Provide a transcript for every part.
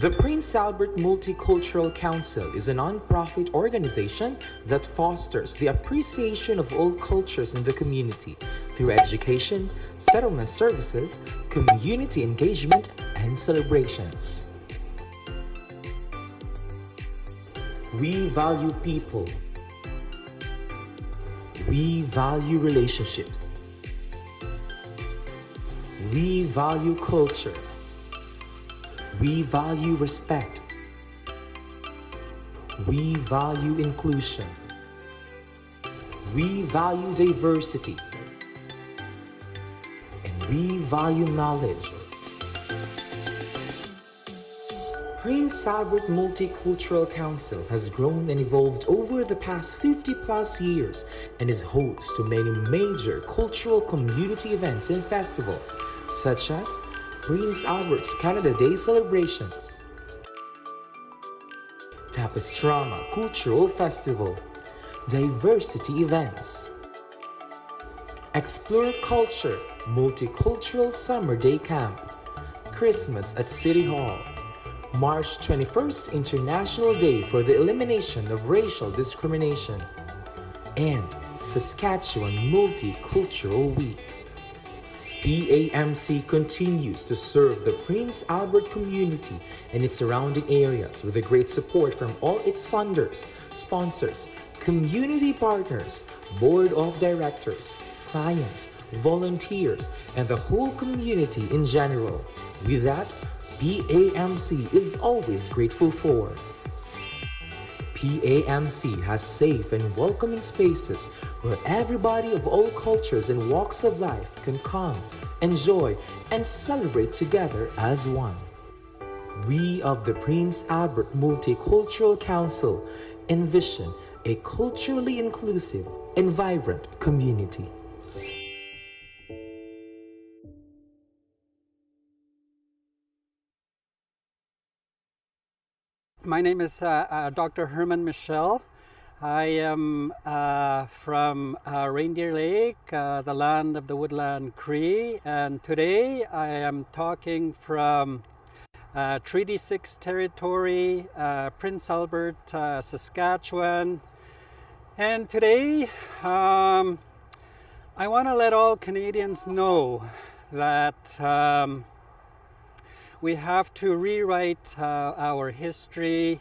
The Prince Albert Multicultural Council is a non-profit organization that fosters the appreciation of all cultures in the community through education, settlement services, community engagement, and celebrations. We value people. We value relationships. We value culture. We value respect. We value inclusion. We value diversity. And we value knowledge. Prince Albert Multicultural Council has grown and evolved over the past 50+ years and is host to many major cultural community events and festivals such as Prince Albert's Canada Day celebrations, Tapastrama Cultural Festival, diversity events, Explore Culture Multicultural Summer Day Camp, Christmas at City Hall, March 21st International Day for the Elimination of Racial Discrimination, and Saskatchewan Multicultural Week. PAMC continues to serve the Prince Albert community and its surrounding areas with a great support from all its funders, sponsors, community partners, board of directors, clients, volunteers, and the whole community in general. With that, PAMC is always grateful for. PAMC has safe and welcoming spaces where everybody of all cultures and walks of life can come, enjoy, and celebrate together as one. We of the Prince Albert Multicultural Council envision a culturally inclusive and vibrant community. My name is Dr. Herman Michel. I am from Reindeer Lake, the land of the Woodland Cree, and today I am talking from Treaty 6 territory, Prince Albert, Saskatchewan. And today I want to let all Canadians know that we have to rewrite our history.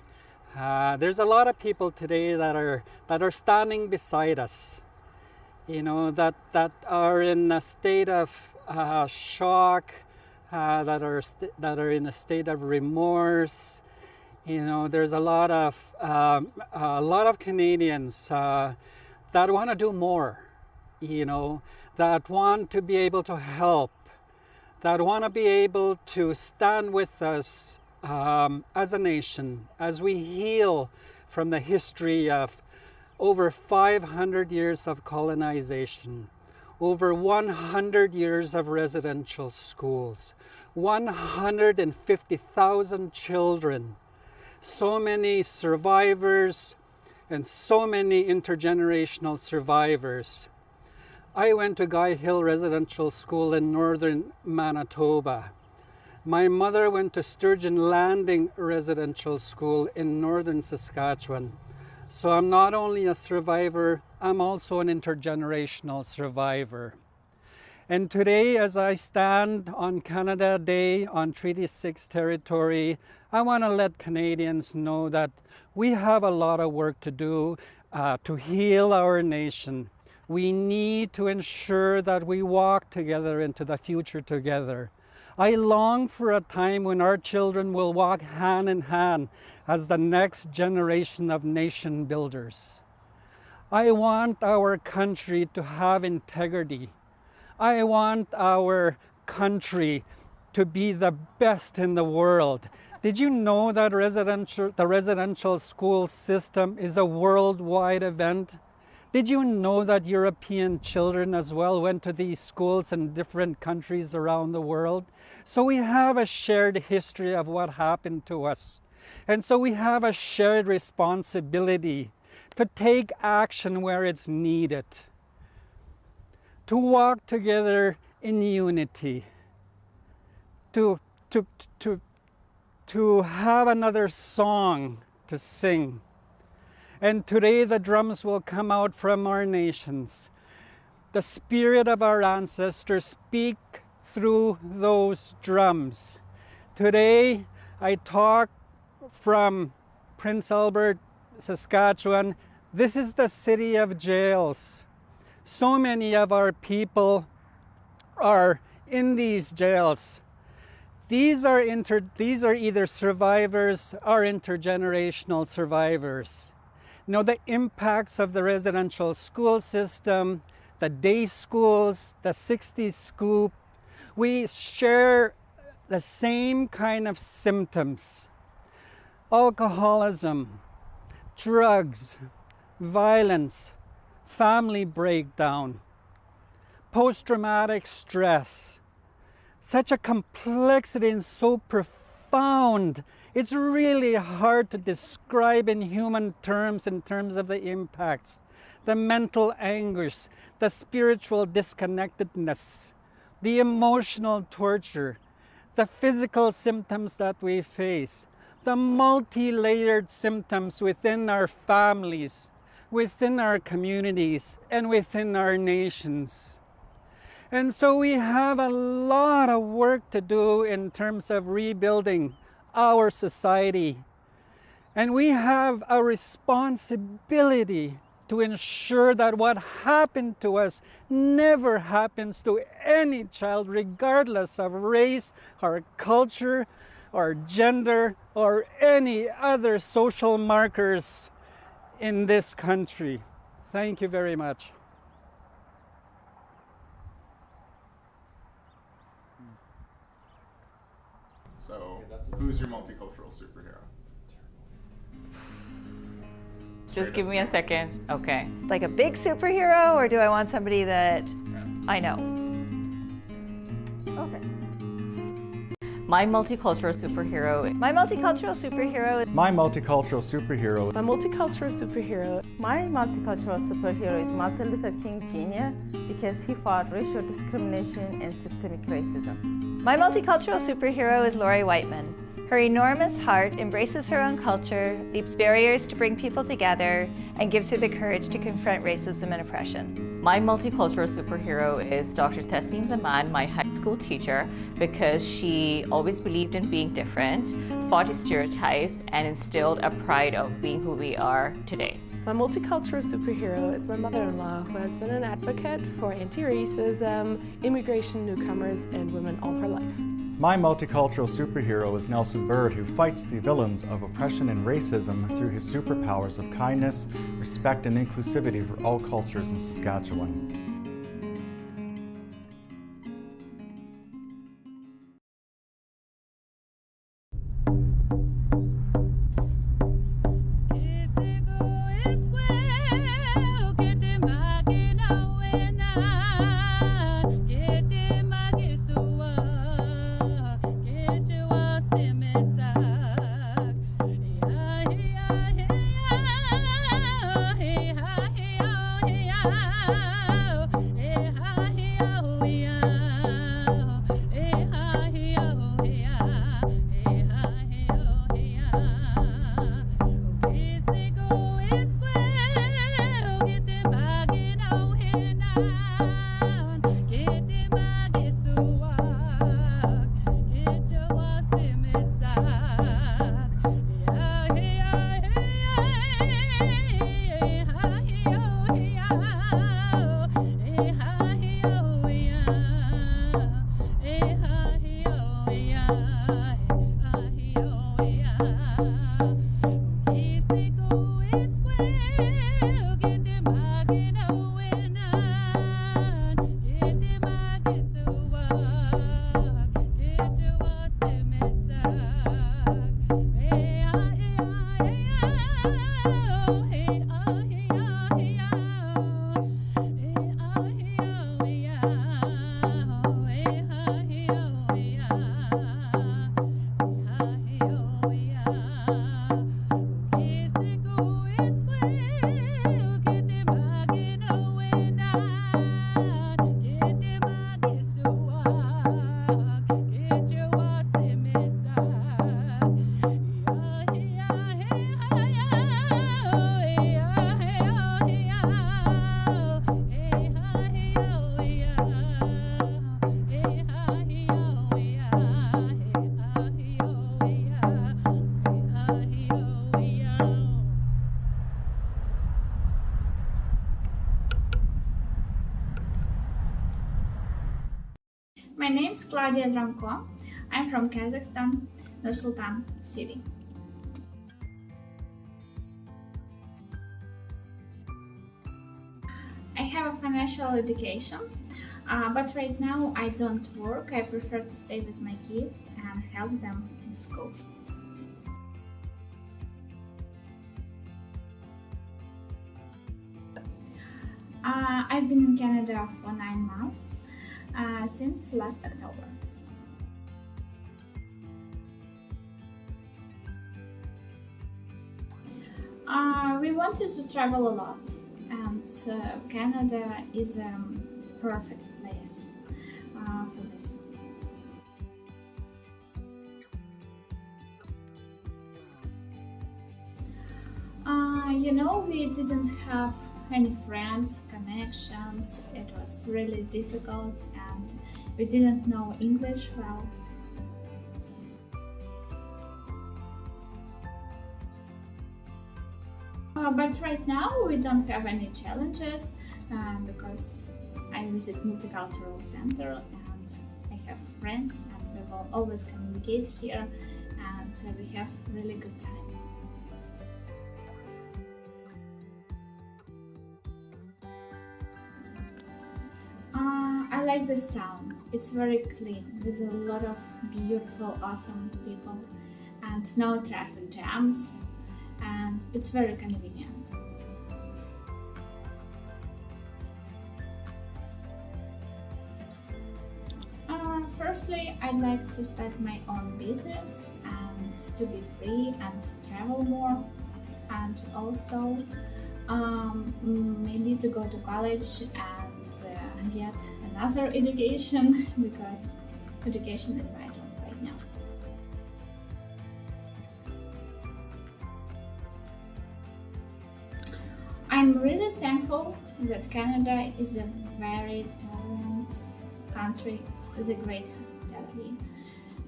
There's a lot of people today that are standing beside us, you know, that are in a state of shock, that are in a state of remorse. You know, there's a lot of Canadians that want to do more, you know, that want to be able to help, that want to be able to stand with us as a nation as we heal from the history of over 500 years of colonization, over 100 years of residential schools, 150,000 children, so many survivors and so many intergenerational survivors. I went to Guy Hill Residential School in northern Manitoba. My mother went to Sturgeon Landing Residential School in northern Saskatchewan. So I'm not only a survivor, I'm also an intergenerational survivor. And today, as I stand on Canada Day on Treaty 6 territory, I want to let Canadians know that we have a lot of work to do to heal our nation. We need to ensure that we walk together into the future together. I long for a time when our children will walk hand in hand as the next generation of nation builders. I want our country to have integrity. I want our country to be the best in the world. Did you know that the residential school system is a worldwide event? Did you know that European children as well went to these schools in different countries around the world? So we have a shared history of what happened to us. And so we have a shared responsibility to take action where it's needed, to walk together in unity, to to have another song to sing. And today the drums will come out from our nations. The spirit of our ancestors speak through those drums. Today I talk from Prince Albert, Saskatchewan. This is the city of jails. So many of our people are in these jails. These are either survivors or intergenerational survivors. You know, the impacts of the residential school system, the day schools, the 60s scoop, we share the same kind of symptoms. Alcoholism, drugs, violence, family breakdown, post-traumatic stress. Such a complexity and so profound. It's really hard to describe in human terms, in terms of the impacts, the mental anguish, the spiritual disconnectedness, the emotional torture, the physical symptoms that we face, the multi-layered symptoms within our families, within our communities, and within our nations. And so we have a lot of work to do in terms of rebuilding our society. And we have a responsibility to ensure that what happened to us never happens to any child, regardless of race or culture or gender or any other social markers in this country. Thank you very much. So, who's your multicultural superhero? Just give me a second. Okay. Like a big superhero, or do I want somebody that I know? Okay. My multicultural superhero. My multicultural superhero. My multicultural superhero. My multicultural superhero. My multicultural superhero is Martin Luther King Jr. because he fought racial discrimination and systemic racism. My multicultural superhero is Lori Whiteman. Her enormous heart embraces her own culture, leaps barriers to bring people together, and gives her the courage to confront racism and oppression. My multicultural superhero is Dr. Tasneem Zaman, my high school teacher, because she always believed in being different, fought stereotypes, and instilled a pride of being who we are today. My multicultural superhero is my mother-in-law, who has been an advocate for anti-racism, immigration, newcomers, and women all her life. My multicultural superhero is Nelson Bird, who fights the villains of oppression and racism through his superpowers of kindness, respect, and inclusivity for all cultures in Saskatchewan. Get them back in our hands. My name is Claudia Dranko. I'm from Kazakhstan, Nur-Sultan city. I have a financial education, but right now I don't work. I prefer to stay with my kids and help them in school. I've been in Canada for 9 months, since last October. We wanted to travel a lot, and Canada is a perfect place for this. We didn't have any friends, connections. It was really difficult, and we didn't know English well. But right now we don't have any challenges because I visit multicultural center and I have friends, and we will always communicate here, and we have really good time. I like this town. It's very clean with a lot of beautiful, awesome people and no traffic jams, and it's very convenient. Firstly, I'd like to start my own business and to be free and travel more, and also maybe to go to college and get another education because education is vital right now. I'm really thankful that Canada is a very tolerant country with a great hospitality,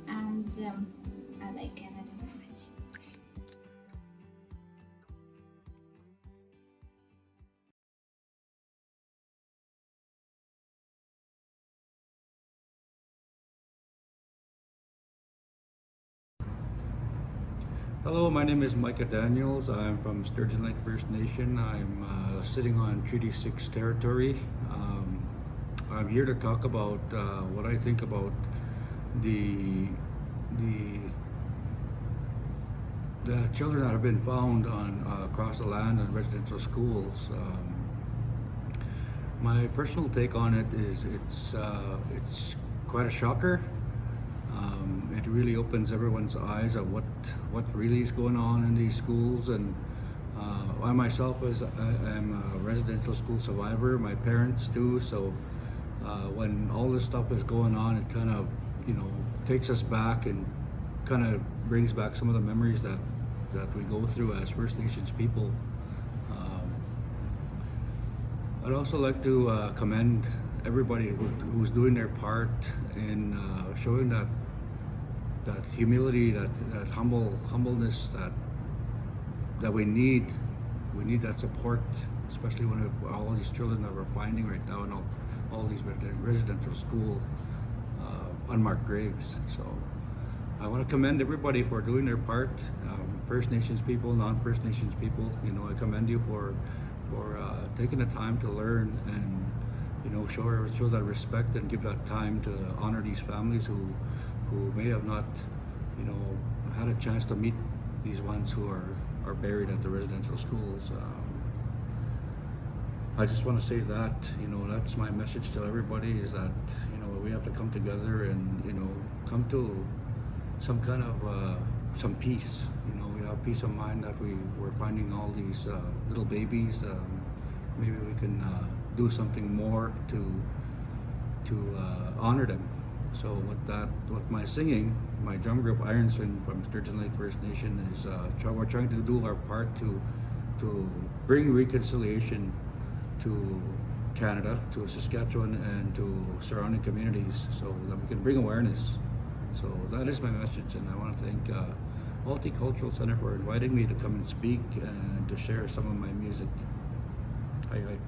and I like Canada very much. Hello, my name is Micah Daniels. I'm from Sturgeon Lake First Nation. I'm sitting on Treaty 6 territory. I'm here to talk about what I think about the children that have been found on across the land in residential schools. My personal take on it is it's quite a shocker. It really opens everyone's eyes at what really is going on in these schools, and I myself am a residential school survivor, my parents too, so when all this stuff is going on, it kind of takes us back and kind of brings back some of the memories that we go through as First Nations people. I'd also like to commend everybody who's doing their part in showing that humility, that humbleness that we need. We need that support, especially when all these children that we're finding right now in all these residential school unmarked graves. So I want to commend everybody for doing their part. First Nations people, non-First Nations people, I commend you for taking the time to learn and show that respect and give that time to honor these families who may have not had a chance to meet these ones who are buried at the residential schools. I just want to say that that's my message to everybody, is that we have to come together and come to some kind of some peace. We have peace of mind that we're finding all these little babies. Maybe we can do something more to honor them. So with my singing, my drum group Iron Swing from Sturgeon Lake First Nation is we're trying to do our part to bring reconciliation to Canada, to Saskatchewan, and to surrounding communities, so that we can bring awareness. So that is my message, and I want to thank Multicultural Center for inviting me to come and speak and to share some of my music. Hi.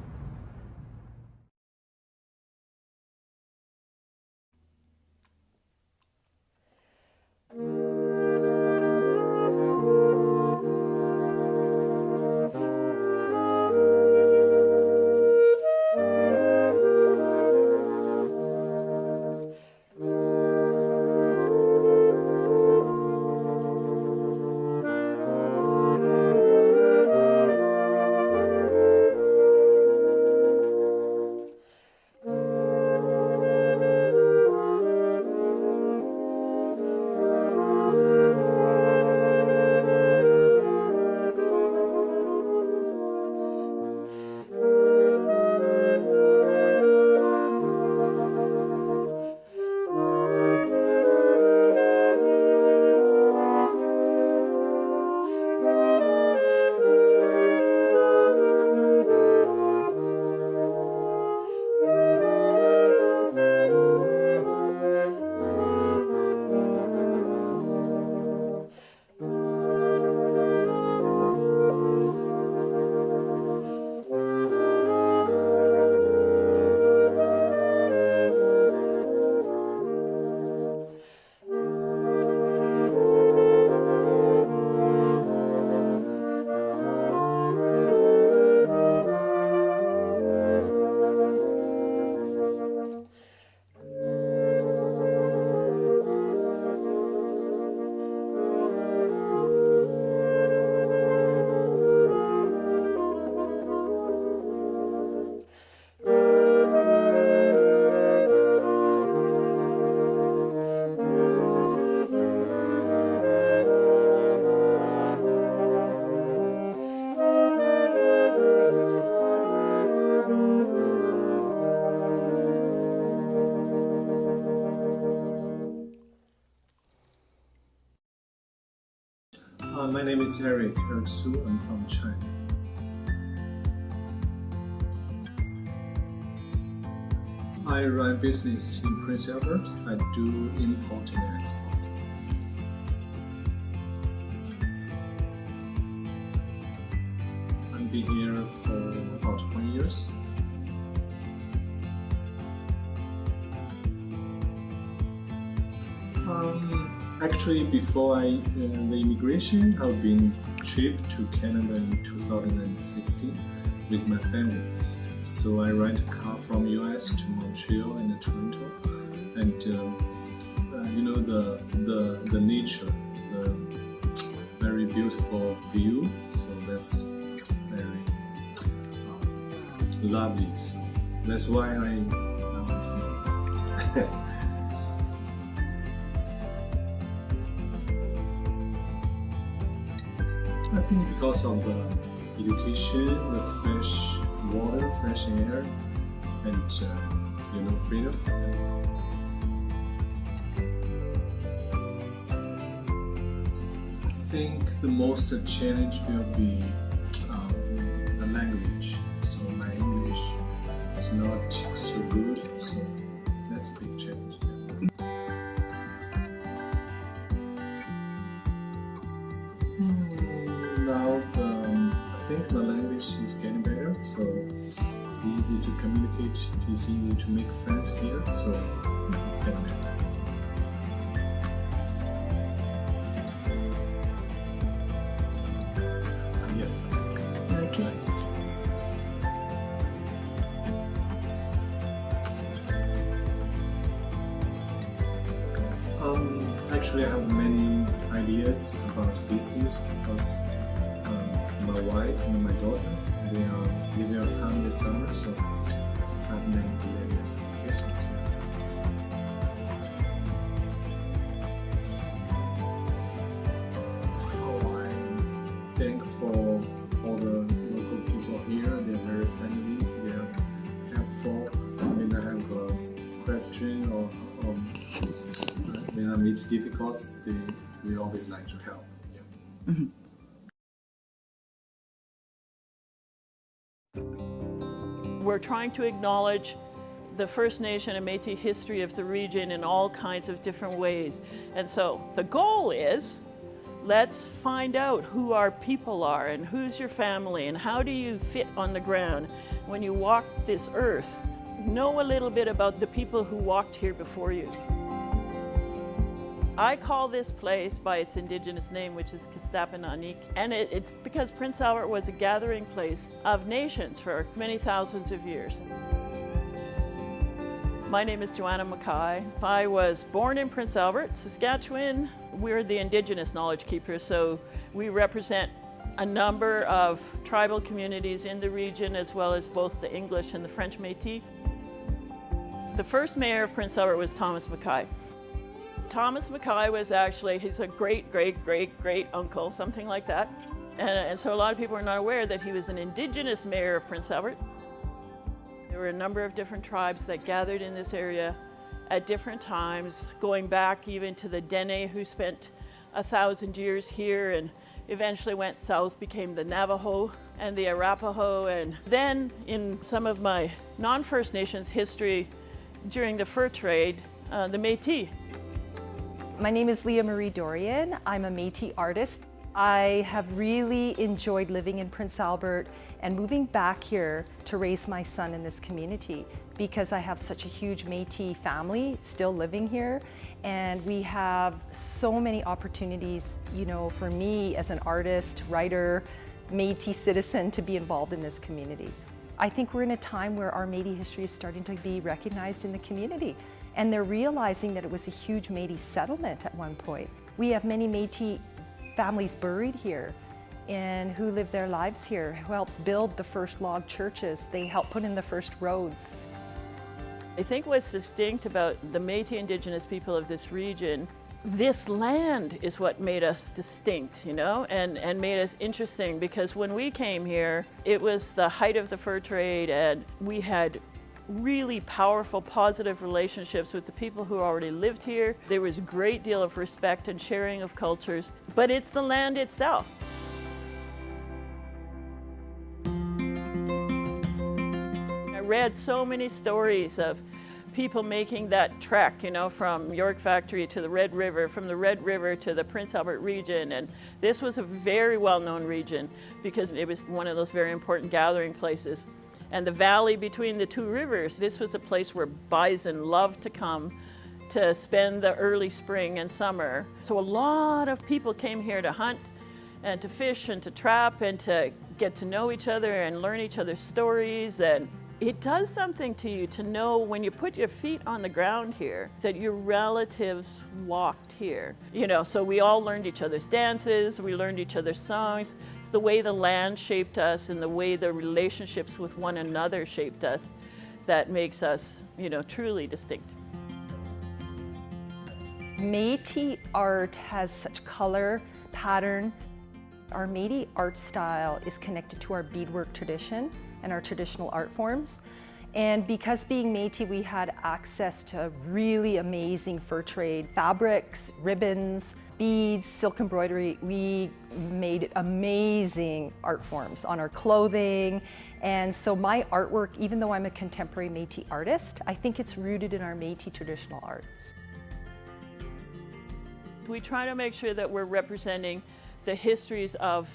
My name is Eric Su. I'm from China. I run business in Prince Albert. I do import and export. I've been here for about 20 years. Actually, before the immigration, I've been trip to Canada in 2016 with my family. So I rent a car from US to Montreal and Toronto, and you know the nature, the very beautiful view. So that's very lovely. So that's why I think because of the education, the fresh water, fresh air, and you know, freedom. I think the most challenge will be the language. So my English is not so good, so that's a big challenge. Now I think my language is getting better, so it's easy to communicate, it's easy to make friends here, so it's getting better. Yes, I try. Actually, I have many ideas about business because my wife and my daughter, they will come this summer, so I have many good ideas about business. Oh, I'm thankful for all the local people here. They're very friendly, they're helpful. When I have a question or when I meet difficulties, they always like to help. Yeah. Mm-hmm. We're trying to acknowledge the First Nation and Métis history of the region in all kinds of different ways. And so the goal is, let's find out who our people are and who's your family and how do you fit on the ground when you walk this earth. Know a little bit about the people who walked here before you. I call this place by its indigenous name, which is Kistapananik, and it's because Prince Albert was a gathering place of nations for many thousands of years. My name is Joanna Mackay. I was born in Prince Albert, Saskatchewan. We're the indigenous knowledge keepers, so we represent a number of tribal communities in the region, as well as both the English and the French Métis. The first mayor of Prince Albert was Thomas Mackay. Thomas Mackay was actually, he's a great uncle, something like that. And so a lot of people are not aware that he was an indigenous mayor of Prince Albert. There were a number of different tribes that gathered in this area at different times, going back even to the Dene, who spent 1,000 years here and eventually went south, became the Navajo and the Arapaho. And then in some of my non-First Nations history during the fur trade, the Métis. My name is Leah Marie Dorian. I'm a Métis artist. I have really enjoyed living in Prince Albert and moving back here to raise my son in this community because I have such a huge Métis family still living here, and we have so many opportunities, you know, for me as an artist, writer, Métis citizen to be involved in this community. I think we're in a time where our Métis history is starting to be recognized in the community. And they're realizing that it was a huge Métis settlement at one point. We have many Métis families buried here and who lived their lives here, who helped build the first log churches. They helped put in the first roads. I think what's distinct about the Métis Indigenous people of this region, this land is what made us distinct, you know, and made us interesting, because when we came here, it was the height of the fur trade and we had really powerful, positive relationships with the people who already lived here. There was a great deal of respect and sharing of cultures. but it's the land itself. I read so many stories of people making that trek, you know, from York Factory to the Red River, from the Red River to the Prince Albert region. And this was a very well-known region because it was one of those very important gathering places. And the valley between the two rivers, this was a place where bison loved to come to spend the early spring and summer. So a lot of people came here to hunt and to fish and to trap and to get to know each other and learn each other's stories. And it does something to you to know when you put your feet on the ground here that your relatives walked here. You know, so we all learned each other's dances, we learned each other's songs. It's the way the land shaped us and the way the relationships with one another shaped us that makes us, you know, truly distinct. Métis art has such color, pattern. Our Métis art style is connected to our beadwork tradition and our traditional art forms. And because being Métis, we had access to really amazing fur trade, fabrics, ribbons, beads, silk embroidery. We made amazing art forms on our clothing. And so my artwork, even though I'm a contemporary Métis artist, I think it's rooted in our Métis traditional arts. We try to make sure that we're representing the histories of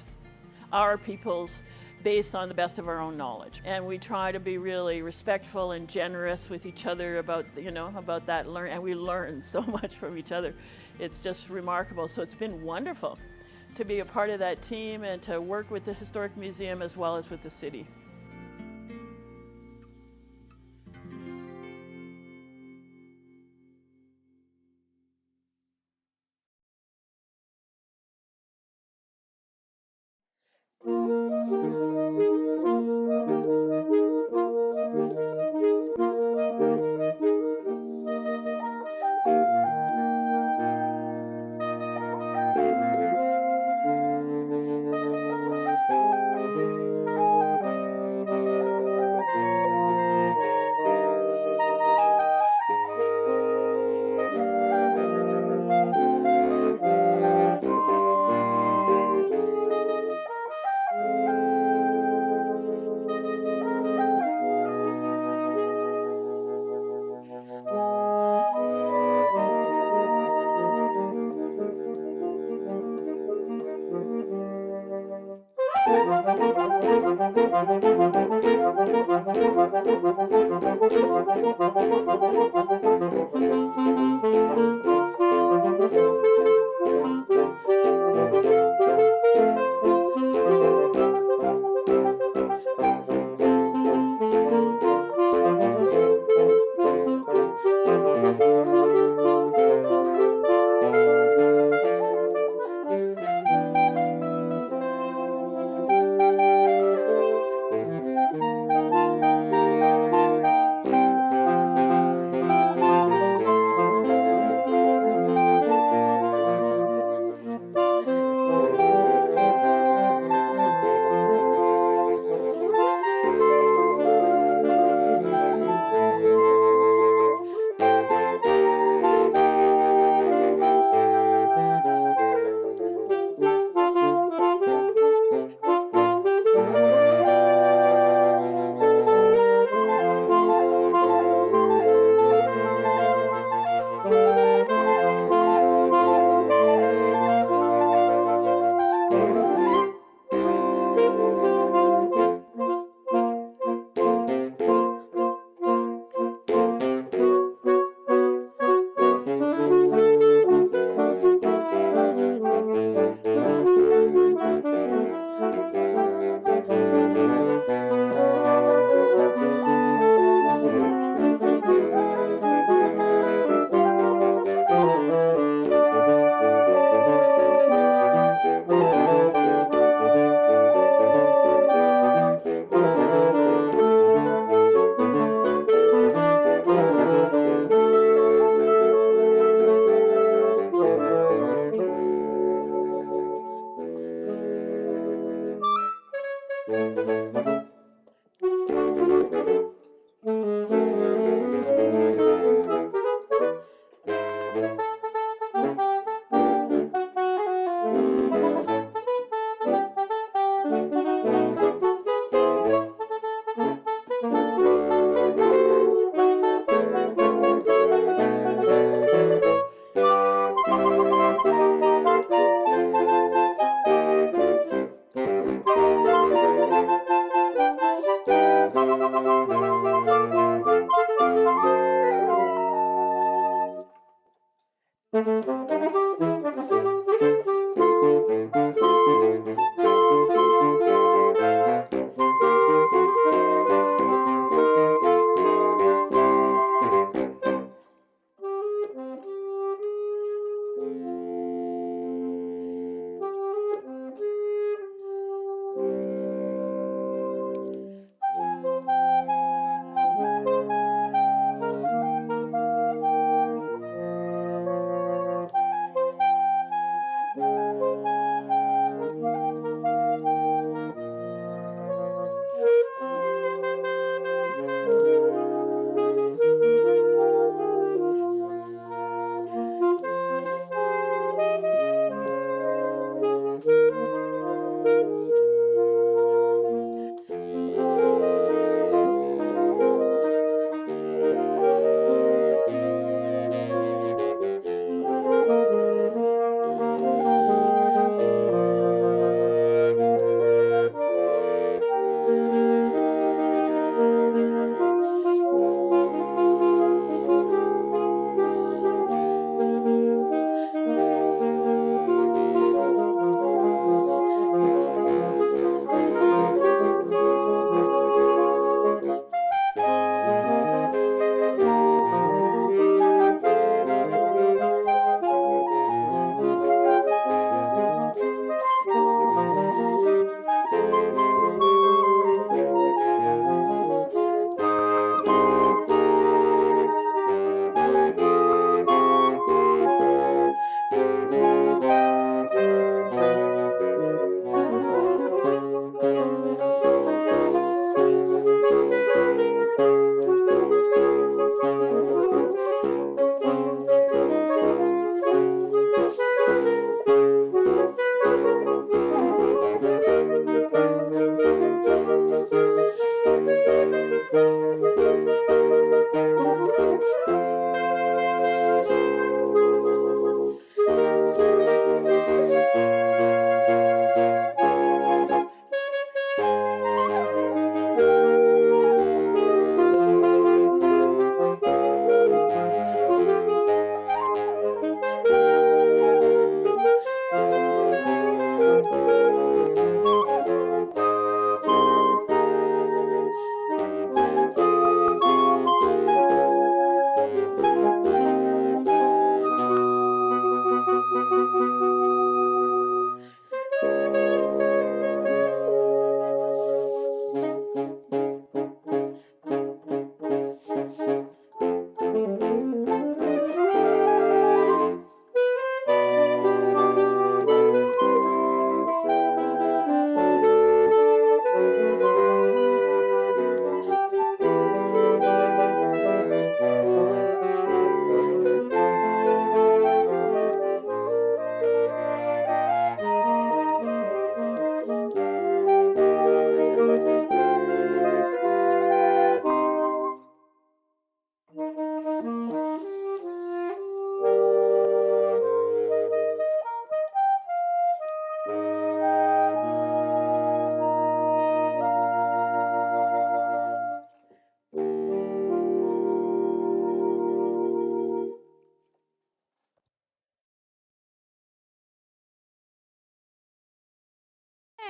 our peoples based on the best of our own knowledge. And we try to be really respectful and generous with each other about, you know, about that and we learn so much from each other. It's just remarkable. So it's been wonderful to be a part of that team and to work with the Historic Museum as well as with the city.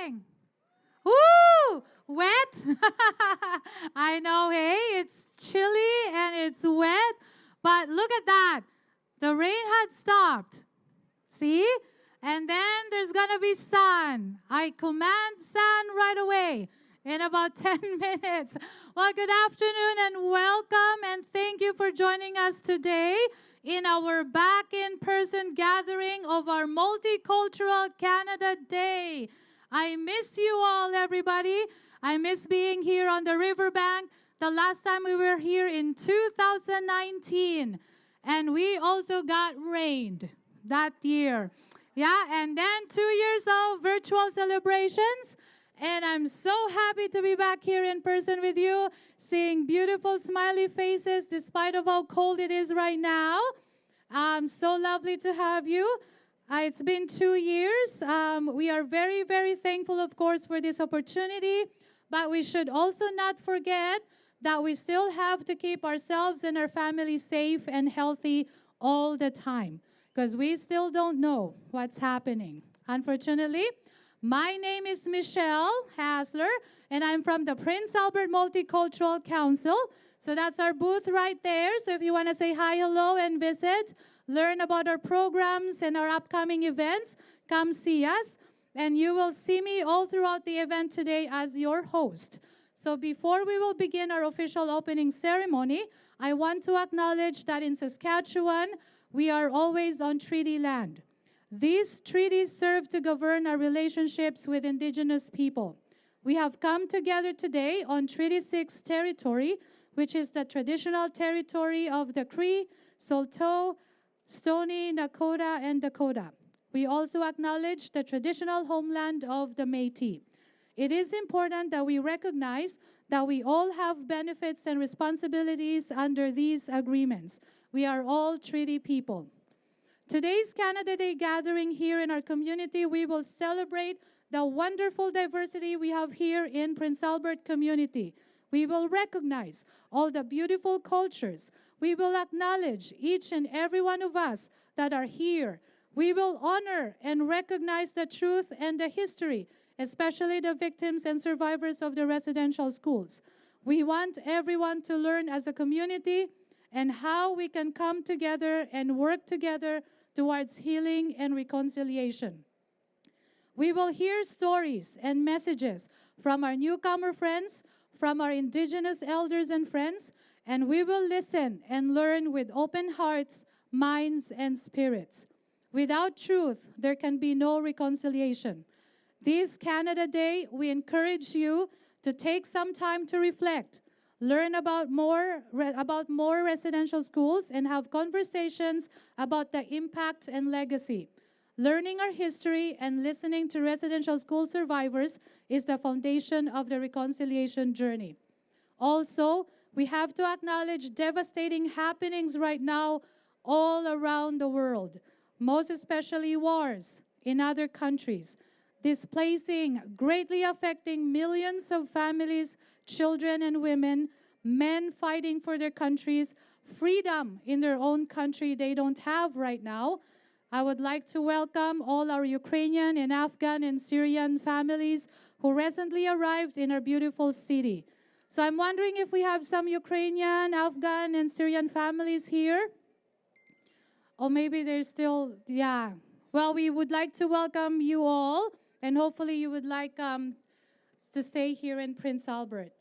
morning. Woo! Wet? I know, hey, it's chilly and it's wet, but look at that. The rain had stopped. See? And then there's gonna be sun. I command sun right away in about 10 minutes. Well, good afternoon and welcome, and thank you for joining us today in our back in-person gathering of our Multicultural Canada Day. I miss you all, everybody. I miss being here on the riverbank. The last time we were here in 2019, and we also got rained that year. Yeah, and then 2 years of virtual celebrations. And I'm so happy to be back here in person with you, seeing beautiful smiley faces despite of how cold it is right now. So lovely to have you. It's been 2 years. We are very, very thankful, of course, for this opportunity. But we should also not forget that we still have to keep ourselves and our families safe and healthy all the time, because we still don't know what's happening. Unfortunately, my name is Michelle Hasler, and I'm from the Prince Albert Multicultural Council. So that's our booth right there. So if you want to say hi, hello, and visit, learn about our programs and our upcoming events, come see us. And you will see me all throughout the event today as your host. So before we will begin our official opening ceremony, I want to acknowledge that in Saskatchewan, we are always on treaty land. These treaties serve to govern our relationships with Indigenous people. We have come together today on Treaty 6 territory, which is the traditional territory of the Cree, Saulteaux, Stoney, Nakota, and Dakota. We also acknowledge the traditional homeland of the Métis. It is important that we recognize that we all have benefits and responsibilities under these agreements. We are all treaty people. Today's Canada Day gathering here in our community, we will celebrate the wonderful diversity we have here in Prince Albert community. We will recognize all the beautiful cultures. We will acknowledge each and every one of us that are here. We will honor and recognize the truth and the history, especially the victims and survivors of the residential schools. We want everyone to learn as a community and how we can come together and work together towards healing and reconciliation. We will hear stories and messages from our newcomer friends, from our Indigenous elders and friends, and we will listen and learn with open hearts, minds, and spirits. Without truth, there can be no reconciliation. This Canada Day, we encourage you to take some time to reflect, learn about more residential schools, and have conversations about the impact and legacy. Learning our history and listening to residential school survivors is the foundation of the reconciliation journey. Also, we have to acknowledge devastating happenings right now all around the world, most especially wars in other countries, displacing, greatly affecting millions of families, children and women, men fighting for their countries, freedom in their own country they don't have right now. I would like to welcome all our Ukrainian and Afghan and Syrian families who recently arrived in our beautiful city. So I'm wondering if we have some Ukrainian, Afghan, and Syrian families here. Or maybe they're still, yeah. Well, we would like to welcome you all, and hopefully you would like to stay here in Prince Albert.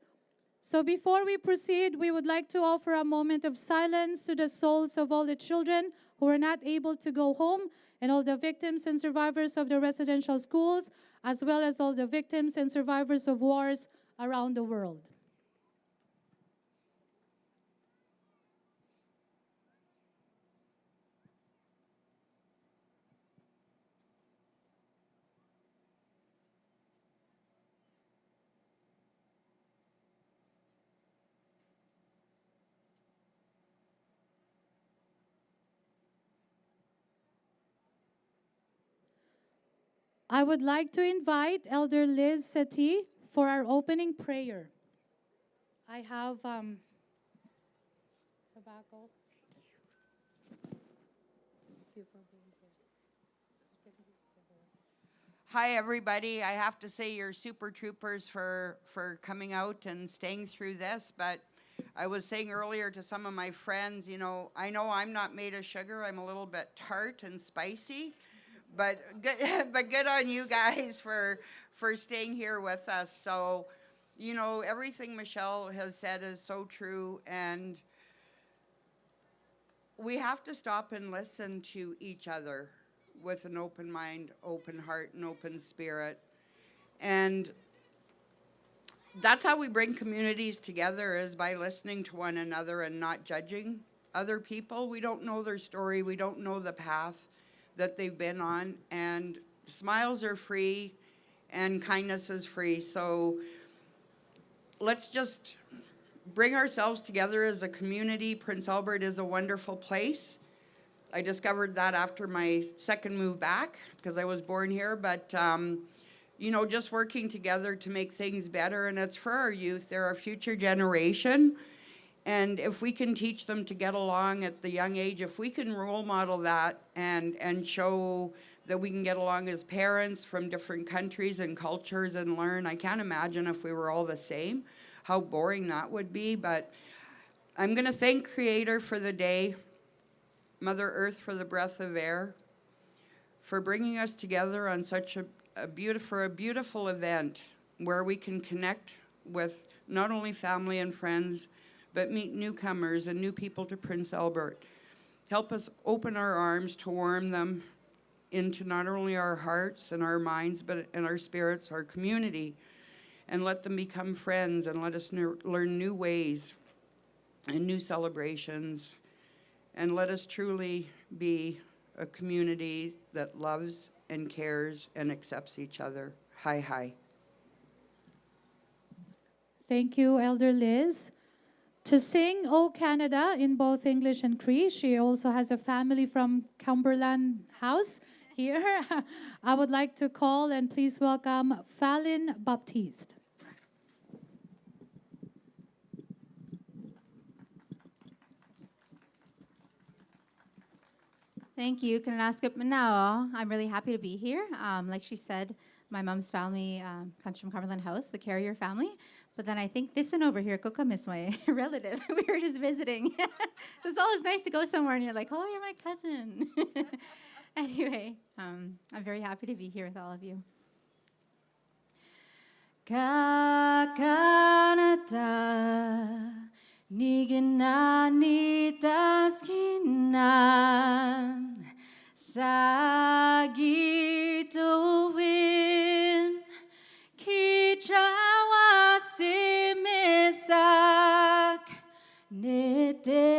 So before we proceed, we would like to offer a moment of silence to the souls of all the children who were not able to go home, and all the victims and survivors of the residential schools, as well as all the victims and survivors of wars around the world. I would like to invite Elder Liz Settee for our opening prayer. I have tobacco. Hi, everybody. I have to say you're super troopers for coming out and staying through this, but I was saying earlier to some of my friends, you know I'm not made of sugar. I'm a little bit tart and spicy, but good on you guys for staying here with us. So, you know, everything Michelle has said is so true, and we have to stop and listen to each other with an open mind, open heart, and open spirit. And that's how we bring communities together, is by listening to one another and not judging other people. We don't know their story. We don't know the path that they've been on. And smiles are free and kindness is free. So let's just bring ourselves together as a community. Prince Albert is a wonderful place. I discovered that after my second move back, because I was born here, but you know, just working together to make things better, and it's for our youth. They're our future generation, and if we can teach them to get along at the young age, if we can role model that and show that we can get along as parents from different countries and cultures and learn. I can't imagine if we were all the same, how boring that would be, but I'm gonna thank Creator for the day, Mother Earth for the breath of air, for bringing us together on such a beautiful event where we can connect with not only family and friends, but meet newcomers and new people to Prince Albert. Help us open our arms to warm them into not only our hearts and our minds, but in our spirits, our community, and let them become friends and let us learn new ways and new celebrations. And let us truly be a community that loves and cares and accepts each other. Hi, hi. Thank you, Elder Liz. To sing "O Canada" in both English and Cree, she also has a family from Cumberland House here. I would like to call and please welcome Fallon Baptiste. Thank you. Kananaskut Manao. I'm really happy to be here. Like she said, my mom's family comes from Cumberland House, the Carrier family. But then I think this one over here, Kokam, is my relative. We were just visiting. It's always nice to go somewhere and you're like, oh, you're my cousin. Anyway, I'm very happy to be here with all of you. Ka Canada, Niganani Daskinan, Sagito Win, Kichawa Simisak, Netenak,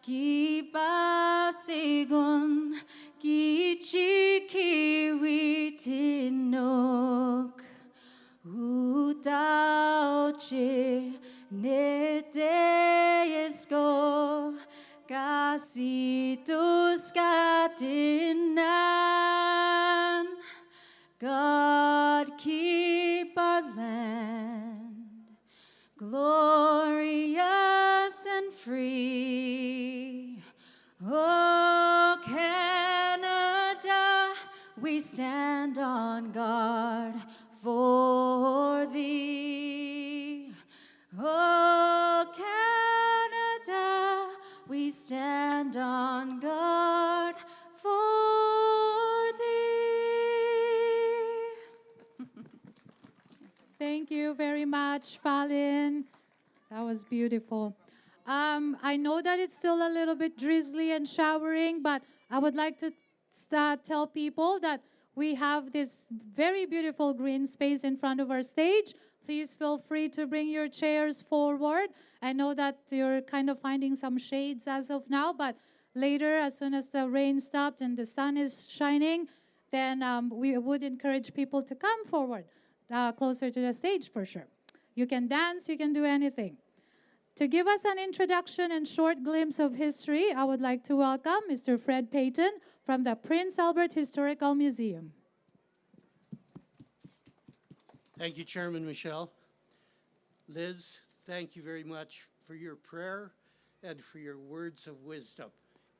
Kipasigun, Kichikiwitinok, Utauche, Neteyesko, Kasitus Katinan. God keep our land glorious and free. Oh, Canada, we stand on guard for thee. Oh, Canada, we stand on guard for thee. Thank you very much, Fallon. That was beautiful. I know that it's still a little bit drizzly and showering, but I would like to tell people that we have this very beautiful green space in front of our stage. Please feel free to bring your chairs forward. I know that you're kind of finding some shades as of now, but later, as soon as the rain stopped and the sun is shining, then we would encourage people to come forward closer to the stage for sure. You can dance, you can do anything. To give us an introduction and short glimpse of history, I would like to welcome Mr. Fred Payton from the Prince Albert Historical Museum. Thank you, Chairman Michelle. Liz, thank you very much for your prayer and for your words of wisdom.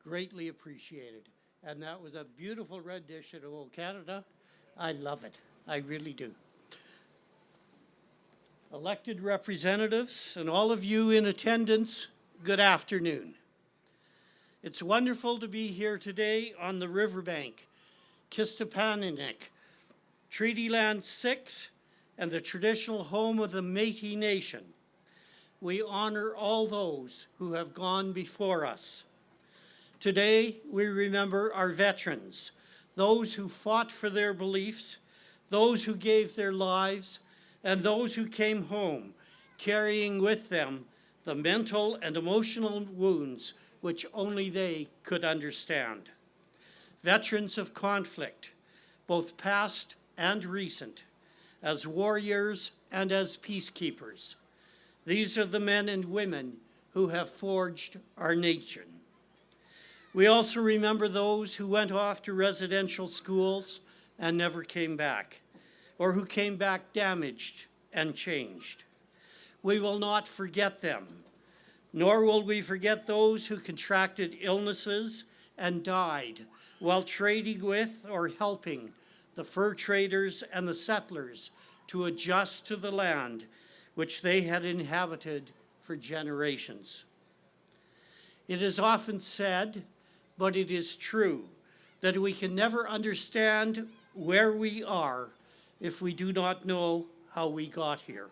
Greatly appreciated. and that was a beautiful rendition of Old Canada. I love it. I really do. Elected representatives and all of you in attendance, good afternoon. It's wonderful to be here today on the riverbank, Kistapanenik, Treaty Land 6, and the traditional home of the Métis Nation. We honor all those who have gone before us. Today, we remember our veterans, those who fought for their beliefs, those who gave their lives, and those who came home, carrying with them the mental and emotional wounds which only they could understand. Veterans of conflict, both past and recent, as warriors and as peacekeepers. These are the men and women who have forged our nation. We also remember those who went off to residential schools and never came back, or who came back damaged and changed. We will not forget them, nor will we forget those who contracted illnesses and died while trading with or helping the fur traders and the settlers to adjust to the land which they had inhabited for generations. It is often said, but it is true, that we can never understand where we are if we do not know how we got here.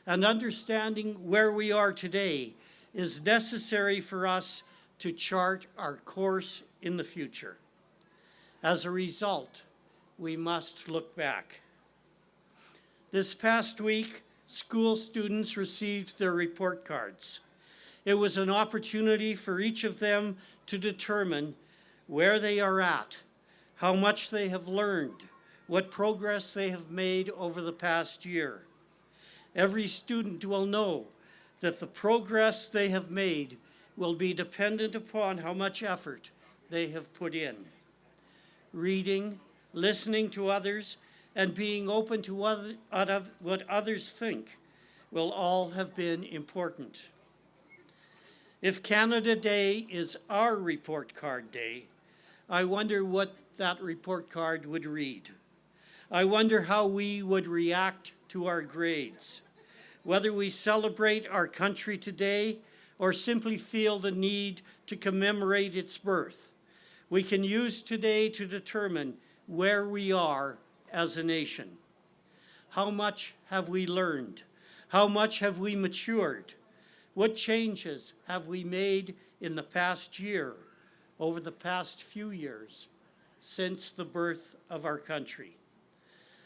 And understanding where we are today is necessary for us to chart our course in the future. As a result, we must look back. This past week, school students received their report cards. It was an opportunity for each of them to determine where they are at, how much they have learned, what progress they have made over the past year. Every student will know that the progress they have made will be dependent upon how much effort they have put in. Reading, listening to others, and being open to what others think will all have been important. If Canada Day is our report card day, I wonder what that report card would read. I wonder how we would react to our grades, whether we celebrate our country today or simply feel the need to commemorate its birth. We can use today to determine where we are as a nation. How much have we learned? How much have we matured? What changes have we made in the past year, over the past few years, since the birth of our country?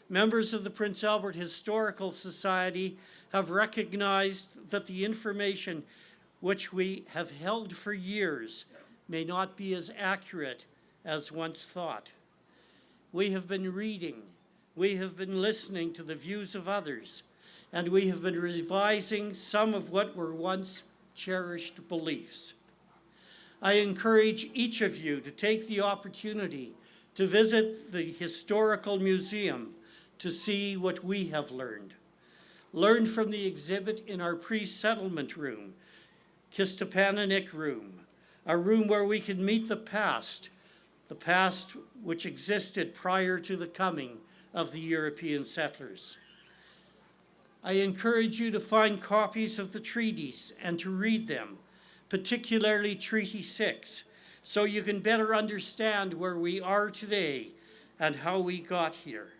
Members of the Prince Albert Historical Society have recognized that the information which we have held for years may not be as accurate as once thought. We have been reading, we have been listening to the views of others, and we have been revising some of what were once cherished beliefs. I encourage each of you to take the opportunity to visit the Historical Museum to see what we have learned. Learn from the exhibit in our pre-settlement room, Kistapanenik room, a room where we can meet the past which existed prior to the coming of the European settlers. I encourage you to find copies of the treaties and to read them, particularly Treaty 6, so you can better understand where we are today and how we got here.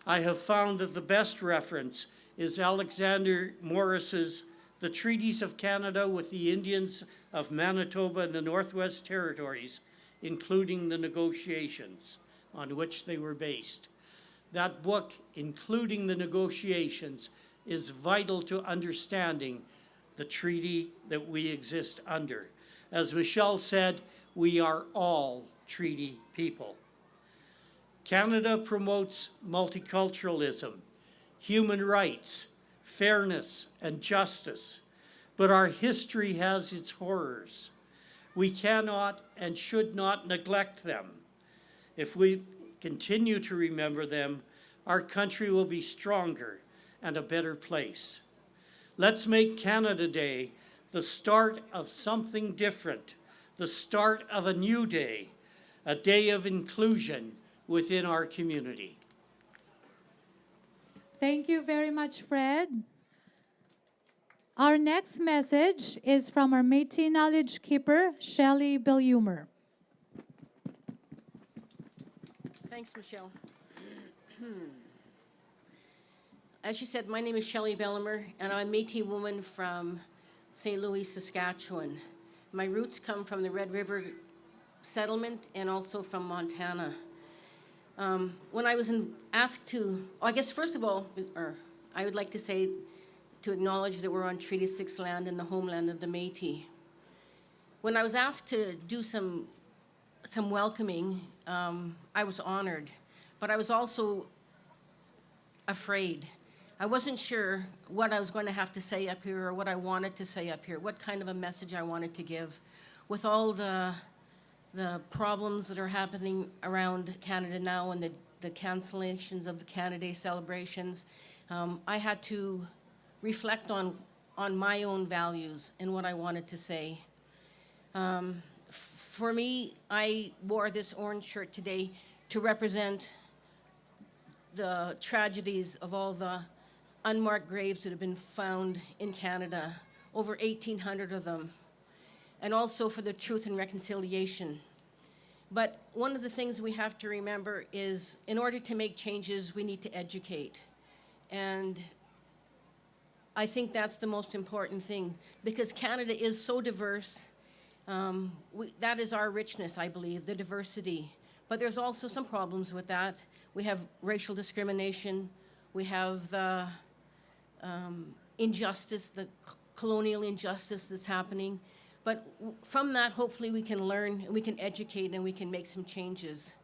I have found that the best reference is Alexander Morris's The Treaties of Canada with the Indians of Manitoba and the Northwest Territories, including the negotiations on which they were based. That book, including the negotiations, is vital to understanding the treaty that we exist under. As Michelle said, we are all treaty people. Canada promotes multiculturalism, human rights, fairness, and justice, but our history has its horrors. We cannot and should not neglect them. If we continue to remember them, our country will be stronger and a better place. Let's make Canada Day the start of something different, the start of a new day, a day of inclusion within our community. Thank you very much, Fred. Our next message is from our Métis Knowledge Keeper, Shelley Bellumer. Thanks, Michelle. As she said, my name is Shelley Bellumer, and I'm a Métis woman from St. Louis, Saskatchewan. My roots come from the Red River settlement and also from Montana. When I was asked to, I guess first of all, I would like to say, to acknowledge that we're on Treaty 6 land in the homeland of the Métis. When I was asked to do some welcoming, I was honored, but I was also afraid. I wasn't sure what I was going to have to say up here or what I wanted to say up here, what kind of a message I wanted to give. With all the problems that are happening around Canada now and the cancellations of the Canada Day celebrations, I had to reflect on my own values and what I wanted to say. For me, I wore this orange shirt today to represent the tragedies of all the unmarked graves that have been found in Canada, over 1,800 of them, and also for the truth and reconciliation. But one of the things we have to remember is, in order to make changes, we need to educate. And I think that's the most important thing, because Canada is so diverse. That is our richness, I believe, the diversity. But there's also some problems with that. We have racial discrimination. We have the injustice, the colonial injustice that's happening. But from that, hopefully we can learn, and we can educate, and we can make some changes.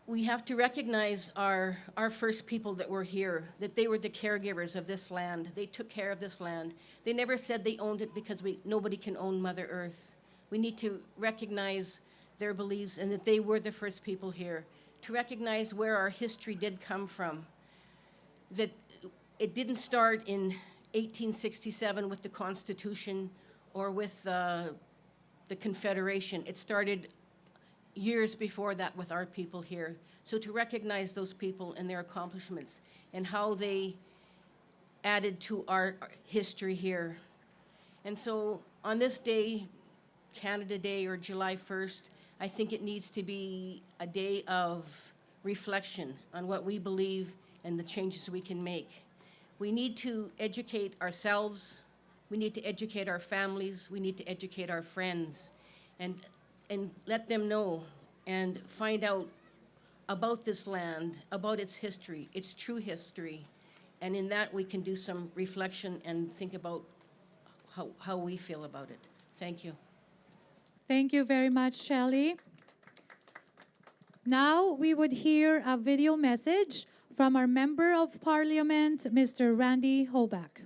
We have to recognize our first people that were here, that they were the caregivers of this land. They took care of this land. They never said they owned it, because nobody can own Mother Earth. We need to recognize their beliefs and that they were the first people here, to recognize where our history did come from, that it didn't start in 1867 with the Constitution or with the Confederation. It started years before that with our people here. So to recognize those people and their accomplishments and how they added to our history here. And so on this day, Canada Day, or July 1st, I think it needs to be a day of reflection on what we believe and the changes we can make. We need to educate ourselves, we need to educate our families, we need to educate our friends, and let them know and find out about this land, about its history, its true history. And in that, we can do some reflection and think about how we feel about it. Thank you. Thank you very much, Shelley. Now we would hear a video message from our Member of Parliament, Mr. Randy Hoback.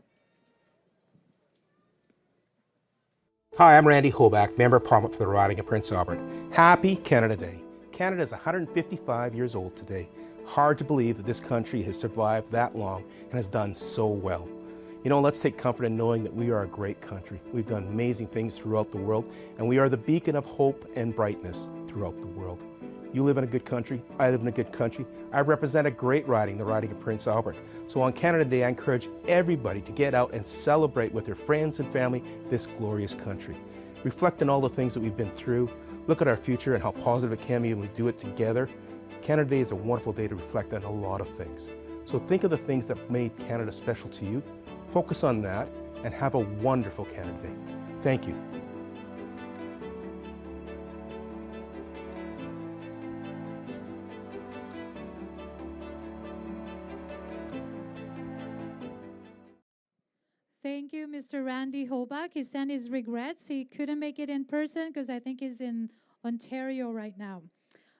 Hi, I'm Randy Hoback, Member of Parliament for the riding of Prince Albert. Happy Canada Day. Canada is 155 years old today. Hard to believe that this country has survived that long and has done so well. You know, let's take comfort in knowing that we are a great country. We've done amazing things throughout the world, and we are the beacon of hope and brightness throughout the world. You live in a good country, I live in a good country. I represent a great riding, the riding of Prince Albert. So on Canada Day, I encourage everybody to get out and celebrate with their friends and family this glorious country. Reflect on all the things that we've been through, look at our future and how positive it can be when we do it together. Canada Day is a wonderful day to reflect on a lot of things. So think of the things that made Canada special to you, focus on that, and have a wonderful Canada Day. Thank you. Thank you, Mr. Randy Hoback. He sent his regrets. He couldn't make it in person because I think he's in Ontario right now.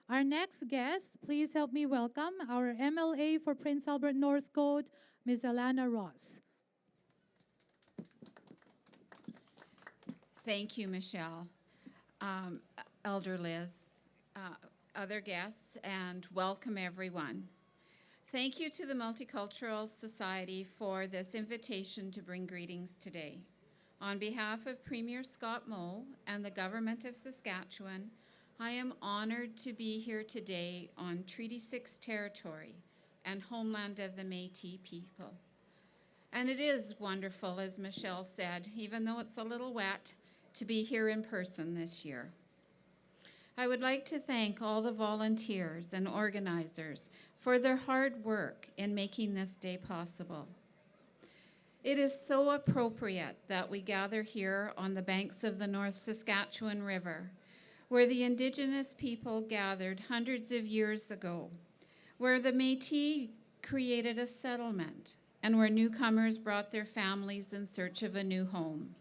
Our next guest, please help me welcome our MLA for Prince Albert Northcote, Ms. Alana Ross. Thank you, Michelle. Elder Liz, other guests, and welcome everyone. Thank you to the Multicultural Society for this invitation to bring greetings today. On behalf of Premier Scott Moe and the Government of Saskatchewan, I am honored to be here today on Treaty 6 territory and homeland of the Métis people. And it is wonderful, as Michelle said, even though it's a little wet, to be here in person this year. I would like to thank all the volunteers and organizers for their hard work in making this day possible. It is so appropriate that we gather here on the banks of the North Saskatchewan River, where the Indigenous people gathered hundreds of years ago, where the Métis created a settlement, and where newcomers brought their families in search of a new home.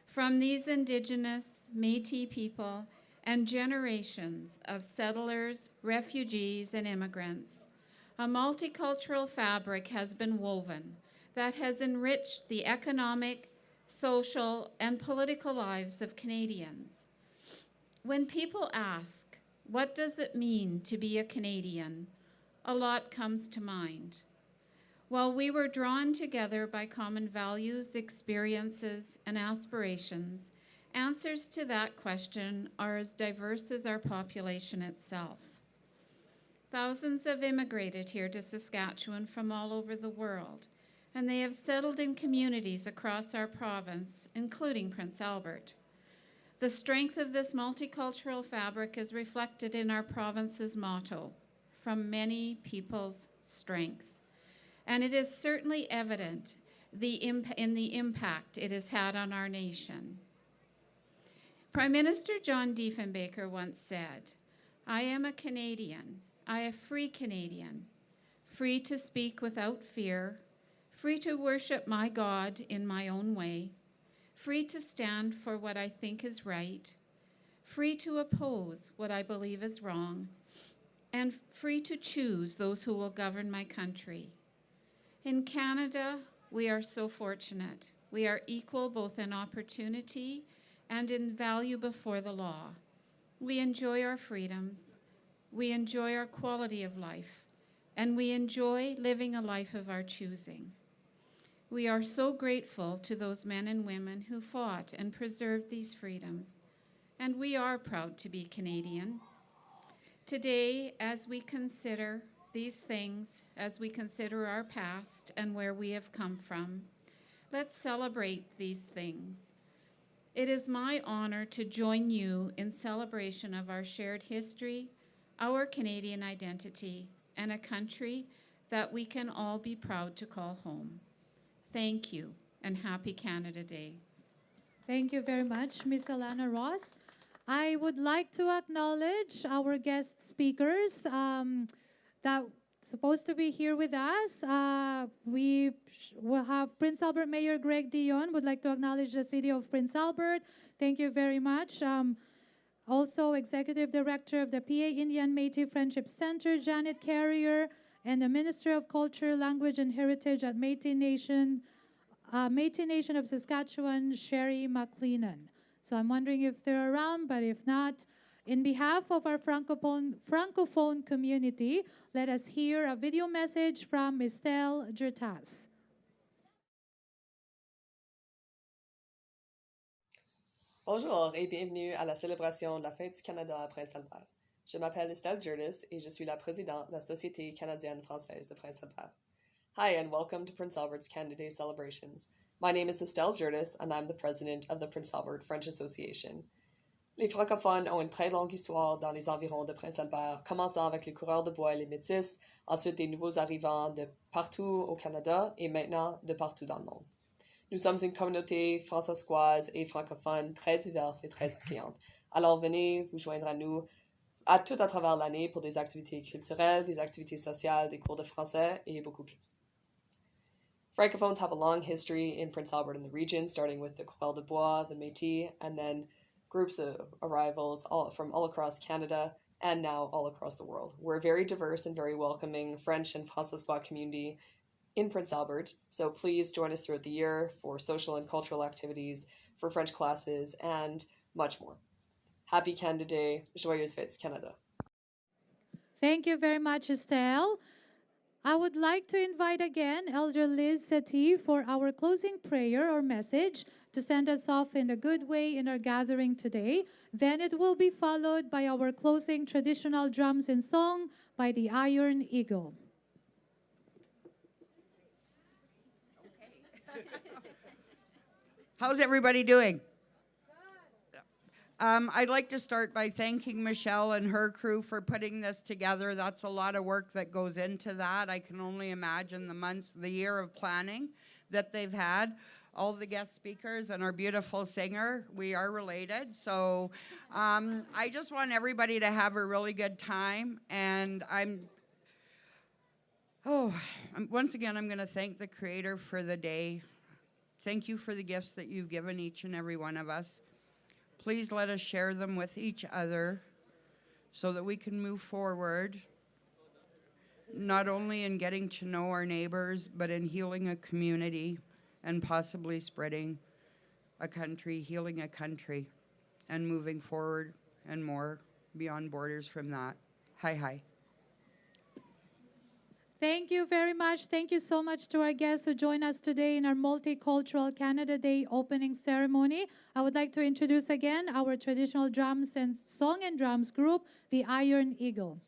From these Indigenous Métis people and generations of settlers, refugees, and immigrants, a multicultural fabric has been woven that has enriched the economic, social, and political lives of Canadians. When people ask, what does it mean to be a Canadian? A lot comes to mind. While we were drawn together by common values, experiences, and aspirations, answers to that question are as diverse as our population itself. Thousands have immigrated here to Saskatchewan from all over the world, and they have settled in communities across our province, including Prince Albert. The strength of this multicultural fabric is reflected in our province's motto, "From many people's strength." And it is certainly evident in the impact it has had on our nation. Prime Minister John Diefenbaker once said, "I am a Canadian, a free Canadian, free to speak without fear, free to worship my God in my own way, free to stand for what I think is right, free to oppose what I believe is wrong, and free to choose those who will govern my country." In Canada, we are so fortunate. We are equal both in opportunity and in value before the law. We enjoy our freedoms, we enjoy our quality of life, and we enjoy living a life of our choosing. We are so grateful to those men and women who fought and preserved these freedoms, and we are proud to be Canadian. Today, as we consider these things, as we consider our past and where we have come from, let's celebrate these things. It is my honor to join you in celebration of our shared history, our Canadian identity, and a country that we can all be proud to call home. Thank you, and happy Canada Day. Thank you very much, Ms. Alana Ross. I would like to acknowledge our guest speakers that supposed to be here with us. We will have Prince Albert Mayor Greg Dion would like to acknowledge the City of Prince Albert. Thank you very much. Also, Executive Director of the PA Indian Métis Friendship Center, Janet Carrier, and the Minister of Culture, Language, and Heritage at Métis Nation of Saskatchewan, Sherry McLennan. So I'm wondering if they're around, but if not, in behalf of our Francophone community, let us hear a video message from Estelle Gertas. Bonjour et bienvenue à la célébration de la Fête du Canada à Prince-Albert. Je m'appelle Estelle Gertis et je suis la présidente de la Société canadienne-française de Prince-Albert. Hi, and welcome to Prince Albert's Canada Day celebrations. My name is Estelle Gertis, and I'm the president of the Prince Albert French Association. Les francophones ont une très longue histoire dans les environs de Prince-Albert, commençant avec les coureurs de bois et les métis, ensuite des nouveaux arrivants de partout au Canada et maintenant de partout dans le monde. Nous sommes une communauté francescoise et francophone très diverse et très accueillante. Alors venez vous joindre à nous tout à travers l'année pour des activités culturelles, des activités sociales, des cours de français et beaucoup plus. Francophones have a long history in Prince Albert and the region, starting with the Coureurs de Bois, the Métis, and then groups of arrivals from all across Canada and now all across the world. We're a very diverse and very welcoming French and Francescois community in Prince Albert, so please join us throughout the year for social and cultural activities, for French classes, and much more. Happy Canada Day, Joyeuses Fêtes Canada. Thank you very much, Estelle. I would like to invite again Elder Liz Settee for our closing prayer or message to send us off in a good way in our gathering today. Then it will be followed by our closing traditional drums and song by the Iron Eagle. How's everybody doing? I'd like to start by thanking Michelle and her crew for putting this together. That's a lot of work that goes into that. I can only imagine the year of planning that they've had. All the guest speakers and our beautiful singer, we are related. So I just want everybody to have a really good time. And once again, I'm going to thank the Creator for the day. Thank you for the gifts that you've given each and every one of us. Please let us share them with each other so that we can move forward, not only in getting to know our neighbors, but in healing a community and possibly spreading a country, healing a country, and moving forward and more beyond borders from that. Hi, hi. Thank you very much. Thank you so much to our guests who joined us today in our Multicultural Canada Day opening ceremony. I would like to introduce again our traditional drums and song and drums group, the Iron Eagle.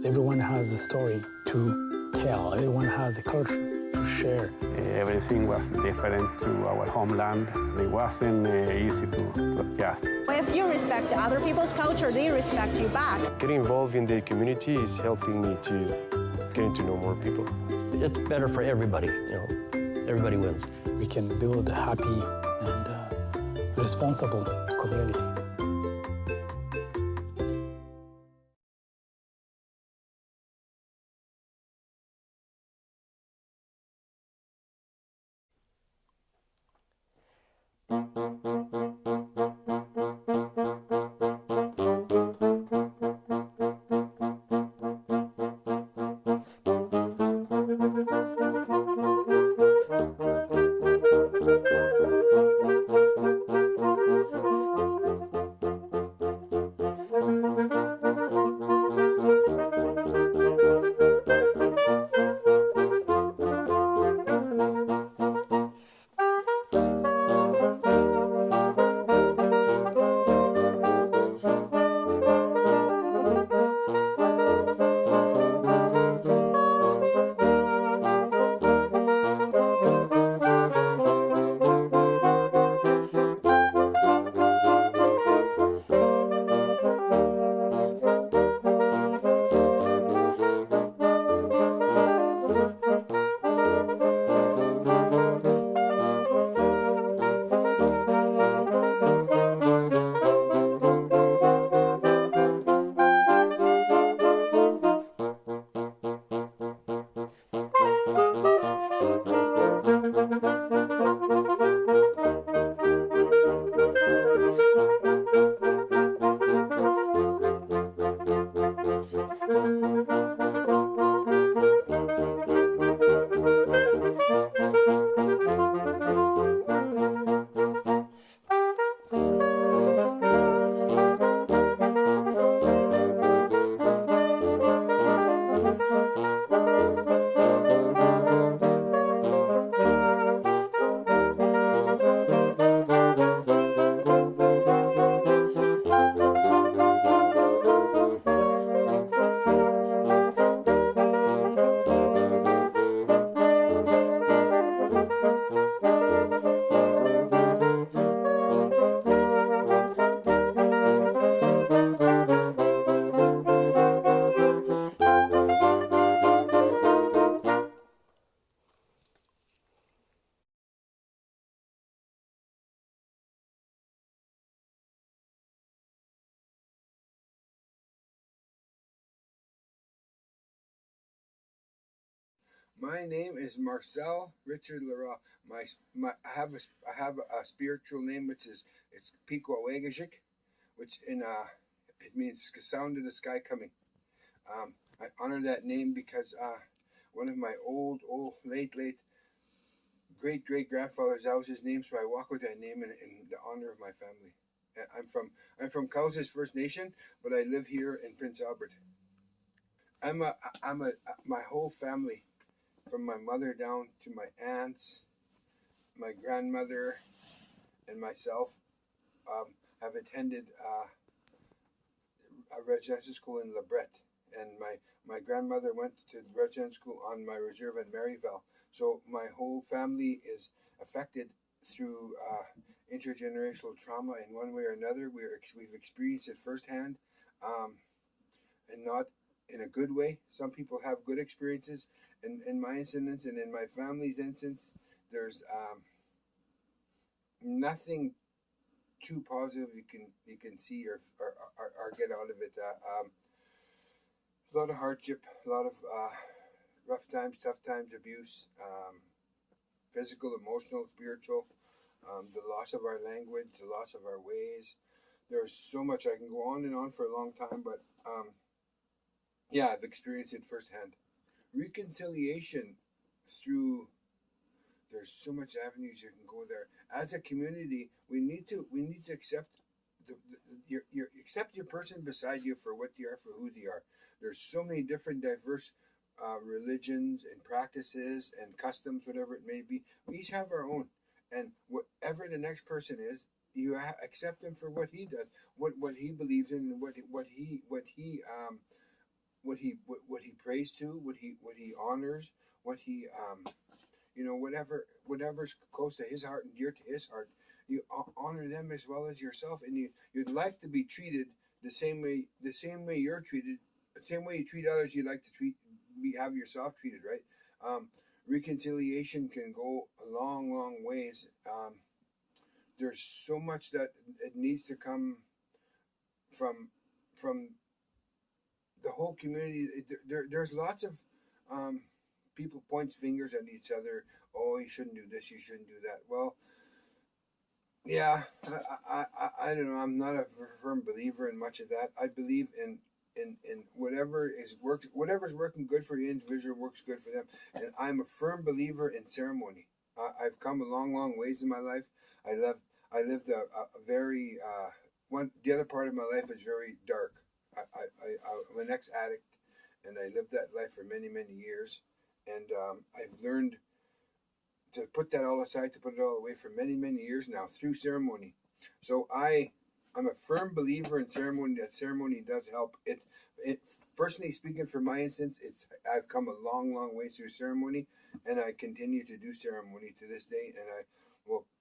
Everyone has a story to tell. Everyone has a culture to share. Everything was different to our homeland. It wasn't easy to adjust. If you respect other people's culture, they respect you back. Getting involved in the community is helping me to getting to know more people. It's better for everybody, you know. Everybody wins. We can build happy and responsible communities. My name is Marcel Richard Leroy. I have a spiritual name which is it's Pequawagajik, which it means sound of the sky coming. I honor that name because one of my old late great grandfathers, that was his name, so I walk with that name in the honor of my family. I'm from Cows's First Nation, but I live here in Prince Albert. My whole family, from my mother down to my aunts, my grandmother, and myself, have attended a residential school in Lebret, and my grandmother went to the residential school on my reserve in Maryville. So my whole family is affected through intergenerational trauma in one way or another. We've experienced it firsthand, and not in a good way. Some people have good experiences. In my instance and in my family's instance, there's nothing too positive you can see or get out of it. A lot of hardship, a lot of rough times, tough times, abuse, physical, emotional, spiritual, the loss of our language, the loss of our ways. There's so much. I can go on and on for a long time, but yeah, I've experienced it firsthand. Reconciliation through, there's so much avenues you can go there. As a community, we need to accept accept your person beside you for what they are, for who they are. There's so many different diverse religions and practices and customs, whatever it may be. We each have our own, and whatever the next person is, you accept him for what he does, what he believes in, and what he what he prays to, what he honors, what he whatever's close to his heart and dear to his heart, you honor them as well as yourself, and you'd like to be treated the same way you're treated, the same way you treat others. You like to have yourself treated, right? Reconciliation can go a long ways. There's so much that it needs to come from the whole community. There's lots of people points fingers at each other. Oh, you shouldn't do this, you shouldn't do that. Well, yeah, I don't know. I'm not a firm believer in much of that. I believe in whatever's working good for the individual works good for them. And I'm a firm believer in ceremony. I've come a long ways in my life. I lived a very the other part of my life is very dark. I'm an ex-addict, and I lived that life for many years. And I've learned to put that all aside, to put it all away for many years now through ceremony. So I'm a firm believer in ceremony. That ceremony does help. It personally speaking, for my instance, I've come a long way through ceremony, and I continue to do ceremony to this day. And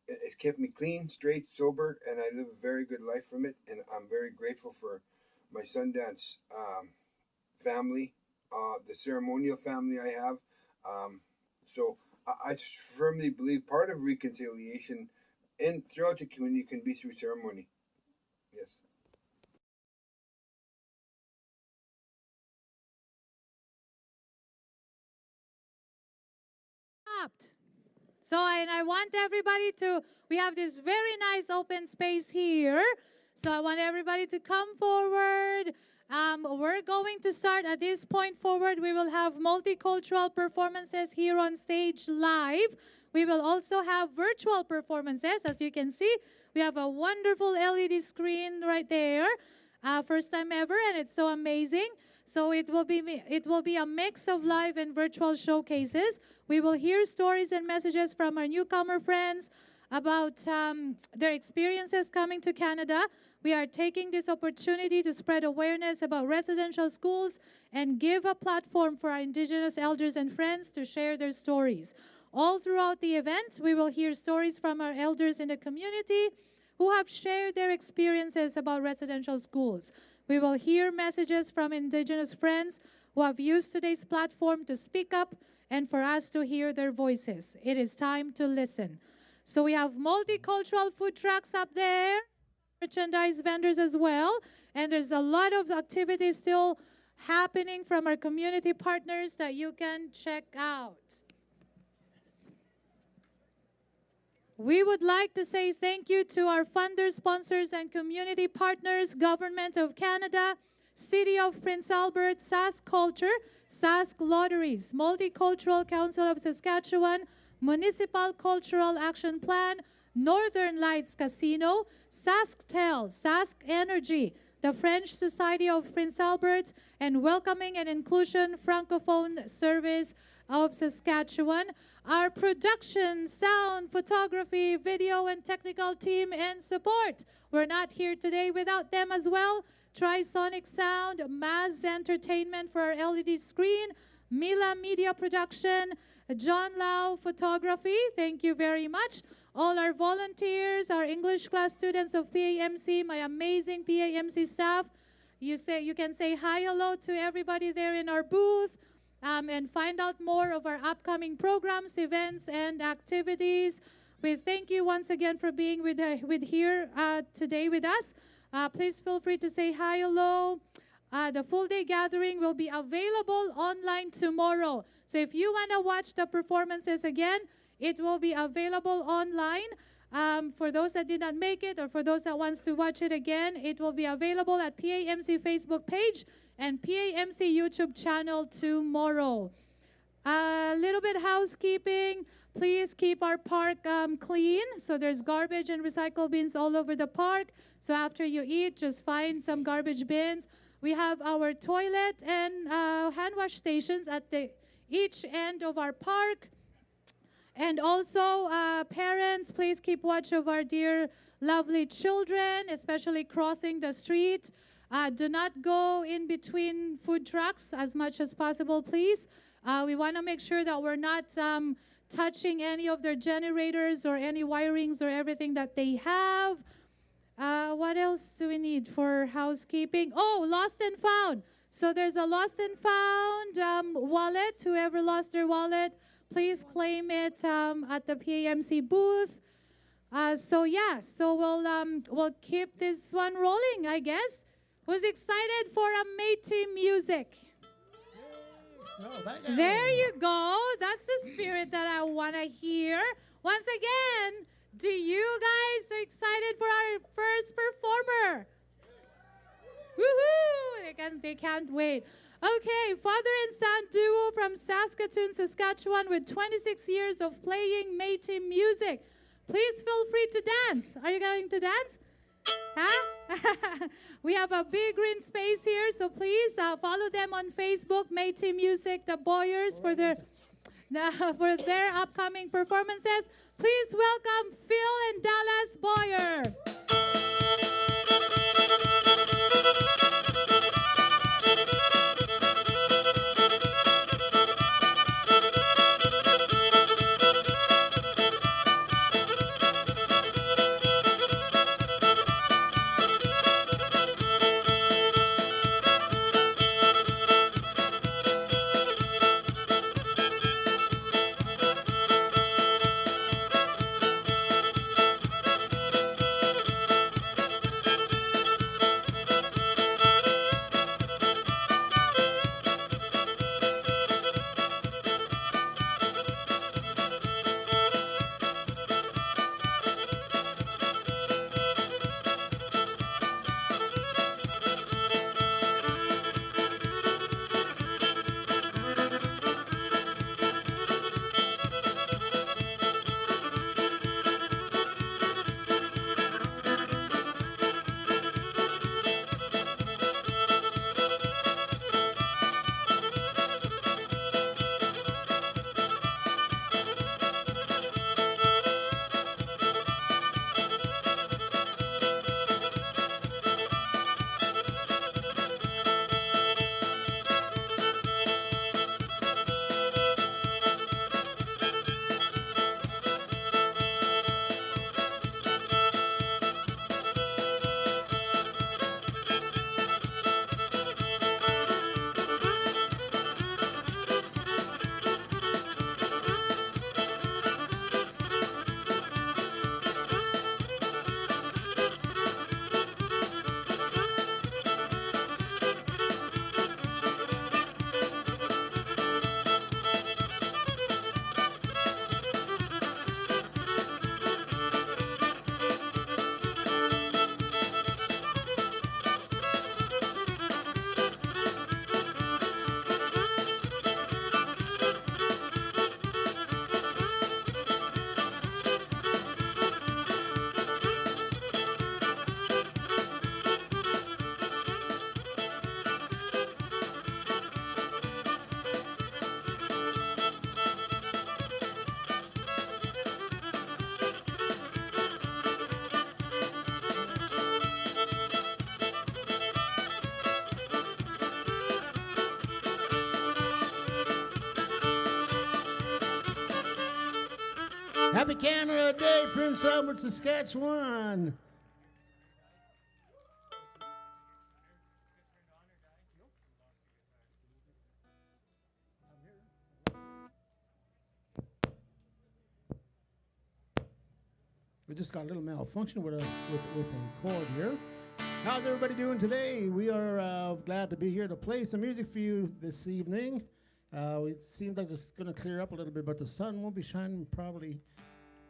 it's kept me clean, straight, sober, and I live a very good life from it. And I'm very grateful for my Sundance family, the ceremonial family I have. So I firmly believe part of reconciliation throughout the community can be through ceremony. Yes. So I want everybody we have this very nice open space here. So I want everybody to come forward. We're going to start at this point forward. We will have multicultural performances here on stage live. We will also have virtual performances. As you can see, we have a wonderful LED screen right there. First time ever, and it's so amazing. So it will be a mix of live and virtual showcases. We will hear stories and messages from our newcomer friends about their experiences coming to Canada. We are taking this opportunity to spread awareness about residential schools and give a platform for our Indigenous elders and friends to share their stories. All throughout the event, we will hear stories from our elders in the community who have shared their experiences about residential schools. We will hear messages from Indigenous friends who have used today's platform to speak up and for us to hear their voices. It is time to listen. So we have multicultural food trucks up there, merchandise vendors as well, and there's a lot of activities still happening from our community partners that you can check out. We would like to say thank you to our funders, sponsors, and community partners, Government of Canada, City of Prince Albert, Sask Culture, Sask Lotteries, Multicultural Council of Saskatchewan, Municipal Cultural Action Plan, Northern Lights Casino, SaskTel, Sask Energy, the French Society of Prince Albert, and Welcoming and Inclusion Francophone Service of Saskatchewan. Our production, sound, photography, video, and technical team and support. We're not here today without them as well. Trisonic Sound, Maz Entertainment for our LED screen, Mila Media Production, John Lau Photography, thank you very much. All our volunteers, our English class students of PAMC, my amazing PAMC staff. You can say hi, hello to everybody there in our booth. And find out more of our upcoming programs, events, and activities. We thank you once again for being here today with us. Please feel free to say hi, hello. The full day gathering will be available online tomorrow. So if you want to watch the performances again, it will be available online. For those that did not make it or for those that wants to watch it again, it will be available at PAMC Facebook page and PAMC YouTube channel tomorrow. A little bit housekeeping. Please keep our park clean. So there's garbage and recycle bins all over the park. So after you eat, just find some garbage bins. We have our toilet and hand wash stations at each end of our park. And also, parents, please keep watch of our dear, lovely children, especially crossing the street. Do not go in between food trucks as much as possible, please. We want to make sure that we're not touching any of their generators or any wirings or everything that they have. What else do we need for housekeeping? Oh, lost and found. So there's a lost and found wallet. Whoever lost their wallet, please claim it at the PAMC booth. So we'll keep this one rolling, I guess. Who's excited for a Métis music? There you go. That's the spirit that I want to hear. Once again, do you guys are excited for our first performer? Woohoo! They can't wait. Okay, father and son duo from Saskatoon, Saskatchewan with 26 years of playing Métis music. Please feel free to dance. Are you going to dance? Huh? We have a big green space here, so please follow them on Facebook, Métis Music, the Boyers, for their upcoming performances. Please welcome Phil and Dallas Boyer. Happy Canada Day, Prince Albert, Saskatchewan. We just got a little malfunction with a chord here. How's everybody doing today? We are glad to be here to play some music for you this evening. It seems like it's going to clear up a little bit, but the sun won't be shining probably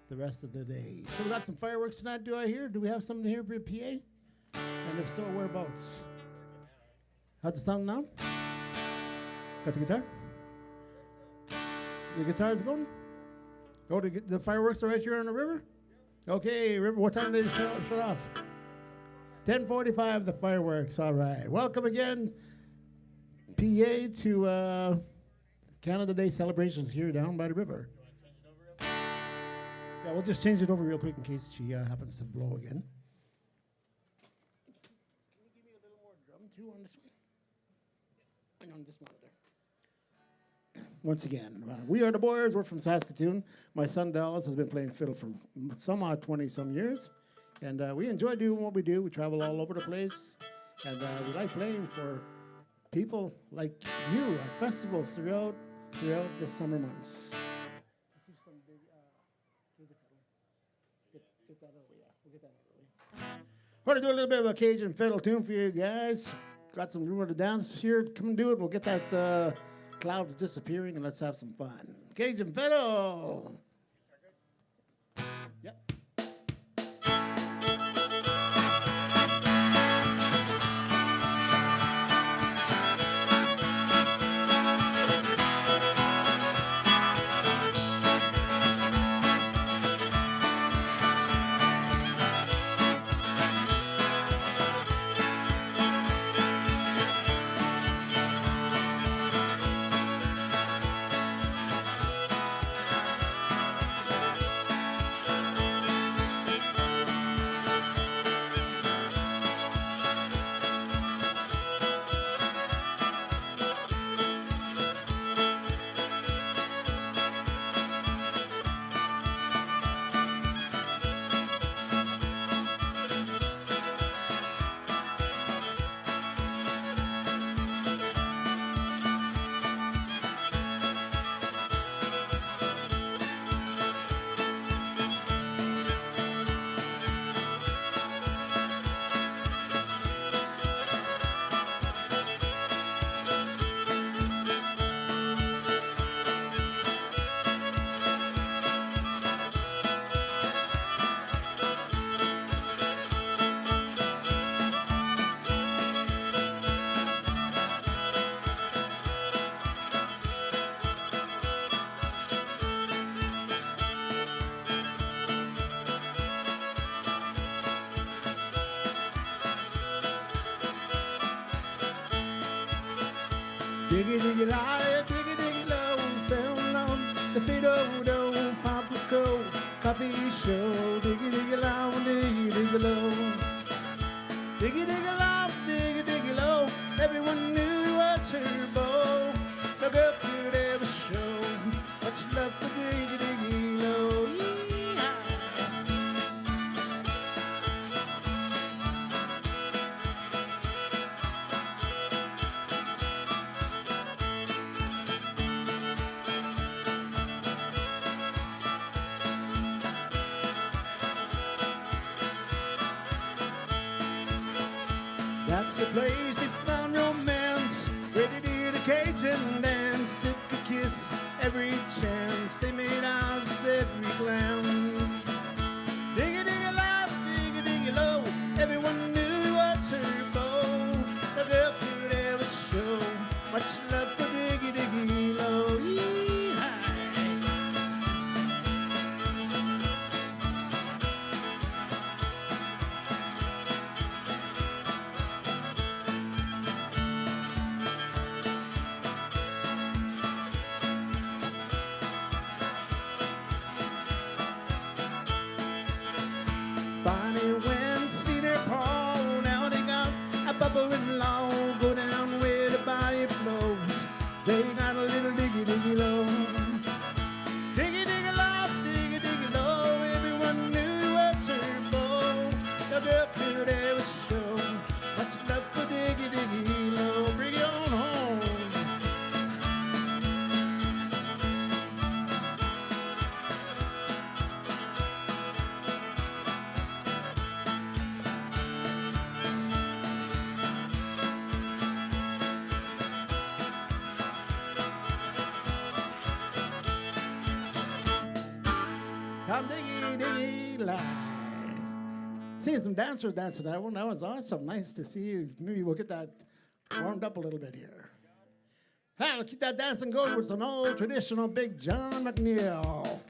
the rest of the day. So we got some fireworks tonight, do I hear? Do we have something here for PA? And if so, whereabouts? How's the sound now? Got the guitar? The guitar's going? Oh, the fireworks are right here on the river? Okay, river, what time did it shut off? 10:45, the fireworks, all right. Welcome again, PA, to Canada Day celebrations here down by the river. Yeah, we'll just change it over real quick in case she happens to blow again. Can you give me a little more drum? you on this one? And on this monitor. Once again, we are the Boyers. We're from Saskatoon. My son Dallas has been playing fiddle for some odd 20-some years. And we enjoy doing what we do. We travel all over the place. And we like playing for people like you at festivals throughout the summer months. Get that over, yeah. We'll get that over. We're going to do a little bit of a Cajun fiddle tune for you guys. Got some room to dance here. Come and do it. We'll get that clouds disappearing and let's have some fun. Cajun fiddle. Yep. Diggy diggy lie, diggy diggy low, fell on the fiddle, Papa's cold, coffee show. Diggy diggy low, diggy diggy low, diggy diggy low. Everyone knew what's her bow. Look up to every show. What's love for diggy diggy low? That's the place they found romance, where they did a Cajun dance, took a kiss every chance, they made out every glance. Diggy diggy low, diggy diggy low, everyone knew what's her bow. The girl could ever show much love for diggy diggy low. Yee-hi. Funny when Cedar Paul, now they got a bubble and law, go down where the bayou flows. They got a little diggy diggy low. Diggy diggy low, diggy diggy low, everyone knew what's her bow. The girl could ever show much love for diggy diggy low. Bring it on home. Come diggy diggy lie. Seeing some dancers dancing that one. That was awesome. Nice to see you. Maybe we'll get that warmed up a little bit here. Hey, let's keep that dancing going with some old traditional Big John McNeil.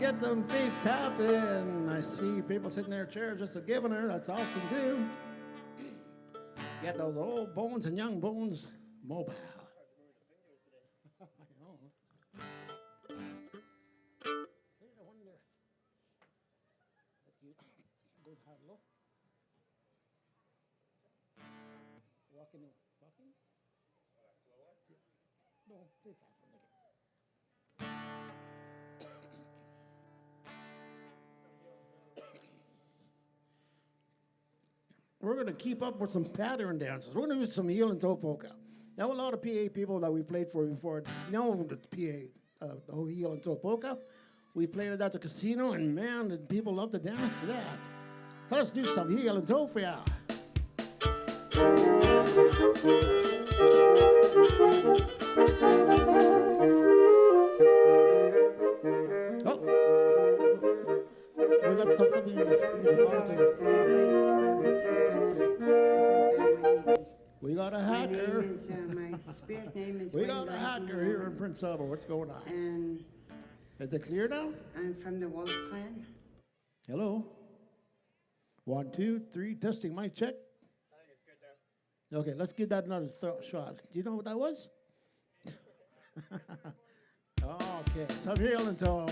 get them feet tapping. I see people sitting in their chairs just a giving her. That's awesome too. Get those old bones and young bones mobile. We're going to keep up with some pattern dances. We're going to do some heel and toe polka. Now, a lot of PA people that we played for before know the PA, the whole heel and toe polka. We played it at the casino, and man, did people love to dance to that. So let's do some heel and toe for ya. We got something in We got a hacker. My spirit name is We got a hacker here in Prince Albert. What's going on? And is it clear now? I'm from the Wolf Clan. Hello. 1, 2, 3. Testing mic check. Okay, let's give that another shot. Do you know what that was? Okay, some heel and toe.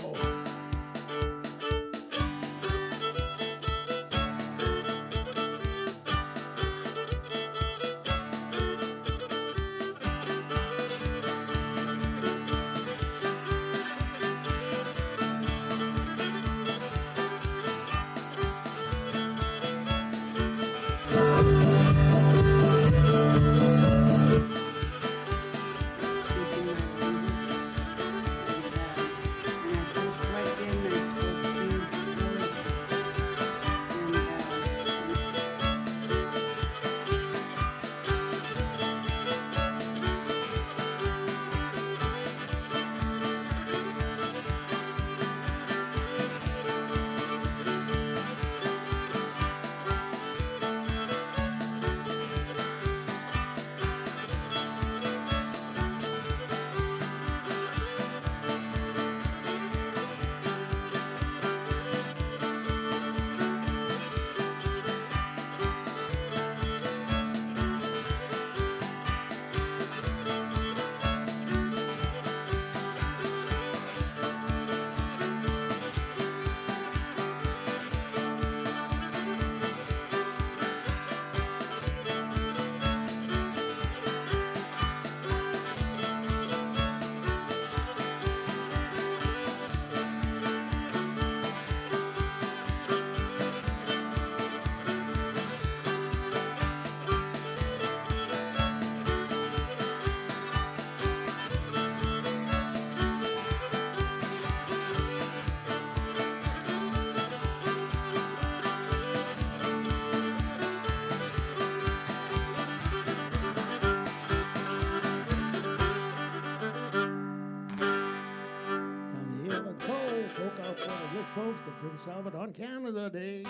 Folks at Prince Albert on Canada Day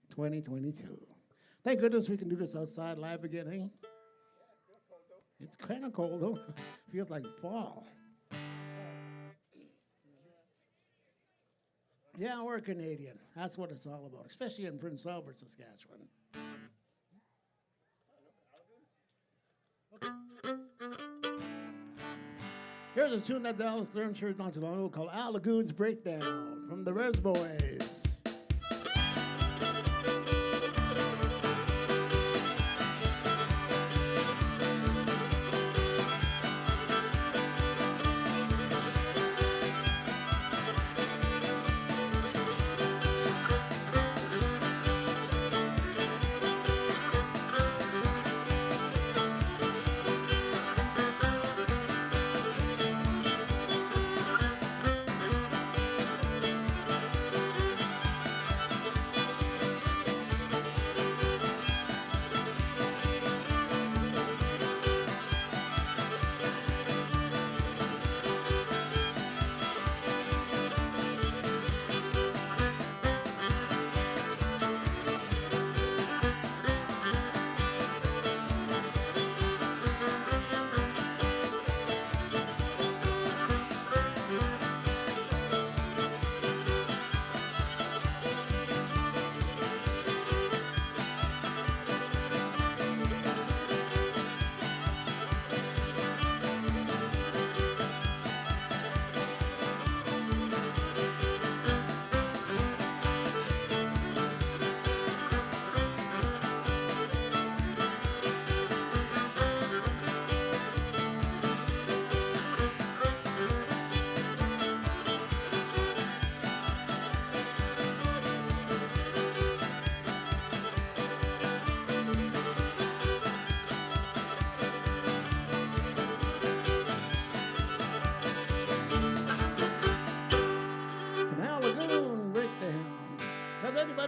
2022. Thank goodness we can do this outside live again. It's kind of cold though. Feels like fall. Yeah, we're Canadian. That's what it's all about, especially in Prince Albert, Saskatchewan. Here's a tune that Dallas Stern heard not too long ago called Al Lagoon's Breakdown from the Res Boys.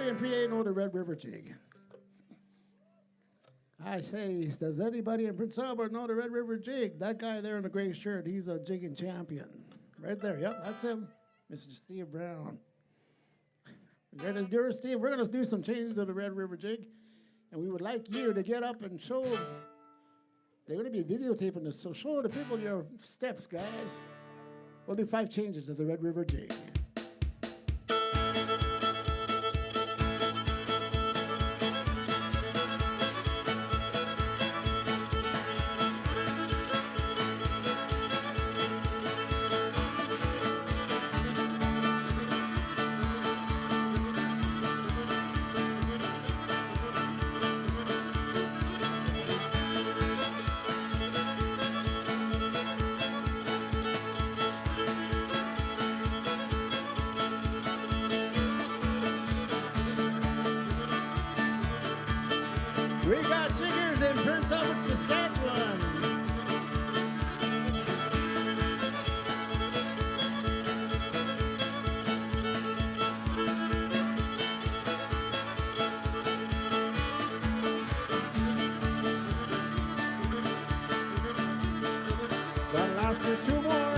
in PA know the Red River Jig? I say, does anybody in Prince Albert know the Red River Jig? That guy there in the gray shirt, he's a jigging champion. Right there, yep, that's him, Mr. Steve Brown. We're going to do some changes to the Red River Jig, and we would like you to get up and show. They're going to be videotaping this, so show the people your steps, guys. We'll do 5 changes to the Red River Jig. We got jiggers in Prince Albert, Saskatchewan. Got last for 2 more.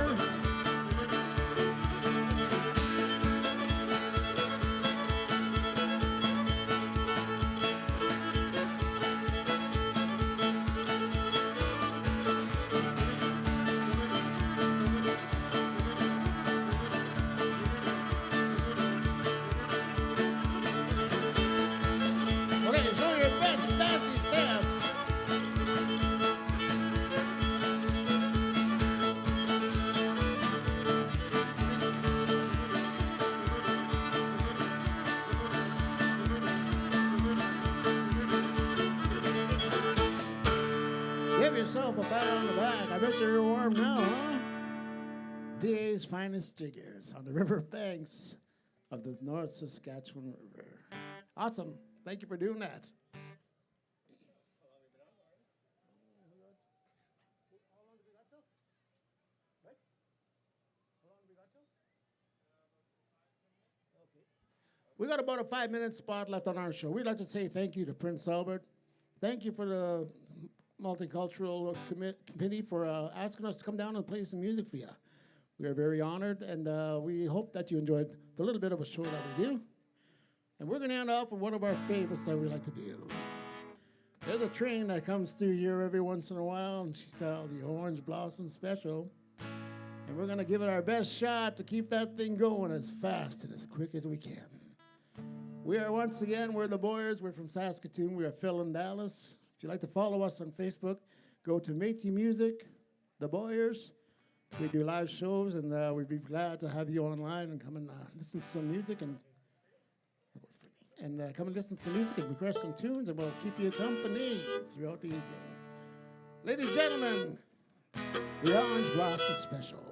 Okay, show your best fancy steps. Give yourself a pat on the back. I bet you're warm now, huh? DA's finest jiggers on the river banks of the North Saskatchewan River. Awesome. Thank you for doing that. We got about a 5-minute spot left on our show. We'd like to say thank you to Prince Albert. Thank you for the Multicultural Committee for asking us to come down and play some music for you. We are very honored, and we hope that you enjoyed the little bit of a show that we do. And we're going to end off with one of our favorites that we like to do. There's a train that comes through here every once in a while, and she's called the Orange Blossom Special. And we're going to give it our best shot to keep that thing going as fast and as quick as we can. We are once again, we're the Boyers. We're from Saskatoon. We are Phil in Dallas. If you'd like to follow us on Facebook, go to Métis Music, the Boyers. We do live shows, and we'd be glad to have you online and come and listen to some music and come and listen to some music and request some tunes, and we'll keep you company throughout the evening. Ladies and gentlemen, the Orange Blossom Special.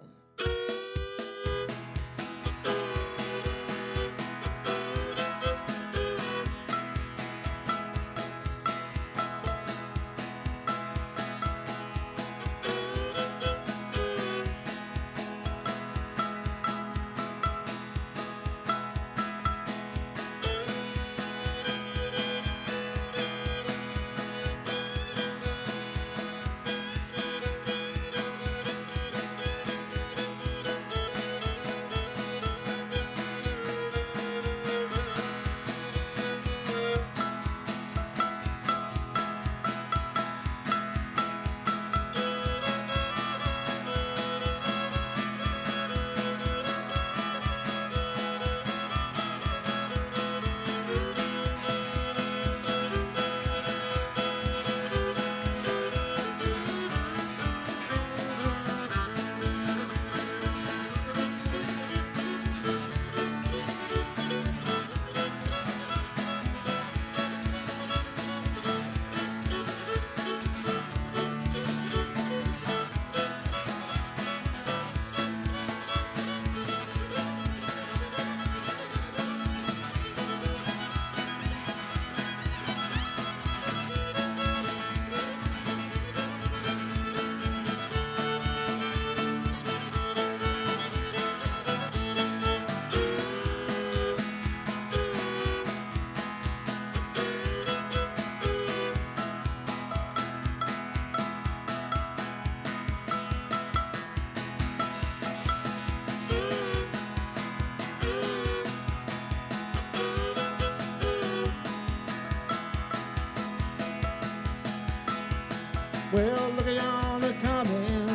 Well, look yonder coming.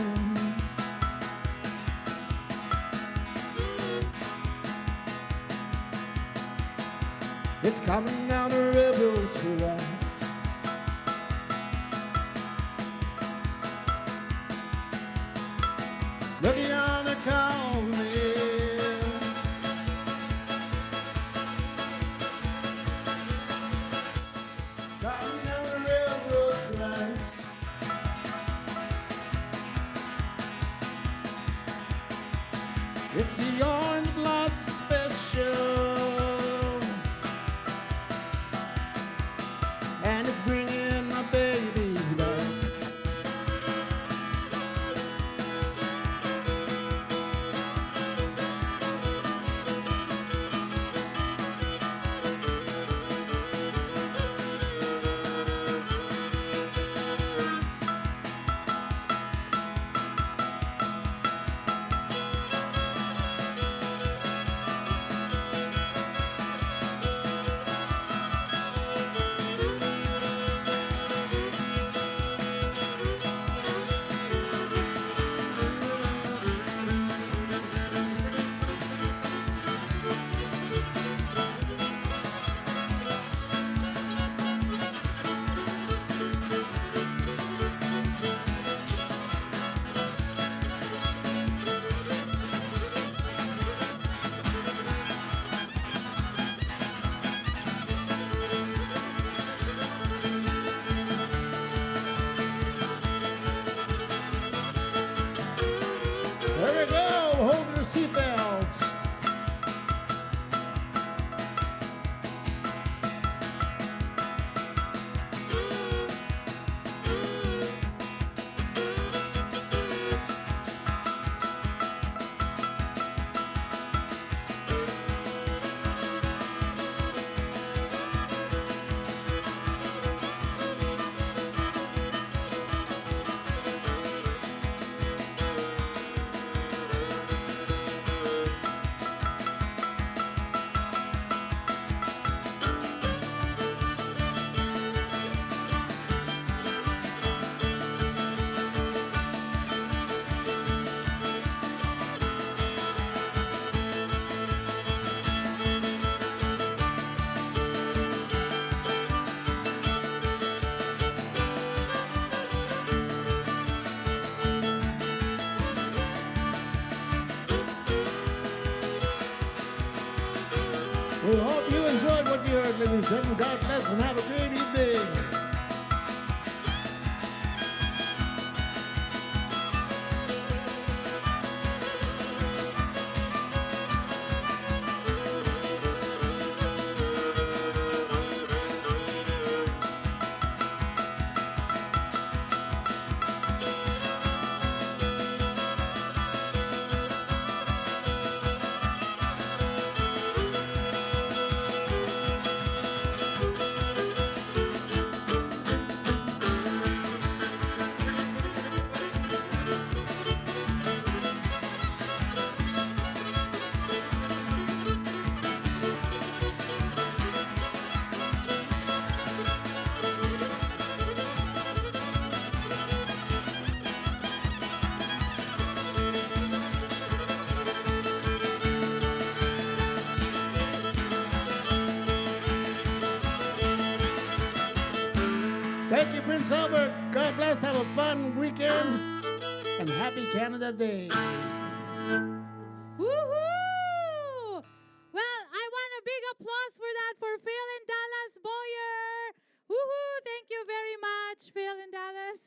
It's coming down the river to us. Look yonder coming. Coming down the railroad tracks. It's the orange blossom special, and it's bringing my babies back. There we go. Hold your seatbelts. We hope you enjoyed what you heard, ladies and gentlemen. God bless and have a great evening. Thank you, Prince Albert. God bless. Have a fun weekend. And happy Canada Day. Woohoo! Well, I want a big applause for that for Phil and Dallas Boyer. Woohoo! Thank you very much, Phil and Dallas.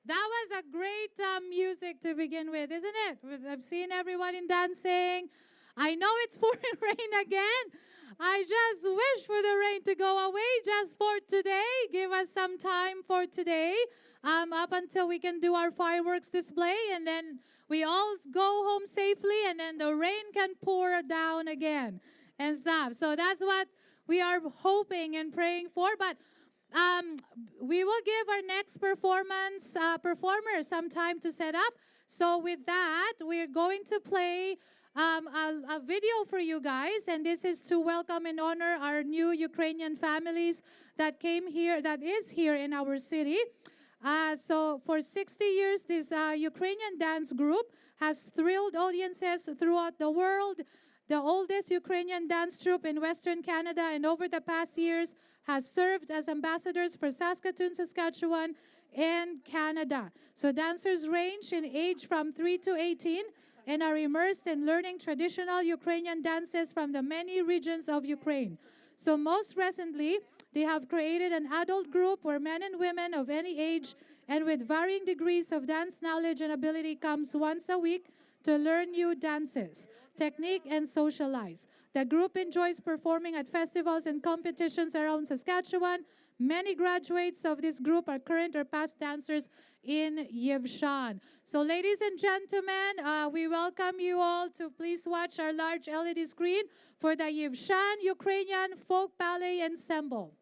That was a great music to begin with, isn't it? I've seen everybody dancing. I know it's pouring rain again. I just wish for the rain to go away just for today. Give us some time for today, up until we can do our fireworks display, and then we all go home safely, and then the rain can pour down again and stuff. So that's what we are hoping and praying for. But we will give our next performer some time to set up. So with that, we're going to play a video for you guys, and this is to welcome and honor our new Ukrainian families that came here, that is here in our city. So for 60 years, this Ukrainian dance group has thrilled audiences throughout the world. The oldest Ukrainian dance troupe in Western Canada, and over the past years has served as ambassadors for Saskatoon, Saskatchewan, and Canada. So dancers range in age from 3 to 18 and are immersed in learning traditional Ukrainian dances from the many regions of Ukraine. So most recently, they have created an adult group where men and women of any age and with varying degrees of dance knowledge and ability comes once a week to learn new dances, technique, and socialize. The group enjoys performing at festivals and competitions around Saskatchewan. Many graduates of this group are current or past dancers in Yevshan. So ladies and gentlemen, we welcome you all to please watch our large LED screen for the Yevshan Ukrainian Folk Ballet Ensemble.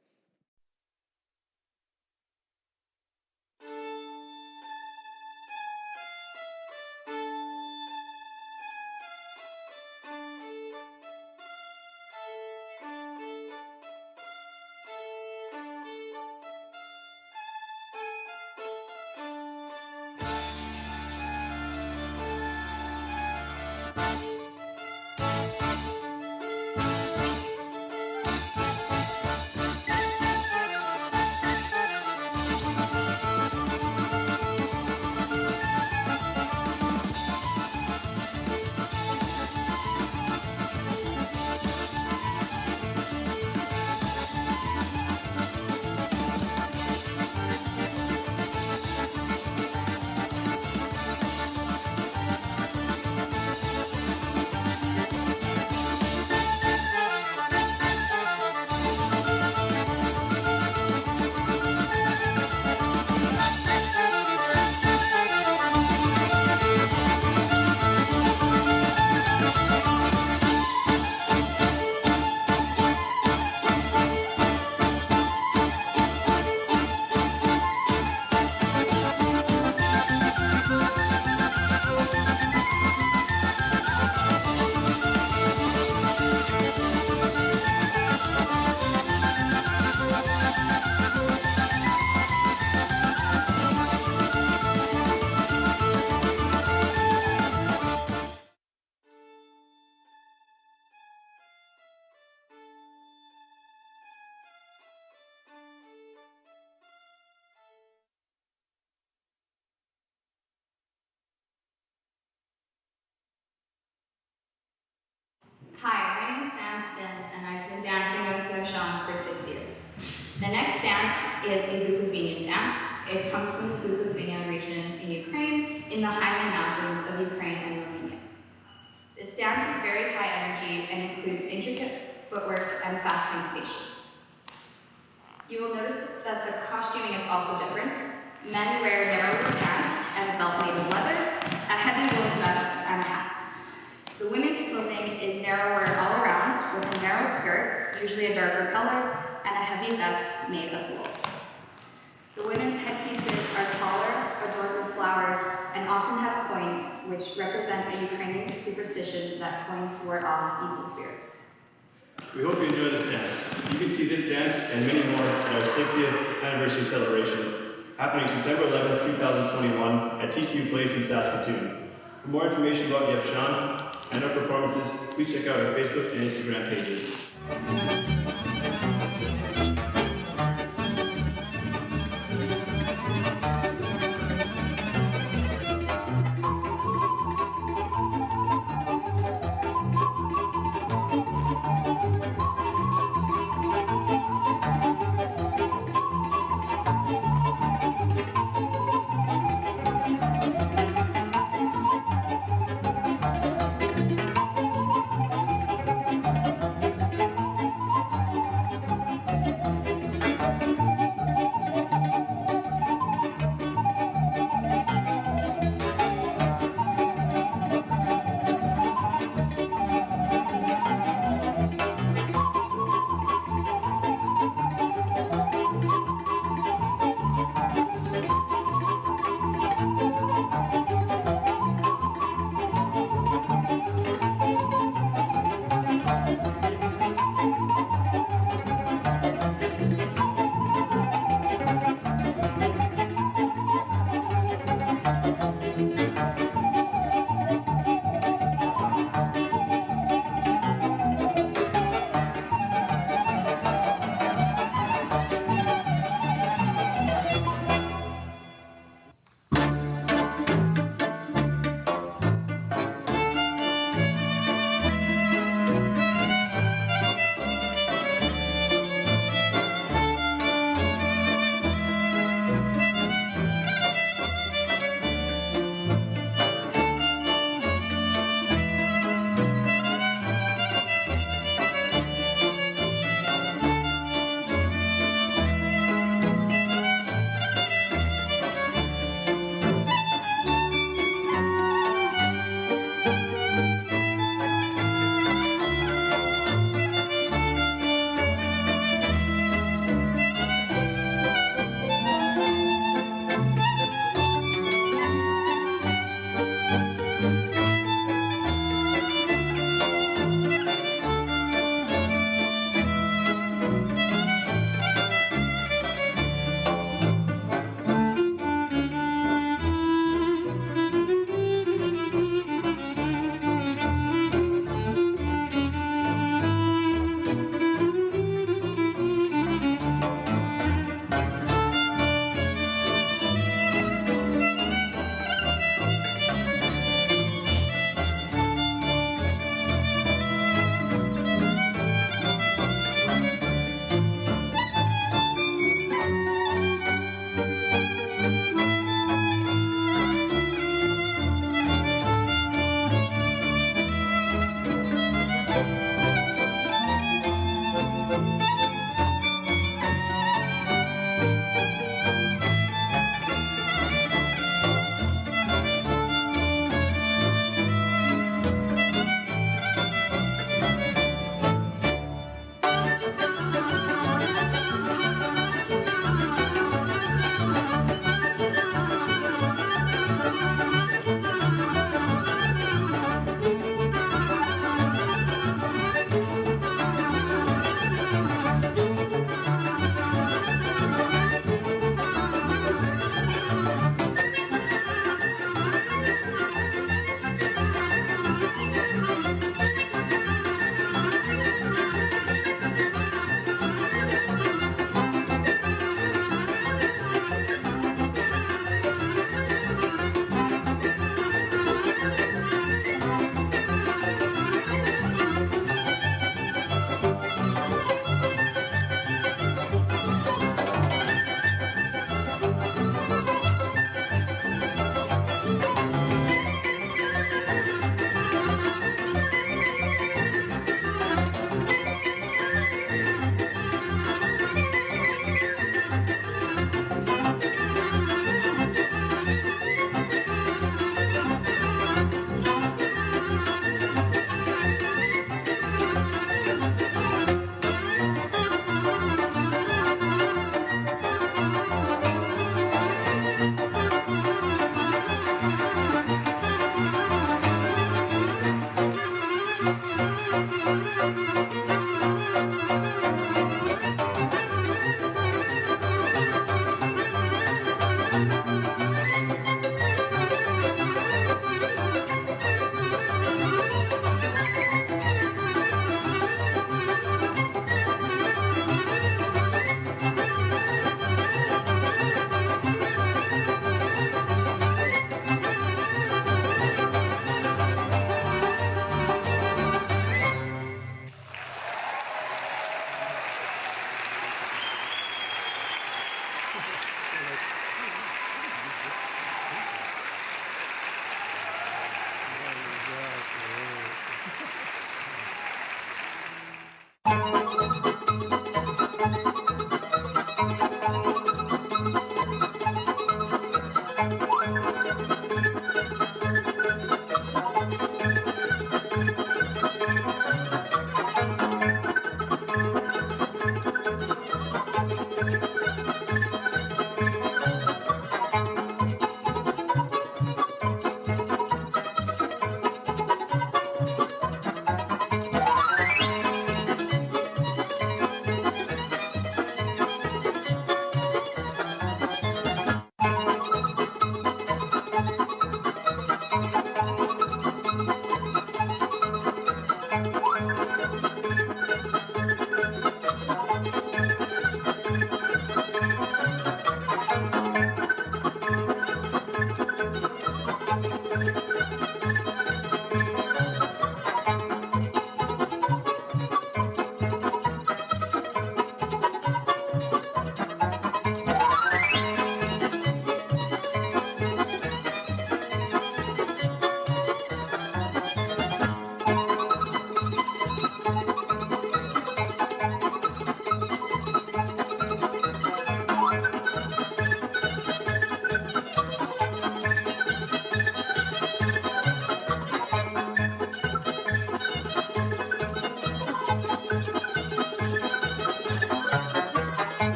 Hi, my name is Samston, and I've been dancing with Yevshan for 6 years. The next dance is a Bukovinian dance. It comes from the Bukovina region in Ukraine, in the Highland Mountains of Ukraine and Romania. This dance is very high energy and includes intricate footwork and fast syncopation. You will notice that the costuming is also different. Men wear narrower pants and a belt made of leather, a heavy woolen vest, and a hat. The women's clothing is narrower all around, with a narrow skirt, usually a darker color, and a heavy vest made of wool. The women's headpieces are taller, adorned with flowers, and often have coins, which represent a Ukrainian superstition that coins ward off evil spirits. We hope you enjoy this dance. You can see this dance and many more at our 60th anniversary celebrations, happening September 11, 2021 at TCU Place in Saskatoon. For more information about Yevshan and our performances, please check out our Facebook and Instagram pages.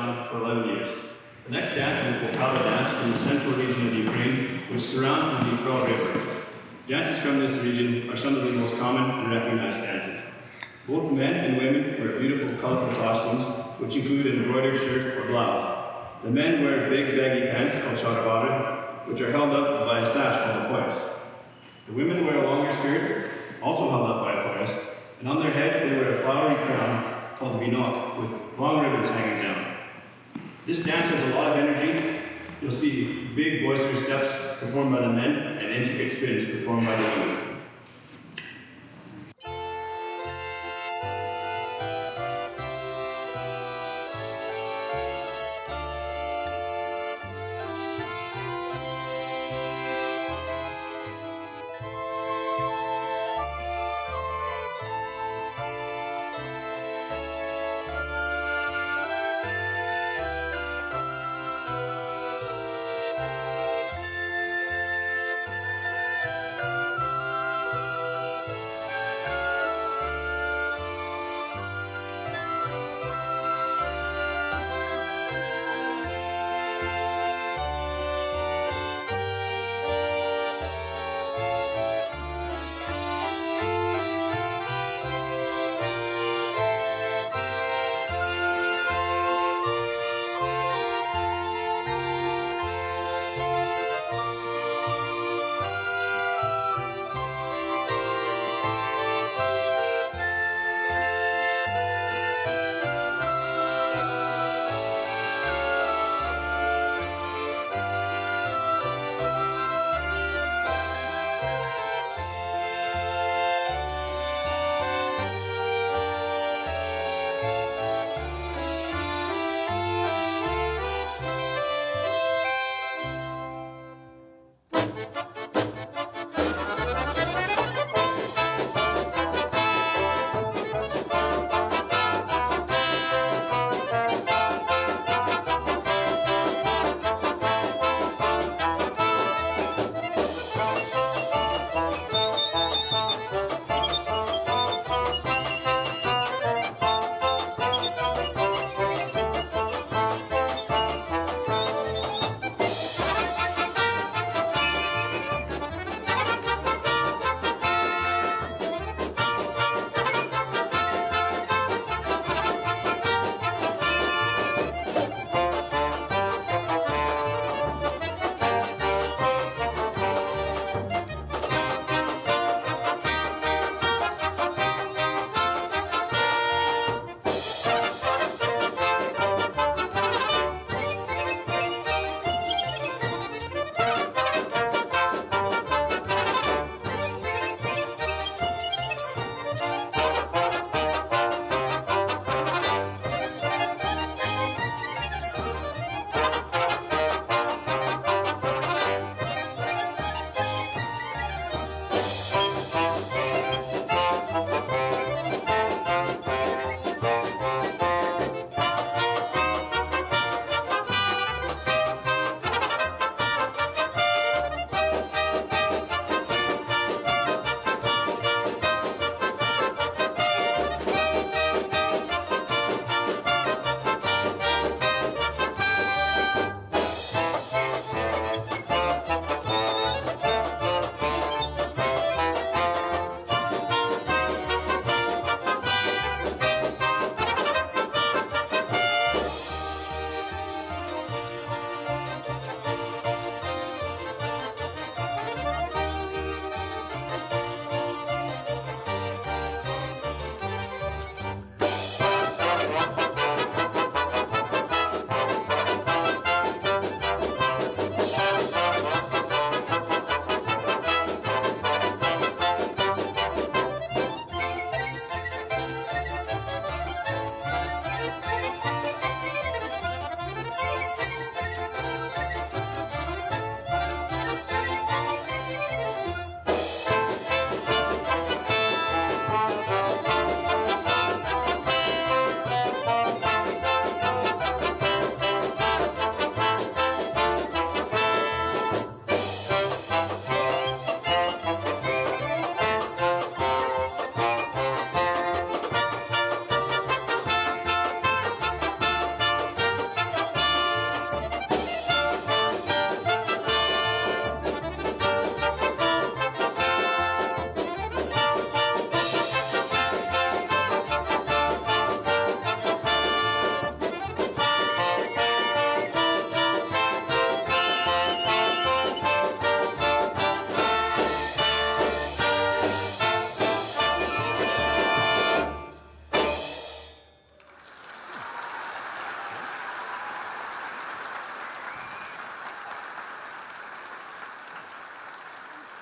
Shon for 11 years. The next dance is the Poltava dance from the central region of Ukraine, which surrounds the Dnipro River. Dances from this region are some of the most common and recognized dances. Both men and women wear beautiful, colorful costumes, which include an embroidered shirt or blouse. The men wear big, baggy pants called sharavara, which are held up by a sash called a poyas. The women wear a longer skirt, also held up by a poyas, and on their heads they wear a flowery crown called a binok, with long ribbons hanging down. This dance has a lot of energy. You'll see big, boisterous steps performed by the men and intricate spins performed by the women.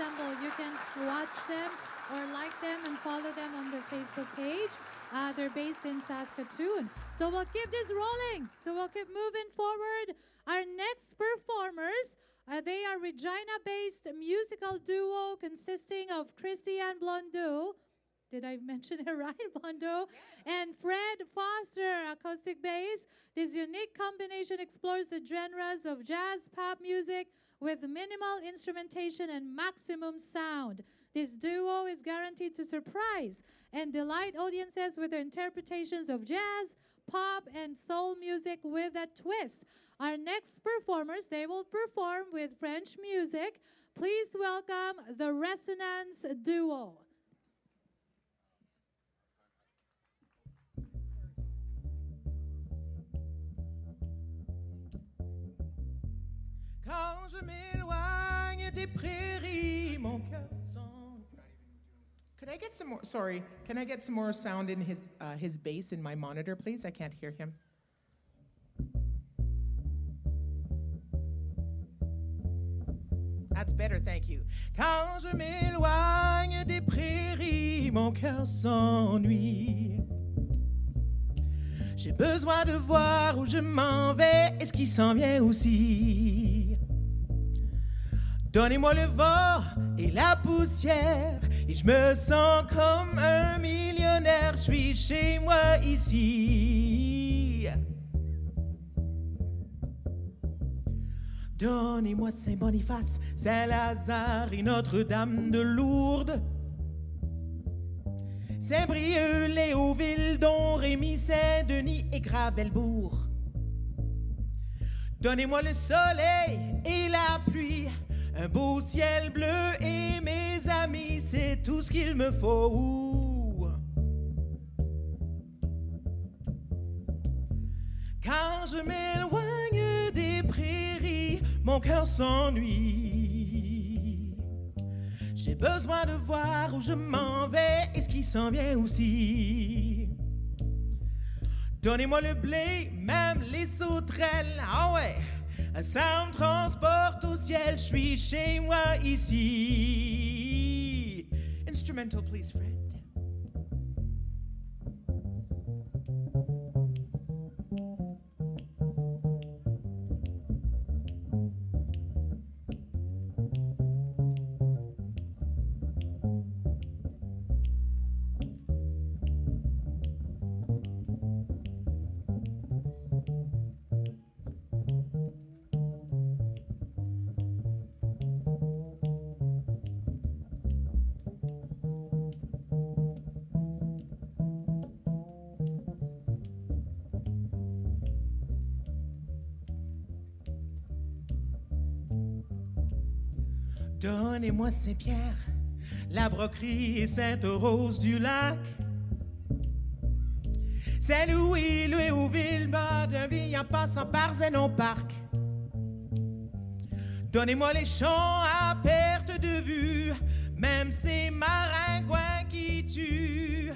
assemble. You can watch them or like them and follow them on their Facebook page. They're based in Saskatoon. So we'll keep this rolling. So we'll keep moving forward. Our next performers, they are Regina-based musical duo consisting of Christiane Blondeau. Did I mention it right? Blondeau. And Fred Foster, acoustic bass. This unique combination explores the genres of jazz, pop music with minimal instrumentation and maximum sound. This duo is guaranteed to surprise and delight audiences with their interpretations of jazz, pop, and soul music with a twist. Our next performers, they will perform with French music. Please welcome the Resonance Duo. Quand je m'éloigne des prairies, mon cœur sent. Could I get some more? Sorry, can I get some more sound in his bass in my monitor, please? I can't hear him. That's better, thank you. Quand je m'éloigne des prairies, mon cœur s'ennuie. J'ai besoin de voir où je m'en vais et ce qui s'en vient aussi. Donnez-moi le vent et la poussière et je me sens comme un millionnaire. Je suis chez moi ici. Donnez-moi Saint-Boniface, Saint-Lazare et Notre-Dame de Lourdes. Saint-Brieuc, Léoville, Don-Rémy, Saint-Denis et Gravelbourg. Donnez-moi le soleil et la pluie, un beau ciel bleu et mes amis, c'est tout ce qu'il me faut. Quand je m'éloigne des prairies, mon cœur s'ennuie. J'ai besoin de voir où je m'en vais et ce qui s'en vient aussi. Donnez-moi le blé, même les sauterelles, ah ouais, ça me transporte au ciel, je suis chez moi ici. Instrumental, please, Fred. Donnez-moi Saint-Pierre, la Broquerie et Sainte-Rose du Lac. Saint-Louis, Léoville, Bas-de-Vie, en passant par Zénon-Parc. Donnez-moi les champs à perte de vue, même ces maringouins qui tuent.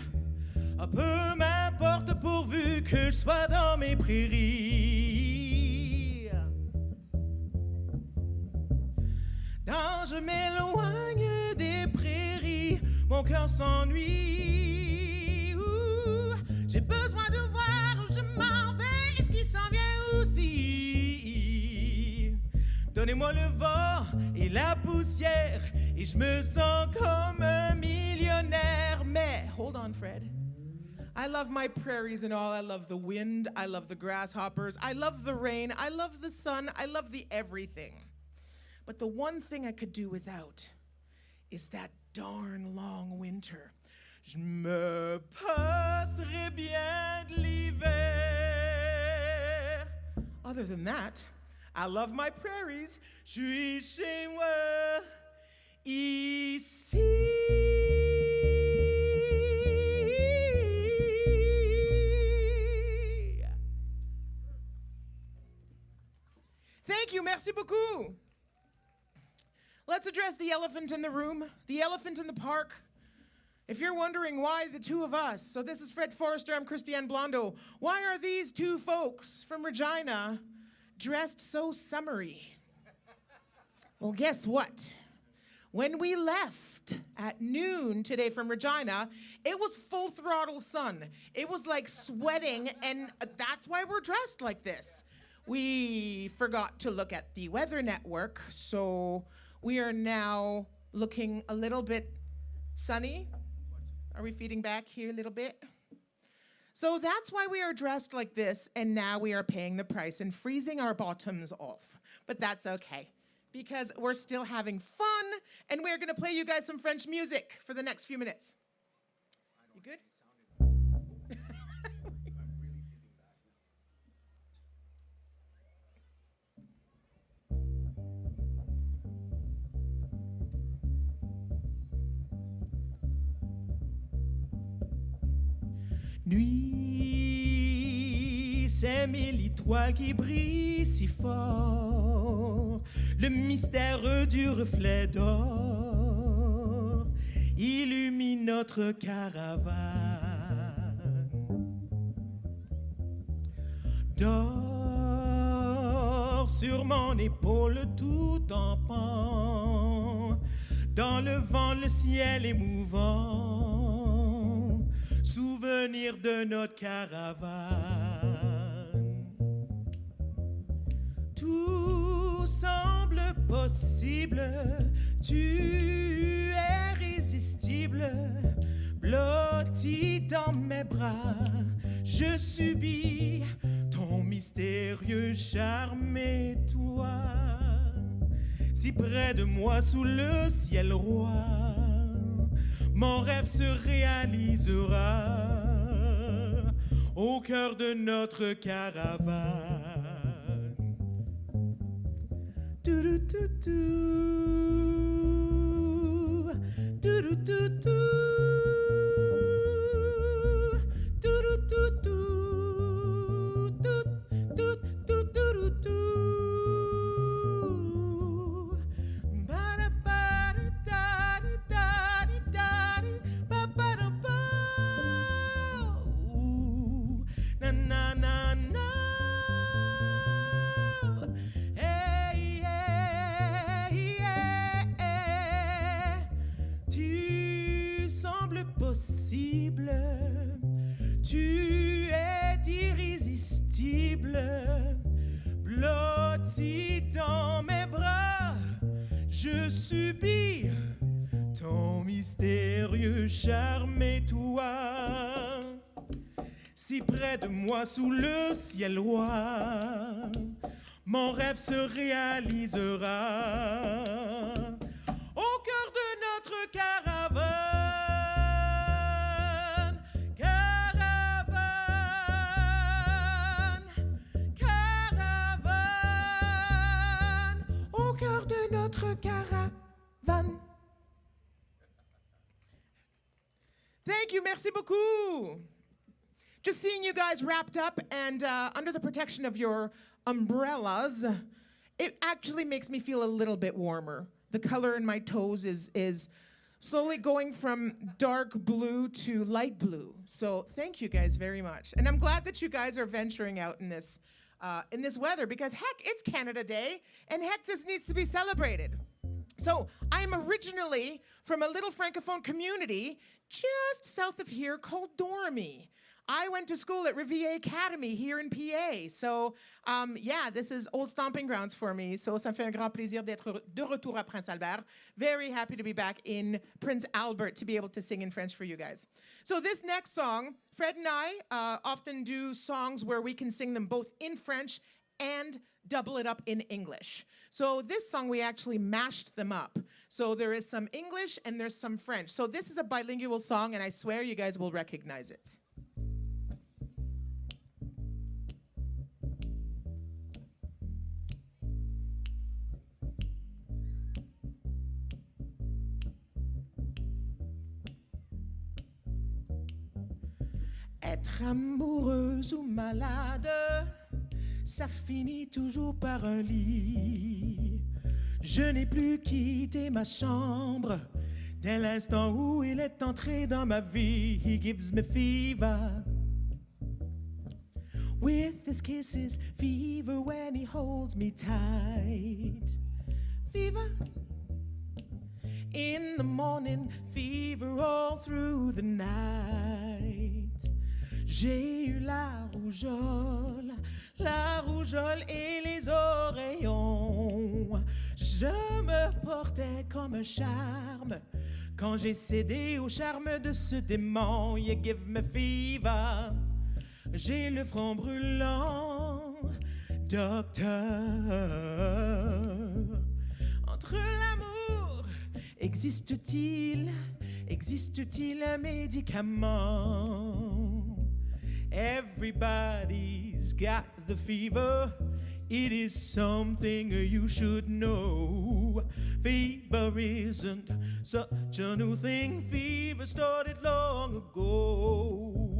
Peu m'importe pourvu que je sois dans mes prairies. Quand je m'éloigne des prairies, mon cœur s'ennuie. J'ai besoin de voir où je m'en vais et ce qui s'en vient aussi. Donnez-moi le vent et la poussière et je me sens comme un millionnaire. Mais, hold on, Fred. I love my prairies and all. I love the wind. I love the grasshoppers. I love the rain. I love the sun. I love the everything. But the one thing I could do without is that darn long winter. Je me passerai bien de l'hiver. Other than that, I love my prairies. Je suis chez moi ici. Thank you, merci beaucoup. Let's address the elephant in the room, the elephant in the park. If you're wondering why the two of us, so this is Fred Forrester, I'm Christiane Blondeau, why are these two folks from Regina dressed so summery? Well, guess what? When we left at noon today from Regina, it was full throttle sun. It was like sweating, and that's why we're dressed like this. We forgot to look at the weather network, so we are now looking a little bit sunny. Are we feeding back here a little bit? So that's why we are dressed like this, and now we are paying the price and freezing our bottoms off. But that's okay, because we're still having fun, and we're gonna play you guys some French music for the next few minutes. You good? Nuit, c'est mille étoiles qui brillent si fort, le mystère du reflet d'or illumine notre caravane. Dors sur mon épaule tout en pan, dans le vent le ciel est mouvant, souvenir de notre caravane. Tout semble possible, tu es irrésistible, blotti dans mes bras, je subis ton mystérieux charme et toi, si près de moi sous le ciel roi, mon rêve se réalisera au cœur de notre caravane. Possible, tu es irrésistible, blotti dans mes bras, je subis ton mystérieux charme et toi, si près de moi sous le ciel roi, mon rêve se réalisera au cœur de notre caravane. Caravane. Thank you, merci beaucoup. Just seeing you guys wrapped up and under the protection of your umbrellas, it actually makes me feel a little bit warmer. The color in my toes is slowly going from dark blue to light blue. So thank you guys very much. And I'm glad that you guys are venturing out in this weather, because heck, it's Canada Day, and heck, this needs to be celebrated. So I'm originally from a little francophone community just south of here called Dormy. I went to school at Rivier Academy here in PA. So yeah, this is old stomping grounds for me. So ça me fait un grand plaisir d'être de retour à Prince Albert. Very happy to be back in Prince Albert to be able to sing in French for you guys. So this next song, Fred and I often do songs where we can sing them both in French and double it up in English. So this song, we actually mashed them up. So there is some English and there's some French. So this is a bilingual song, and I swear you guys will recognize it. Être amoureuse ou malade, ça finit toujours par un lit. Je n'ai plus quitté ma chambre dès l'instant où il est entré dans ma vie. He gives me fever with his kisses, fever when he holds me tight. Fever. In the morning, fever all through the night. J'ai eu la rougeole et les oreillons. Je me portais comme un charme quand j'ai cédé au charme de ce démon. You give me fever. J'ai le front brûlant, docteur. Entre l'amour, existe-t-il un médicament? Everybody's got the fever. It is something you should know. Fever isn't such a new thing. Fever started long ago.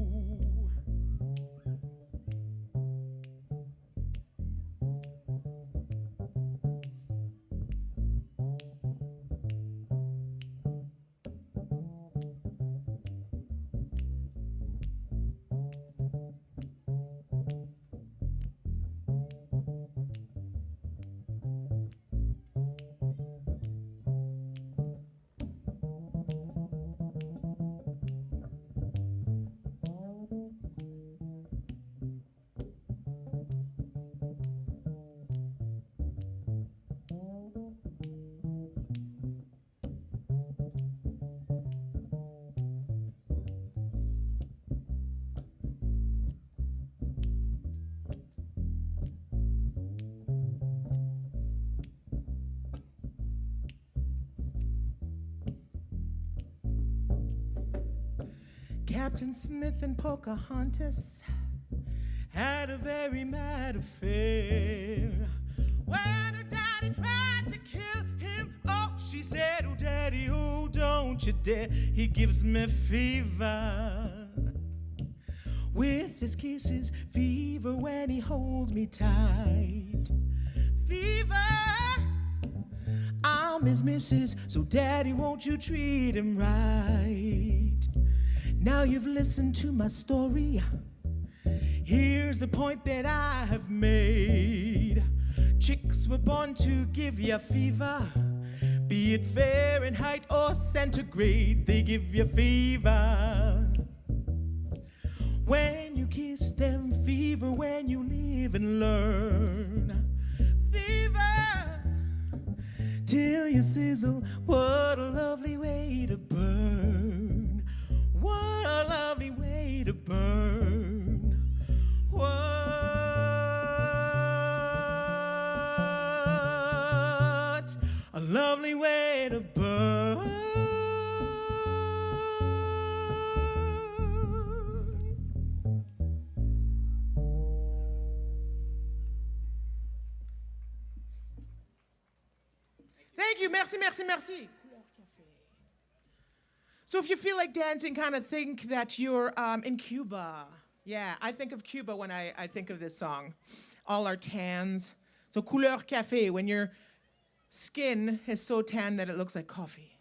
Captain Smith and Pocahontas had a very mad affair. When her daddy tried to kill him, oh, she said, oh, daddy, oh, don't you dare. He gives me fever with his kisses, fever when he holds me tight. Fever, I'm his missus, so daddy, won't you treat him right? Now you've listened to my story. Here's the point that I have made. Chicks were born to give you fever. Be it Fahrenheit or centigrade, they give you fever. When you kiss them, fever when you live and learn. Fever till you sizzle, what a lovely way to burn. What a lovely way to burn. What a lovely way to burn. Thank you. Merci, merci, merci. So if you feel like dancing, kind of think that you're in Cuba. Yeah, I think of Cuba when I think of this song. All our tans. So couleur café, when your skin is so tan that it looks like coffee.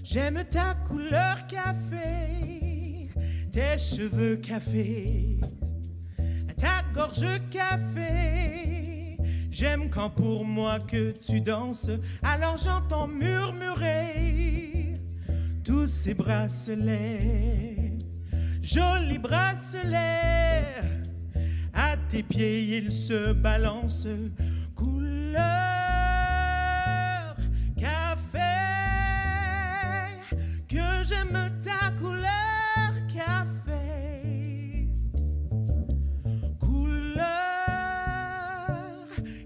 J'aime ta couleur café, tes cheveux café, ta gorge café. J'aime quand pour moi que tu danses, alors j'entends murmurer tous ces bracelets, jolis bracelets. À tes pieds ils se balancent, couleur café. Que j'aime ta couleur café, couleur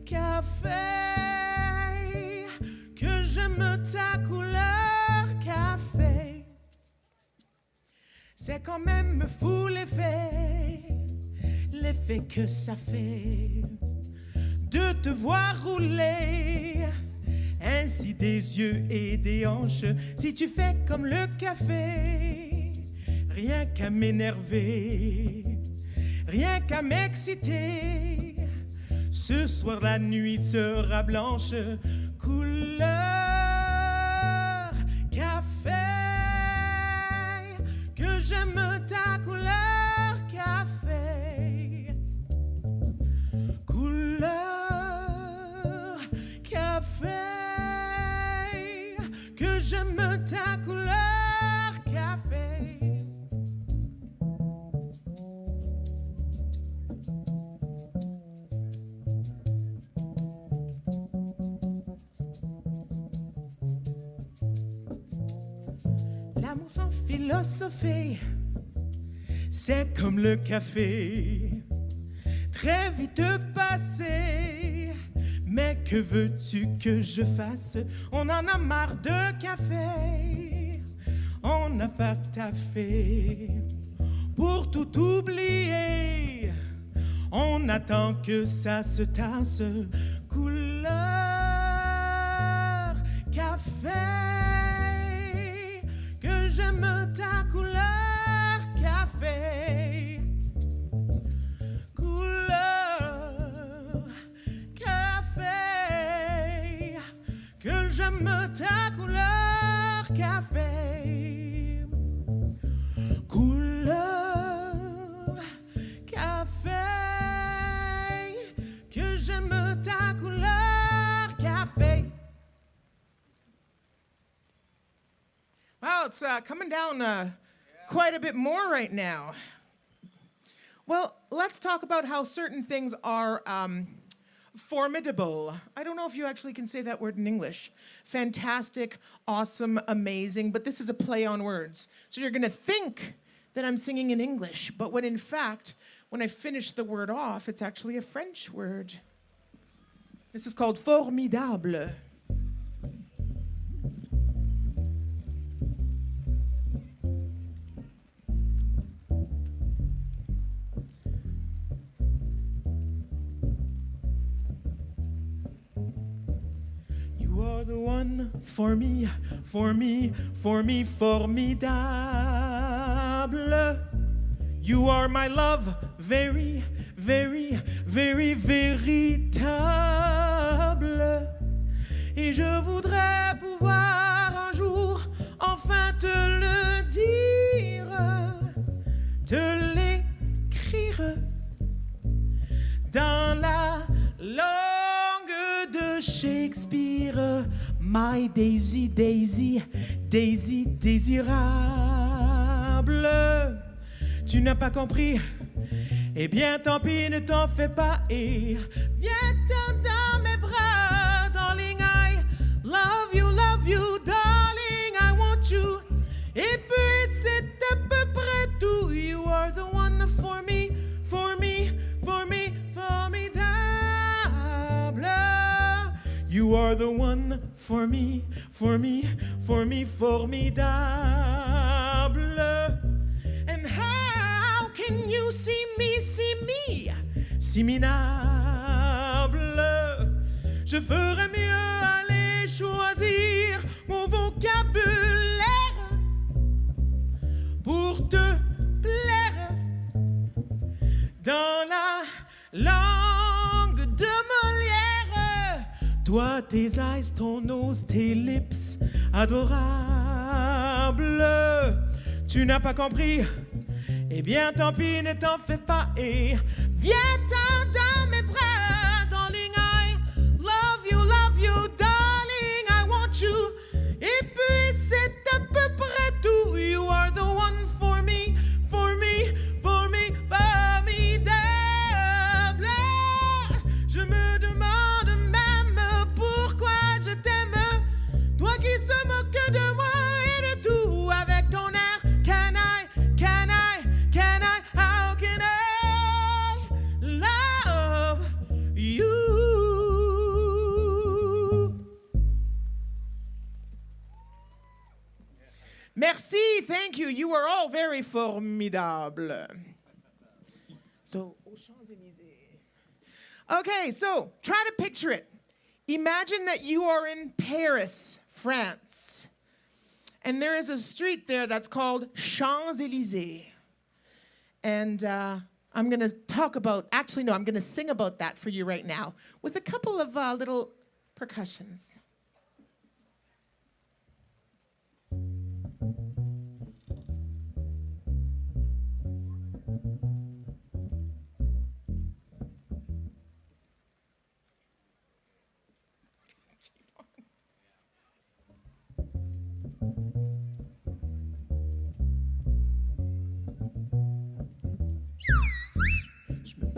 café, que j'aime ta couleur café. C'est quand même fou l'effet que ça fait de te voir rouler ainsi des yeux et des hanches. Si tu fais comme le café, rien qu'à m'énerver, rien qu'à m'exciter. Ce soir la nuit sera blanche, couleur café. Que me ta couleur café. L'amour sans philosophie, c'est comme le café, très vite passé. Mais que veux-tu que je fasse? On en a marre de café, on n'a pas taffé. Pour tout oublier, on attend que ça se tasse. Couleur café, que j'aime ta couleur café. Couleur café, que j'aime ta couleur café. Couleur café, que j'aime ta couleur café. Wow, it's coming down quite a bit more right now. Well, let's talk about how certain things are formidable. I don't know if you actually can say that word in English. Fantastic, awesome, amazing, but this is a play on words. So you're going to think that I'm singing in English, but when in fact, when I finish the word off, it's actually a French word. This is called formidable. You are the one for me, for me, for me, formidable. You are my love, very, very, very, véritable. Et je voudrais pouvoir un jour enfin te le dire, te l'écrire dans la langue de Shakespeare. My Daisy, Daisy, Daisy désirable. Tu n'as pas compris? Eh bien, tant pis, ne t'en fais pas et viens-t'en dans mes bras, darling. I love you, darling. I want you. Et puis, c'est à peu près tout. You are the one for me, for me, for me, formidable. You are the one for me, for me, for me, formidable. And how can you see me, minable? Je ferais mieux aller choisir mon vocabulaire pour te plaire dans la langue de Molière. Toi, tes eyes, ton nose, tes lips adorables. Tu n'as pas compris? Eh bien, tant pis, ne t'en fais pas et viens-t'en dans mes bras, darling. I love you, darling. I want you. Et puis, c'est à peu près tout. You are the one for me, for me, for me, formidable. Je me demande même pourquoi je t'aime, toi qui se moques de moi et de tout avec ton air. Can I, how can I love you? Merci, thank you. You are all very formidable. So, aux Champs-Élysées. Okay, so try to picture it. Imagine that you are in Paris, France. And there is a street there that's called Champs-Élysées. And I'm going to talk about, actually, no, I'm going to sing about that for you right now with a couple of little percussions.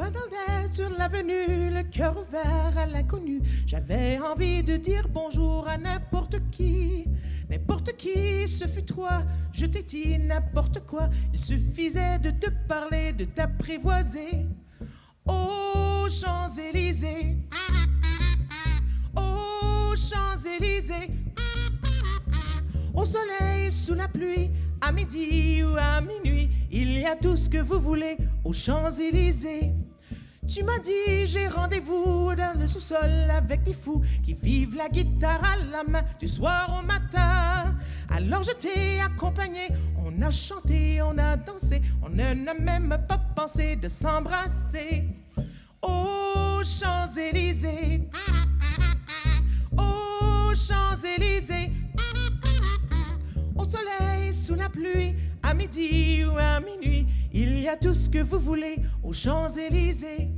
m'attendais sur l'avenue, le cœur ouvert à l'inconnu. J'avais envie de dire bonjour à n'importe qui. N'importe qui, ce fut toi, je t'ai dit n'importe quoi. Il suffisait de te parler, de t'apprivoiser. Aux Champs-Élysées, aux Champs-Élysées, au soleil, sous la pluie, à midi ou à minuit, il y a tout ce que vous voulez aux Champs-Élysées. Tu m'as dit, j'ai rendez-vous dans le sous-sol avec des fous qui vivent la guitare à la main du soir au matin. Alors je t'ai accompagné, on a chanté, on a dansé, on n'a même pas pensé de s'embrasser. Aux Champs-Élysées, aux Champs-Élysées, au soleil, sous la pluie, à midi ou à minuit, il y a tout ce que vous voulez aux Champs-Élysées.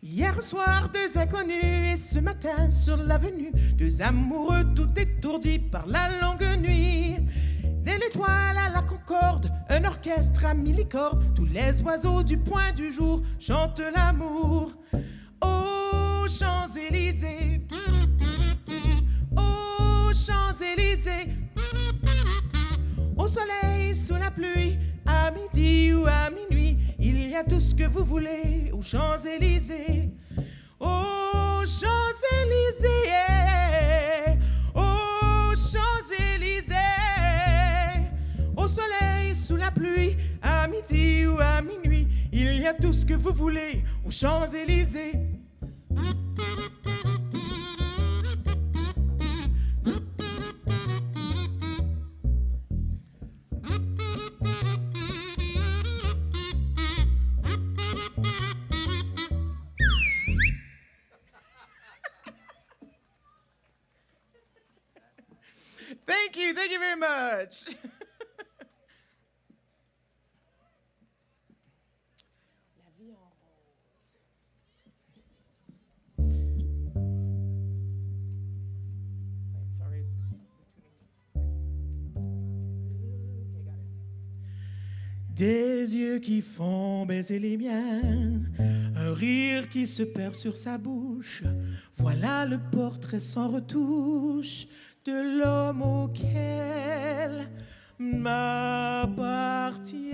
Hier soir, deux inconnus, et ce matin sur l'avenue, deux amoureux tout étourdis par la longue nuit. De l'étoile à la concorde, un orchestre à mille cordes, tous les oiseaux du point du jour chantent l'amour. Aux Champs-Élysées, aux Champs-Élysées, au soleil, sous la pluie, à midi ou à minuit, il y a tout ce que vous voulez aux Champs-Élysées. Aux Champs-Élysées, aux Champs-Élysées, au soleil, sous la pluie, à midi ou à minuit, il y a tout ce que vous voulez aux Champs-Élysées. Thank you very much. Des yeux qui font baiser les miens, un rire qui se perd sur sa bouche. Voilà le portrait sans retouche de l'homme auquel m'appartient.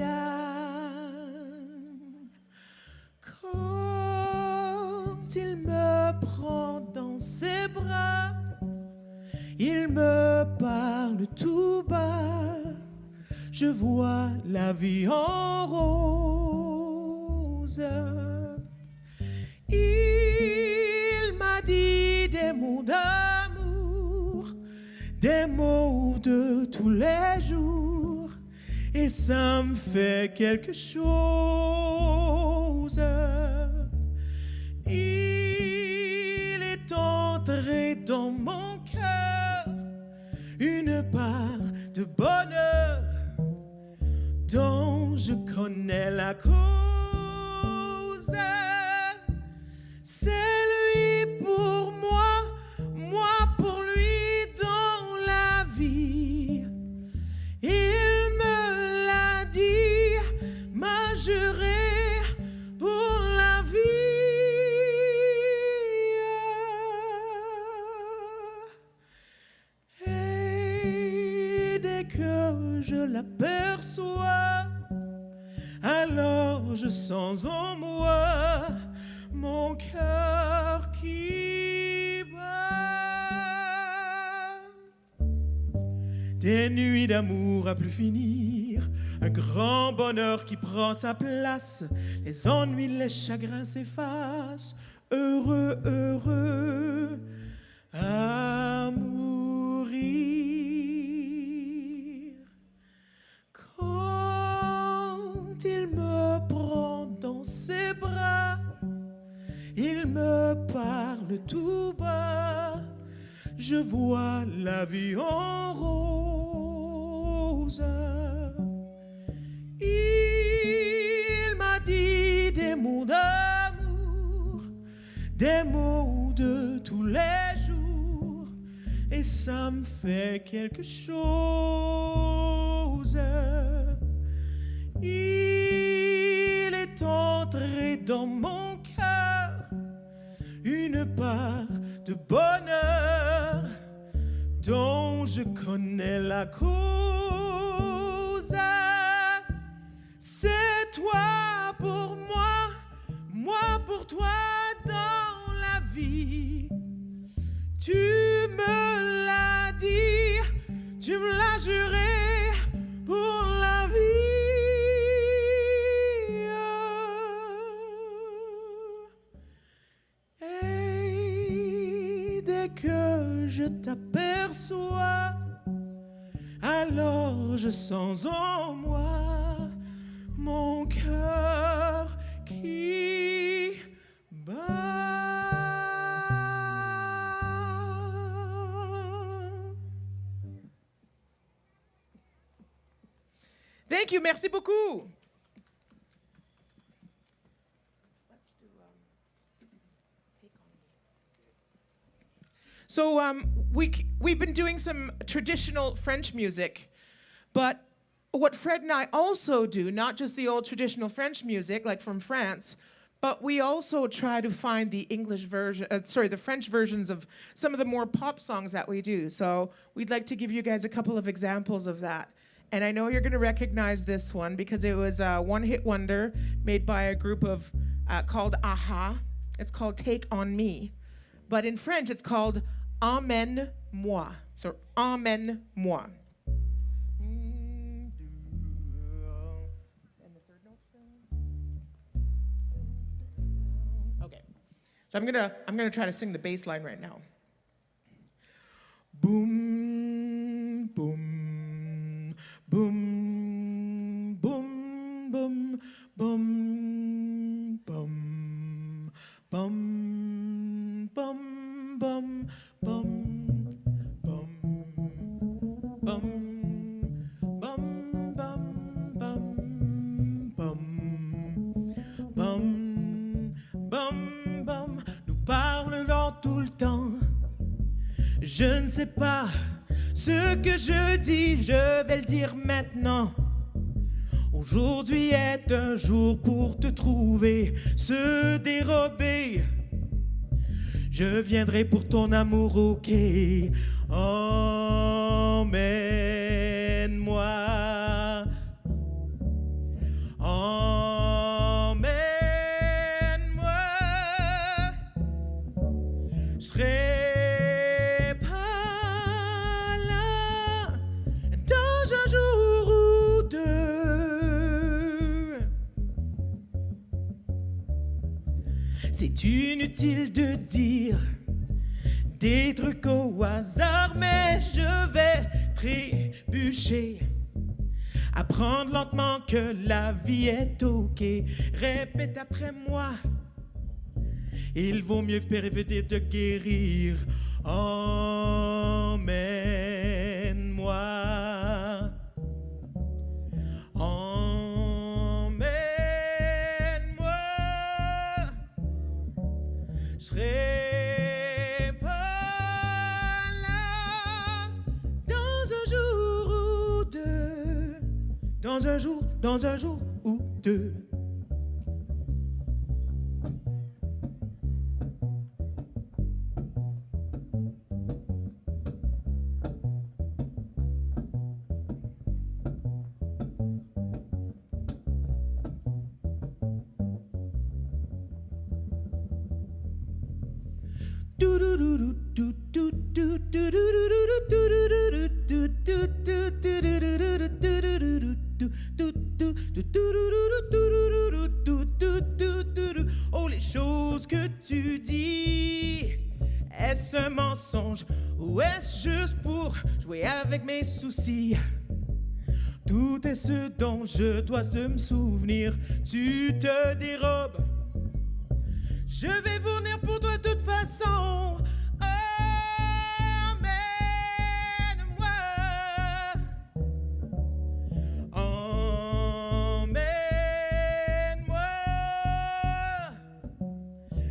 Quand il me prend dans ses bras, il me parle tout bas. Je vois la vie en rose. Il m'a dit des mots d'amour, des mots de tous les jours, et ça me fait quelque chose. Il est entré dans mon cœur une part de bonheur dont je connais la cause. C'est lui pour moi, moi pour lui dans la vie. Il me l'a dit, m'a juré pour la vie. Et dès que je l'aperçois, alors je sens en moi mon cœur qui bat. Des nuits d'amour à plus finir, un grand bonheur qui prend sa place, les ennuis, les chagrins s'effacent, heureux, heureux à mourir. Quand il me prend dans ses bras, il me parle tout bas, je vois la vie en rose. Il m'a dit des mots d'amour, des mots de tous les jours, et ça me fait quelque chose. Il est entré dans mon cœur une part de bonheur dont je connais la cause. C'est toi pour moi, moi pour toi dans la vie. Tu me l'as dit, tu me l'as juré pour la vie. Et dès que je t'aperçois, alors je sens en moi mon cœur qui bat. Thank you, merci beaucoup. So we've been doing some traditional French music, but what Fred and I also do, not just the old traditional French music like from France, but we also try to find the the French versions of some of the more pop songs that we do. So we'd like to give you guys a couple of examples of that. And I know you're going to recognize this one because it was a one-hit wonder made by a group of called Aha. It's called Take On Me. But in French, it's called Emmène-moi. So, Emmène-moi. Okay. So I'm gonna try to sing the bass line right now. Boom, boom, boom, boom, boom, boom, boom, boom, bum, bum, bum, bum, bum, bum, bum, bum, bum, bum, bum, bum. Nous parlerons tout le temps. Je ne sais pas ce que je dis, je vais le dire maintenant. Aujourd'hui est un jour pour te trouver, se dérober. Je viendrai pour ton amour, ok. Emmène-moi. Emmène-moi. Je serai pas là dans un jour ou deux. C'est inutile de dire des trucs au hasard, mais je vais trébucher. Apprendre lentement que la vie est ok. Répète après moi. Il vaut mieux prévenir de guérir. Emmène-moi. Emmène-moi. Je serai pas là dans un jour ou deux. Dans un jour ou deux. Oh, les choses que tu dis, est-ce un mensonge ou est-ce juste pour jouer avec mes soucis? Tout est ce dont je dois me souvenir. Tu te dérobes, je vais venir pour toi de toute façon. Emmène-moi.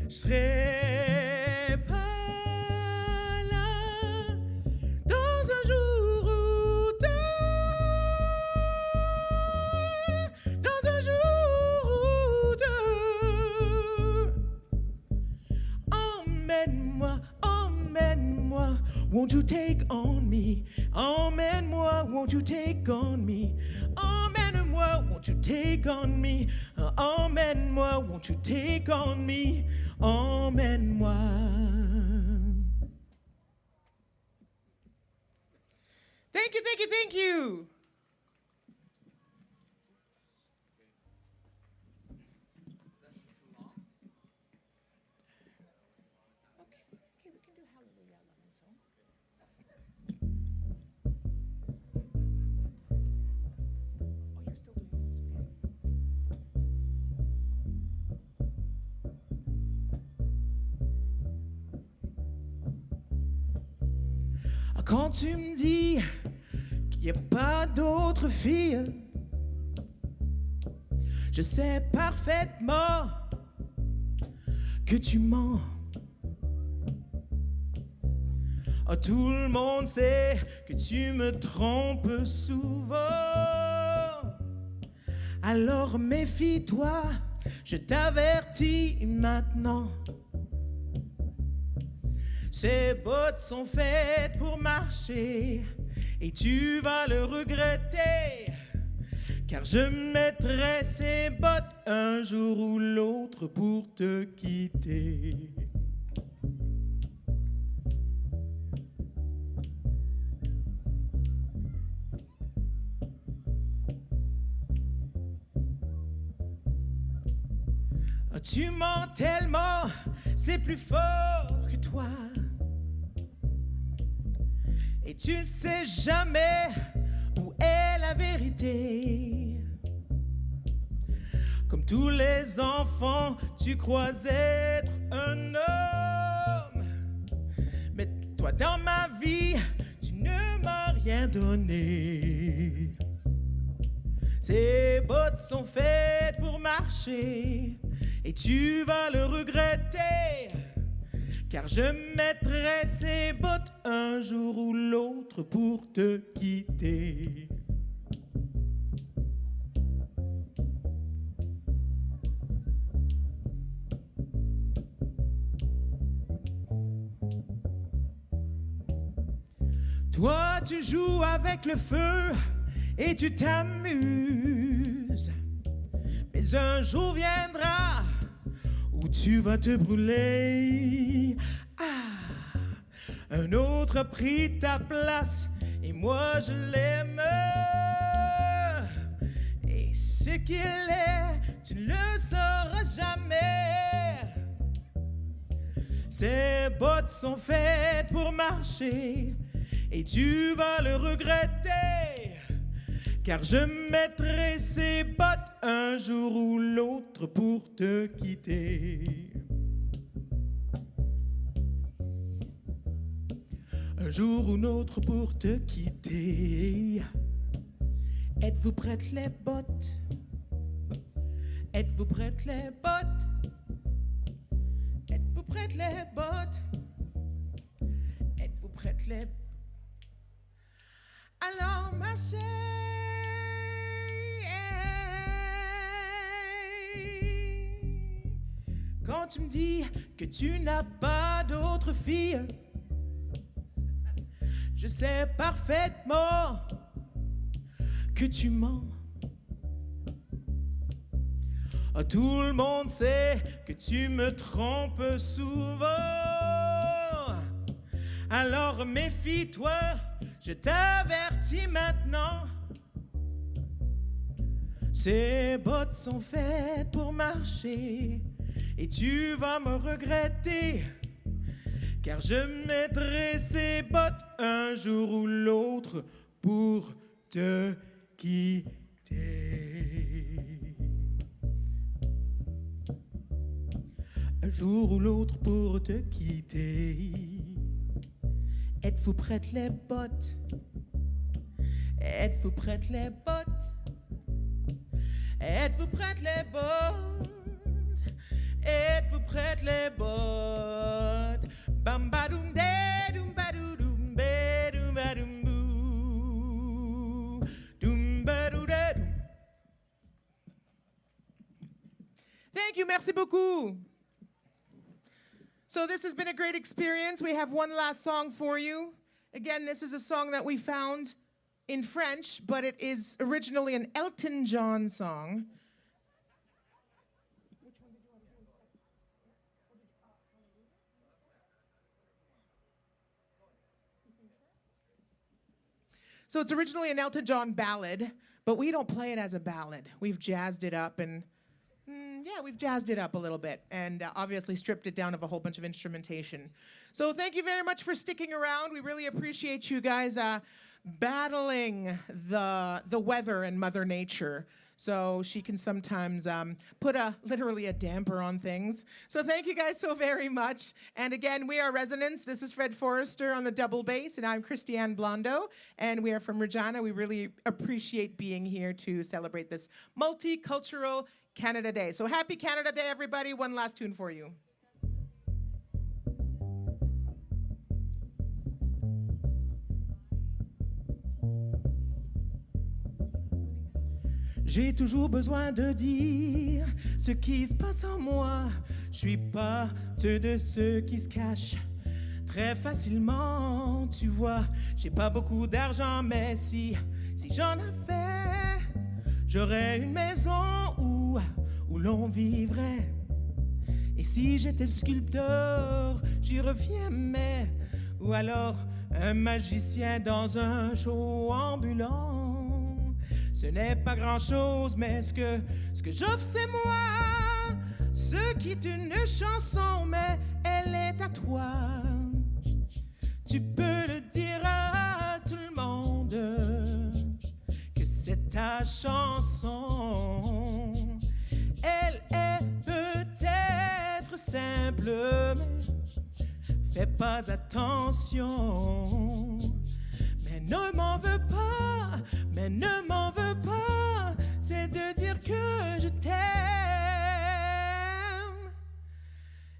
Je serai won't you take on me? Emmène-moi, won't you take on me? Emmène-moi, won't you take on me? Emmène-moi, won't you take on me? Emmène-moi. Thank you, thank you, thank you. Quand tu me dis qu'il n'y a pas d'autre fille, je sais parfaitement que tu mens. Oh, tout le monde sait que tu me trompes souvent. Alors méfie-toi, je t'avertis maintenant. Ces bottes sont faites pour marcher et tu vas le regretter, car je mettrai ces bottes un jour ou l'autre pour te quitter. Tu mens tellement, c'est plus fort que toi. Et tu sais jamais où est la vérité. Comme tous les enfants, tu crois être un homme. Mais toi dans ma vie, tu ne m'as rien donné. Ces bottes sont faites pour marcher et tu vas le regretter, car je mettrai ces bottes un jour ou l'autre pour te quitter. Toi, tu joues avec le feu et tu t'amuses. Mais un jour viendra où tu vas te brûler. Ah, un autre a pris ta place et moi je l'aime. Et ce qu'il est, tu ne le sauras jamais. Ces bottes sont faites pour marcher et tu vas le regretter, car je mettrai ces bottes un jour ou l'autre pour te quitter. Un jour ou l'autre pour te quitter. Êtes-vous prêtes les bottes? Êtes-vous prêtes les bottes? Êtes-vous prêtes les bottes? Êtes-vous prêtes les bottes? Alors ma chérie, quand tu me dis que tu n'as pas d'autre fille, je sais parfaitement que tu mens. Oh, tout le monde sait que tu me trompes souvent. Alors méfie-toi, je t'avertis maintenant. Ces bottes sont faites pour marcher et tu vas me regretter, car je mettrai ces bottes un jour ou l'autre pour te quitter. Un jour ou l'autre pour te quitter. Êtes-vous prêtes les bottes? Êtes-vous prêtes les bottes? Êtes-vous prêtes les bottes? Êtes-vous prêtes les bottes? Bam badoum de doum badoum be doum badoum boo doum badou de doum. Thank you, merci beaucoup. So this has been a great experience. We have one last song for you. Again, this is a song that we found in French, but it is originally an Elton John song. So it's originally an Elton John ballad, but we don't play it as a ballad. We've jazzed it up and, we've jazzed it up a little bit and obviously stripped it down of a whole bunch of instrumentation. So thank you very much for sticking around. We really appreciate you guys battling the weather and Mother Nature. So she can sometimes put literally a damper on things. So thank you guys so very much. And again, we are residents. This is Fred Forrester on the double bass, and I'm Christiane Blondo, and we are from Regina. We really appreciate being here to celebrate this multicultural Canada Day. So happy Canada Day, everybody. One last tune for you. J'ai toujours besoin de dire ce qui se passe en moi. Je suis pas de ceux qui se cachent très facilement. Tu vois, j'ai pas beaucoup d'argent, mais si j'en avais, j'aurais une maison où l'on vivrait. Et si j'étais le sculpteur, j'y reviendrais. Ou alors un magicien dans un show ambulant. Ce n'est pas grand-chose, mais ce que j'offre, c'est moi. Ce qui est une chanson, mais elle est à toi. Tu peux le dire à tout le monde que c'est ta chanson. Elle est peut-être simple, mais fais pas attention. Mais ne m'en veux pas, c'est de dire que je t'aime.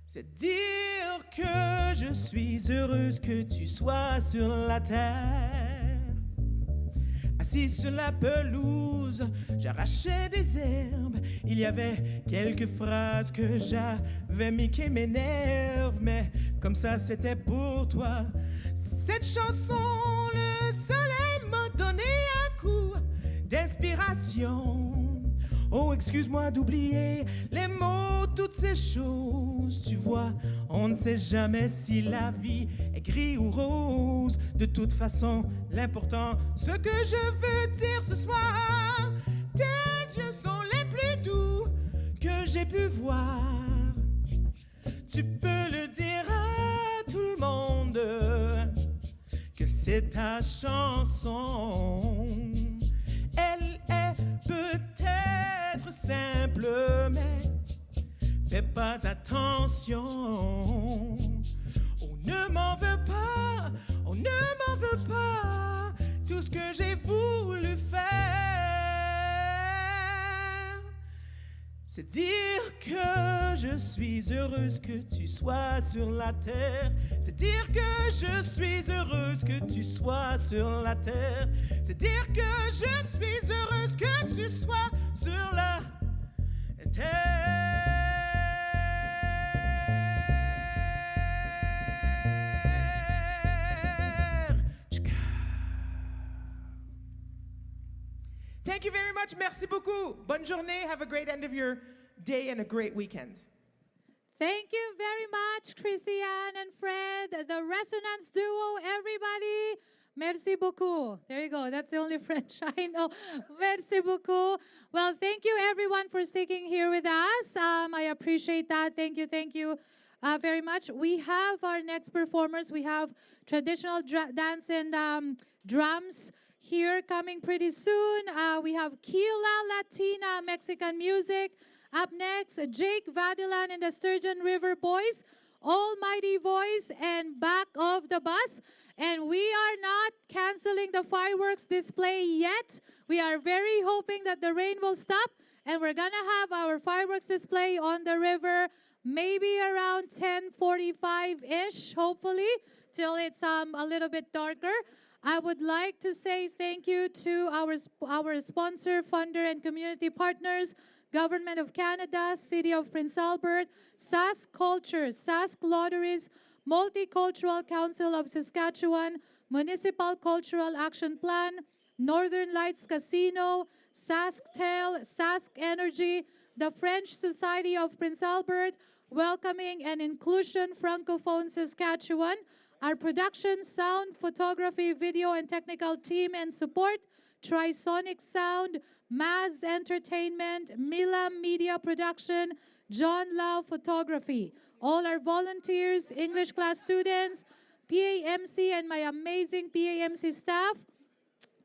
C'est dire que je suis heureuse que tu sois sur la terre. Assis sur la pelouse, j'arrachais des herbes. Il y avait quelques phrases que j'avais mis qui m'énervent, mais comme ça c'était pour toi. Cette chanson, le soleil m'a donné un coup d'inspiration. Oh, excuse-moi d'oublier les mots, toutes ces choses. Tu vois, on ne sait jamais si la vie est gris ou rose. De toute façon, l'important, ce que je veux dire ce soir, tes yeux sont les plus doux que j'ai pu voir. Tu peux le dire à tout le monde que c'est ta chanson. Elle est peut-être simple, mais fais pas attention. On ne m'en veut pas, on ne m'en veut pas. Tout ce que j'ai voulu faire, c'est dire que je suis heureuse que tu sois sur la terre. C'est dire que je suis heureuse que tu sois sur la terre. C'est dire que je suis heureuse que tu sois sur la terre. Thank you very much. Merci beaucoup. Bonne journée. Have a great end of your day and a great weekend. Thank you very much, Christiane and Fred, the Resonance Duo, everybody. Merci beaucoup. There you go. That's the only French I know. Merci beaucoup. Well, thank you, everyone, for sticking here with us. I appreciate that. Thank you very much. We have our next performers. We have traditional dance and drums here coming pretty soon. We have Kila Latina Mexican music. Up next, Jake Vadilan and the Sturgeon River Boys, Almighty Voice, and Back of the Bus. And we are not canceling the fireworks display yet. We are very hoping that the rain will stop, and we're going to have our fireworks display on the river maybe around 10:45-ish, hopefully, till it's a little bit darker. I would like to say thank you to our sponsor, funder, and community partners, Government of Canada, City of Prince Albert, Sask Cultures, Sask Lotteries, Multicultural Council of Saskatchewan, Municipal Cultural Action Plan, Northern Lights Casino, SaskTel, Sask Energy, the French Society of Prince Albert, Welcoming and Inclusion Francophone Saskatchewan, our production, sound, photography, video, and technical team and support, Trisonic Sound, Maz Entertainment, Mila Media Production, John Lau Photography, all our volunteers, English class students, PAMC and my amazing PAMC staff.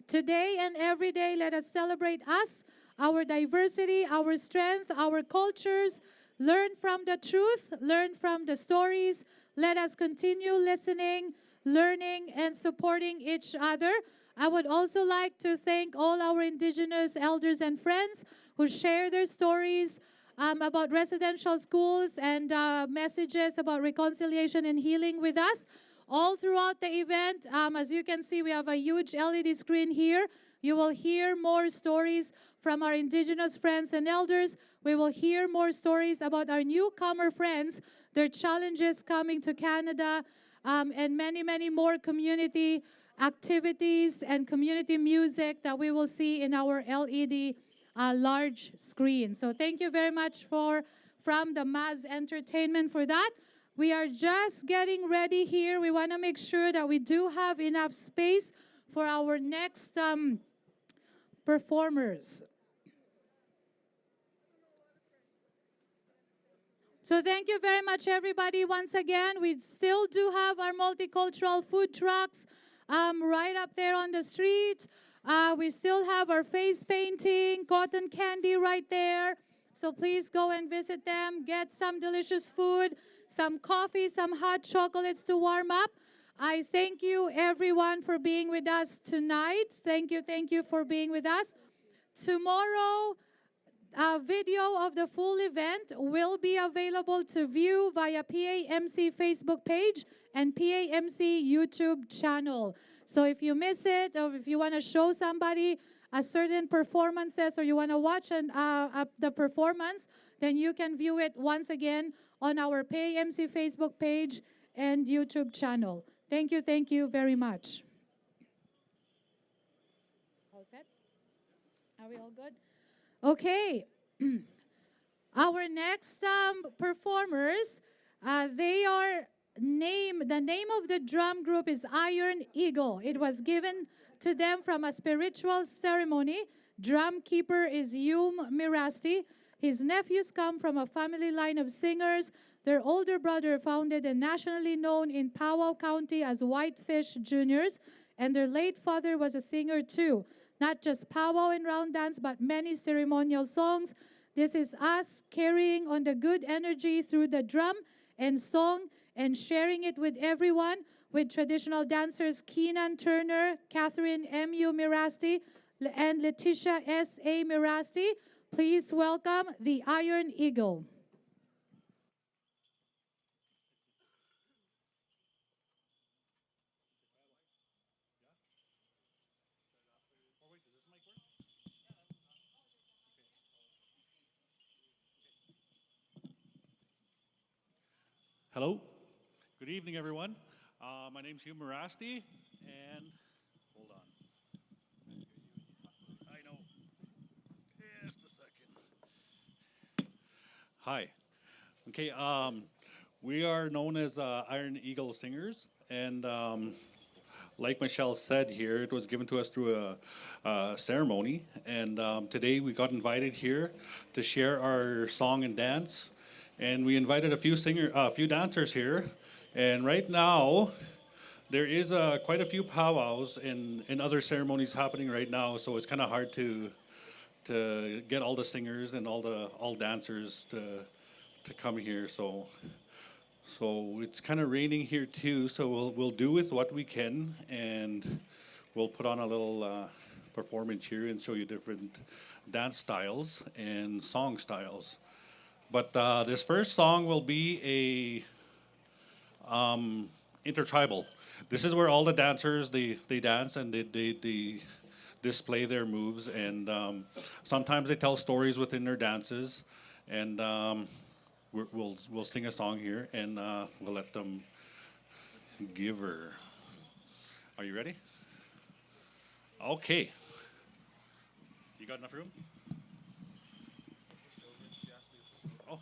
Today and every day, let us celebrate us, our diversity, our strength, our cultures. Learn from the truth, learn from the stories. Let us continue listening, learning, and supporting each other. I would also like to thank all our Indigenous elders and friends who share their stories about residential schools and messages about reconciliation and healing with us. All throughout the event, as you can see, we have a huge LED screen here. You will hear more stories from our Indigenous friends and elders. We will hear more stories about our newcomer friends, their challenges coming to Canada, and many, many more community activities and community music that we will see in our LED large screen. So thank you very much from the Maz Entertainment for that. We are just getting ready here. We want to make sure that we do have enough space for our next performers. So thank you very much, everybody. Once again, we still do have our multicultural food trucks right up there on the street. We still have our face painting, cotton candy right there. So please go and visit them. Get some delicious food, some coffee, some hot chocolates to warm up. I thank you, everyone, for being with us tonight. Thank you for being with us. Tomorrow, a video of the full event will be available to view via PAMC Facebook page and PAMC YouTube channel. So if you miss it, or if you want to show somebody a certain performances, or you want to watch the performance, then you can view it once again on our PAMC Facebook page and YouTube channel. Thank you very much. All set? Are we all good? Okay. Our next performers, the name of the drum group is Iron Eagle. It was given to them from a spiritual ceremony. Drum keeper is Yum Mirasti. His nephews come from a family line of singers. Their older brother founded and nationally known in Powell County as Whitefish Juniors, and their late father was a singer too. Not just powwow and round dance, but many ceremonial songs. This is us carrying on the good energy through the drum and song and sharing it with everyone, with traditional dancers Keenan Turner, Catherine M.U. Mirasti, and Letitia S.A. Mirasti. Please welcome the Iron Eagle. Hello. Good evening, everyone. My name's Hugh Mirasti, and hold on. I know. Just a second. Hi. Okay. We are known as Iron Eagle Singers, and like Michelle said here, it was given to us through a ceremony, and today we got invited here to share our song and dance. And we invited a few dancers here, and right now there is quite a few powwows and other ceremonies happening right now. So it's kind of hard to get all the singers and all dancers to come here. So it's kind of raining here too. So we'll do with what we can, and we'll put on a little performance here and show you different dance styles and song styles. But this first song will be a intertribal. This is where all the dancers, they dance and they display their moves, and sometimes they tell stories within their dances. And we'll sing a song here, and we'll let them give her. Are you ready? Okay. You got enough room? Oh.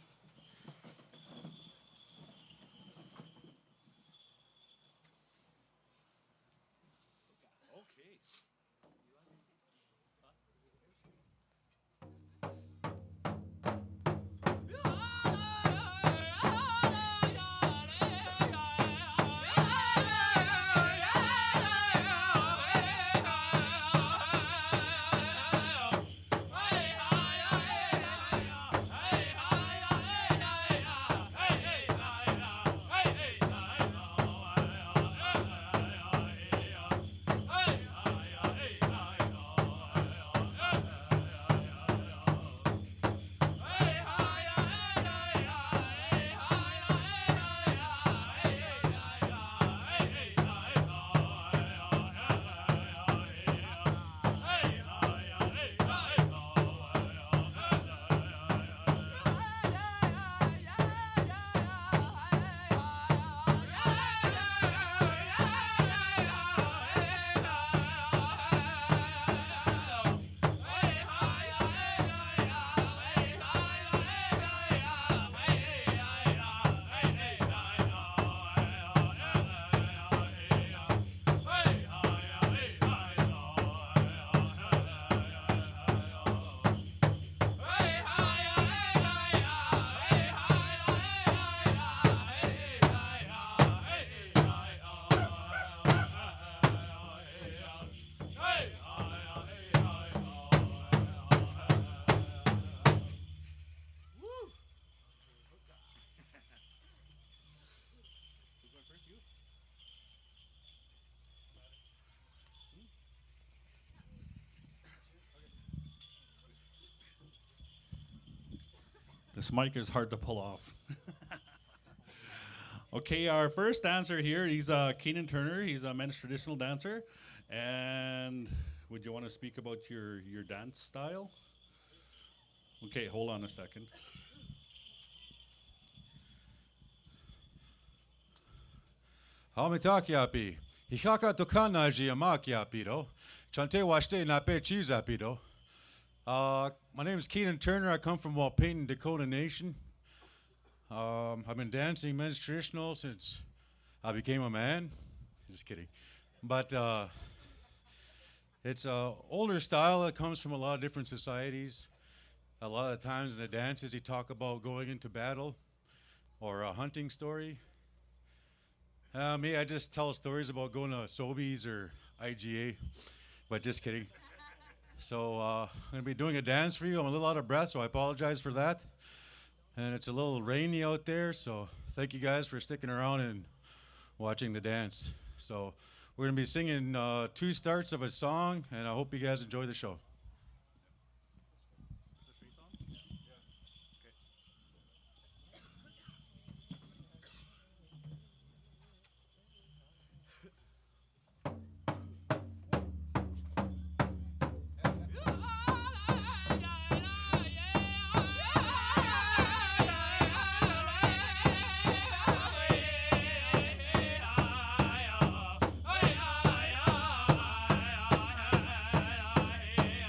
This mic is hard to pull off. Okay, our first dancer here, he's Keenan Turner. He's a men's traditional dancer. And would you want to speak about your dance style? Okay, hold on a second. Hamitakiapi, Hikaka Tokanaji Amakiapito, Chante Washte Nape Chizapido. My name is Keenan Turner. I come from Waupaton, Dakota Nation. I've been dancing men's traditional since I became a man. Just kidding. But it's an older style that comes from a lot of different societies. A lot of times in the dances, you talk about going into battle or a hunting story. Me, I just tell stories about going to Sobeys or IGA, but just kidding. So I'm going to be doing a dance for you. I'm a little out of breath, so I apologize for that. And it's a little rainy out there, so thank you guys for sticking around and watching the dance. So we're going to be singing 2 starts of a song, and I hope you guys enjoy the show. Hey,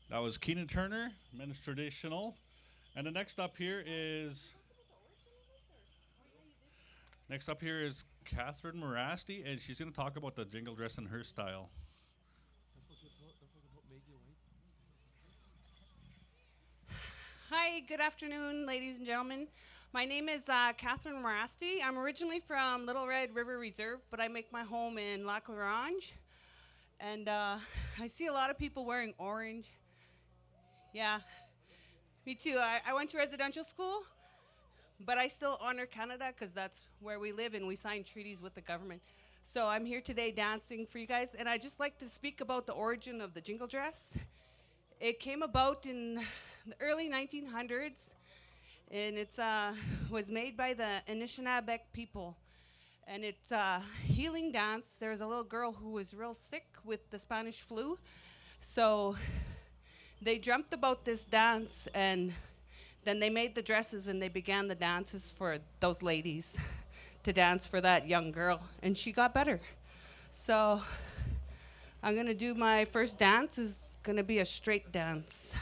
That was Keenan Turner, men's traditional. And the next up here is Catherine Morasti, and she's going to talk about the jingle dress and her style. Hi, good afternoon, ladies and gentlemen. My name is Catherine Morasti. I'm originally from Little Red River Reserve, but I make my home in Lac La Ronge. And I see a lot of people wearing orange. Yeah, me too. I went to residential school, but I still honor Canada because that's where we live and we sign treaties with the government. So I'm here today dancing for you guys, and I'd just like to speak about the origin of the jingle dress. It came about in the early 1900s, and it was made by the Anishinaabe people. And it's a healing dance. There was a little girl who was real sick with the Spanish flu. So they dreamt about this dance, and then they made the dresses, and they began the dances for those ladies to dance for that young girl, and she got better. So I'm gonna do my first dance. Is gonna be a straight dance.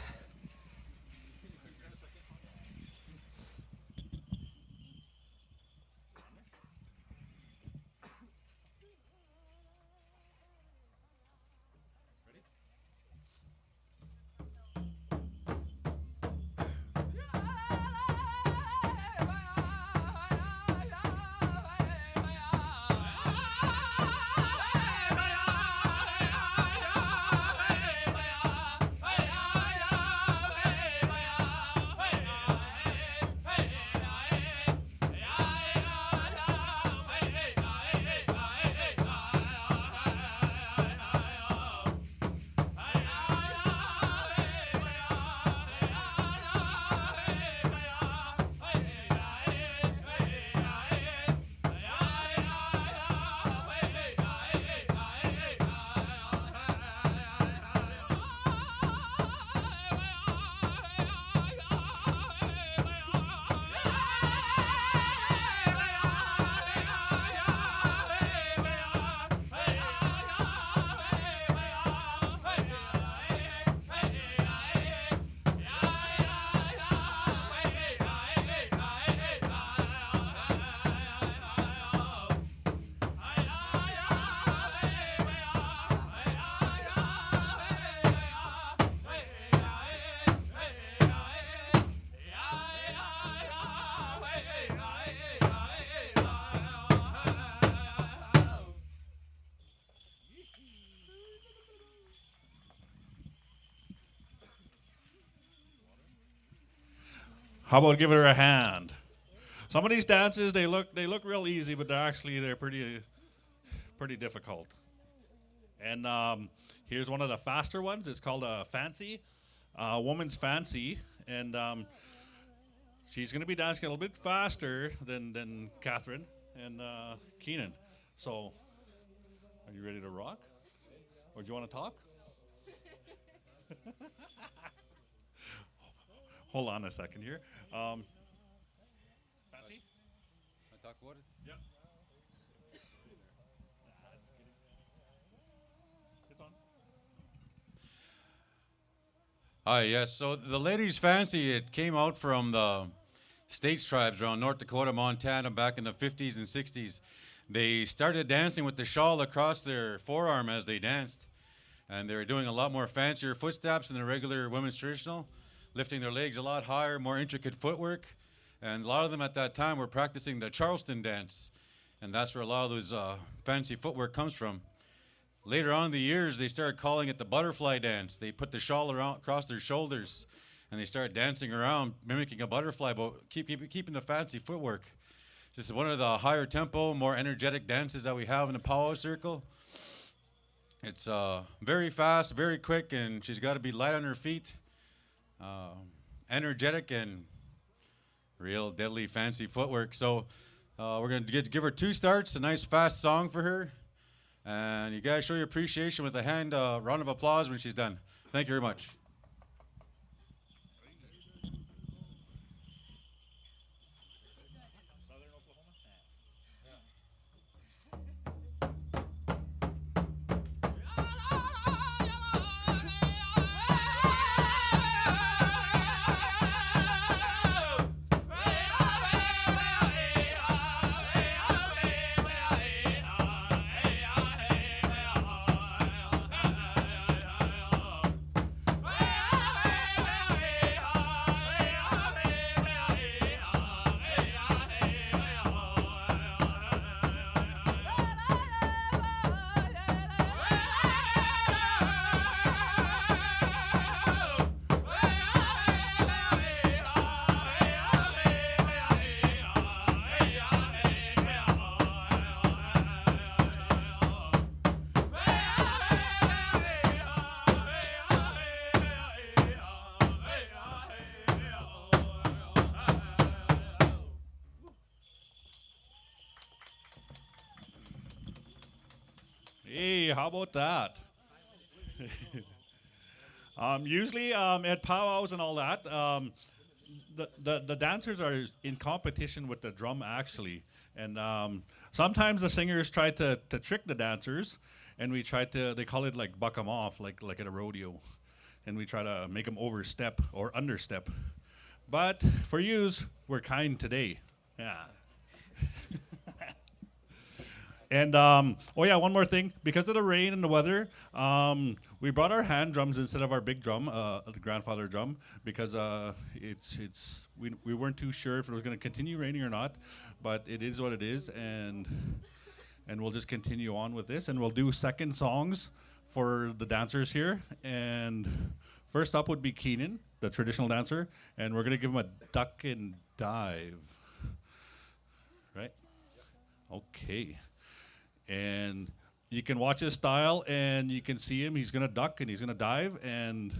How about giving her a hand? Some of these dances, they look real easy, but they're pretty difficult. And here's one of the faster ones. It's called a fancy, woman's fancy, and she's going to be dancing a little bit faster than Catherine and Keenan. So, are you ready to rock, or do you want to talk? Hold on a second here. Fancy? I talk about it? Yeah. It's on. Hi, yes. So the ladies' fancy, it came out from the States tribes around North Dakota, Montana back in the 50s and 60s. They started dancing with the shawl across their forearm as they danced. And they were doing a lot more fancier footsteps than the regular women's traditional, lifting their legs a lot higher, more intricate footwork. And a lot of them at that time were practicing the Charleston dance. And that's where a lot of those fancy footwork comes from. Later on in the years, they started calling it the butterfly dance. They put the shawl around across their shoulders, and they started dancing around, mimicking a butterfly, but keeping the fancy footwork. This is one of the higher tempo, more energetic dances that we have in the powwow circle. It's very fast, very quick, and she's got to be light on her feet, energetic, and real deadly fancy footwork. So we're going to give her two starts, a nice fast song for her. And you guys show your appreciation with a round of applause when she's done. Thank you very much. Hey! Hey, how about that? Usually at powwows and all that, the dancers are in competition with the drum actually, and sometimes the singers try to trick the dancers, and they call it like buck them off, like at a rodeo, and we try to make them overstep or understep. But for yous, we're kind today. Yeah. And oh yeah, one more thing. Because of the rain and the weather, we brought our hand drums instead of our big drum, the grandfather drum, because we weren't too sure if it was going to continue raining or not. But it is what it is, and we'll just continue on with this, and we'll do second songs for the dancers here. And first up would be Keenan, the traditional dancer, and we're going to give him a duck and dive. Right? Okay. And you can watch his style, and you can see him. He's going to duck, and he's going to dive, and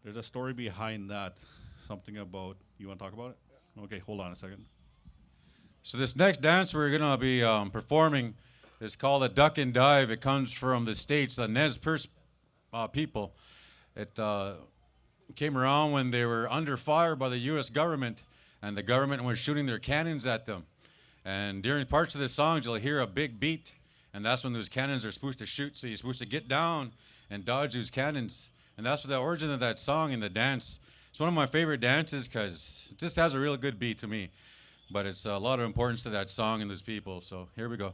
there's a story behind that. Something about, you want to talk about it? Okay, hold on a second. So this next dance we're going to be performing is called a duck and dive. It comes from the States, the Nez Perce people. It came around when they were under fire by the U.S. government, and the government was shooting their cannons at them. And during parts of the songs, you'll hear a big beat, and that's when those cannons are supposed to shoot. So you're supposed to get down and dodge those cannons. And that's the origin of that song and the dance. It's one of my favorite dances because it just has a real good beat to me. But it's a lot of importance to that song and those people. So here we go.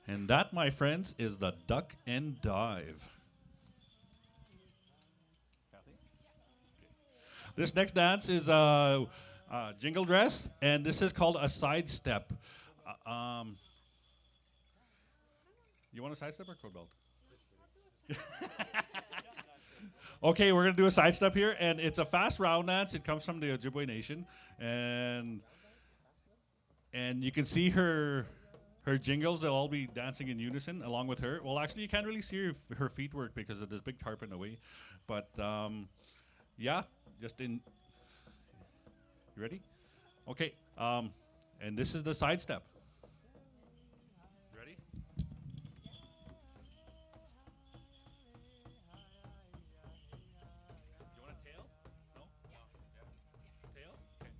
And that, my friends, is the duck and dive. This next dance is jingle dress, and this is called a sidestep. You want a sidestep or code belt? Okay, we're going to do a sidestep here, and it's a fast round dance. It comes from the Ojibwe Nation, and you can see her jingles. They'll all be dancing in unison along with her. Well, actually, you can't really see her feet work because of this big tarp in the way. But, yeah, you ready? Okay, and this is the sidestep. Ready? You want a tail? No? Tail? Okay.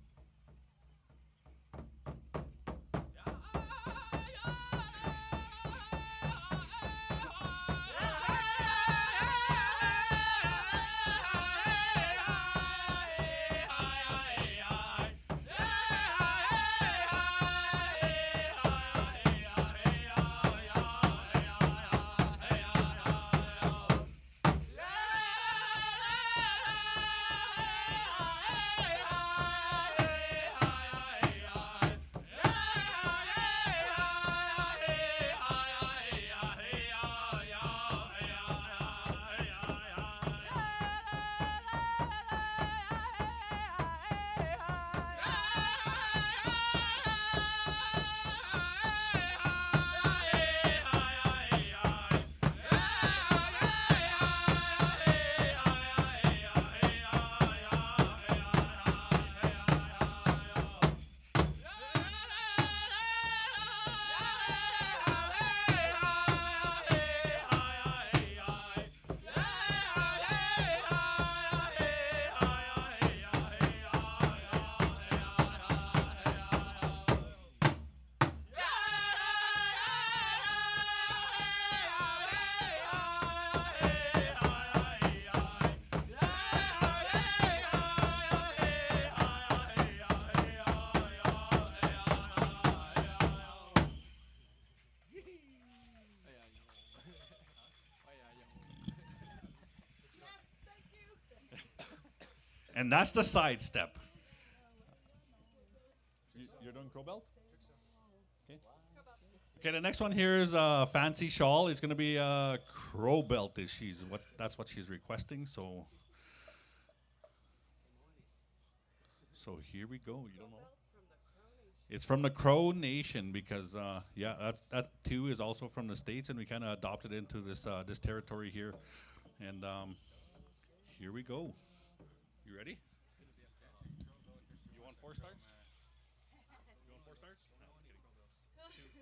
And that's the side step. You're doing crow belt? Okay. Okay, the next one here is a fancy shawl. It's going to be a crow belt. That's what she's requesting. So here we go. You don't know? It's from the Crow Nation because that too is also from the States, and we kind of adopted into this this territory here. And here we go. You ready? You want 4 starts? You want 4 starts? No, just kidding. 2.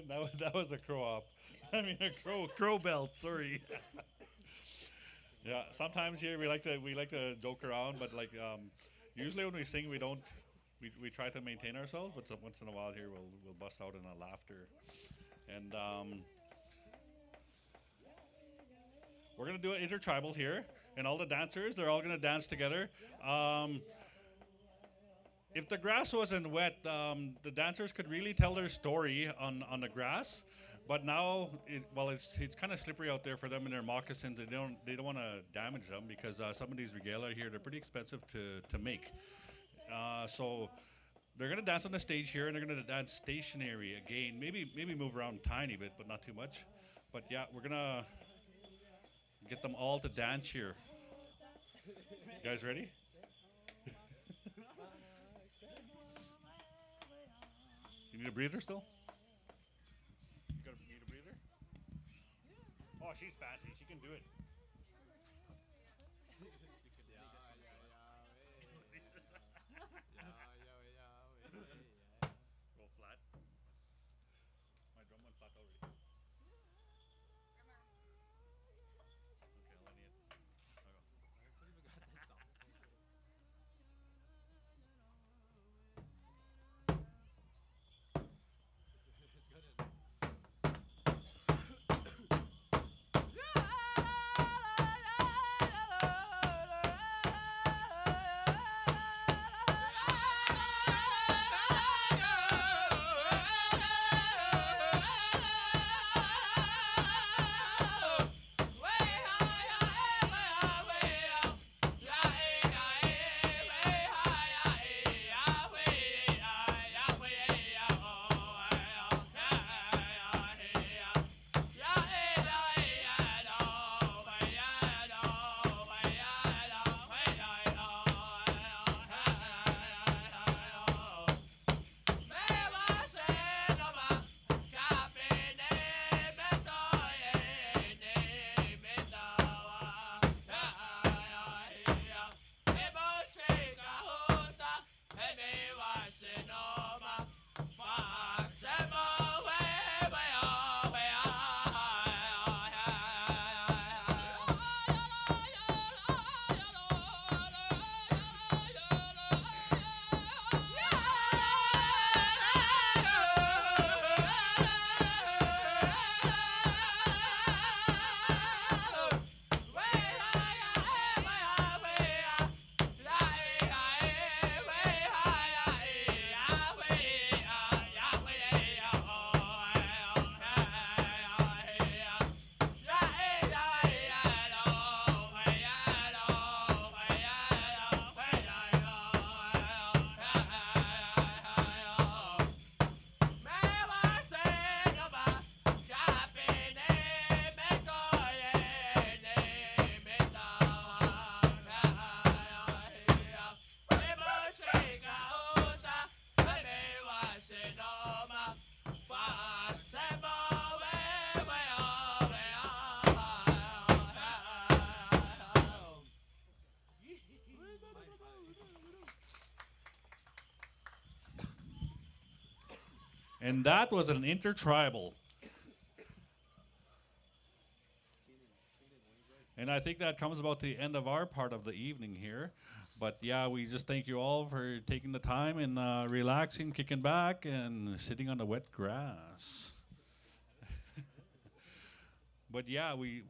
No? that was a crow up. I mean a crow belt. Sorry. Yeah. Sometimes here we like to joke around, but like usually when we sing we try to maintain ourselves, but once in a while here we'll bust out in a laughter, and we're gonna do an intertribal here, and all the dancers they're all gonna dance together. If the grass wasn't wet, the dancers could really tell their story on the grass. But now, it's kind of slippery out there for them in their moccasins. They don't want to damage them because some of these regalia here they're pretty expensive to make. So they're gonna dance on the stage here, and they're gonna dance stationary again. Maybe move around a tiny bit, but not too much. But yeah, we're gonna get them all to dance here. You guys ready? You need a breather still? Need a breather? Oh, she's fancy. She can do it. Go flat. My drum went flat already. Okay, I'll let you in. And that was an intertribal. And I think that comes about the end of our part of the evening here. But yeah, we just thank you all for taking the time and relaxing, kicking back, and sitting on the wet grass. But yeah, we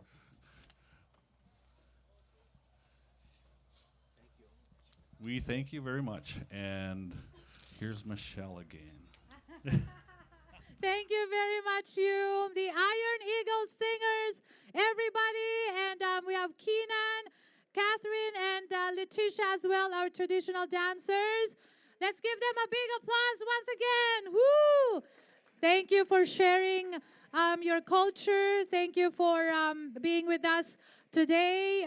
thank you very much. And here's Michelle again. Thank you very much, you, the Iron Eagle singers, everybody. And we have Keenan, Catherine, and Letitia as well, our traditional dancers. Let's give them a big applause once again. Woo! Thank you for sharing your culture. Thank you for being with us today.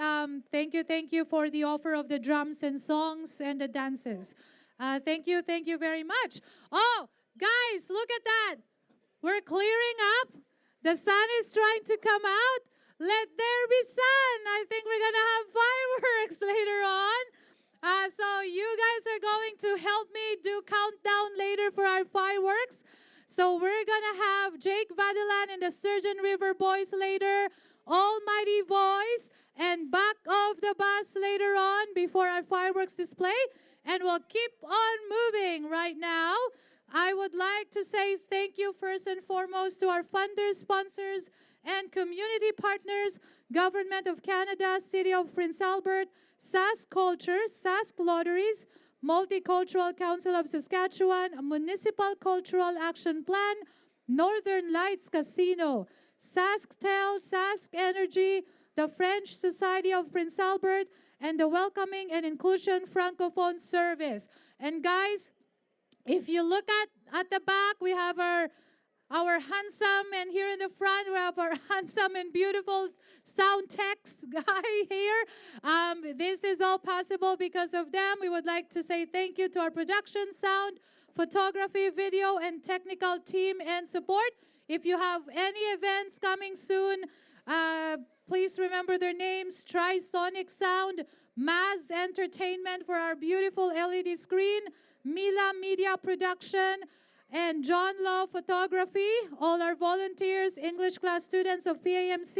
Thank you for the offer of the drums and songs and the dances. Thank you very much. Oh, guys, look at that. We're clearing up. The sun is trying to come out. Let there be sun. I think we're going to have fireworks later on. So you guys are going to help me do countdown later for our fireworks. So we're going to have Jake Vadelan and the Sturgeon River Boys later, Almighty Voice, and Back of the Bus later on before our fireworks display. And we'll keep on moving right now. I would like to say thank you first and foremost to our funders, sponsors, and community partners, Government of Canada, City of Prince Albert, Sask Culture, Sask Lotteries, Multicultural Council of Saskatchewan, Municipal Cultural Action Plan, Northern Lights Casino, SaskTel, Sask Energy, the French Society of Prince Albert, and the Welcoming and Inclusion Francophone Service. And guys, if you look at the back, we have our handsome, and here in the front, we have our handsome and beautiful sound techs guy here. This is all possible because of them. We would like to say thank you to our production, sound, photography, video, and technical team and support. If you have any events coming soon, please remember their names: Trisonic Sound, Maz Entertainment for our beautiful LED screen, Mila Media Production, and John Law Photography, all our volunteers, English class students of PAMC,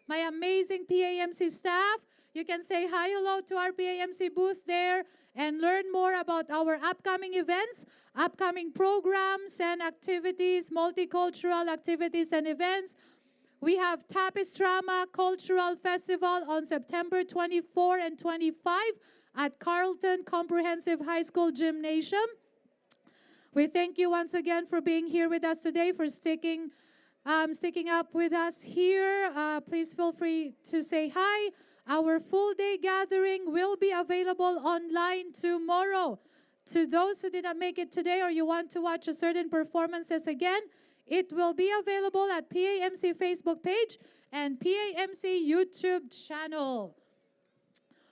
my amazing PAMC staff. You can say hi, hello to our PAMC booth there and learn more about our upcoming events, upcoming programs and activities, multicultural activities and events. We have Tapistrama Cultural Festival on September 24 and 25 at Carleton Comprehensive High School Gymnasium. We thank you once again for being here with us today, for sticking up with us here. Please feel free to say hi. Our full day gathering will be available online tomorrow. To those who did not make it today or you want to watch a certain performances again, it will be available at PAMC Facebook page and PAMC YouTube channel.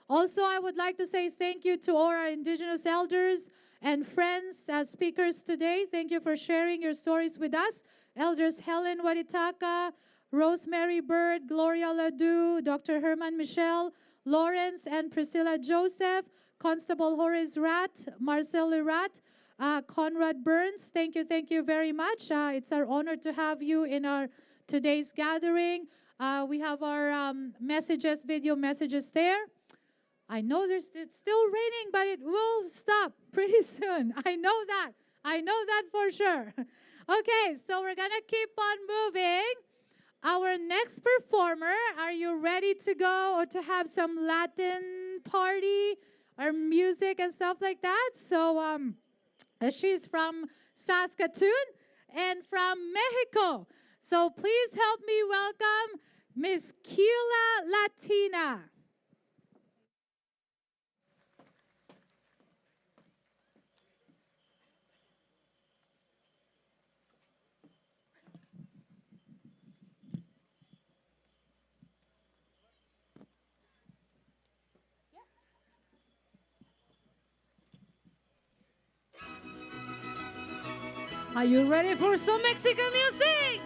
Also, I would like to say thank you to all our Indigenous elders and friends as speakers today. Thank you for sharing your stories with us. Elders Helen Waditaka, Rosemary Bird, Gloria Ledoux, Dr. Herman Michel, Lawrence and Priscilla Joseph, Constable Horace Rat, Marcel Rat, Conrad Burns. Thank you very much. It's our honor to have you in our today's gathering. We have our messages, video messages there. I know it's still raining, but it will stop pretty soon. I know that for sure. Okay, so we're gonna keep on moving. Our next performer, are you ready to go or to have some Latin party or music and stuff like that? So she's from Saskatoon and from Mexico. So please help me welcome Miss Kila Latina. Are you ready for some Mexican music?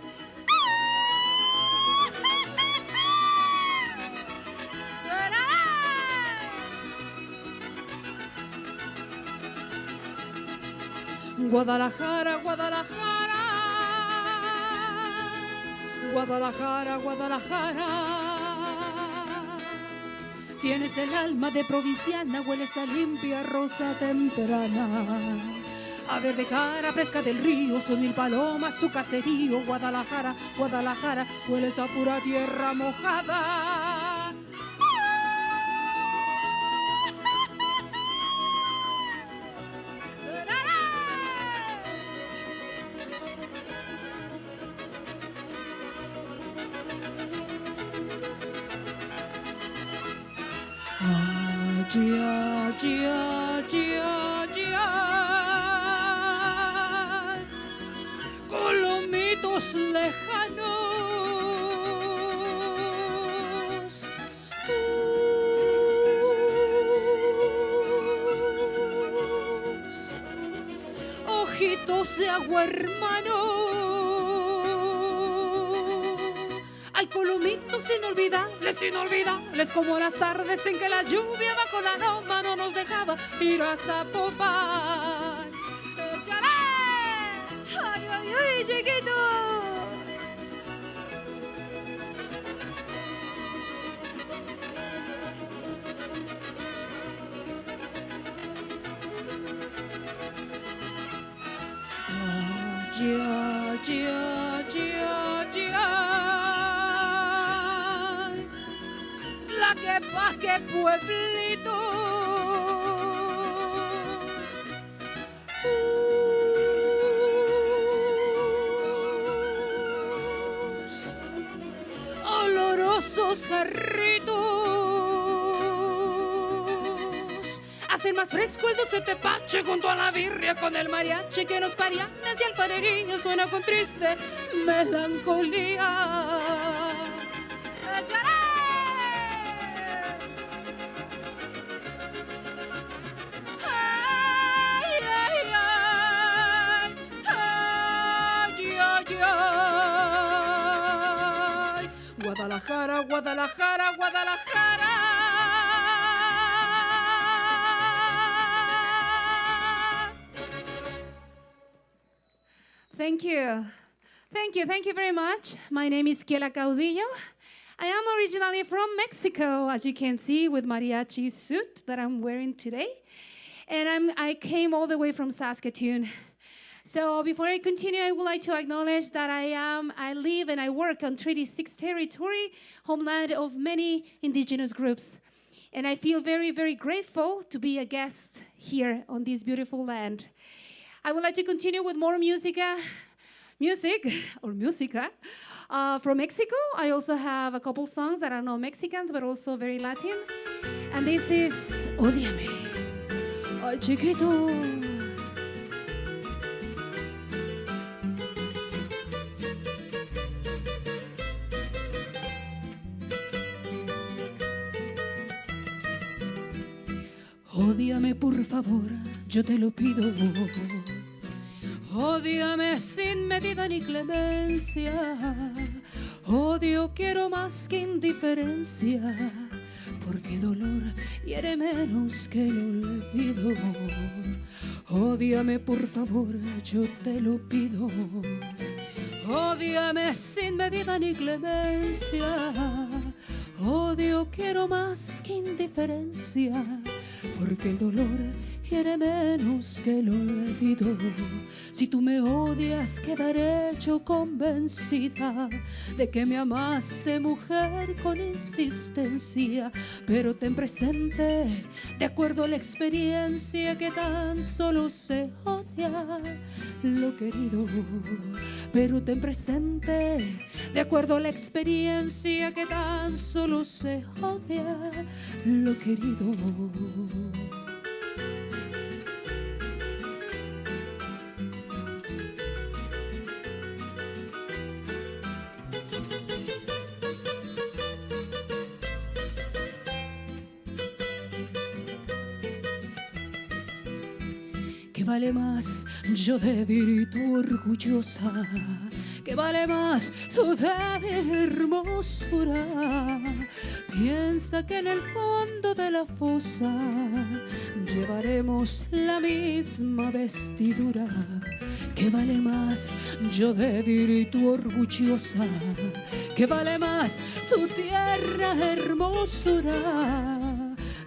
Guadalajara, Guadalajara. Guadalajara, Guadalajara. Tienes el alma de provinciana, hueles a limpia rosa temprana. A verde cara fresca del río, son mil palomas tu caserío. Guadalajara, Guadalajara, hueles a pura tierra mojada. Gia, gia, gia, gia. Colomitos lejanos. Ojitos de agua, hermano. Hay colomitos inolvidables como las tardes en que la lluvia bajo la loma no nos dejaba ir a Zapopan. ¡Échale! ¡Ay, ay, ay, chiquito! Ya, ya, ya, ya. Tlaquepaque, pueblito. Olorosos jarritos. Hacen más fresco el dulce tepache junto a la birria con el mariachi que nos parianes y el parerillo suena con triste melancolía. ¡Échale! ¡Ay, ay, ay! ¡Ay, ay, ay! Guadalajara, Guadalajara, Guadalajara. Thank you. Thank you. Thank you very much. My name is Kiela Caudillo. I am originally from Mexico, as you can see, with mariachi suit that I'm wearing today. And I came all the way from Saskatoon. So before I continue, I would like to acknowledge that I live and I work on Treaty 6 territory, homeland of many indigenous groups. And I feel very, very grateful to be a guest here on this beautiful land. I would like to continue with more music from Mexico. I also have a couple songs that are not Mexicans, but also very Latin. And this is Ódiame, ay chiquito. Ódiame por favor, yo te lo pido. Ódiame sin medida ni clemencia. Odio quiero más que indiferencia, porque el dolor hiere menos que el olvido. Ódiame por favor, yo te lo pido. Ódiame sin medida ni clemencia. Odio quiero más que indiferencia, porque el dolor hiere menos que el olvido. Si tú me odias, quedaré yo convencida de que me amaste, mujer, con insistencia. Pero ten presente, de acuerdo a la experiencia, que tan solo se odia lo querido. Pero ten presente, de acuerdo a la experiencia, que tan solo se odia lo querido. ¿Qué vale más yo débil y tú orgullosa? ¿Qué vale más tu débil hermosura? Piensa que en el fondo de la fosa llevaremos la misma vestidura. ¿Qué vale más yo débil y tú orgullosa? que vale más tu tierra hermosura.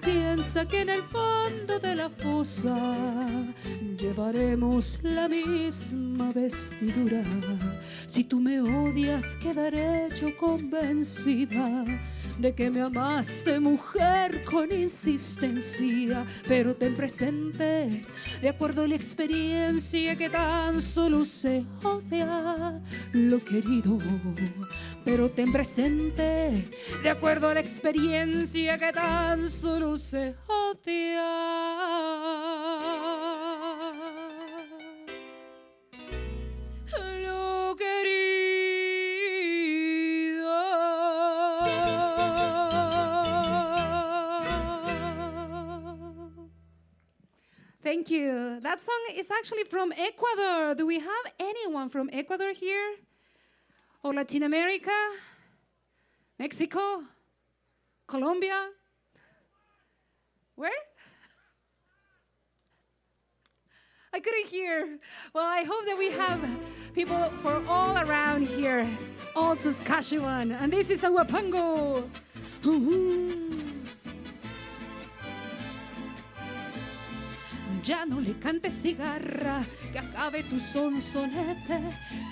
Piensa que en el fondo de la fosa llevaremos la misma vestidura. Si tú me odias, quedaré yo convencida de que me amaste, mujer, con insistencia. Pero ten presente, de acuerdo a la experiencia, que tan solo se odia lo querido. Pero ten presente, de acuerdo a la experiencia, que tan solo se odia lo querido. Thank you. That song is actually from Ecuador. Do we have anyone from Ecuador here? Or Latin America? Mexico? Colombia? Where? I couldn't hear. Well, I hope that we have people for all around here, all Saskatchewan. And this is a Wapango. Ya no le cantes, cigarra, que acabe tu sonsonete,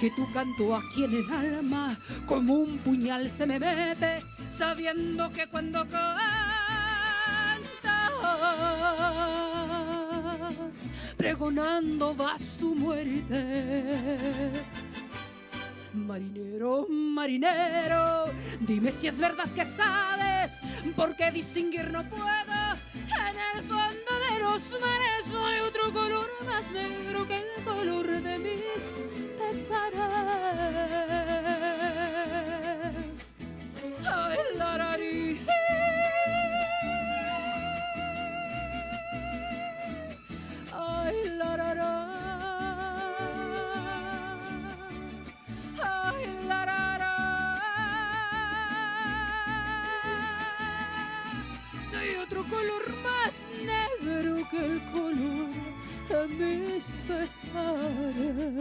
que tu canto aquí en el alma como un puñal se me mete, sabiendo que cuando cantas, pregonando vas tu muerte. Marinero, marinero, dime si es verdad que sabes, porque distinguir no puedo. En el fondo de los mares no hay otro color más negro que el color de mis pesares. Ay, larari. Ay, larara. Ay, larara. No hay otro color más negro que el color de mis pesares.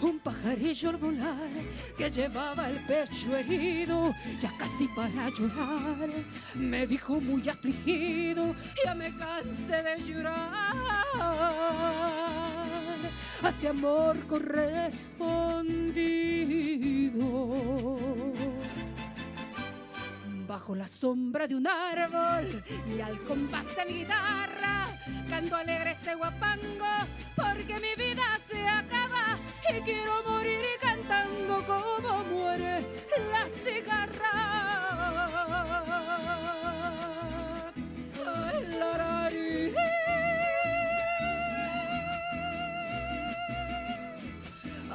Un pajarillo al volar que llevaba el pecho herido, ya casi para llorar, me dijo muy afligido: ya me cansé de llorar. Hacia amor correspondido. Bajo la sombra de un árbol y al compás de mi guitarra, canto alegre ese guapango, porque mi vida se acaba y quiero morir cantando como muere la cigarra. Ay, larari.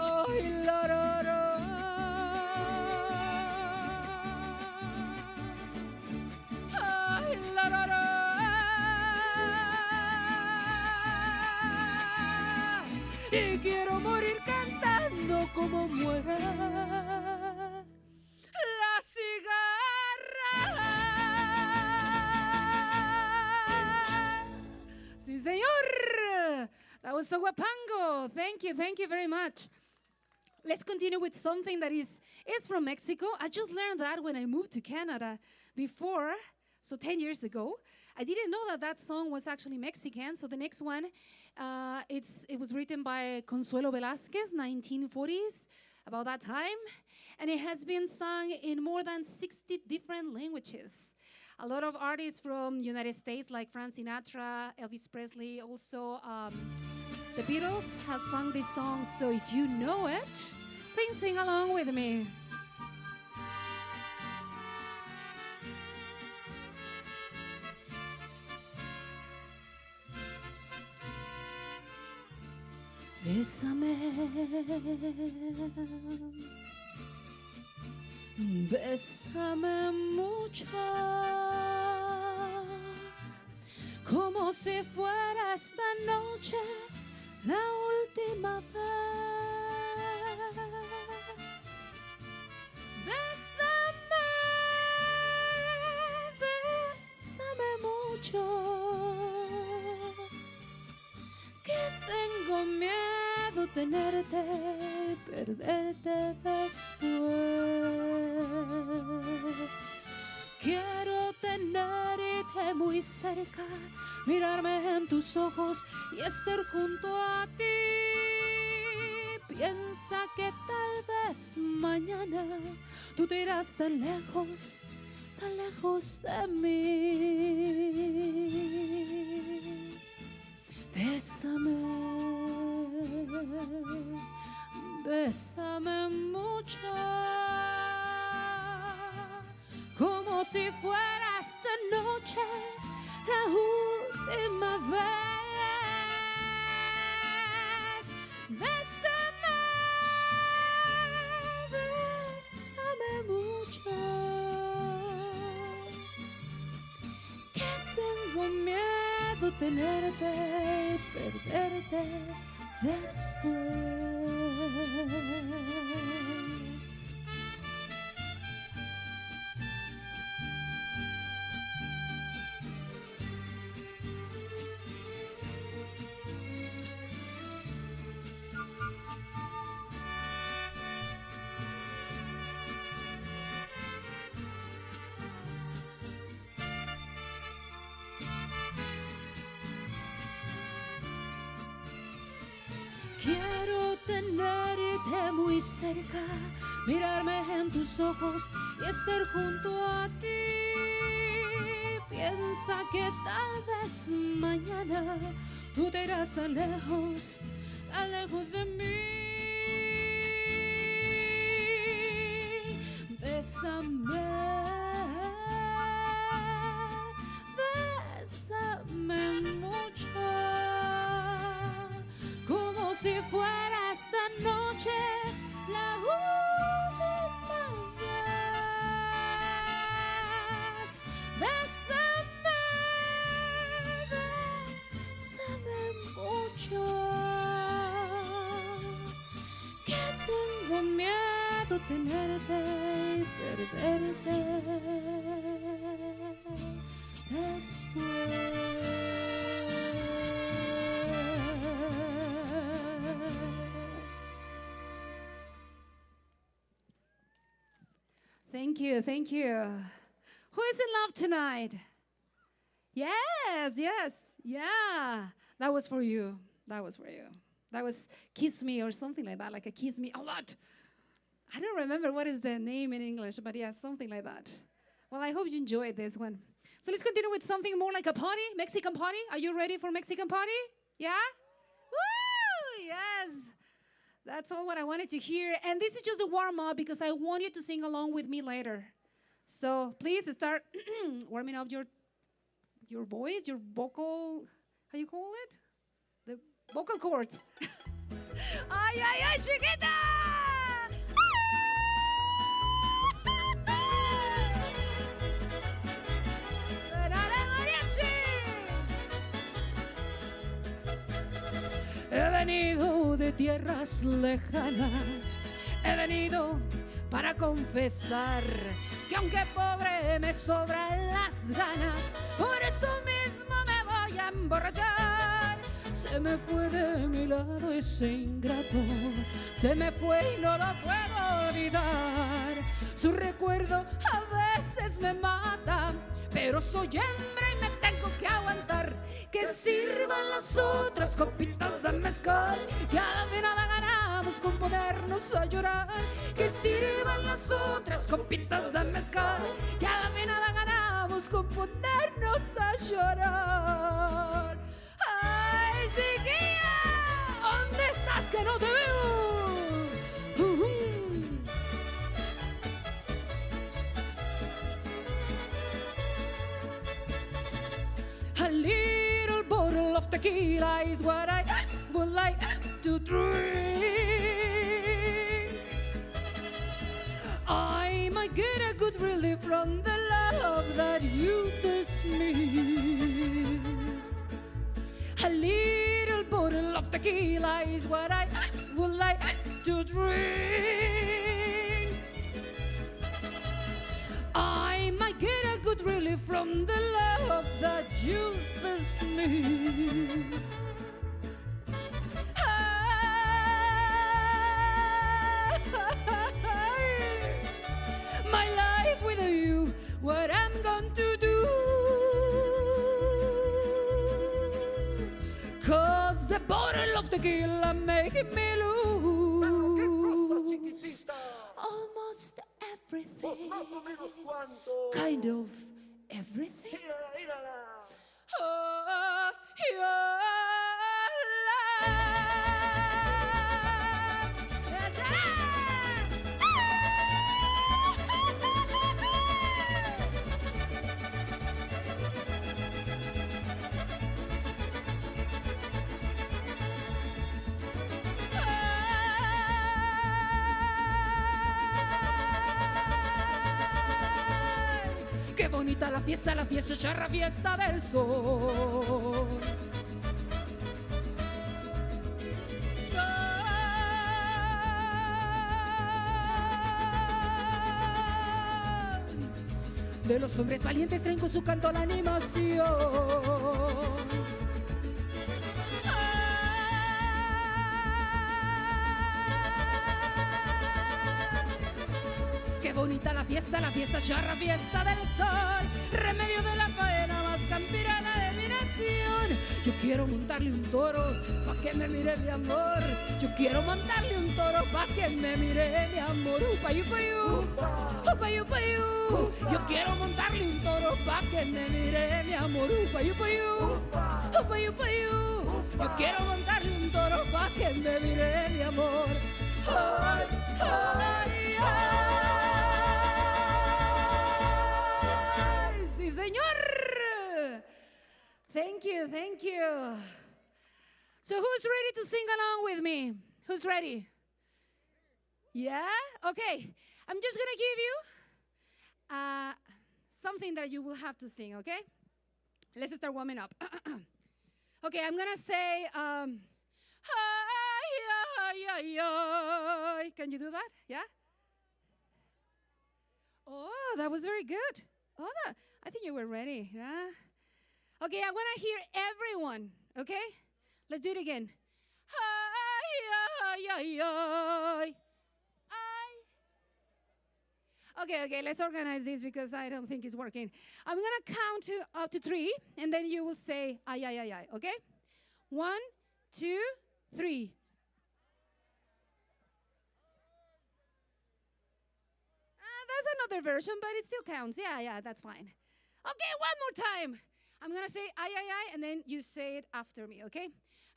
Ay, larara. Ay, larara. Y quiero morir cantando como muera la cigarra. Sí, señor. That was a Wapango. Thank you very much. Let's continue with something that is from Mexico. I just learned that when I moved to Canada before, so 10 years ago. I didn't know that song was actually Mexican. So the next one, it was written by Consuelo Velázquez, 1940s, about that time. And it has been sung in more than 60 different languages. A lot of artists from United States, like Frank Sinatra, Elvis Presley, also the Beatles have sung this song. So if you know it, please sing along with me. Bésame, bésame mucho, como si fuera esta noche la última vez. Bésame, bésame mucho, que tengo miedo tenerte y perderte después. Quiero tenerte muy cerca, mirarme en tus ojos y estar junto a ti. Piensa que tal vez mañana tú te irás tan lejos de mí. Bésame, bésame mucho, como si fuera esta noche la última vez. Bésame, bésame mucho, que tengo miedo tenerte y perderte después. Quiero tenerte muy cerca, mirarme en tus ojos y estar junto a ti. Piensa que tal vez mañana tú te irás tan lejos de mí. Bésame, bésame mucho, como si fuera esta noche la última vez. Bésame, bésame mucho, que tengo miedo tenerte y perderte después. Thank you, thank you. Who is in love tonight? Yes, yes, yeah. That was for you. That was for you. That was Kiss Me or something like that, like a Kiss Me a lot. I don't remember what is the name in English, but yeah, something like that. Well, I hope you enjoyed this one. So let's continue with something more like a party, Mexican party. Are you ready for Mexican party? Yeah? Woo! Yes. That's all what I wanted to hear. And this is just a warm-up because I want you to sing along with me later. So please start warming up your voice, your vocal, how you call it? The vocal cords. Ay, ay, ay, chiquita! He venido de tierras lejanas, he venido para confesar que aunque pobre me sobran las ganas, por eso mismo me voy a emborrachar. Se me fue de mi lado ese ingrato, se me fue y no lo puedo olvidar. Su recuerdo a veces me mata, pero soy hembra y me tengo que aguantar. Que sirvan las otras copitas de mezcal, que a la nada ganamos con ponernos a llorar. Que sirvan las otras copitas de mezcal, que a la nada ganamos con ponernos a llorar. Ay, chiquilla, ¿dónde estás que no te veo? A little bottle of tequila is what I would like to drink. I might get a good relief from the love that you dismissed. A little bottle of tequila is what I would like to drink. I might get a good relief from the love that Judas Smith. My life with you, what I'm going to do. 'Cause the bottle of tequila making me lose almost everything. Kind of everything. Of your Qué bonita la fiesta, charra fiesta del sol. De los hombres valientes traen con su canto la animación. Qué bonita la fiesta, charra fiesta del sol. Remedio de la faena, más campira la adivinación. Yo quiero montarle un toro, pa' que me mire mi amor. Yo quiero montarle un toro, pa' que me mire mi amor. Upa, yupa, yu. Upa, yupa, yu. Yo quiero montarle un toro, pa' que me mire mi amor. Upa, yupa, yu. Upa, yupa, yu. Yo quiero montarle un toro, pa' que me mire mi amor. Ay, ay, ay. Sí, señor. Thank you, thank you. So who's ready to sing along with me? Who's ready? Yeah? Okay. I'm just going to give you something that you will have to sing, okay? Let's start warming up. Okay, I'm going to say, ay, ay, ay, ay. Can you do that? Yeah? Oh, that was very good. Oh, I think you were ready. Yeah? Okay, I want to hear everyone, okay? Let's do it again. Ay, ay, ay, ay. Okay, let's organize this because I don't think it's working. I'm going to count up to 3, and then you will say, ay, ay, ay, ay, okay? 1, 2, 3. That's another version, but it still counts. Yeah, that's fine. Okay, one more time. I'm going to say, ay, ay, ay, and then you say it after me, okay?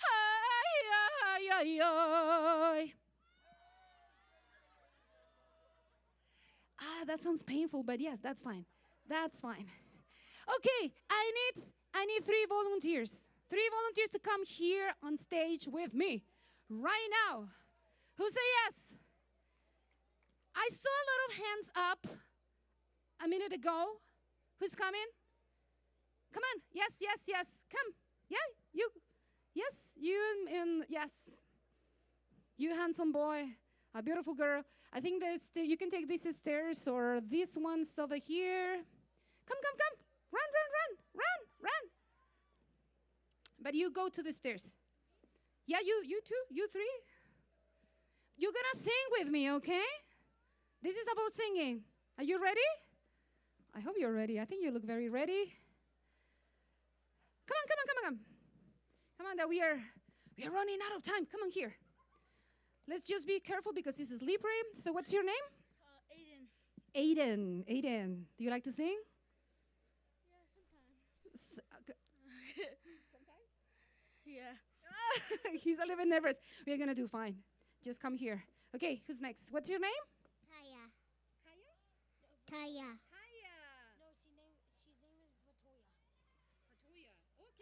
Ay, ay, ay, ay. That sounds painful, but yes, that's fine. That's fine. Okay, I need 3 volunteers. 3 volunteers to come here on stage with me right now. Who say yes? I saw a lot of hands up a minute ago. Who's coming? Come on. Yes. Come. Yeah, you. Yes, you and yes. You handsome boy, a beautiful girl. I think you can take these stairs or these ones over here. Come. Run. But you go to the stairs. Yeah, you two, you 3. You're gonna sing with me, okay? This is about singing. Are you ready? I hope you're ready. I think you look very ready. Come on. Come on, that we are running out of time. Come on here. Let's just be careful because this is slippery. So what's your name? Aiden. Aiden. Do you like to sing? Yeah, sometimes. Sometimes? Yeah. He's a little bit nervous. We're going to do fine. Just come here. Okay, who's next? What's your name? Taya. Taya. No, she's name is Vatoya.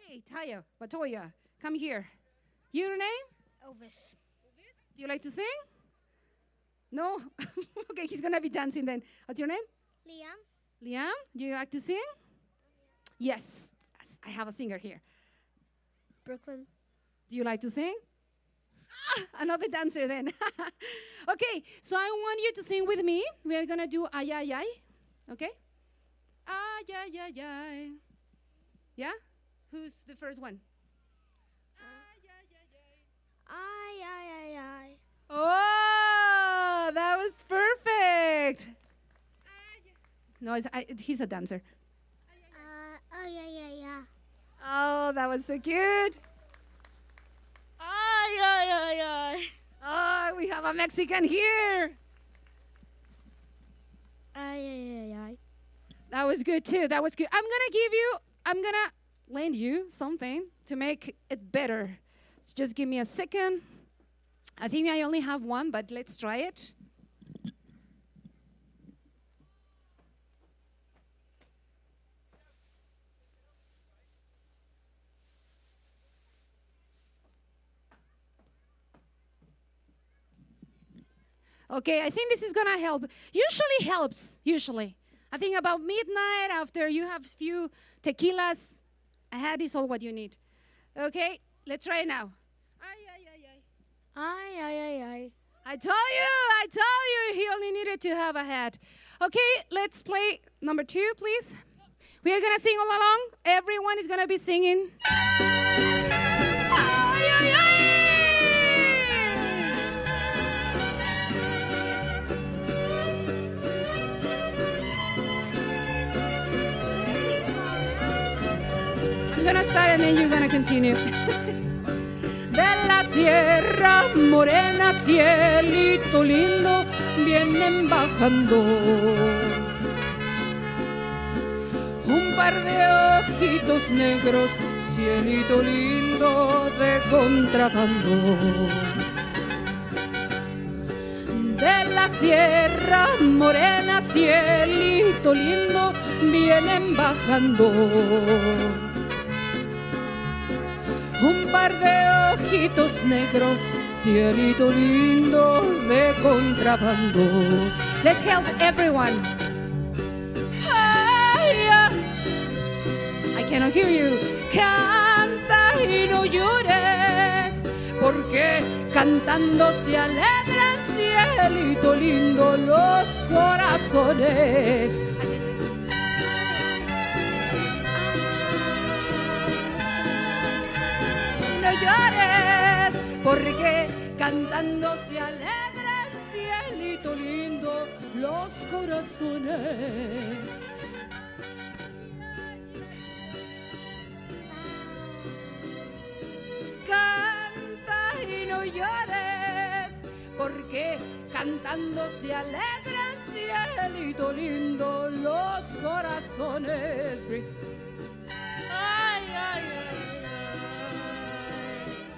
Okay, Taya, Vatoya. Come here. Your name? Elvis. Do you like to sing? No? Okay, he's going to be dancing then. What's your name? Liam. Liam, do you like to sing? Yes, I have a singer here. Brooklyn. Do you like to sing? Another dancer then. Okay, so I want you to sing with me. We are going to do ay, ay, ay. Okay? Ay, ay, ay, ay. Yeah? Who's the first one? Ay, ay, ay, ay. Oh, that was perfect. No, he's a dancer. Ay, ay, ay, ay. Oh, that was so good. Ay, ay, ay, ay. Oh, we have a Mexican here. Ay, ay, ay, ay. That was good too. That was good. I'm gonna lend you something to make it better. So just give me a second. I think I only have one, but let's try it. Okay, I think this is gonna help. Usually helps, usually. I think about midnight, after you have few tequilas, a hat is all what you need. Okay, let's try it now. Ay, ay, ay, ay. I told you, he only needed to have a hat. Okay, let's play number 2, please. We are gonna sing all along. Everyone is gonna be singing. Ay, ay, ay. I'm gonna start and then you're gonna continue. De la Sierra Morena, cielito lindo, vienen bajando. Un par de ojitos negros, cielito lindo de contrabando. De la Sierra Morena, cielito lindo, vienen bajando. Un par de ojitos negros, cielito lindo de contrabando. Let's help everyone. I cannot hear you. Canta y no llores, porque cantando se alegran, cielito lindo, los corazones. No llores, porque cantando se alegran, cielito lindo, los corazones. Canta y no llores, porque cantando se alegran, cielito lindo, los corazones. Ay, ay, ay, ay.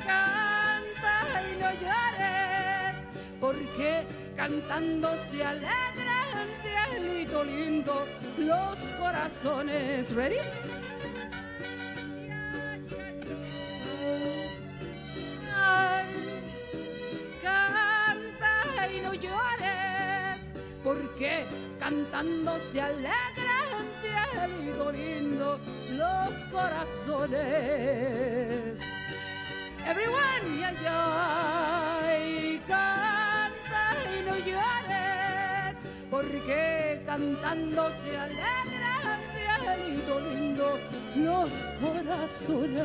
Canta y no llores, porque cantando se alegran, cielito lindo, los corazones. Ready? Canta y no llores, porque cantando se alegran, cielito lindo, los corazones. Everyone, ay, ay, canta y no llores, porque cantando se alegran, cielito lindo, los corazones.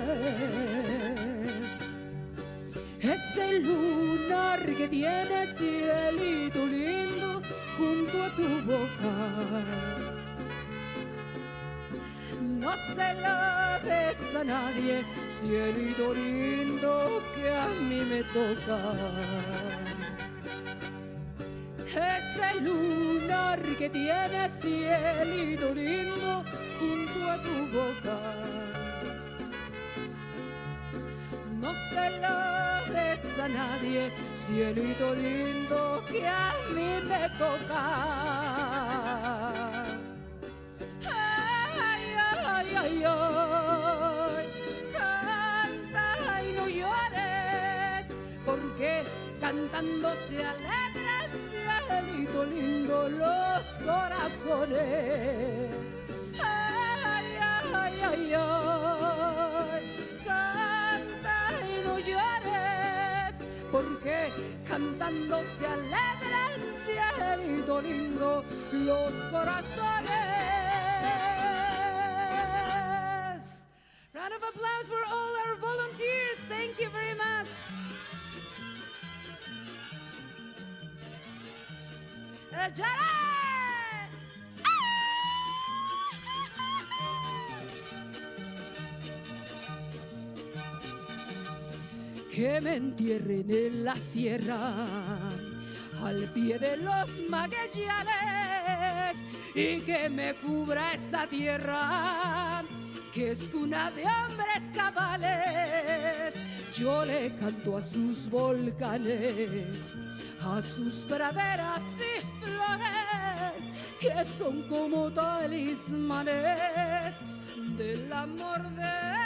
Ese lunar que tiene, cielito lindo, junto a tu boca, no se lo des a nadie, cielito lindo, que a mí me toca. Ese lunar que tiene, cielito lindo, junto a tu boca, no se lo des a nadie, cielito lindo, que a mí me toca. Ay, ay, ay, ay, canta y no llores, porque cantando se alegran, cielito lindo, los corazones. Ay, ay, ay, ay, canta y no llores, porque cantando se alegran, cielito lindo, los corazones. Round of applause. Que me entierren en la sierra, al pie de los Magallanes, y que me cubra esa tierra, que es cuna de hombres cabales. Yo le canto a sus volcanes, a sus praderas y flores, que son como talismanes del amor de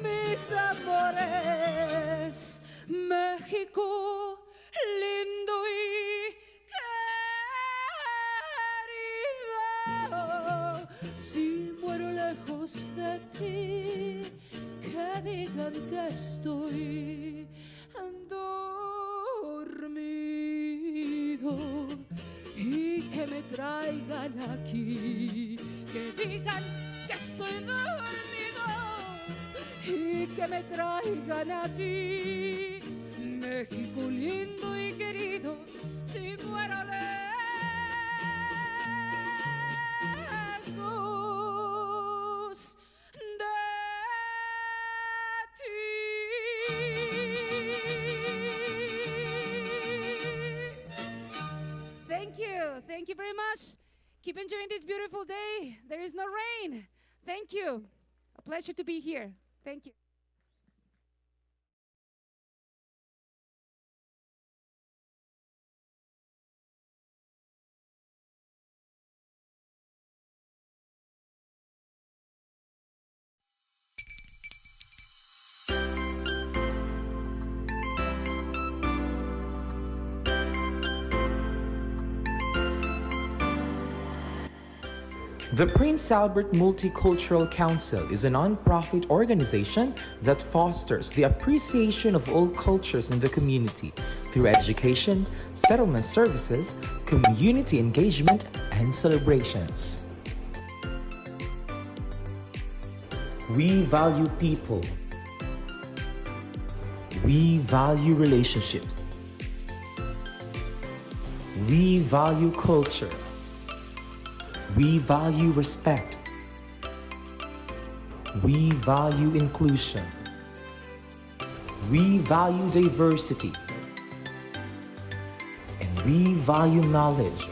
mis amores. México lindo y querido, si muero lejos de ti, que digan que estoy dormido y que me traigan aquí, que digan que estoy dormido y que me traigan a ti, México lindo y querido, si muero lejos de ti. Thank you very much. Keep enjoying this beautiful day. There is no rain. Thank you. A pleasure to be here. Thank you. The Prince Albert Multicultural Council is a non-profit organization that fosters the appreciation of all cultures in the community through education, settlement services, community engagement, and celebrations. We value people. We value relationships. We value culture. We value respect. We value inclusion. We value diversity. And we value knowledge.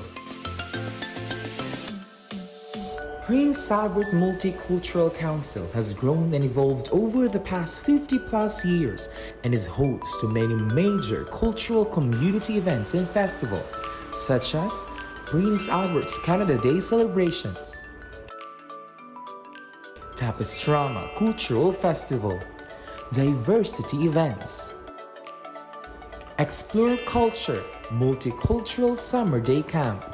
Prince Albert Multicultural Council has grown and evolved over the past 50+ years and is host to many major cultural community events and festivals, such as Prince Albert's Canada Day celebrations, Tapastrama Cultural Festival, diversity events, Explore Culture Multicultural Summer Day Camp,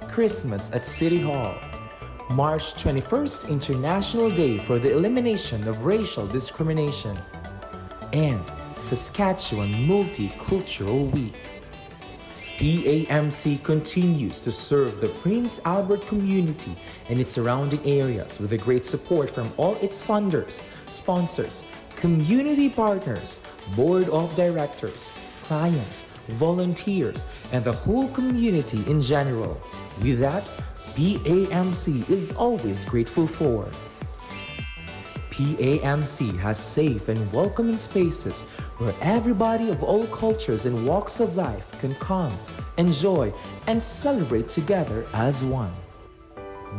Christmas at City Hall, March 21st International Day for the Elimination of Racial Discrimination, and Saskatchewan Multicultural Week. PAMC continues to serve the Prince Albert community and its surrounding areas with the great support from all its funders, sponsors, community partners, board of directors, clients, volunteers, and the whole community in general. With that, PAMC is always grateful for. PAMC has safe and welcoming spaces where everybody of all cultures and walks of life can come, enjoy, and celebrate together as one.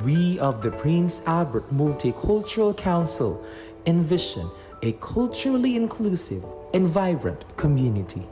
We of the Prince Albert Multicultural Council envision a culturally inclusive and vibrant community.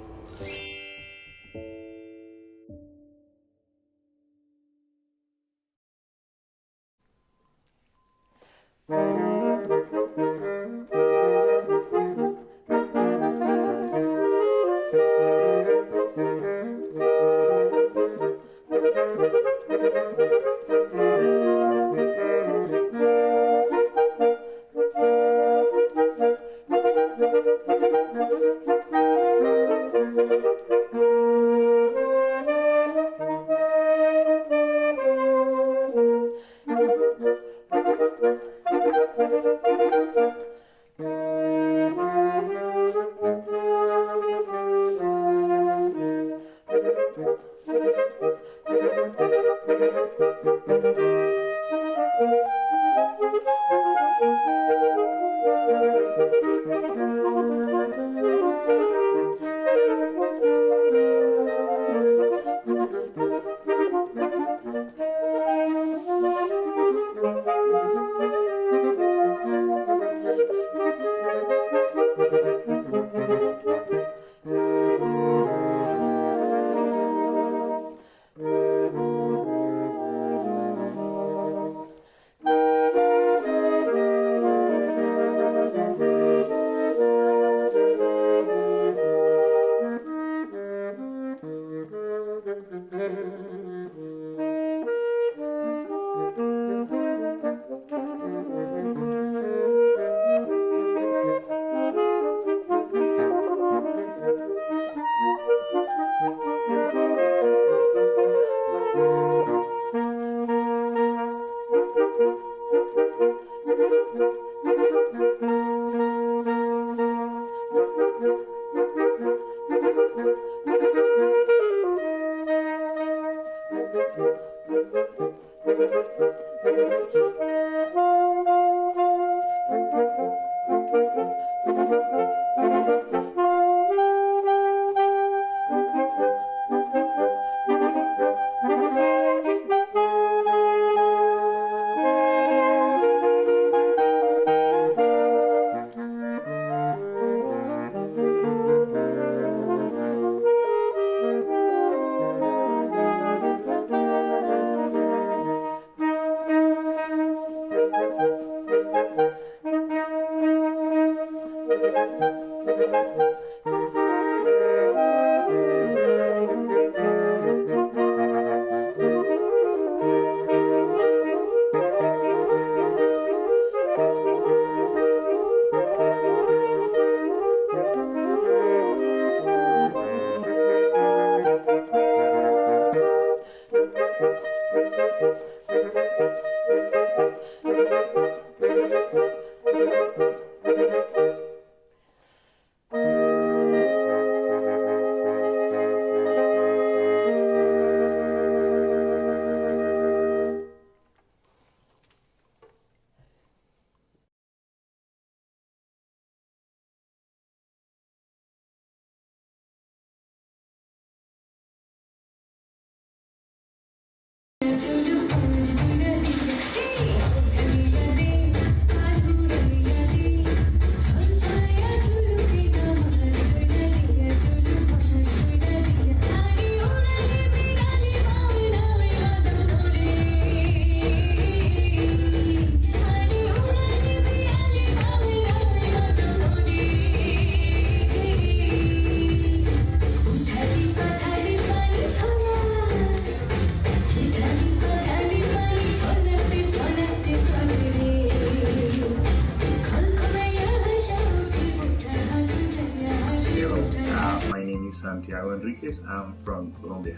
Santiago Enriquez. I'm from Colombia.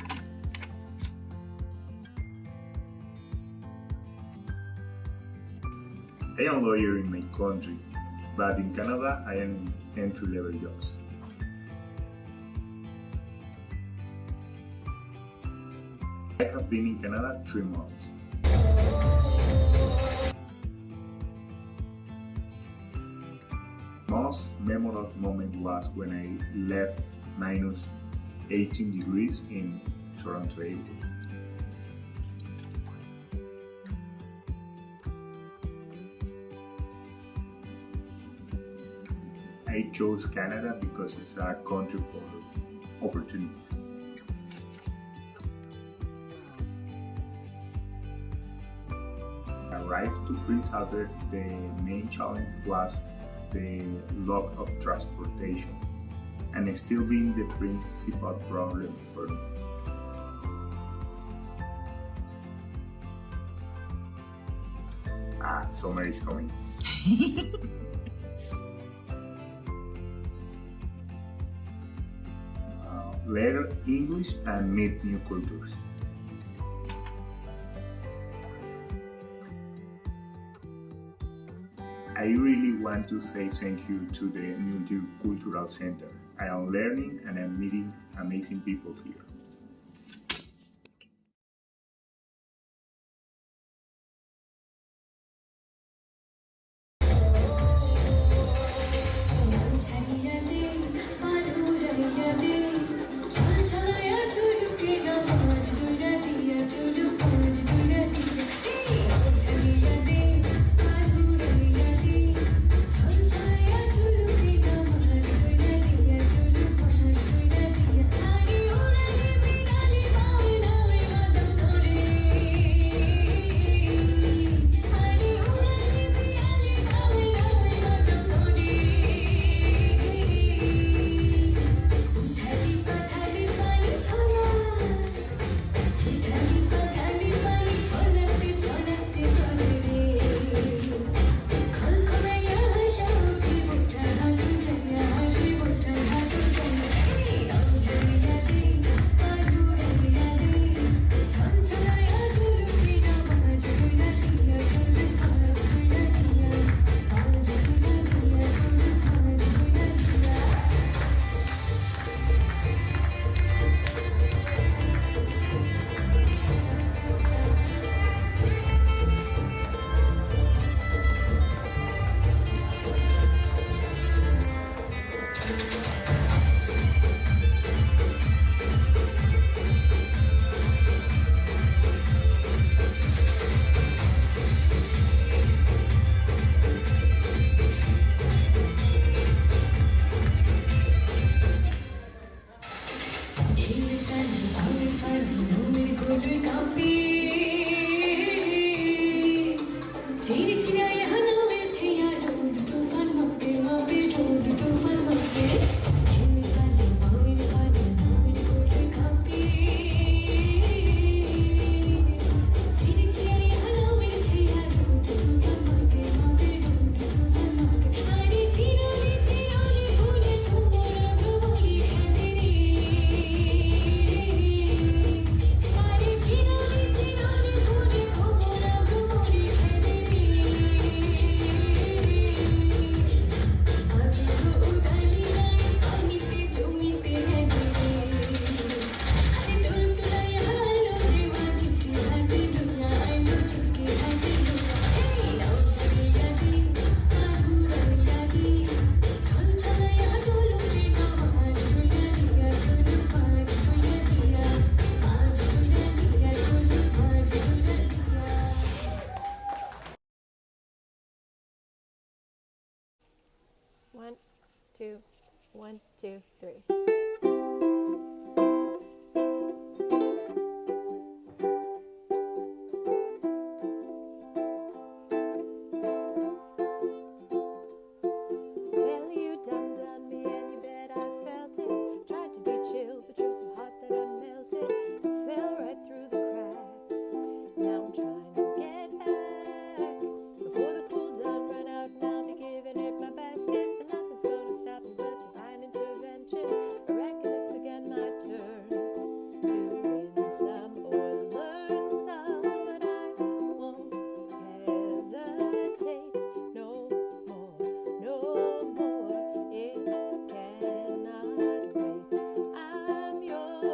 I am a lawyer in my country, but in Canada I am in entry-level jobs. I have been in Canada 3 months. Most memorable moment was when I left minus 18 degrees in Toronto Airport. I chose Canada because it's a country for opportunities. Arrived to Prince Albert, the main challenge was the lack of transportation, and still being the principal problem for me. Summer is coming. Learn English and meet new cultures. I really want to say thank you to the Multicultural Center. I am learning and I'm meeting amazing people here. 2, 1, 2, 3. Well, you done me and you bet I felt it. Tried to be chill, but you're so hot that I melted. You fell right through the cracks. Now I'm trying to get back. Before the cool down run out, and I'll be giving it my best guess. But nothing's gonna stop me but divine intervention. I reckon it's again my turn to win some or learn some. But I won't hesitate no more, no more. It cannot wait. I'm yours.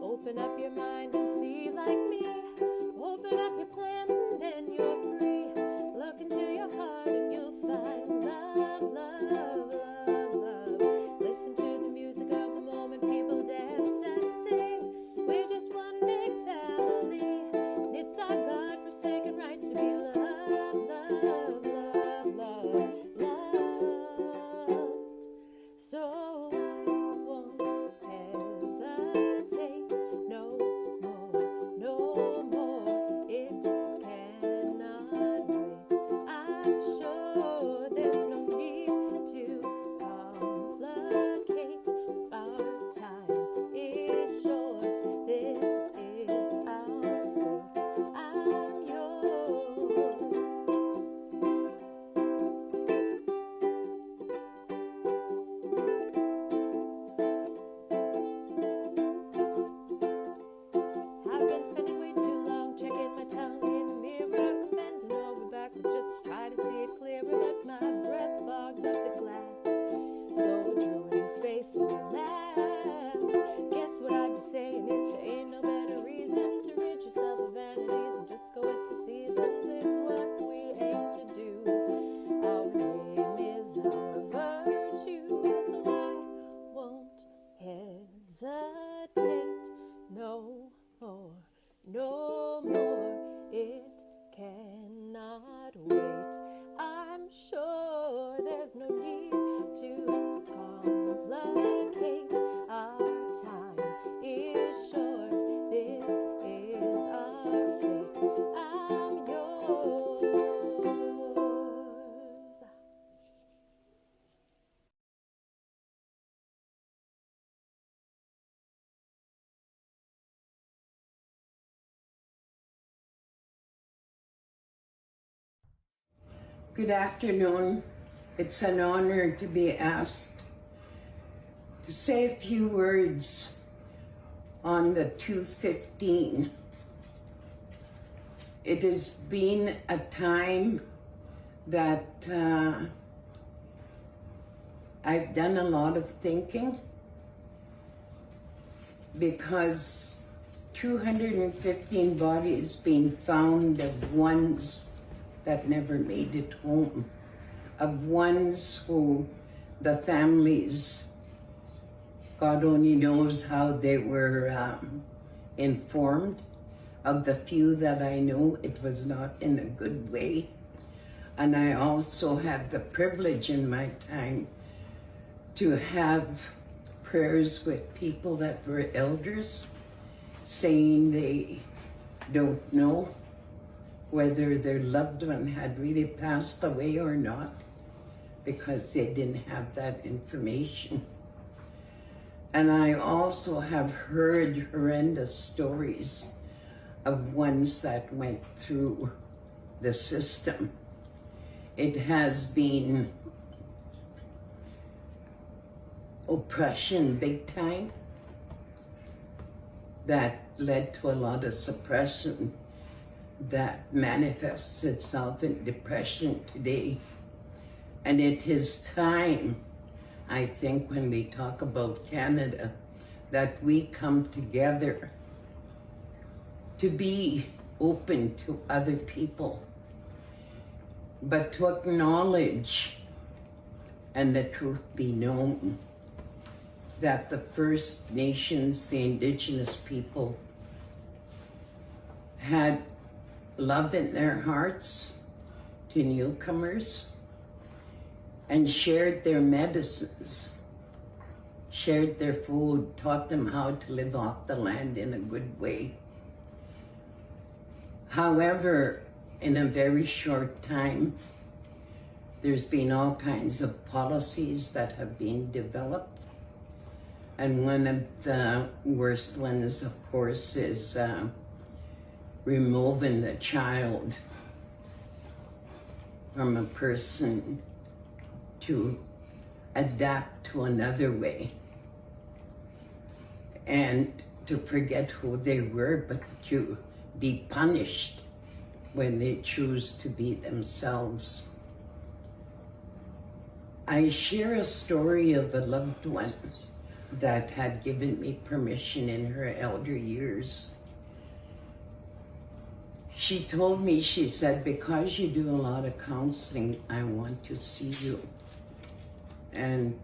Open up your mind and see like me. Open up your plans and then you're free. Look into your heart and you'll find love, love, love, love. Listen to the music of the moment, people dance and sing. We're just one big family. It's our God-forsaken right to be loved, loved, loved, loved, loved. So I won't hesitate no more, no more. It cannot wait. I'm sure there's no need to complicate. Our time is short. This is our fate. I'm yours. I've been spending way too long checking my tongue in the mirror, bending over backwards just to try to see it clearer, but my breath fogged up the glass. So I drew a new face and laughed. Guess what I'd be saying is there ain't no better reason to rid yourself of vanities and just go with the seasons. It's what we aim to do. Our name is our virtue, so I won't hesitate no more, no more. It cannot wait. I'm sure there's no need to complicate. Our time is short. This is our fate. I'm yours. Good afternoon. It's an honor to be asked to say a few words on the 215. It has been a time that I've done a lot of thinking, because 215 bodies being found of ones that never made it home, of ones who the families, God only knows how they were informed. Of the few that I know, it was not in a good way. And I also had the privilege in my time to have prayers with people that were elders, saying they don't know whether their loved one had really passed away or not, because they didn't have that information. And I also have heard horrendous stories of ones that went through the system. It has been oppression big time that led to a lot of suppression that manifests itself in depression today. And it is time, I think, when we talk about Canada, that we come together to be open to other people, but to acknowledge and the truth be known that the First Nations, the Indigenous people, had love in their hearts to newcomers and shared their medicines, shared their food, taught them how to live off the land in a good way. However, in a very short time, there's been all kinds of policies that have been developed. And one of the worst ones, of course, is removing the child from a person to adapt to another way and to forget who they were, but to be punished when they choose to be themselves. I share a story of a loved one that had given me permission in her elder years. She told me, she said, because you do a lot of counseling, I want to see you. And,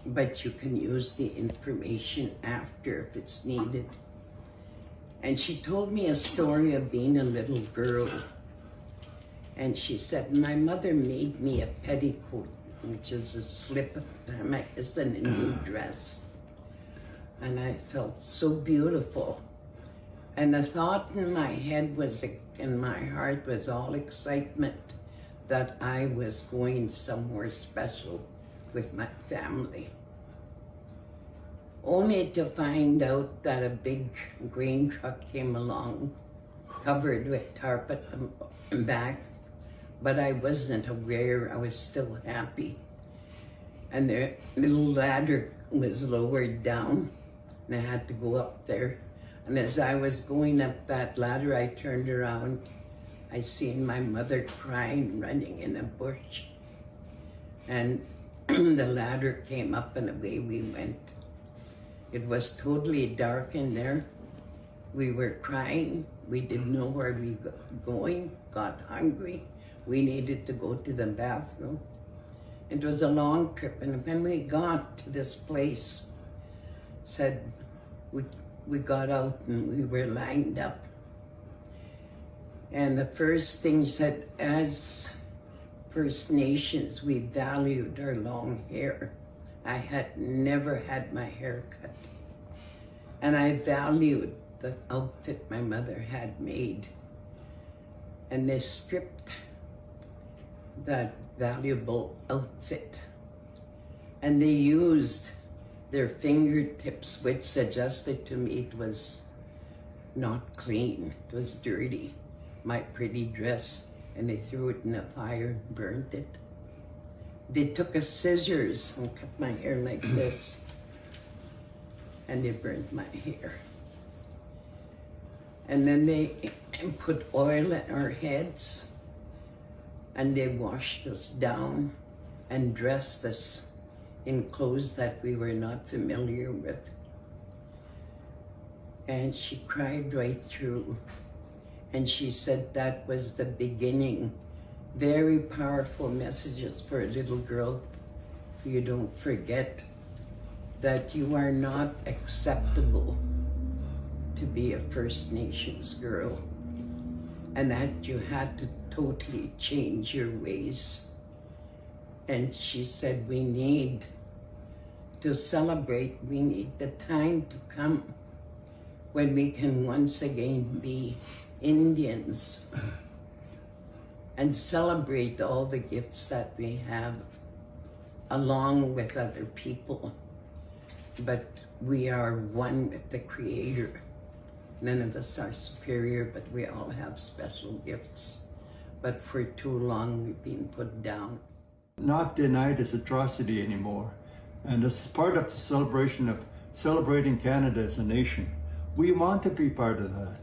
but you can use the information after if it's needed. And she told me a story of being a little girl. And she said, my mother made me a petticoat, which is a slip of it's in a new dress. And I felt so beautiful. And the thought in my head was, in my heart was all excitement that I was going somewhere special with my family. Only to find out that a big grain truck came along, covered with tarp at the back, but I wasn't aware. I was still happy. And the little ladder was lowered down, and I had to go up there. And as I was going up that ladder, I turned around. I seen my mother crying, running in a bush. And the ladder came up and away we went. It was totally dark in there. We were crying. We didn't know where we were going, got hungry. We needed to go to the bathroom. It was a long trip, and when we got to this place, said we got out and we were lined up. And the first thing said, as First Nations, we valued our long hair. I had never had my hair cut. And I valued the outfit my mother had made. And they stripped that valuable outfit. And they used their fingertips, which suggested to me it was not clean, it was dirty, my pretty dress, and they threw it in a fire and burned it. They took a scissors and cut my hair like this, and they burned my hair. And then they put oil in our heads, and they washed us down and dressed us in clothes that we were not familiar with. And she cried right through. And she said that was the beginning. Very powerful messages for a little girl. You don't forget that you are not acceptable to be a First Nations girl, and that you had to totally change your ways. And she said, we need to celebrate, we need the time to come when we can once again be Indians and celebrate all the gifts that we have along with other people. But we are one with the Creator. None of us are superior, but we all have special gifts. But for too long, we've been put down. Not denied this atrocity anymore. And as part of the celebration of celebrating Canada as a nation, we want to be part of that.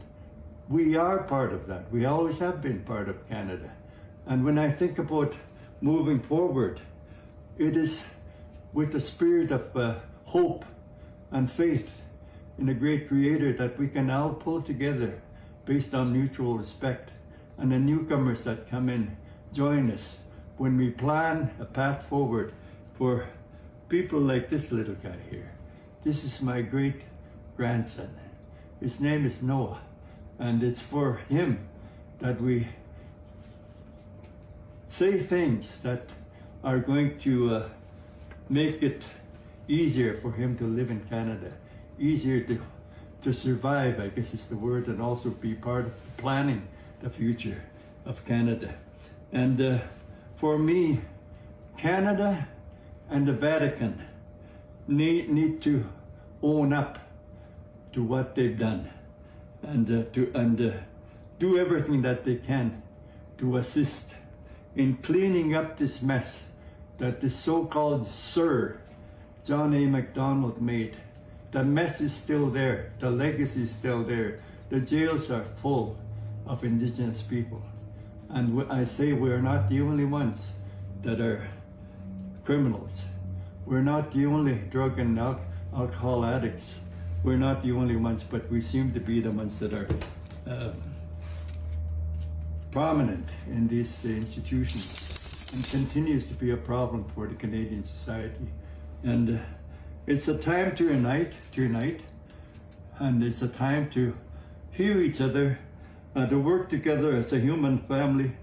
We are part of that. We always have been part of Canada. And when I think about moving forward, it is with the spirit of hope and faith in a great Creator that we can all pull together based on mutual respect. And the newcomers that come in join us when we plan a path forward for people like this little guy here. This is my great-grandson. His name is Noah, and it's for him that we say things that are going to make it easier for him to live in Canada, easier to survive, I guess is the word, and also be part of planning the future of Canada. And for me, Canada and the Vatican need to own up to what they've done, and do everything that they can to assist in cleaning up this mess that the so-called Sir John A. Macdonald made. The mess is still there. The legacy is still there. The jails are full of Indigenous people. And I say we're not the only ones that are criminals. We're not the only drug and alcohol addicts. We're not the only ones, but we seem to be the ones that are prominent in these institutions, and continues to be a problem for the Canadian society. And it's a time to unite, and it's a time to hear each other, to work together as a human family,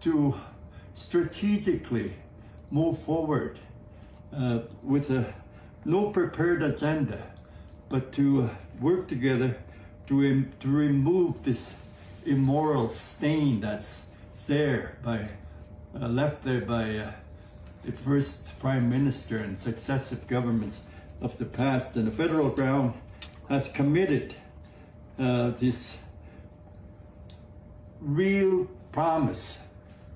to strategically move forward with no prepared agenda, but to work together to remove this immoral stain that's there left there by the first Prime Minister and successive governments of the past. And the federal ground has committed this real promise.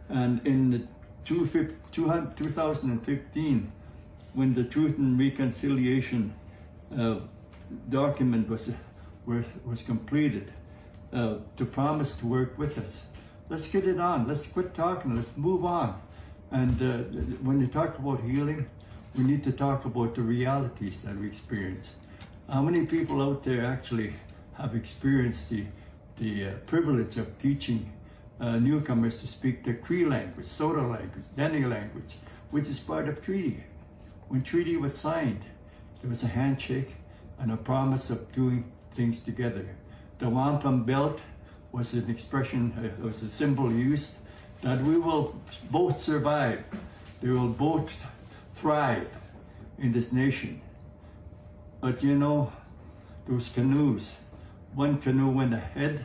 And in the 2015, when the Truth and Reconciliation document was completed, to promise to work with us. Let's get it on. Let's quit talking. Let's move on. And when you talk about healing, we need to talk about the realities that we experience. How many people out there actually have experienced the privilege of teaching newcomers to speak the Cree language, Soda language, Dene language, which is part of treaty. When treaty was signed, there was a handshake and a promise of doing things together. The wampum belt was an expression, was a symbol used that we will both survive. We will both thrive in this nation. But you know, those canoes, one canoe went ahead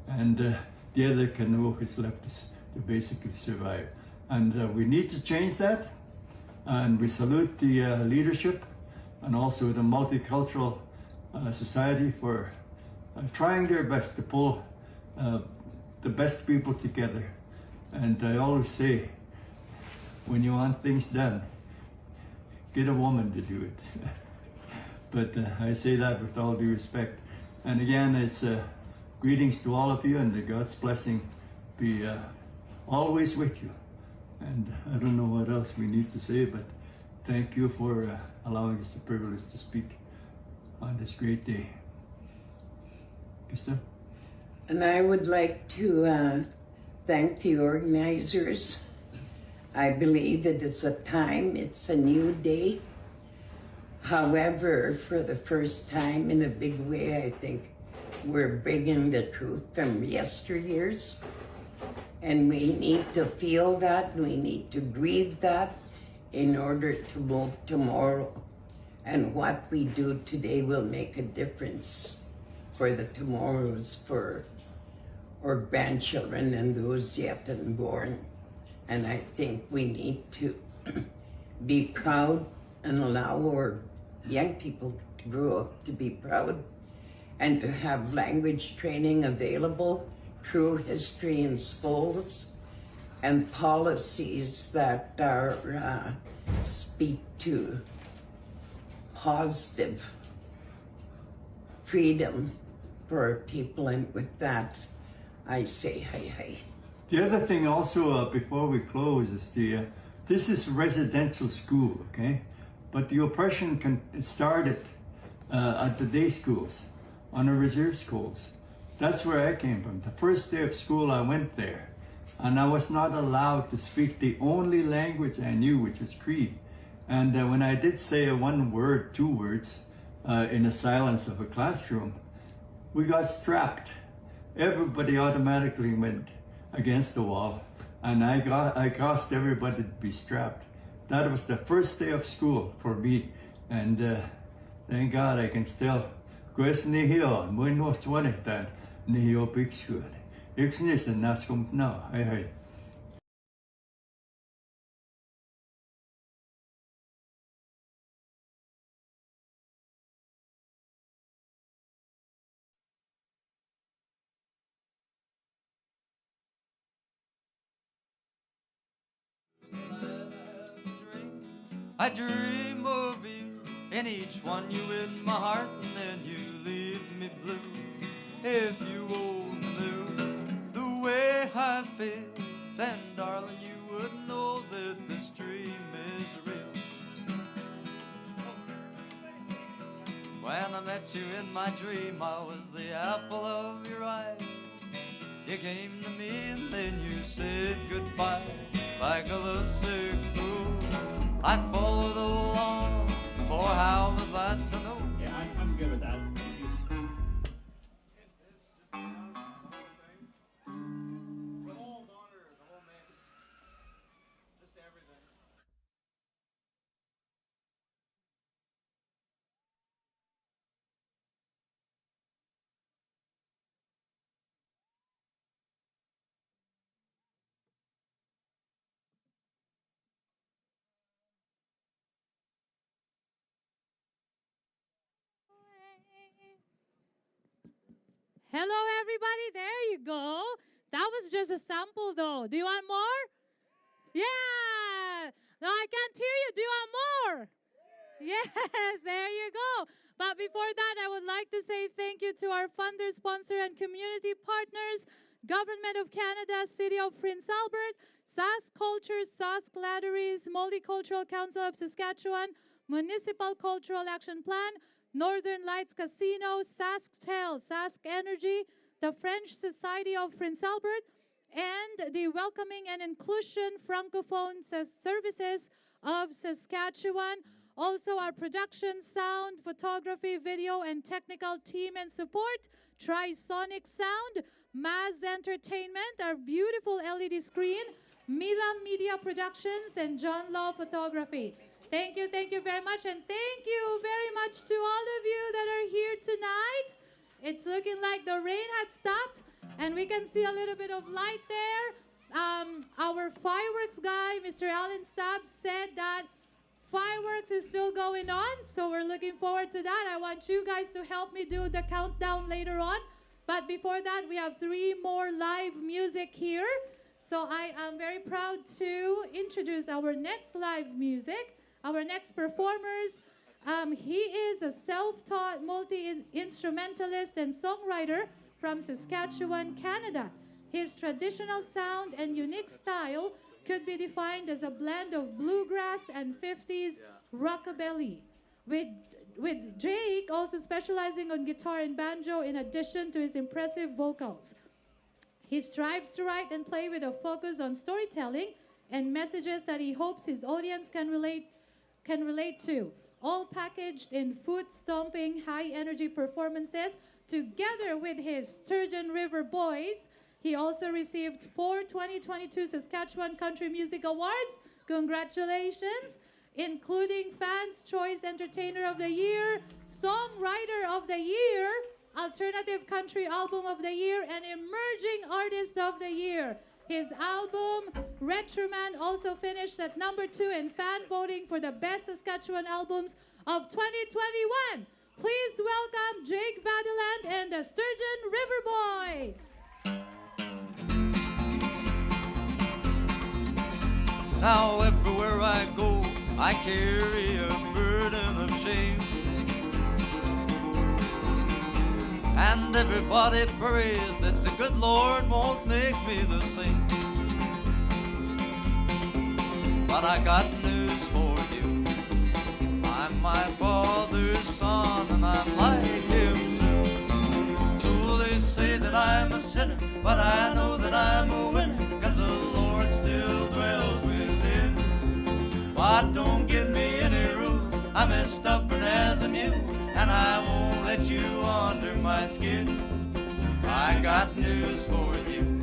and the other canoe is left to basically survive. And we need to change that. And we salute the leadership and also the multicultural society for trying their best to pull the best people together. And I always say, when you want things done, get a woman to do it. But I say that with all due respect. And again, it's greetings to all of you, and God's blessing be always with you. And I don't know what else we need to say, but thank you for allowing us the privilege to speak on this great day. Krista? And I would like to thank the organizers. I believe that it's a time, it's a new day. However, for the first time in a big way, I think we're bringing the truth from yesteryears. And we need to feel that, we need to breathe that in order to move tomorrow. And what we do today will make a difference for the tomorrows, for our grandchildren and those yet unborn. And I think we need to be proud and allow our young people to grow up to be proud and to have language training available, true history in schools, and policies that are speak to positive freedom for people. And with that, I say hi. The other thing also, before we close, is this is residential school, okay? But the oppression started at the day schools, on the reserve schools. That's where I came from. The first day of school, I went there, and I was not allowed to speak the only language I knew, which was Cree. And when I did say one word, 2 words, in the silence of a classroom, we got strapped. Everybody automatically went against the wall, and I caused everybody to be strapped. That was the first day of school for me, and thank God I can still quest nihil, muy no twanitan, nihil pixkud. Ixnis and nascum now. Hey. I dream of you, and each one you in my heart, and then you leave me blue. If you only knew the way I feel, then darling you would know that this dream is real. When I met you in my dream, I was the apple of your eye. You came to me and then you said goodbye, like a lovesick fool. I followed along, for how was I to know? Yeah, I'm good with that. Hello, everybody. There you go. That was just a sample, though. Do you want more? Yeah. No, I can't hear you. Do you want more? Yes, there you go. But before that, I would like to say thank you to our funder, sponsor, and community partners, Government of Canada, City of Prince Albert, Sask Cultures, Sask Latteries, Multicultural Council of Saskatchewan, Municipal Cultural Action Plan, Northern Lights Casino, Sask Tel, Sask Energy, the French Society of Prince Albert, and the Welcoming and Inclusion Francophone Services of Saskatchewan. Also, our production, sound, photography, video, and technical team and support, Trisonic Sound, Maz Entertainment, our beautiful LED screen, Mila Media Productions, and John Law Photography. Thank you very much, and thank you very much to all of you that are here tonight. It's looking like the rain had stopped, and we can see a little bit of light there. Our fireworks guy, Mr. Alan Stubbs, said that fireworks is still going on, so we're looking forward to that. I want you guys to help me do the countdown later on. But before that, we have 3 more live music here. So I am very proud to introduce our next live music. Our next performers, he is a self-taught multi-instrumentalist and songwriter from Saskatchewan, Canada. His traditional sound and unique style could be defined as a blend of bluegrass and 50s rockabilly, with Jake also specializing on guitar and banjo in addition to his impressive vocals. He strives to write and play with a focus on storytelling and messages that he hopes his audience can relate to, all packaged in foot-stomping, high-energy performances. Together with his Sturgeon River Boys, he also received 4 2022 Saskatchewan Country Music Awards. Congratulations! Including Fans' Choice Entertainer of the Year, Songwriter of the Year, Alternative Country Album of the Year, and Emerging Artist of the Year. His album, Retroman, also finished at #2 in fan voting for the best Saskatchewan albums of 2021. Please welcome Jake Vadeland and the Sturgeon River Boys. Now everywhere I go, I carry a burden of shame, and everybody prays that the good Lord won't make me the same. But I got news for you. I'm my father's son, and I'm like him too. So they say that I'm a sinner, but I know that I'm a winner, 'cause the Lord still dwells within. But don't get me and I won't let you under my skin. I got news for you.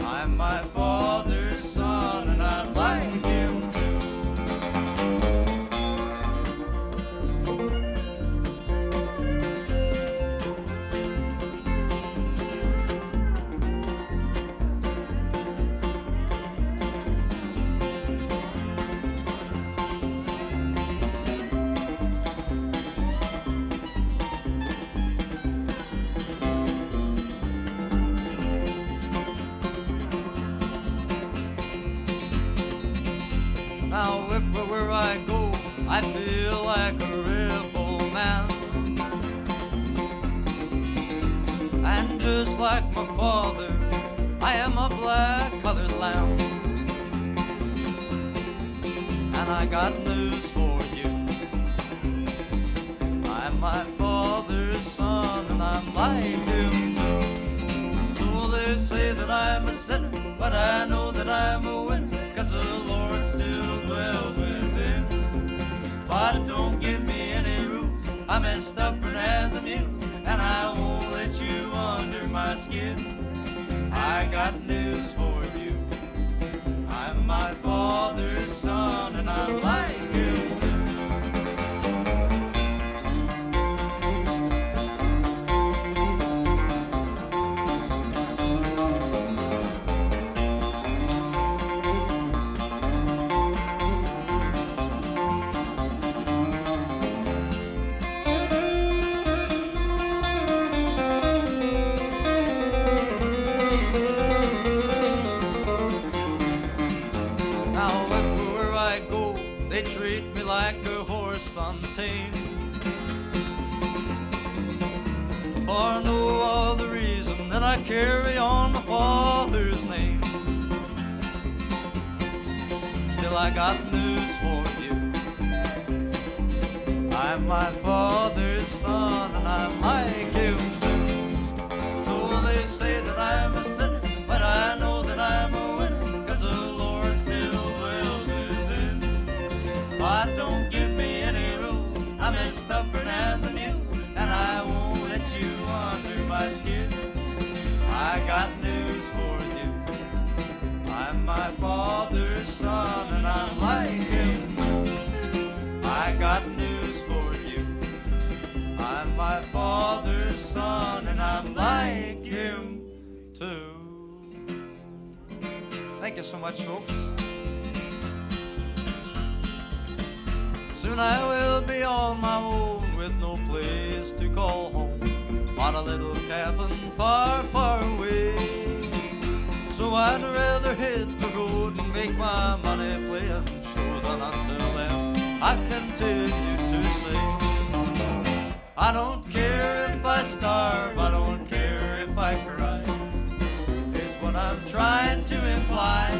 I'm my father's son, and I like him too. Now everywhere I go, I feel like a rebel man. And just like my father, I am a black-colored lamb. And I got news for you. I'm my father's son, and I'm like him too. So they say that I'm a sinner, but I know that I'm a winner, 'cause the Lord still dwells within. But don't give me any rules, I'm as stubborn as a mule, and I won't let you under my skin. I got news for you. I'm my father's son, and I'm like him too. Now everywhere I go, they treat me like a horse untamed. For no other reason than I carry on my father's name. Still I got news for you. I'm my father's son, and I'm like him too. So they say that I'm a sinner, but I know that I'm a winner, 'cause the Lord still dwells within. But don't give me any rules, I'm as stubborn as a mule, and I won't let you under my skin. I got news for you. I'm my father's son, and I'm like him too. I got news for you. I'm my father's son, and I'm like him too. Thank you so much, folks. Soon I will be on my own with no place to call home, on a little cabin far, far away. So I'd rather hit the road and make my money playing shows, and until then I continue to sing. I don't care if I starve, I don't care if I cry, is what I'm trying to imply.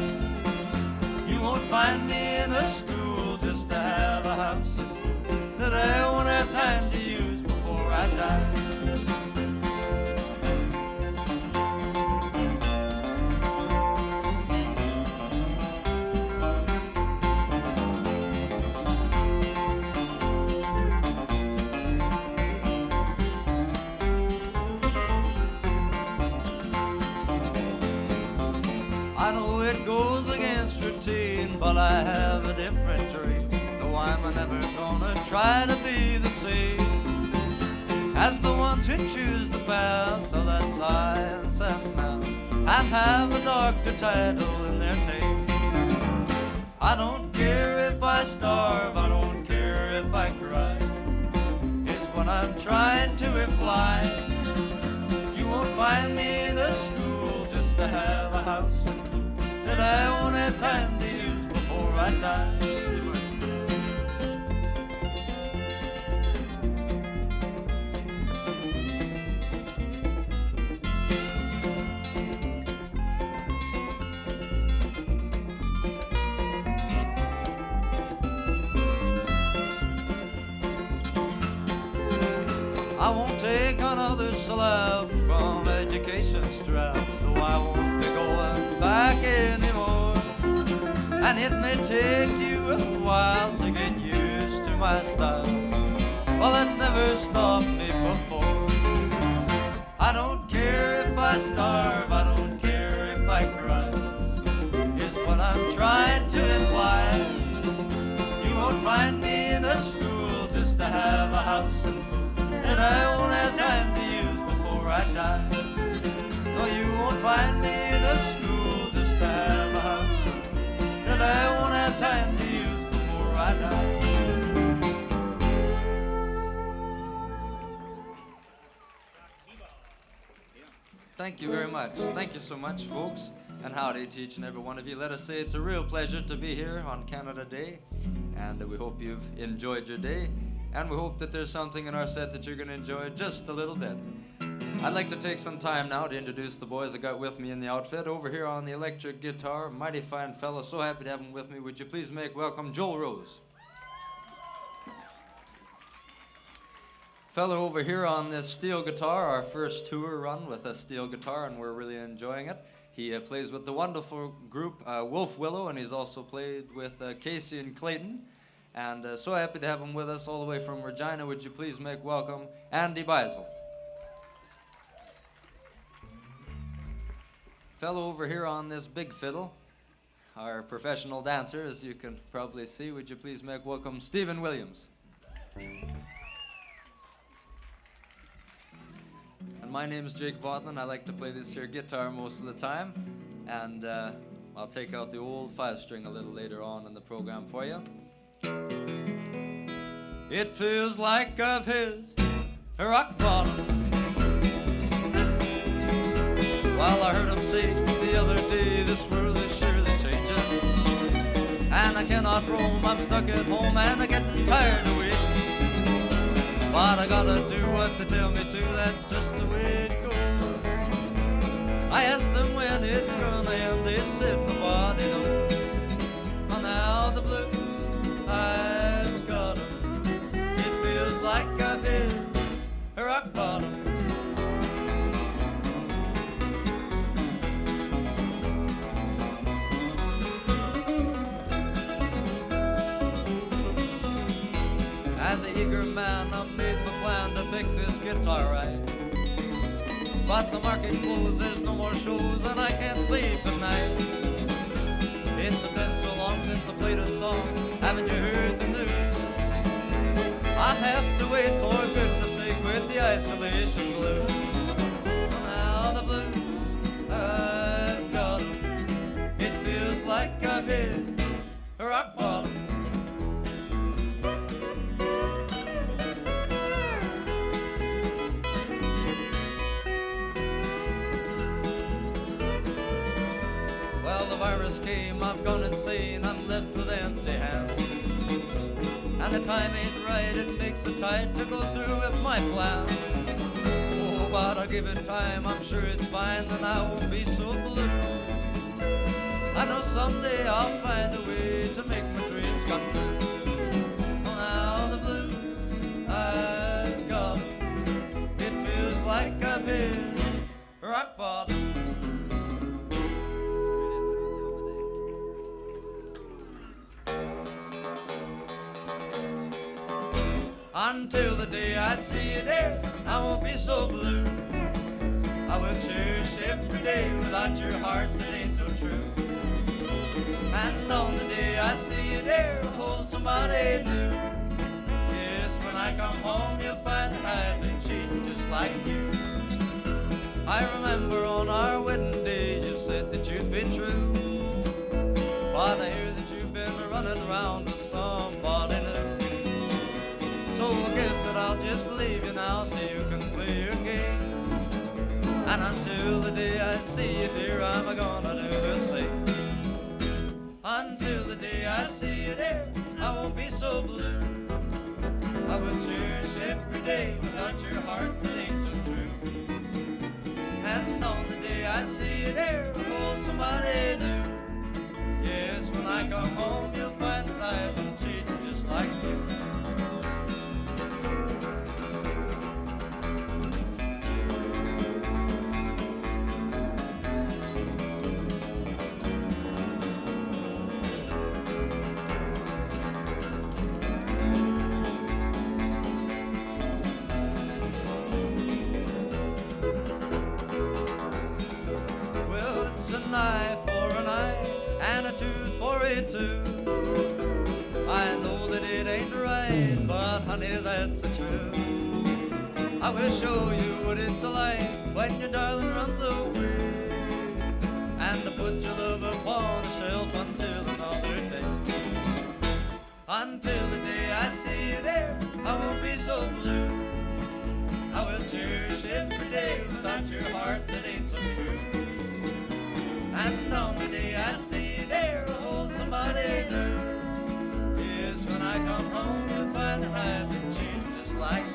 You won't find me in a school just to have a house that I won't have time to use before I die. I know it goes against routine, but I have a different dream. No, I'm never gonna try to be the same as the ones who choose the path of that science and math and have a doctor title in their name. I don't care if I starve, I don't care if I cry, is what I'm trying to imply. You won't find me in a school just to have a house that I won't have time to use before I die. I won't take another slab from education's strap. No, I won't be going back anymore. And it may take you a while to get used to my style. Well, that's never stopped me before. I don't care if I starve, I don't care if I cry, is what I'm trying to imply. You won't find me in a school just to have a house and food that I won't have time to use before I die. No, you won't find me in a school just to have a house and food that I won't have time to use before I die. Thank you very much. Thank you so much, folks. And howdy to each and every one of you. Let us say it's a real pleasure to be here on Canada Day. And we hope you've enjoyed your day. And we hope that there's something in our set that you're going to enjoy just a little bit. I'd like to take some time now to introduce the boys I got with me in the outfit. Over here on the electric guitar, mighty fine fellow. So happy to have him with me. Would you please make welcome Joel Rose. Fellow over here on this steel guitar, our first tour run with a steel guitar, and we're really enjoying it. He plays with the wonderful group Wolf Willow, and he's also played with Casey and Clayton. And so happy to have him with us all the way from Regina. Would you please make welcome Andy Beisel. Fellow over here on this big fiddle, our professional dancer, as you can probably see. Would you please make welcome Stephen Williams. And my name's Jake Vaughtlin. I like to play this here guitar most of the time. And I'll take out the old 5-string a little later on in the program for you. It feels like I've hit a rock bottom. Well, I heard him say the other day, this world is surely changing. And I cannot roam, I'm stuck at home, and I'm getting tired of waiting. But I gotta do what they tell me to, that's just the way it goes. I asked them when it's gonna end, they said nobody knows. Oh, now the blues, I've got 'em. It feels like I've hit a rock bottom. As an eager man, I made my plan to pick this guitar right. But the market closed, there's no more shows, and I can't sleep at night. It's been so long since I played a song, haven't you heard the news? I have to wait for goodness sake with the isolation blues. Now the blues, I've got 'em. It feels like I've hit a rock bottom. Well, the virus came, I've gone insane, I'm left with empty hands. And the time ain't right, it makes it tight to go through with my plan. Oh, but I'll give it time, I'm sure it's fine, then I won't be so blue. I know someday I'll find a way to make my dreams come true. Well, now the blues, I've got 'em. It feels like I've hit rock bottom. Until the day I see you there, I won't be so blue. I will cherish every day without your heart that ain't so true. And on the day I see you there, hold somebody new. Yes, when I come home, you'll find that I've been cheating just like you. I remember on our wedding day, you said that you'd be true. But I hear that you've been running around with somebody new. So I guess that I'll just leave you now so you can play your game. And until the day I see you, dear, I'm gonna do the same. Until the day I see you there, I won't be so blue. I will cherish every day without your heart that ain't so true. And on the day I see you there, hold somebody new. Yes, when I come home, you'll find that I've been cheating just like you. tooth for it too. I know that it ain't right, but honey, that's the truth. I will show you what it's like when your darling runs away, and to put your love upon a shelf until another day. Until the day I see you there, I won't be so blue. I will cherish every day without your heart that ain't so true. And on the day I see you there, I'll hold somebody new. Yes, when I come home, you'll find that I've been cheated just like you.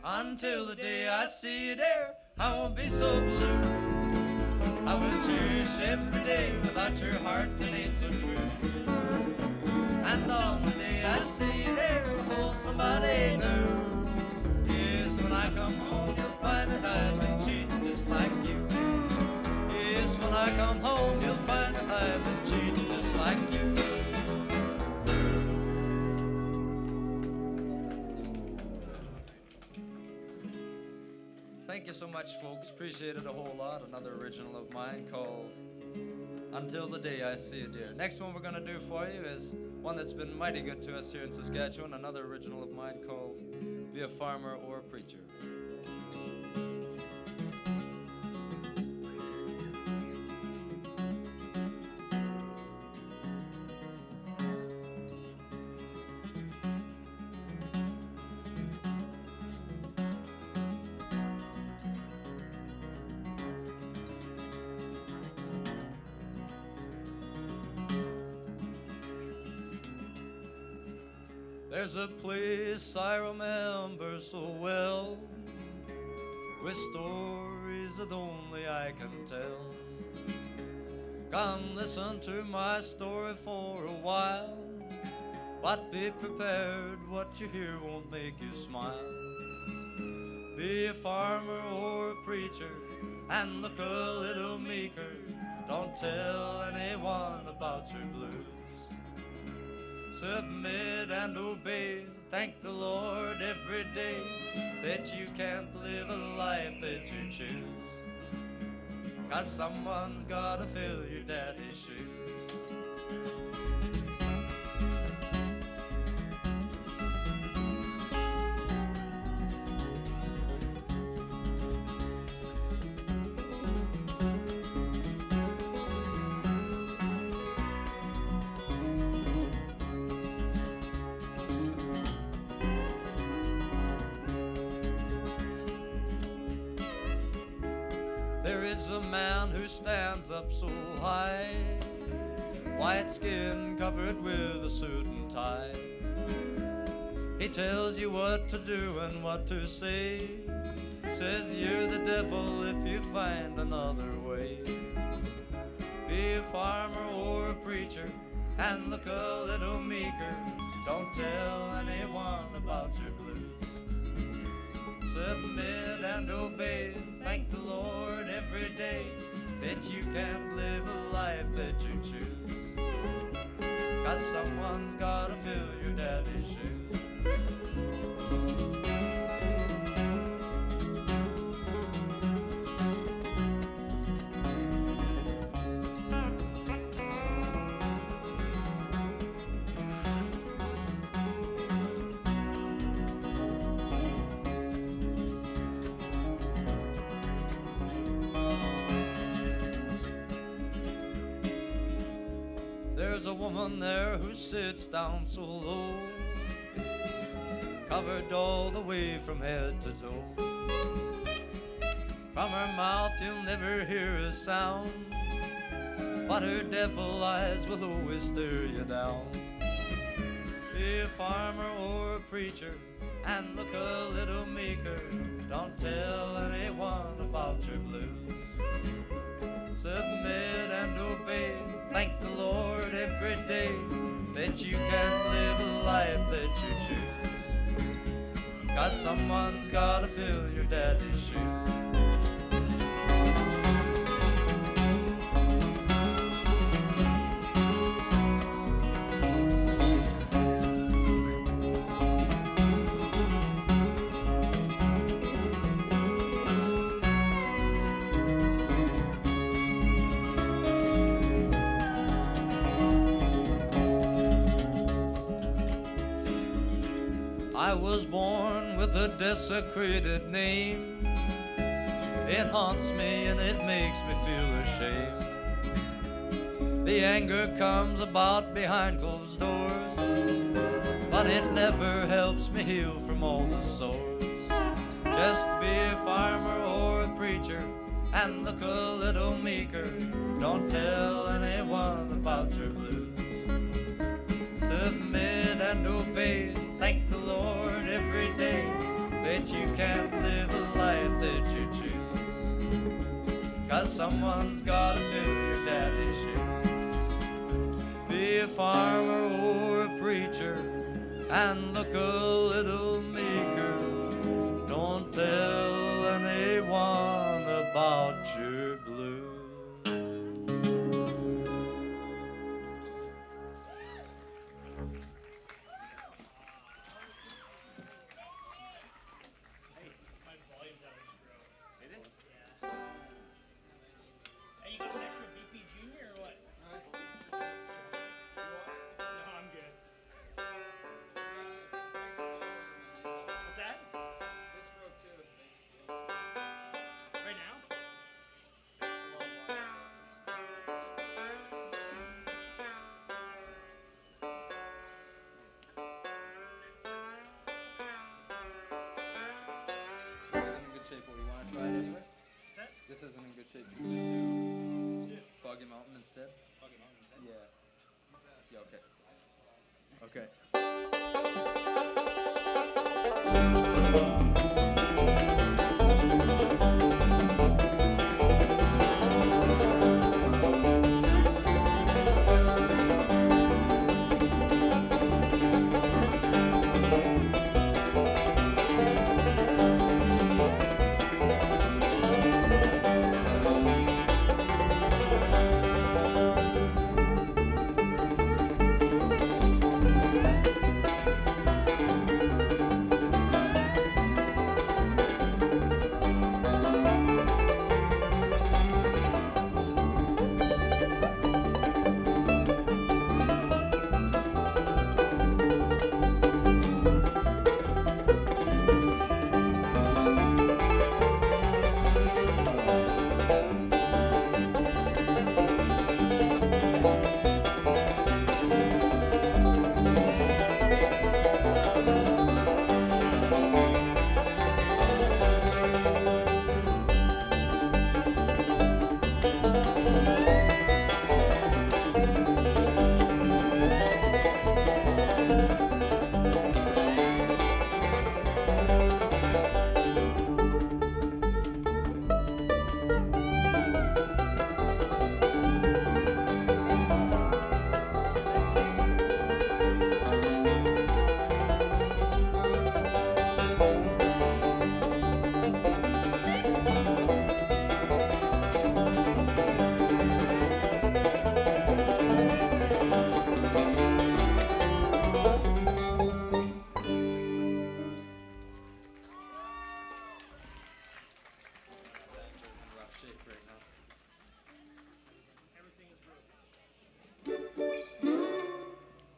Until the day I see you there, I won't be so blue. I will cherish every day without your heart that ain't so true. And on the day I see you there, I'll hold somebody new. Yes, when I come home, you'll find that I've been cheating just like you. Yes, when I come home, you'll find that I've been cheating just like you. Thank you so much, folks. Appreciate it a whole lot. Another original of mine called Until the Day I See You Dear. Next one we're going to do for you is one that's been mighty good to us here in Saskatchewan. Another original of mine called Be a Farmer or a Preacher. There's a place I remember so well, with stories that only I can tell. Come listen to my story for a while, but be prepared, what you hear won't make you smile. Be a farmer or a preacher and look a little meeker. Don't tell anyone about your blues. Submit and obey, thank the Lord every day that you can't live a life that you choose, 'cause someone's gotta fill your daddy's shoes. There is a man who stands up so high, white skin covered with a suit and tie. He tells you what to do and what to say, says you're the devil if you find another way. Be a farmer or a preacher and look a little meeker. Don't tell anyone about your blues. Submit and obey, thank the Lord every day that you can't live a life that you choose, 'cause someone's gotta fill your daddy's shoes. There's a woman there who sits down so low, covered all the way from head to toe. From her mouth you'll never hear a sound, but her devil eyes will always stare you down. Be a farmer or a preacher and look a little meeker. Don't tell anyone about your blues. Submit and obey, thank the Lord every day that you can't live a life that you choose, 'cause someone's gotta fill your daddy's shoes. I was born with a desecrated name. It haunts me and it makes me feel ashamed. The anger comes about behind closed doors, but it never helps me heal from all the sores. Just be a farmer or a preacher and look a little meeker. Don't tell anyone about your blues. Submit and obey. Thank the Lord every day that you can't live a life that you choose, 'cause someone's gotta fill your daddy's shoes. Be a farmer or a preacher and look a little meeker. Don't tell anyone about your blues. This isn't in good shape. Should we just do Foggy Mountain instead? Foggy Mountain instead? Yeah.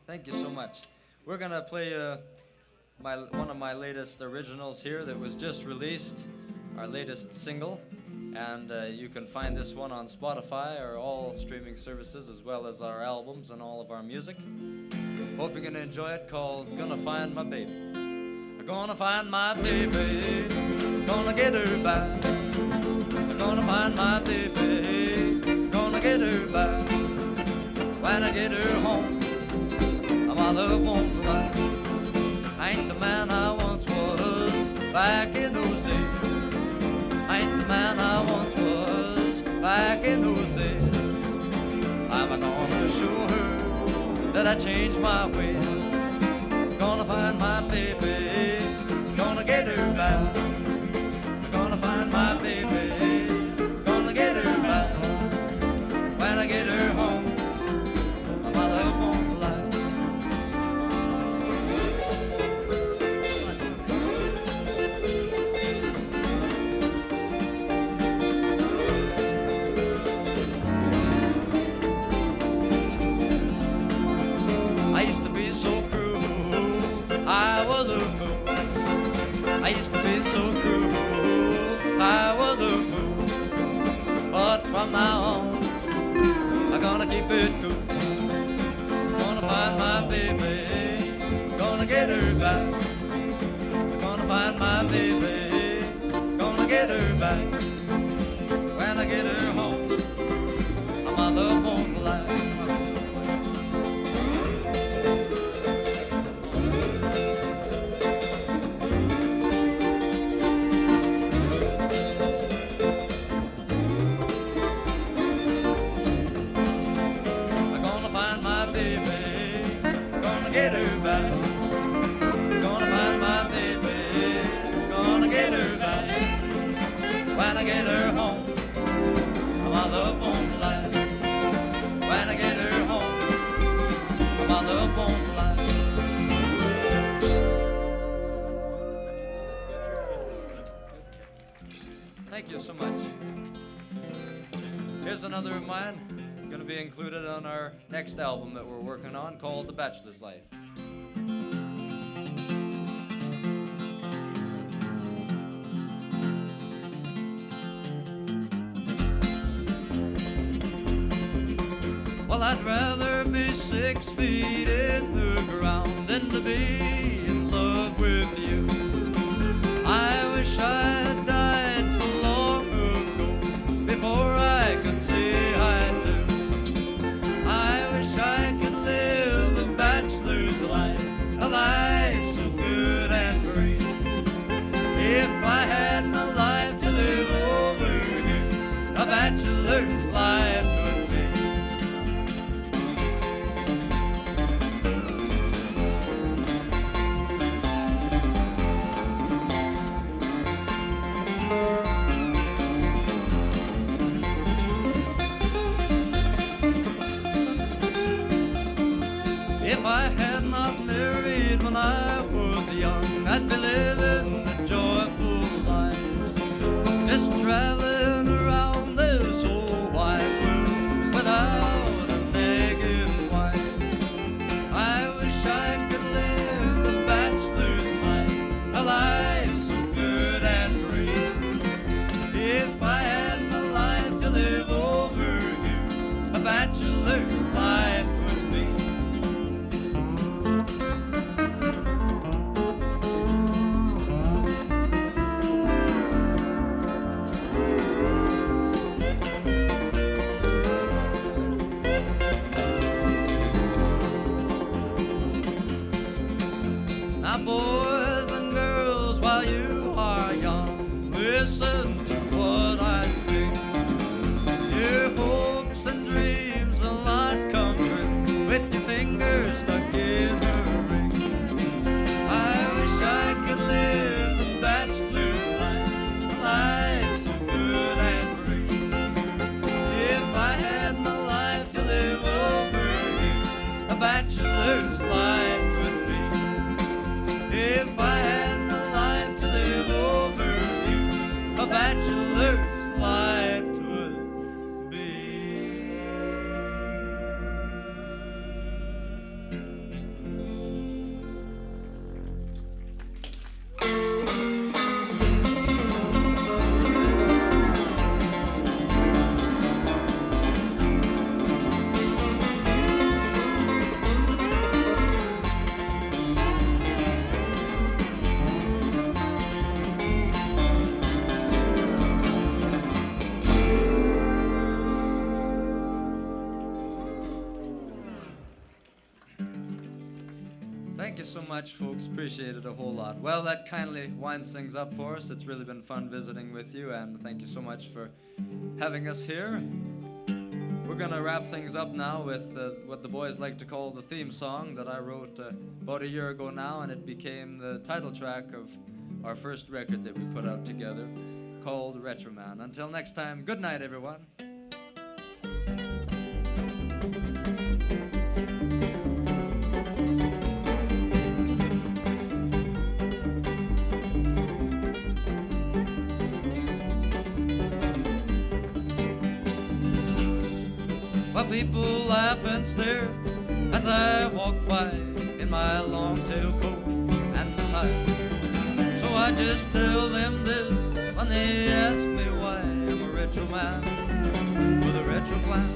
Thank you so much. We're gonna play one of my latest originals here that was just released, our latest single, and you can find this one on Spotify or all streaming services, as well as our albums and all of our music. Hope you're gonna enjoy it, called Gonna Find My Baby. I'm gonna find my baby, gonna get her back. I'm gonna find my baby, gonna get her back. When I get her home, my love won't lie. I ain't the man I once was back in those days. I ain't the man I once was back in those days. I'm gonna show her that I changed my ways. Gonna find my baby, gonna get I used to be so cruel, I was a fool. But from now on, I'm gonna keep it cool. Gonna find my baby, gonna get her back. Gonna find my baby, gonna get her back. When I get her home, my love won't last. Get her back. Gonna find my baby. Gonna get her back. When I get her home, my love won't last. When I get her home, my love won't last. Thank you so much. Here's another of mine. Going to be included on our next album that we're working on called The Bachelor's Life. Well, I'd rather be 6 feet in the ground than to be in love with you. I wish I'd died so long ago before I could say I do. I wish I could live a bachelor's life, a life so good and free. If I had my life to live over here, a bachelor's life would be. If I had not married when I was young, I'd be living a joyful life, just traveling around this whole wide world without a nagging wife. I wish I could live a bachelor's life, a life so good and free. If I had my life to live over here, a bachelor's life would be. Now, boys and girls, while you are young, listen to what I sing. Your hopes and dreams will not come true with your fingers stuck in a ring. I wish I could live the bachelor's life, a life so good and free. If I had my life to live over here, a bachelor's life would be. If I had my life to live over here, a bachelor's life would be. Thank you so much, folks. Appreciate it a whole lot. Well, that kindly winds things up for us. It's really been fun visiting with you, and thank you so much for having us here. We're going to wrap things up now with what the boys like to call the theme song that I wrote about a year ago now, and it became the title track of our first record that we put out together called Retro Man. Until next time, good night, everyone. While people laugh and stare as I walk by in my long tail coat and tie. So I I just tell them this when they ask me why I'm a retro man with a retro plan.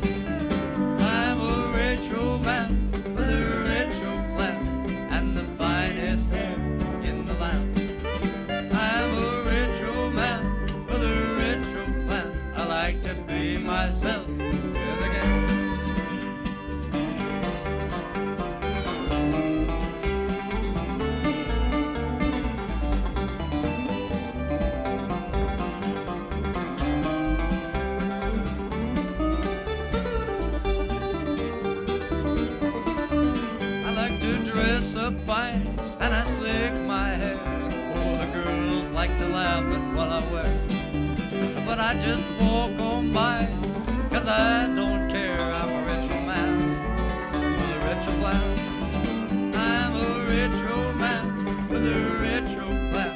I'm a retro man with a retro plan and the finest hair in the land. I'm a retro man with a retro plan. I like to be myself as I can. Up fine and I slick my hair. Oh, the girls like to laugh at what I wear, but I just walk on by, cause I don't care. I'm a retro man with a retro plan. I'm a retro man with a retro plan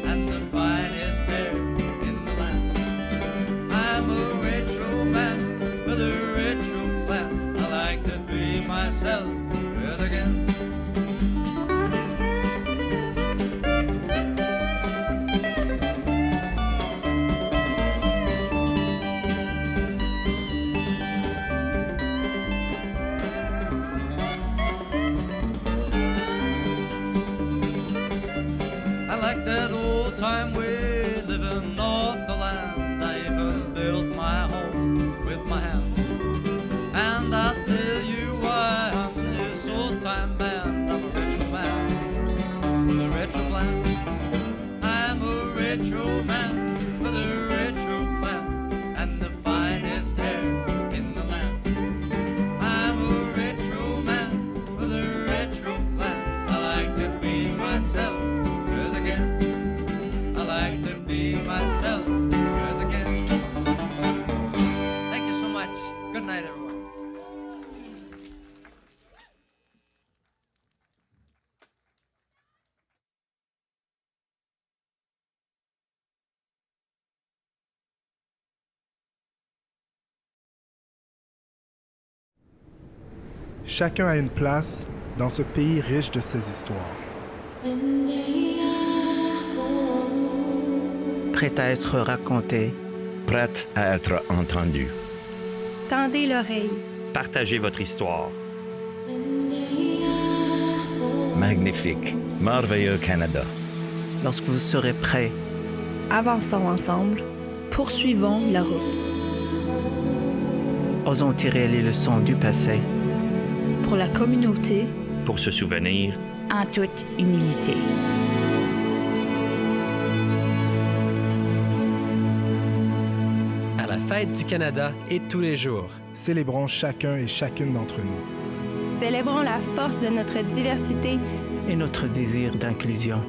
and the finest hair in the land. I'm a retro man with a retro plan. I like to be myself as again. Time we living off the land. I even built my home with my hand. And I'll tell you why I'm in this old time band. I'm a retro man with a retro plan. I'm a retro man with a retro plan and the finest hair in the land. I'm a retro man with a retro plan. I like to be myself as again. I like to be myself as again. Thank you so much. Good night, everyone. Chacun a une place dans ce pays riche de ses histoires. Prête à être racontée. Prête à être entendue. Tendez l'oreille. Partagez votre histoire. Magnifique, merveilleux Canada. Lorsque vous serez prêts, avançons ensemble. Poursuivons la route. Osons tirer les leçons du passé. Pour la communauté. Pour se souvenir. En toute humilité. À la fête du Canada et tous les jours. Célébrons chacun et chacune d'entre nous. Célébrons la force de notre diversité et notre désir d'inclusion.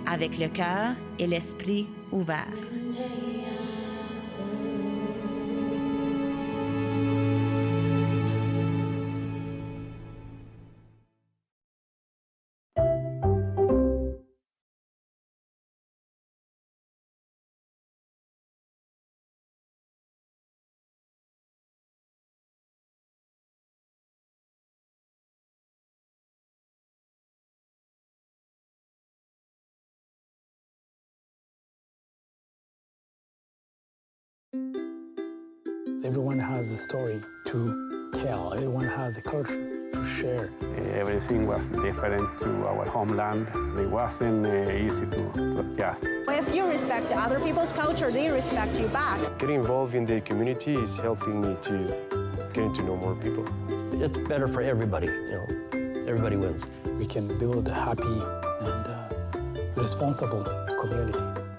Avec le cœur et l'esprit ouverts. Everyone has a story to tell. Everyone has a culture to share. Everything was different to our homeland. It wasn't easy to adjust. If you respect other people's culture, they respect you back. Getting involved in the community is helping me to getting to know more people. It's better for everybody, you know. Everybody wins. We can build happy and responsible communities.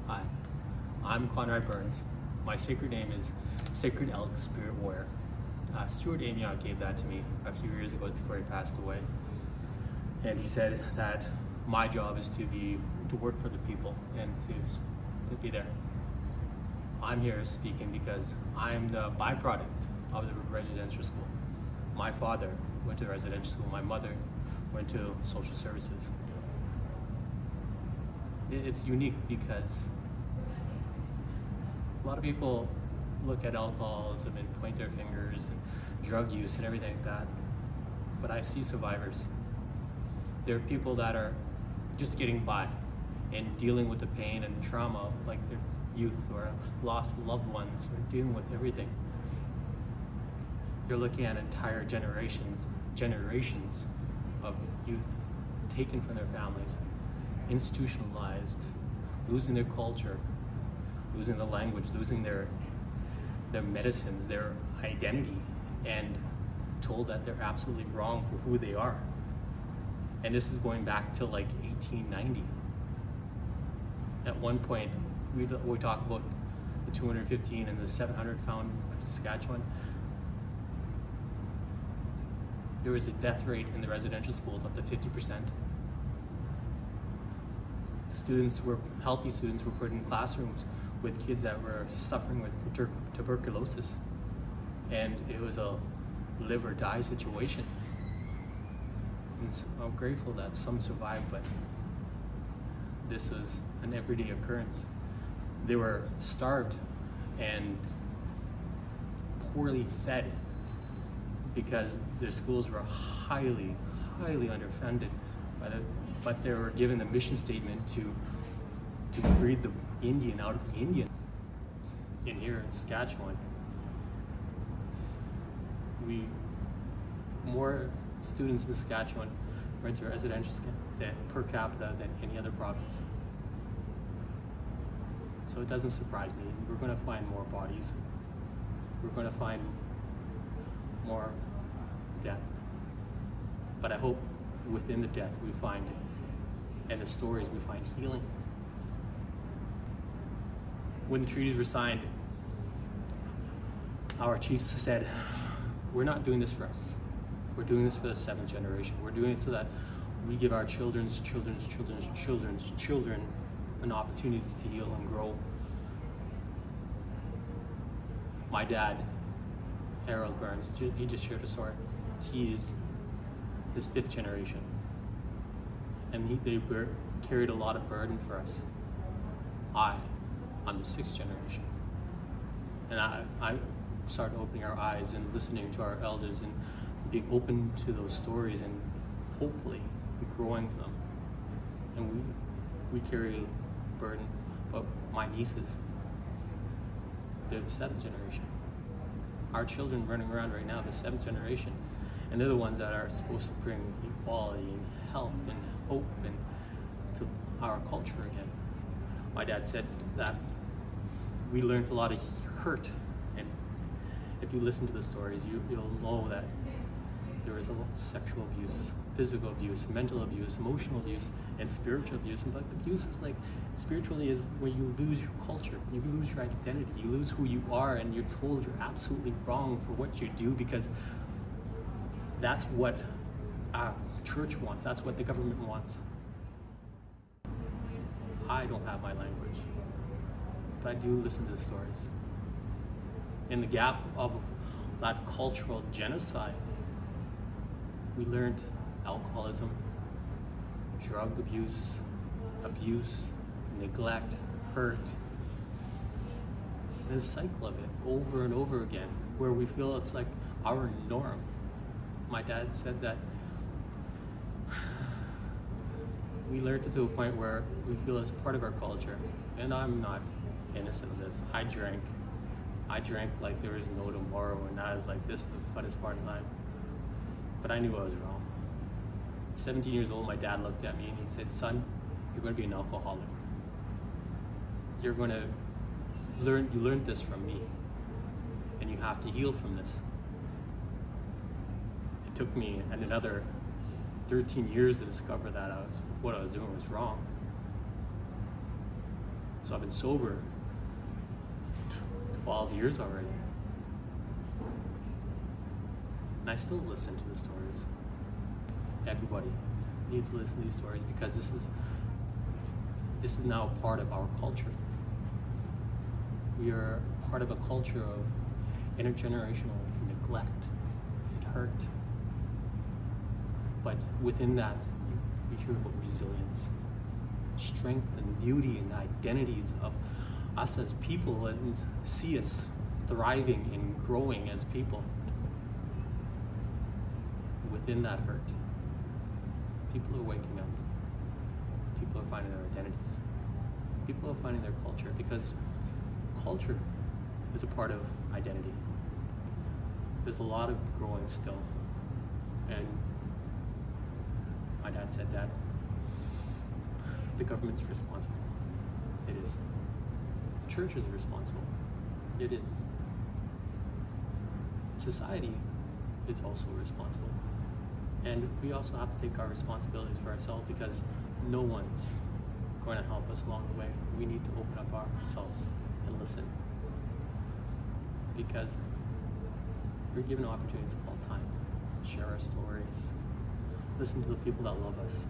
Hi, I'm Conrad Burns. My sacred name is Sacred Elk Spirit Warrior. Stuart Amiot gave that to me a few years ago before he passed away. And he said that my job is to work for the people and to be there. I'm here speaking because I'm the byproduct of the residential school. My father went to residential school. My mother went to social services. It's unique because a lot of people look at alcoholism and point their fingers and drug use and everything like that. But I see survivors. There are people that are just getting by and dealing with the pain and trauma of like their youth or lost loved ones or dealing with everything. You're looking at entire generations of youth taken from their families, institutionalized, losing their culture, losing the language, losing their medicines, their identity, and told that they're absolutely wrong for who they are. And this is going back to like 1890. At one point, we talk about the 215 and the 700 found in Saskatchewan. There was a death rate in the residential schools up to 50%. Healthy students were put in classrooms with kids that were suffering with tuberculosis. And it was a live or die situation. And so I'm grateful that some survived, but this was an everyday occurrence. They were starved and poorly fed because their schools were highly underfunded, but they were given the mission statement to breed the Indian out of the Indian. In here in Saskatchewan, more students in Saskatchewan went to residential per capita than any other province. So it doesn't surprise me. We're going to find more bodies. We're going to find more death. But I hope within the death we find, and the stories we find healing. When the treaties were signed, our chiefs said, we're not doing this for us. We're doing this for the 7th generation. We're doing it so that we give our children's children an opportunity to heal and grow. My dad, Harold Burns, he just shared a story. He's this 5th generation. And they carried a lot of burden for us. I'm the 6th generation. And I started opening our eyes and listening to our elders and being open to those stories and hopefully growing from them. And we carry burden, but my nieces, they're the 7th generation. Our children running around right now, the 7th generation, and they're the ones that are supposed to bring equality and health and hope and to our culture again. My dad said that we learned a lot of hurt, and if you listen to the stories, you'll know that there is a lot of sexual abuse, physical abuse, mental abuse, emotional abuse, and spiritual abuse. And like the abuse is like, spiritually is where you lose your culture, you lose your identity, you lose who you are, and you're told you're absolutely wrong for what you do because that's what our church wants, that's what the government wants. I don't have my language, but I do listen to the stories. In the gap of that cultural genocide, we learned alcoholism, drug abuse, neglect, hurt. And the cycle of it over and over again, where we feel it's like our norm. My dad said that we learned it to a point where we feel it's part of our culture. And I'm not innocent of this. I drank like there was no tomorrow, and I was like, this is the funnest part of life. But I knew I was wrong. At 17 years old, my dad looked at me and he said, son, you're going to be an alcoholic. You're going to you learned this from me, and you have to heal from this. It took me another 13 years to discover that what I was doing was wrong. So I've been sober 12 years already. And I still listen to the stories. Everybody needs to listen to these stories because this is now part of our culture. We are part of a culture of intergenerational neglect and hurt. But within that, we hear about resilience, strength and beauty and identities of us as people, and see us thriving and growing as people. Within that hurt, people are waking up. People are finding their identities. People are finding their culture, because culture is a part of identity. There's a lot of growing still. And my dad said that the government's responsible. It is. The church is responsible. It is. Society is also responsible. And we also have to take our responsibilities for ourselves, because no one's going to help us along the way. We need to open up ourselves and listen, because we're given opportunities all the time. Share our stories, listen to the people that love us,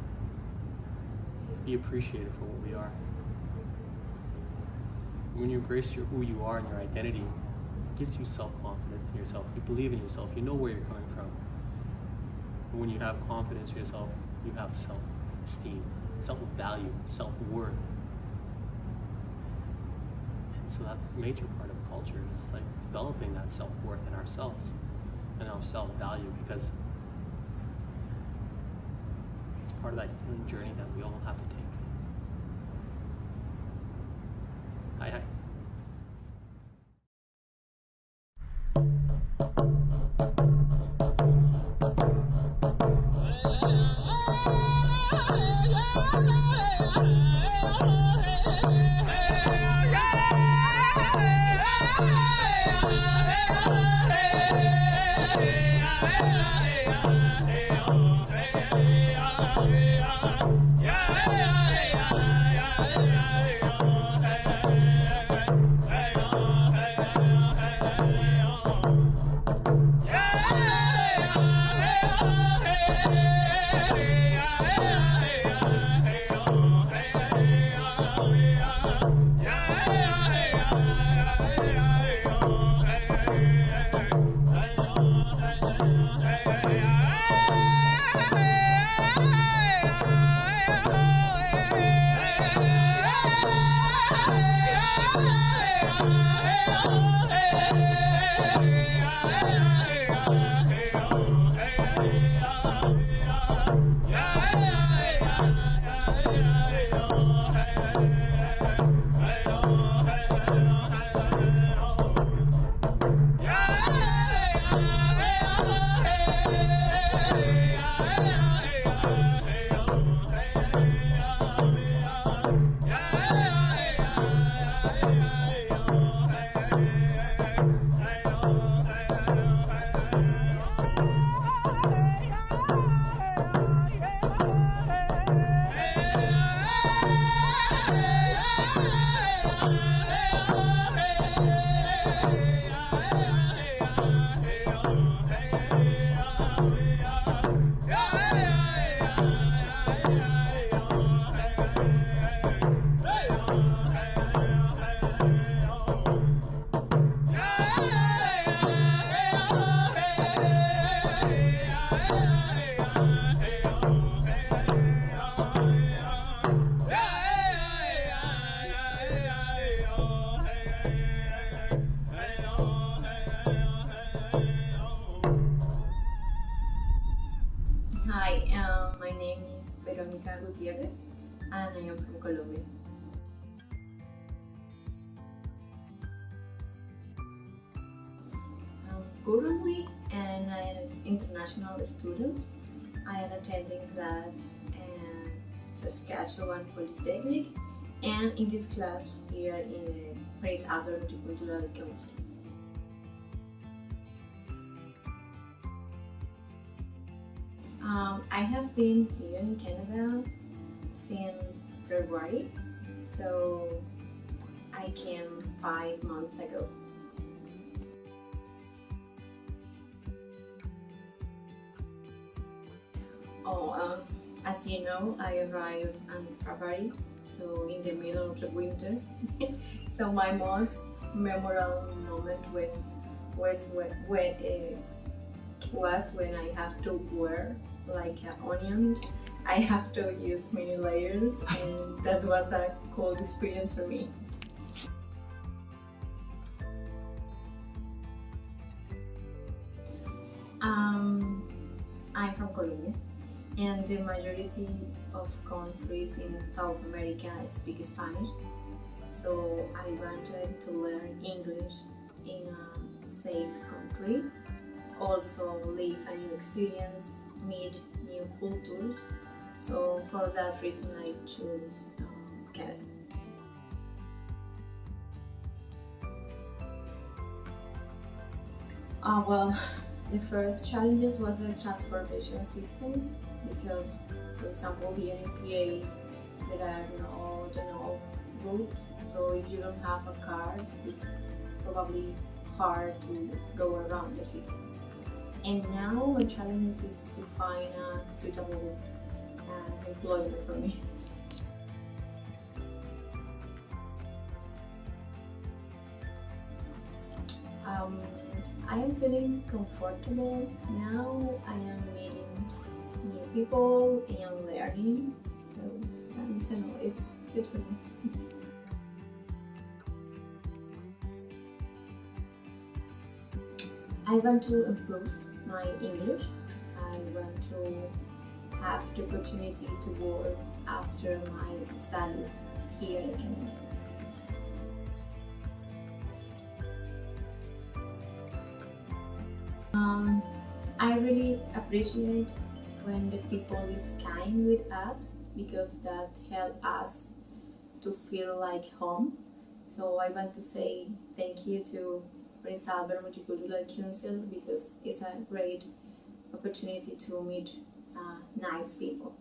be appreciated for what we are. When you embrace who you are and your identity, it gives you self-confidence in yourself. You believe in yourself, you know where you're coming from. And when you have confidence in yourself, you have self-esteem, self-value, self-worth. And so that's the major part of culture, is like developing that self-worth in ourselves and our self-value, because it's part of that healing journey that we all have to take. Hi. My name is Veronica Gutierrez, and I am from Colombia. Currently, and I am an international student. I am attending class in Saskatchewan Polytechnic, and in this class we are in the Prince Albert Multicultural Chemistry. I have been here in Canada since February, so I came 5 months ago. As you know, I arrived in February, so in the middle of the winter. So my most memorable moment was when I have to wear like an onion. I have to use many layers, and that was a cool experience for me. I'm from Colombia, and the majority of countries in South America speak Spanish. So I wanted to learn English in a safe country, also live a new experience, meet new cultures. So for that reason I chose Canada. Well, the first challenges was the transportation systems, because, for example, here in PA there are no general routes, so if you don't have a car, it's probably hard to go around the city. And now my challenge is to find a suitable employment for me. I am feeling comfortable now. I am meeting new people and learning, so it's good for me. I want to improve my English. I want to have the opportunity to work after my studies here in Canada. I really appreciate when the people is kind with us, because that helps us to feel like home. So I want to say thank you to Prince Albert Multicultural Council, because it's a great opportunity to meet nice people.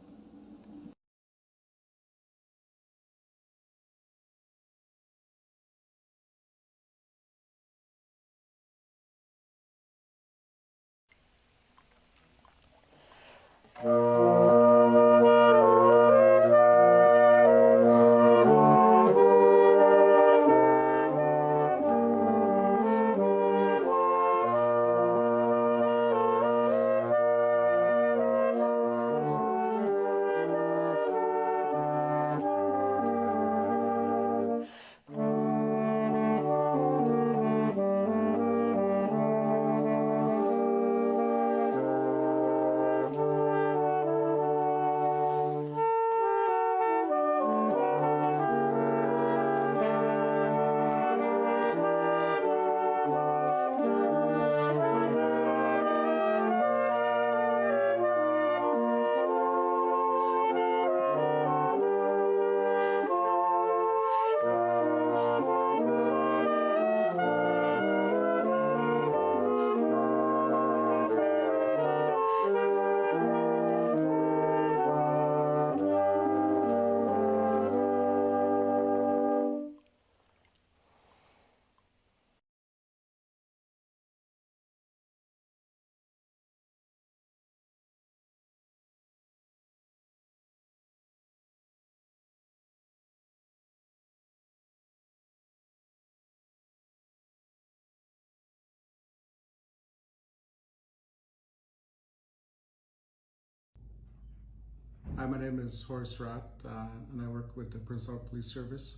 Hi, my name is Horace Rat, and I work with the Prince Albert Police Service.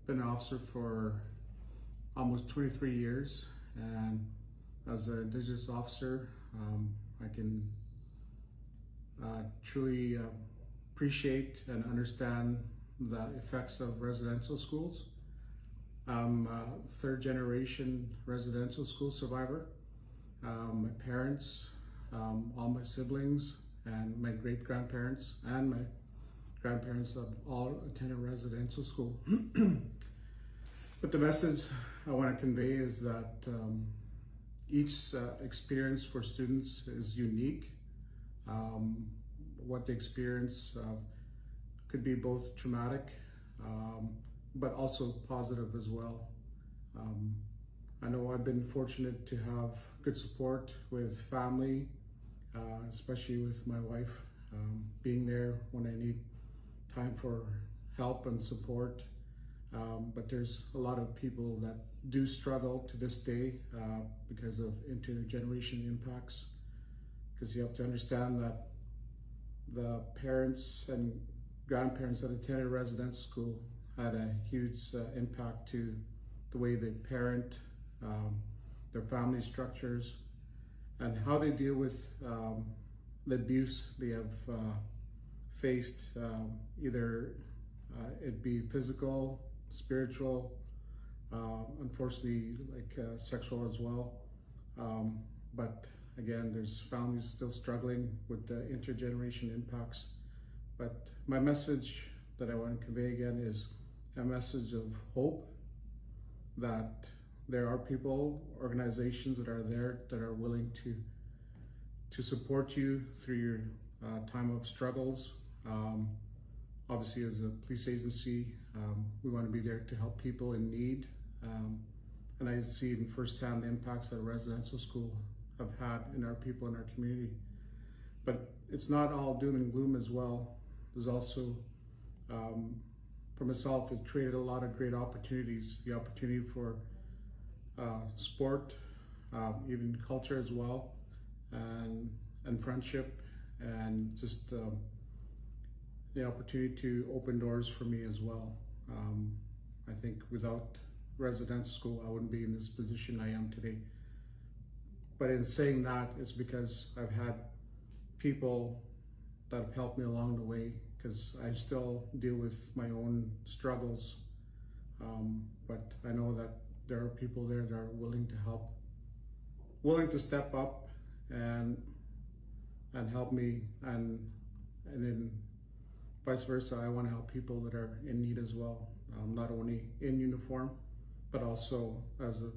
Been an officer for almost 23 years, and as an Indigenous officer, I can truly appreciate and understand the effects of residential schools. I'm a third generation residential school survivor. My parents, all my siblings, and my great-grandparents and my grandparents have all attended residential school. But the message I want to convey is that each experience for students is unique. What they experience could be both traumatic, but also positive as well. I know I've been fortunate to have good support with family, especially with my wife, being there when I need time for help and support. But there's a lot of people that do struggle to this day because of intergeneration impacts. Because you have to understand that the parents and grandparents that attended residential school had a huge impact to the way they parent, their family structures, and how they deal with the abuse they have faced, either it be physical, spiritual, unfortunately like sexual as well. But again, there's families still struggling with the intergeneration impacts. But my message that I want to convey again is a message of hope, that there are people, organizations that are there that are willing to support you through your time of struggles. Obviously, as a police agency, we want to be there to help people in need. And I see in firsthand the impacts that a residential school have had in our people in our community. But it's not all doom and gloom as well. There's also, for myself, it created a lot of great opportunities. The opportunity for sport, even culture as well, and friendship, and just the opportunity to open doors for me as well. I think without residential school, I wouldn't be in this position I am today. But in saying that, it's because I've had people that have helped me along the way, because I still deal with my own struggles. But I know that there are people there that are willing to help, willing to step up and help me, and then vice versa. I want to help people that are in need as well, not only in uniform, but also as a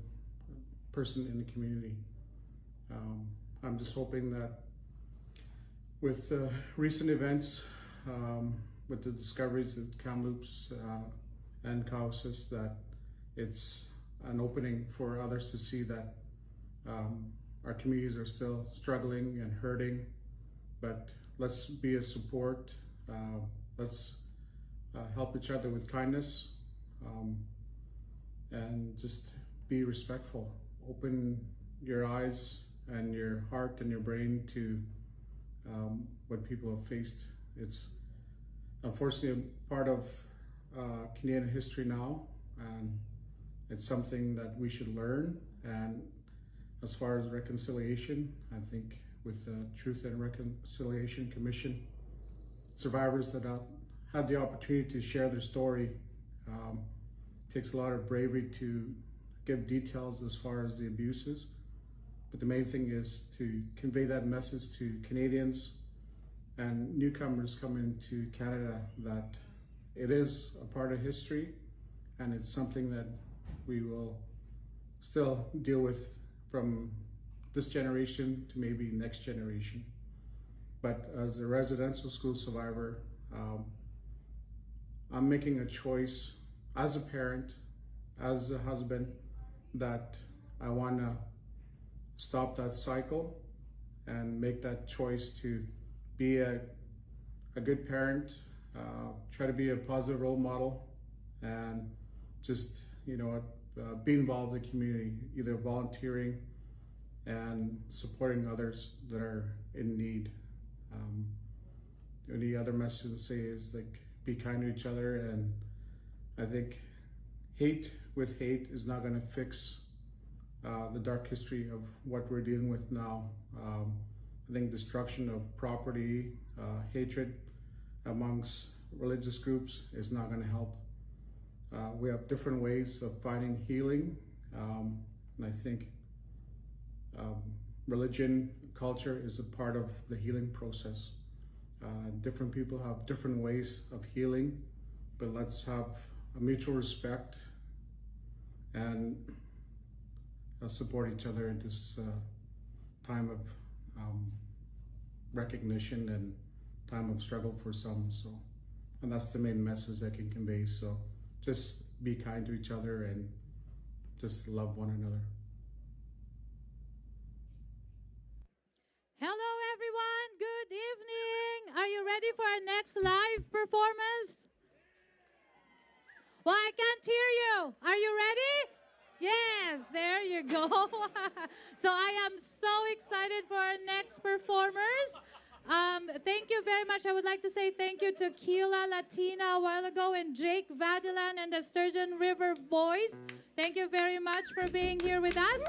person in the community. I'm just hoping that with recent events, with the discoveries at Kamloops and Cowsis, that it's an opening for others to see that our communities are still struggling and hurting, but let's be a support. Let's help each other with kindness, and just be respectful. Open your eyes and your heart and your brain to what people have faced. It's unfortunately a part of Canadian history now, and it's something that we should learn. And as far as reconciliation, I think with the Truth and Reconciliation Commission, survivors that had the opportunity to share their story, takes a lot of bravery to give details as far as the abuses. But the main thing is to convey that message to Canadians and newcomers coming to Canada, that it is a part of history, and it's something that we will still deal with from this generation to maybe next generation. But as a residential school survivor, I'm making a choice as a parent, as a husband, that I want to stop that cycle and make that choice to be a good parent, try to be a positive role model, and just, be involved in the community, either volunteering and supporting others that are in need. The only other message to say is, like, be kind to each other, and I think hate with hate is not going to fix the dark history of what we're dealing with now. I think destruction of property, hatred amongst religious groups is not going to help. We have different ways of finding healing, and I think religion, culture is a part of the healing process. Different people have different ways of healing, but let's have a mutual respect and support each other in this time of recognition and time of struggle for some. And that's the main message I can convey. So just be kind to each other and just love one another. Hello, everyone. Good evening. Are you ready for our next live performance? Well, I can't hear you. Are you ready? Yes, there you go. So I am so excited for our next performers. Thank you very much. I would like to say thank you to Keela Latina a while ago and Jake Vadalan and the Sturgeon River Boys. Thank you very much for being here with us.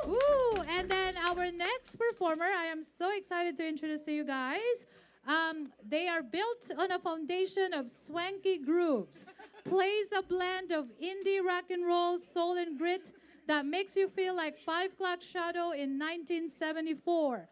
Woo! And then our next performer, I am so excited to introduce to you guys. They are built on a foundation of swanky grooves, plays a blend of indie rock and roll, soul and grit that makes you feel like 5 O'Clock Shadow in 1974.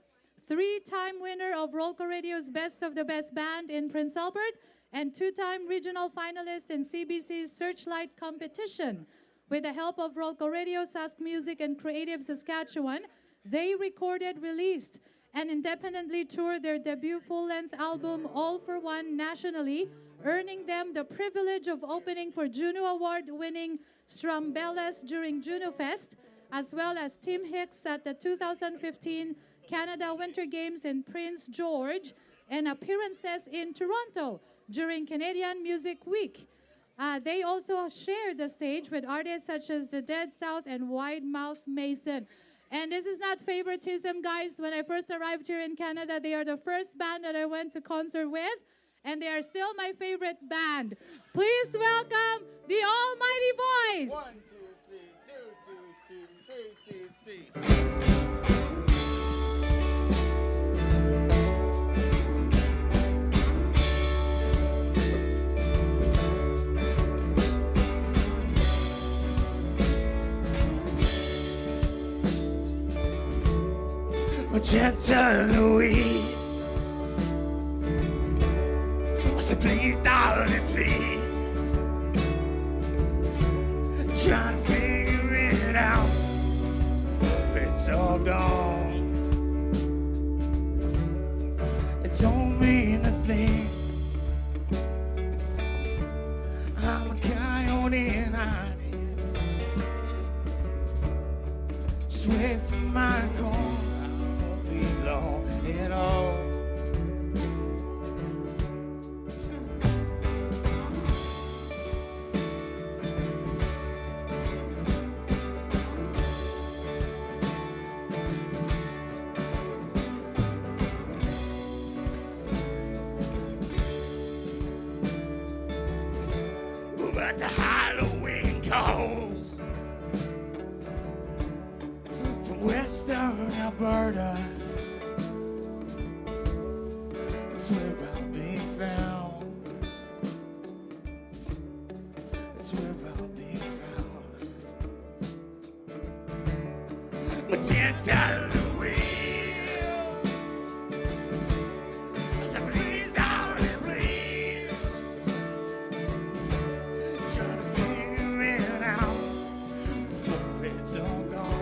3-time winner of Rolco Radio's Best of the Best Band in Prince Albert and 2-time regional finalist in CBC's Searchlight competition. With the help of Rolco Radio, Sask Music, and Creative Saskatchewan, they recorded, released, and independently toured their debut full-length album, All for One, nationally, earning them the privilege of opening for Juno Award-winning Strumbelas during Juno Fest, as well as Tim Hicks at the 2015 Canada Winter Games in Prince George, and appearances in Toronto during Canadian Music Week. They also shared the stage with artists such as The Dead South and Wide Mouth Mason. And this is not favoritism, guys. When I first arrived here in Canada, they are the first band that I went to concert with, and they are still my favorite band. Please welcome the Almighty Boys. 1, 2, 3, 2, 2, 3, 3, 3. Gentle Louise, I said, please, darling, please. Trying to figure it out, for it's all gone. It don't mean a thing. I'm a coyote and hiding. Just wait for my call. Long at all. But the Halloween calls from western Alberta. It's where I'll be found. It's where I'll be found. Magenta Louise, I said, please, darling, please. Trying to figure it out before it's all gone.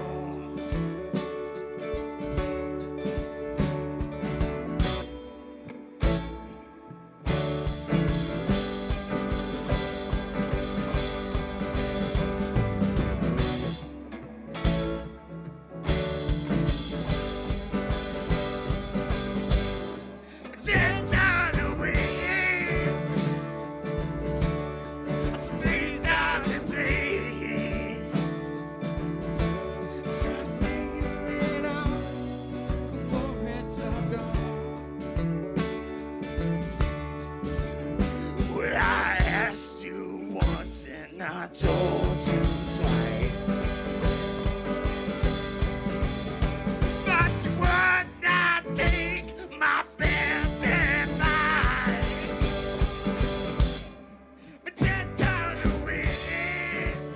I told you twice, but you would not take my best advice. Magenta Louise,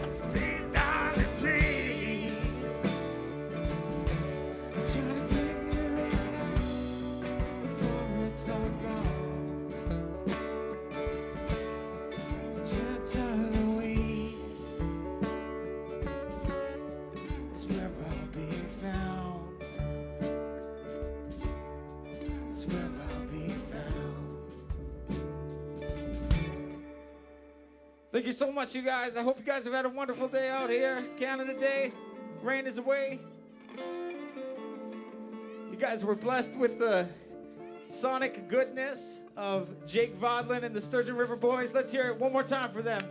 I said, please, darling, please. Trying to figure it out before it's all gone. Louise, it's where I'll be found. It's where I'll be found. Thank you so much, you guys. I hope you guys have had a wonderful day out here. Canada Day. Rain is away. You guys were blessed with the sonic goodness of Jake Vodlin and the Sturgeon River Boys. Let's hear it one more time for them.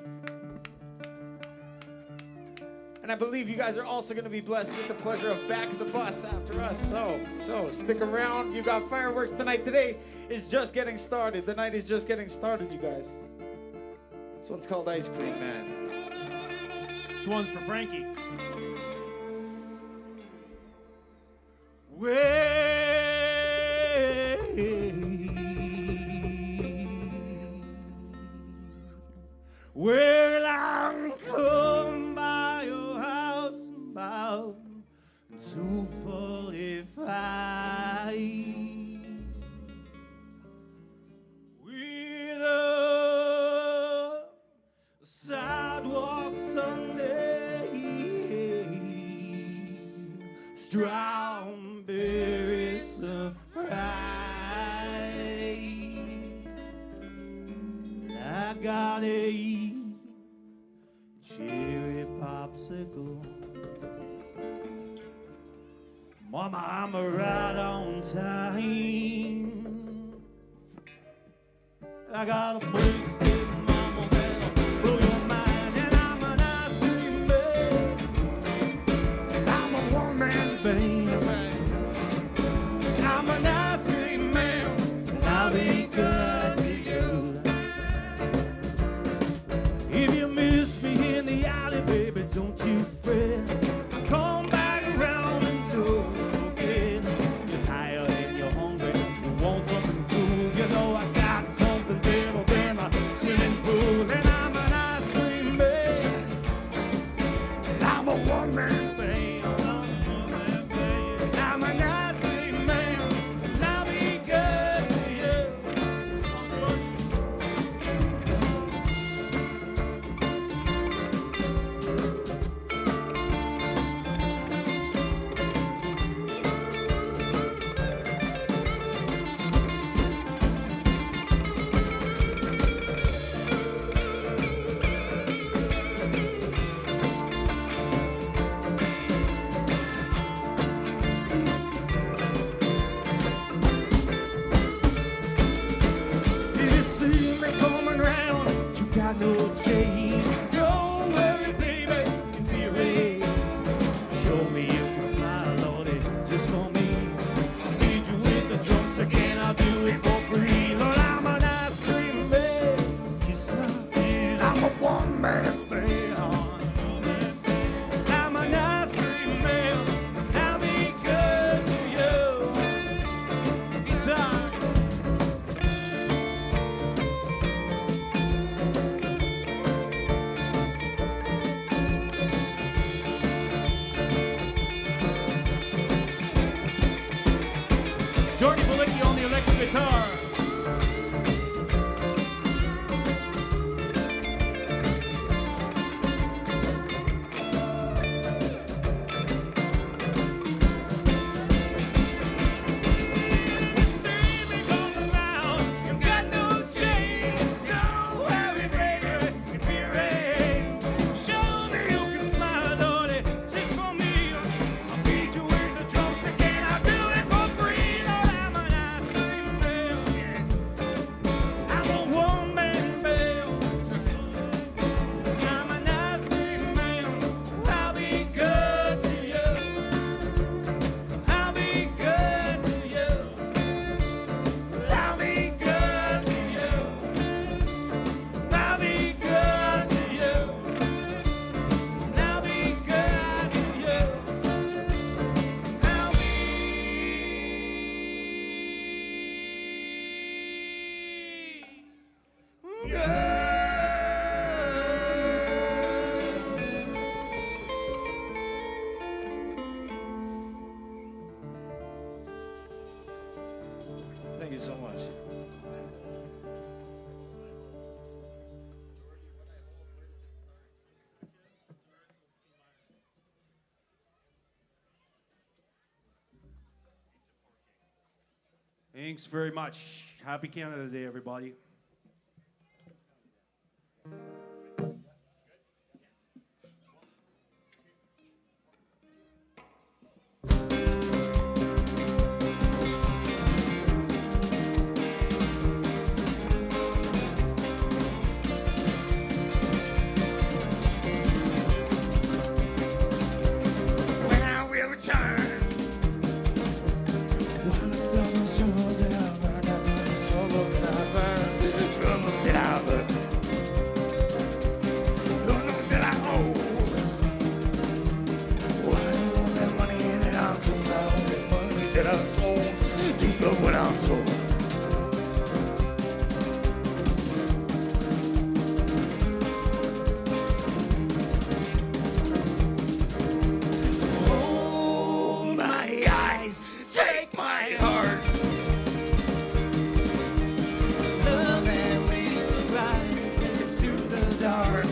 And And I believe you guys are also going to be blessed with the pleasure of Back of the Bus after us. So stick around. You got fireworks tonight. Today is just getting started. The night is just getting started, you guys. This one's called Ice Cream Man. This one's for Frankie. Well, I'm come by your house about 2:45 with a sidewalk Sunday, strawberry surprise. I got a cherry popsicle. Mama, I'm right on time. I got a wasted mama that'll blow your mind. And I'm an ice cream man. I'm a one-man band. That's right. I'm an ice cream man. And I'll be good to you. If you miss me in the alley, baby, don't you fret. Come back around and don't forget. You're tired and you're hungry. You want something cool. You know I got something better than a swimming pool. And I'm an ice cream man. And I'm a one-man band. I'm an ice cream man. And I'll be good to you. If you see me coming round, you got no change. Don't worry, baby, you be ready. Show me you can smile, Lordy, just for me. I'll feed you with the drumstick and I'll do it for free. Lord, I'm an ice cream man. Yes, I am. I'm a one-man band. I'm an ice cream man. I'll be good to you. Guitar. Jordy Balicki on the electric guitar. Thank you so much. Thanks very much. Happy Canada Day, everybody. corazón, todo quanto. So hold my eyes, take my heart. Love and we'll ride through the dark.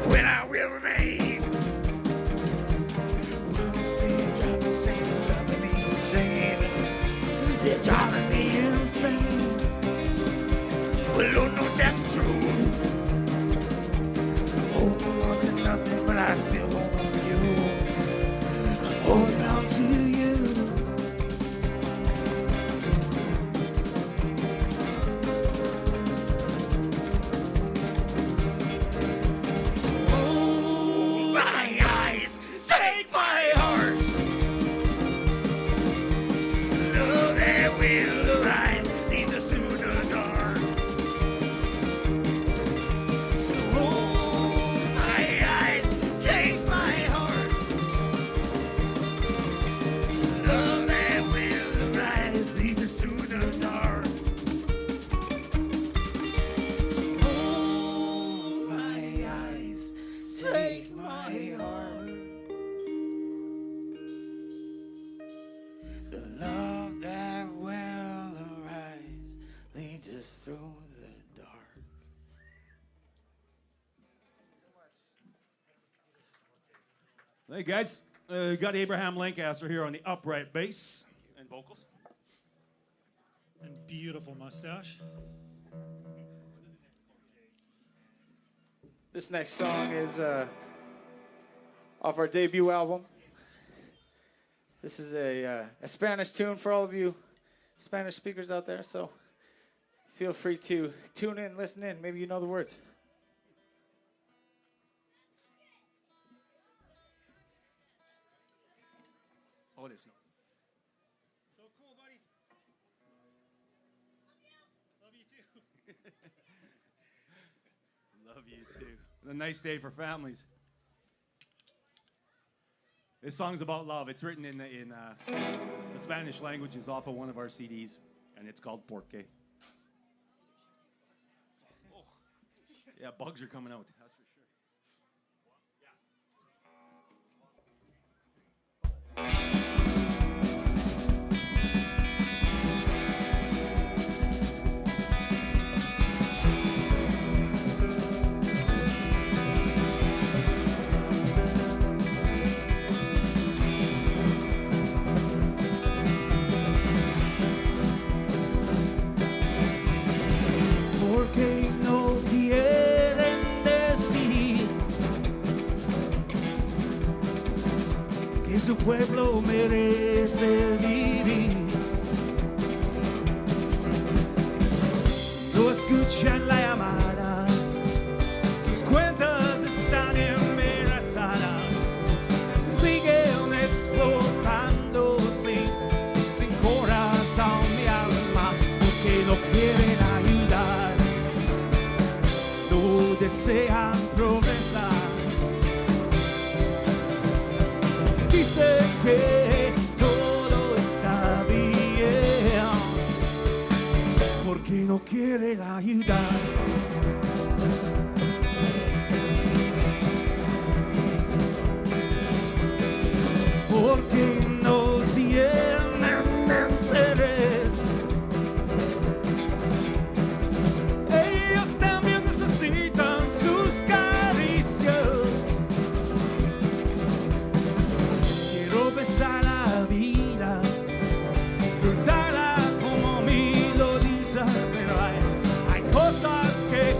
When I will remain, driving me insane. They're driving me insane. Well, Lord knows that's the truth. I'm holding on to nothing, but I still hold on to you. I'm holding on to you. So hold my eyes, take my heart. Love that will arise, leads us through the dark. So hold my eyes, take my heart. Love that will arise, leads us through the dark. So hold my eyes, take my heart. The love that will arise leads us through the dark. Hey guys, we got Abraham Lancaster here on the upright bass and vocals. And beautiful mustache. This next song is off our debut album. This is a Spanish tune for all of you Spanish speakers out there, so feel free to tune in, listen in. Maybe you know the words. Oh, there's no. So cool, buddy. Love you too. Love you too. A nice day for families. This song's about love. It's written in the Spanish language. It's off of one of our CDs, and it's called Porque. Oh. Yeah, bugs are coming out. That's for sure. Porque no quieren decir que su pueblo merece vivir. No escuchan la llamada, sus cuentas están embarazadas, siguen explotando sin corazón ni alma, porque no quieren ayudar, no desean progresar. Dicen que todo está bien, porque no quieren ayudar. Porque no tienen interés. Ellos también necesitan sus caricias. Quiero besar la vida, disfrutarla como mi Lolita, pero hay cosas que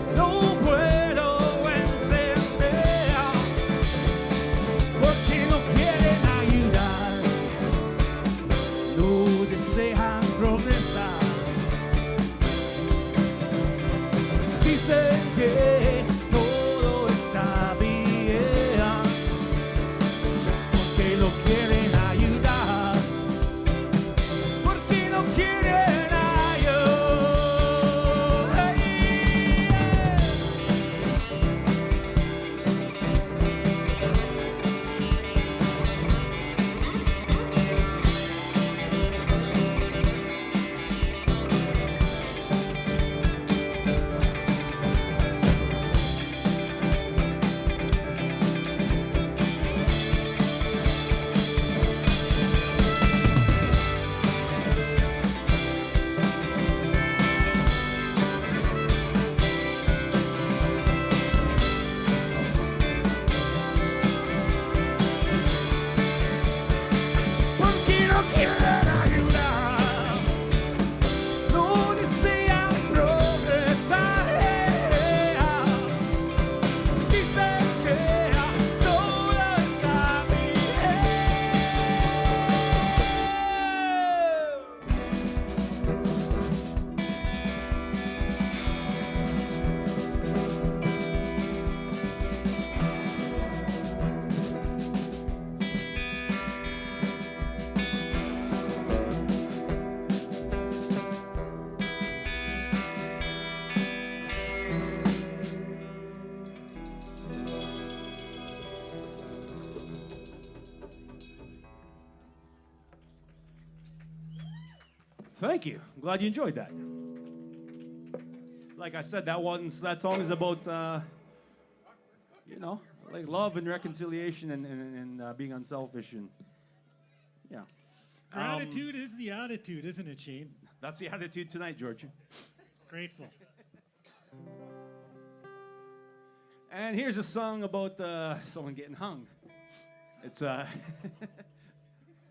Thank you. I'm glad you enjoyed that. Like I said, that song is about, like love and reconciliation and being unselfish and yeah. Gratitude is the attitude, isn't it, Shane? That's the attitude tonight, George. Grateful. And here's a song about someone getting hung. It's you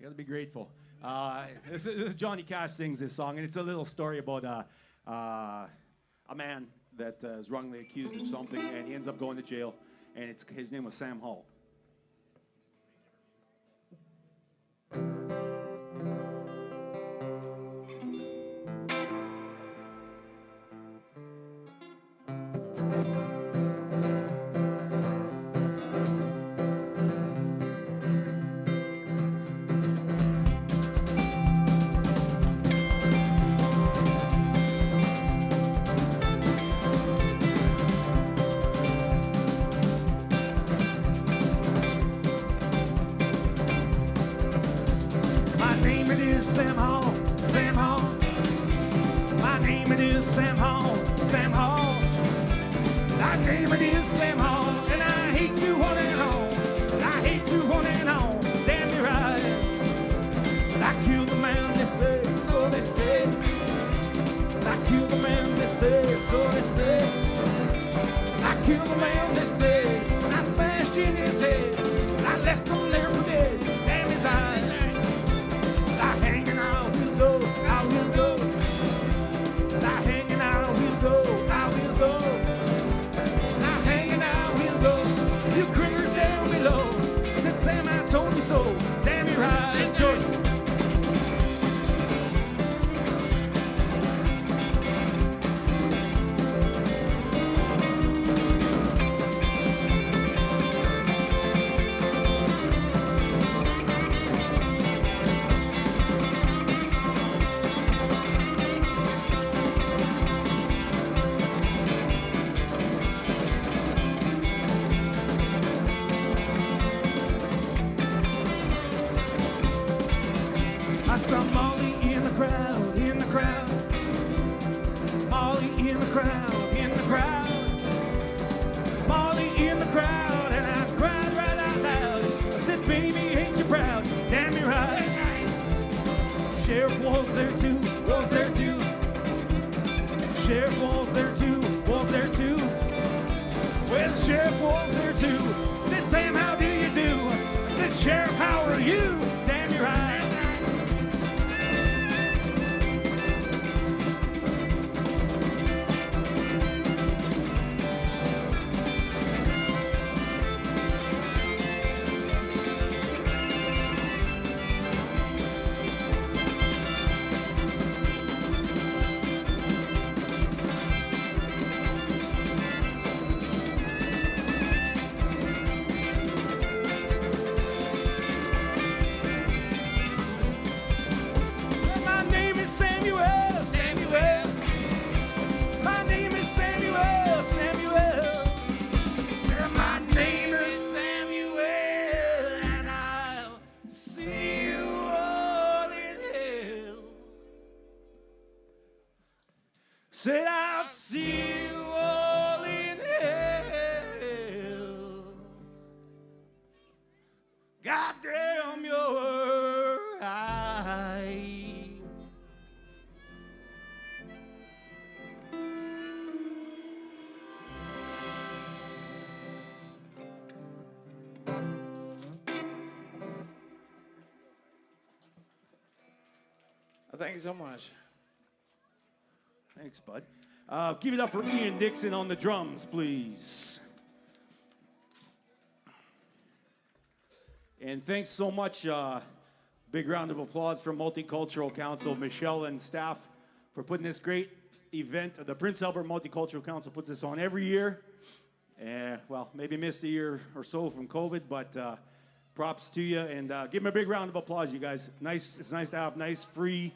gotta be grateful. Johnny Cash sings this song, and it's a little story about a man that is wrongly accused of something, and he ends up going to jail. And his name was Sam Hall. Said I'll see you all in hell. Goddamn your high. Thank you so much. Thanks, bud. Give it up for Ian Dixon on the drums, please. And thanks so much. Big round of applause from Multicultural Council, Michelle and staff, for putting this great event. The Prince Albert Multicultural Council puts this on every year. Well, maybe missed a year or so from COVID, but props to you. And give them a big round of applause, you guys. It's nice to have nice, free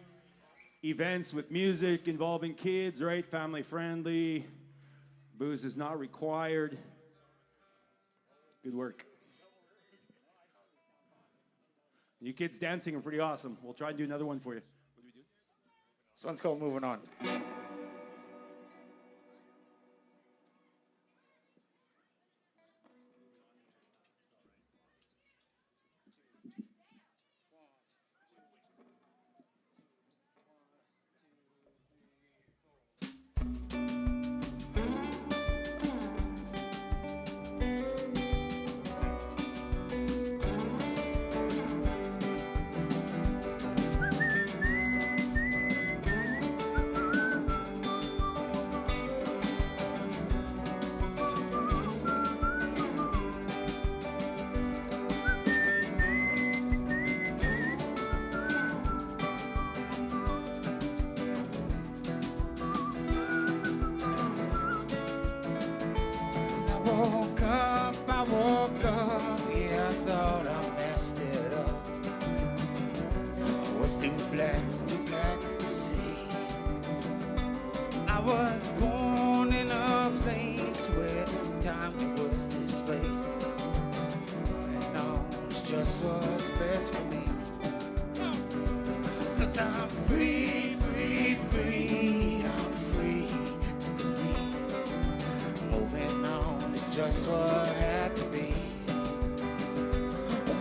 events with music involving kids, right? Family friendly. Booze is not required. Good work. You kids dancing are pretty awesome. We'll try and do another one for you. What do we do? This one's called Moving On. Yeah, I thought I messed it up. I was too black to see. I was born in a place where time was displaced, and all was just what's best for me. 'Cause I'm free, free, free. I'm free to believe. Moving on is just what had to be.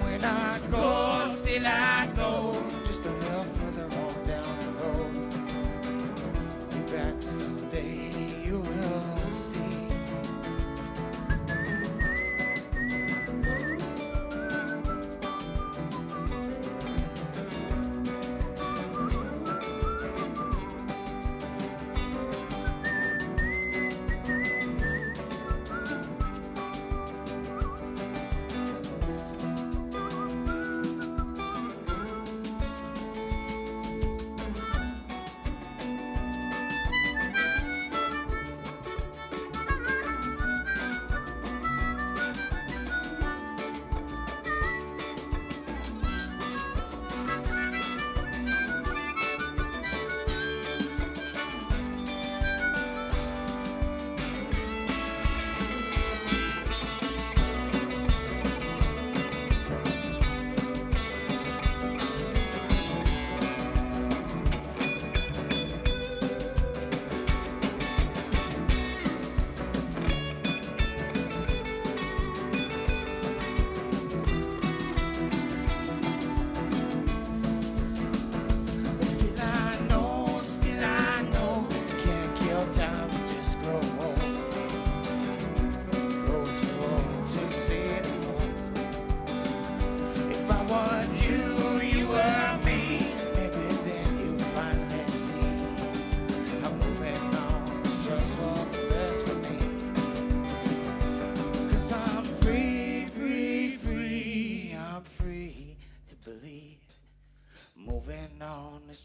When I go, still I go, just a little further on down the road. Be back someday, you will see.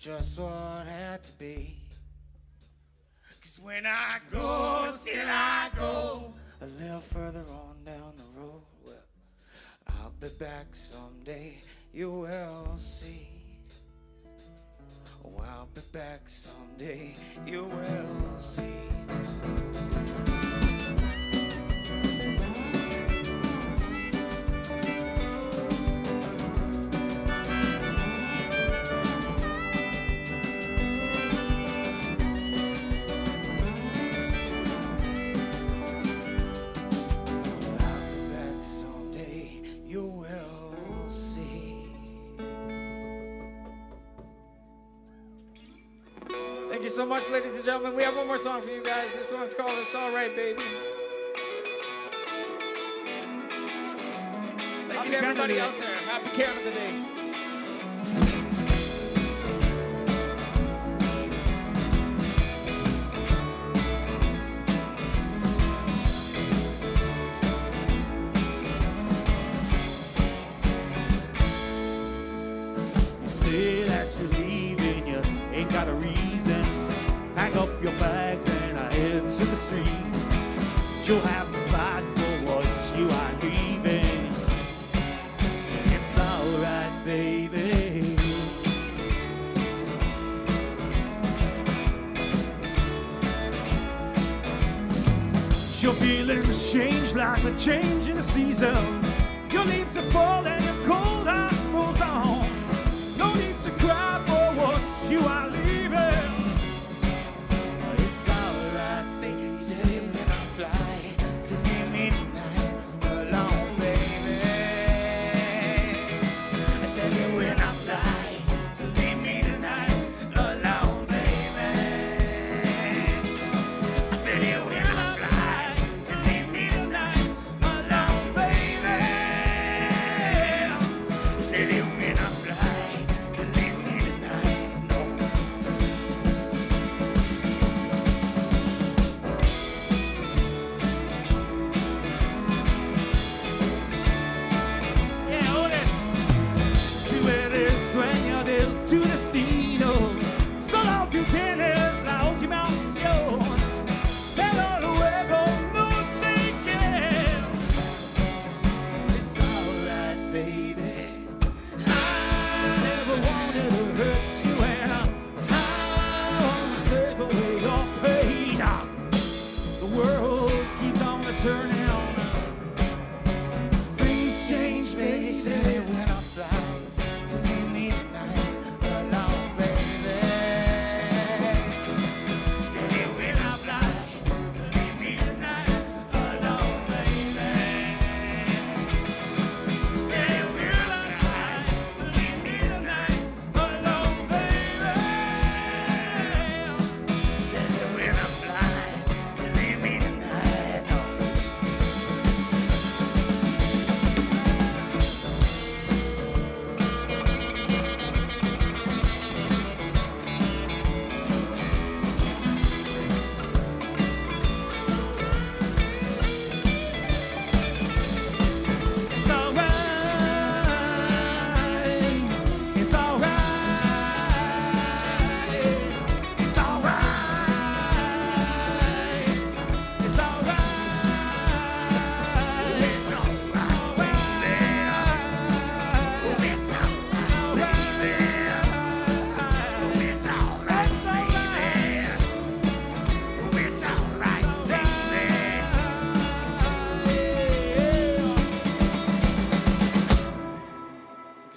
Just what had to be. 'Cause when I go, still I go a little further on down the road. Well, I'll be back someday, you will see. Oh, I'll be back someday, you will see. Thank you so much, ladies and gentlemen. We have one more song for you guys. This one's called It's All Right, Baby. Thank you to everybody out there. Happy Canada Day. Say that you're leaving, you ain't got a reason. Pack up your bags and I head to the street. You'll have to fight for what you are leaving. It's alright, baby. Your feelings change like the change in the season. Your leaves are falling, your cold heart moves on. No need to cry for what you are leaving.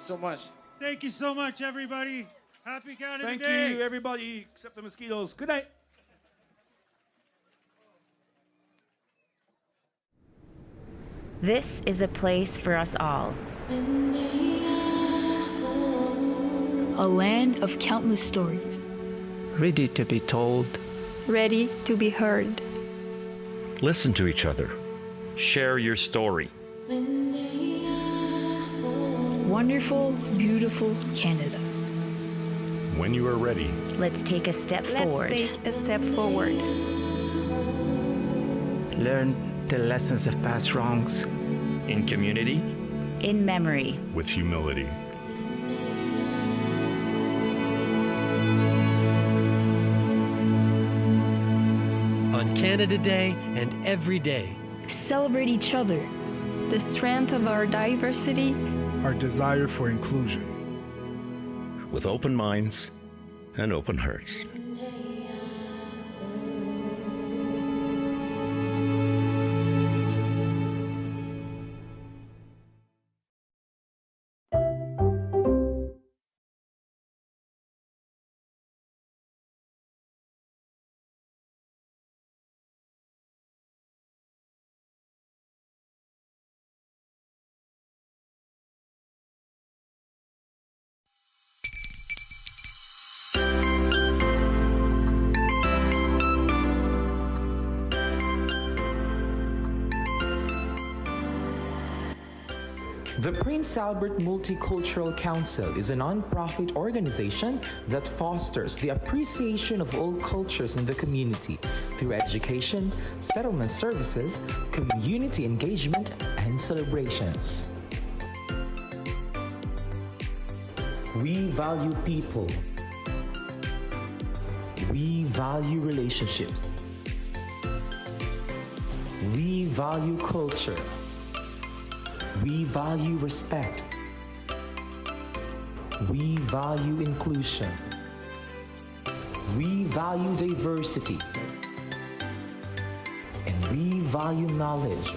you so much. Thank you so much, everybody. Happy Canada Thank Day. you, everybody, except the mosquitoes. Good night. This is a place for us all. A land of countless stories. Ready to be told. Ready to be heard. Listen to each other. Share your story. Wonderful, beautiful Canada. When you are ready, let's take a step forward. Let's take a step forward. Learn the lessons of past wrongs. In community. In memory. With humility. On Canada Day and every day. Celebrate each other. The strength of our diversity. Our desire for inclusion. With open minds and open hearts. The Prince Albert Multicultural Council is a non-profit organization that fosters the appreciation of all cultures in the community through education, settlement services, community engagement, and celebrations. We value people. We value relationships. We value culture. We value respect. We value inclusion. We value diversity. And we value knowledge.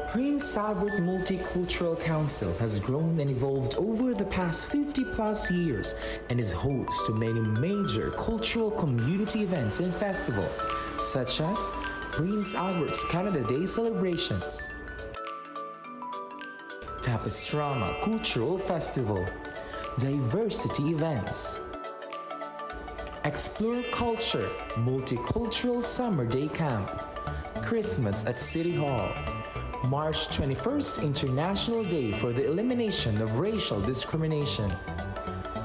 Prince Albert Multicultural Council has grown and evolved over the past 50+ years and is host to many major cultural community events and festivals, such as Prince Albert's Canada Day celebrations, Tapastrama Cultural Festival, diversity events, Explore Culture Multicultural Summer Day Camp, Christmas at City Hall, March 21st International Day for the Elimination of Racial Discrimination,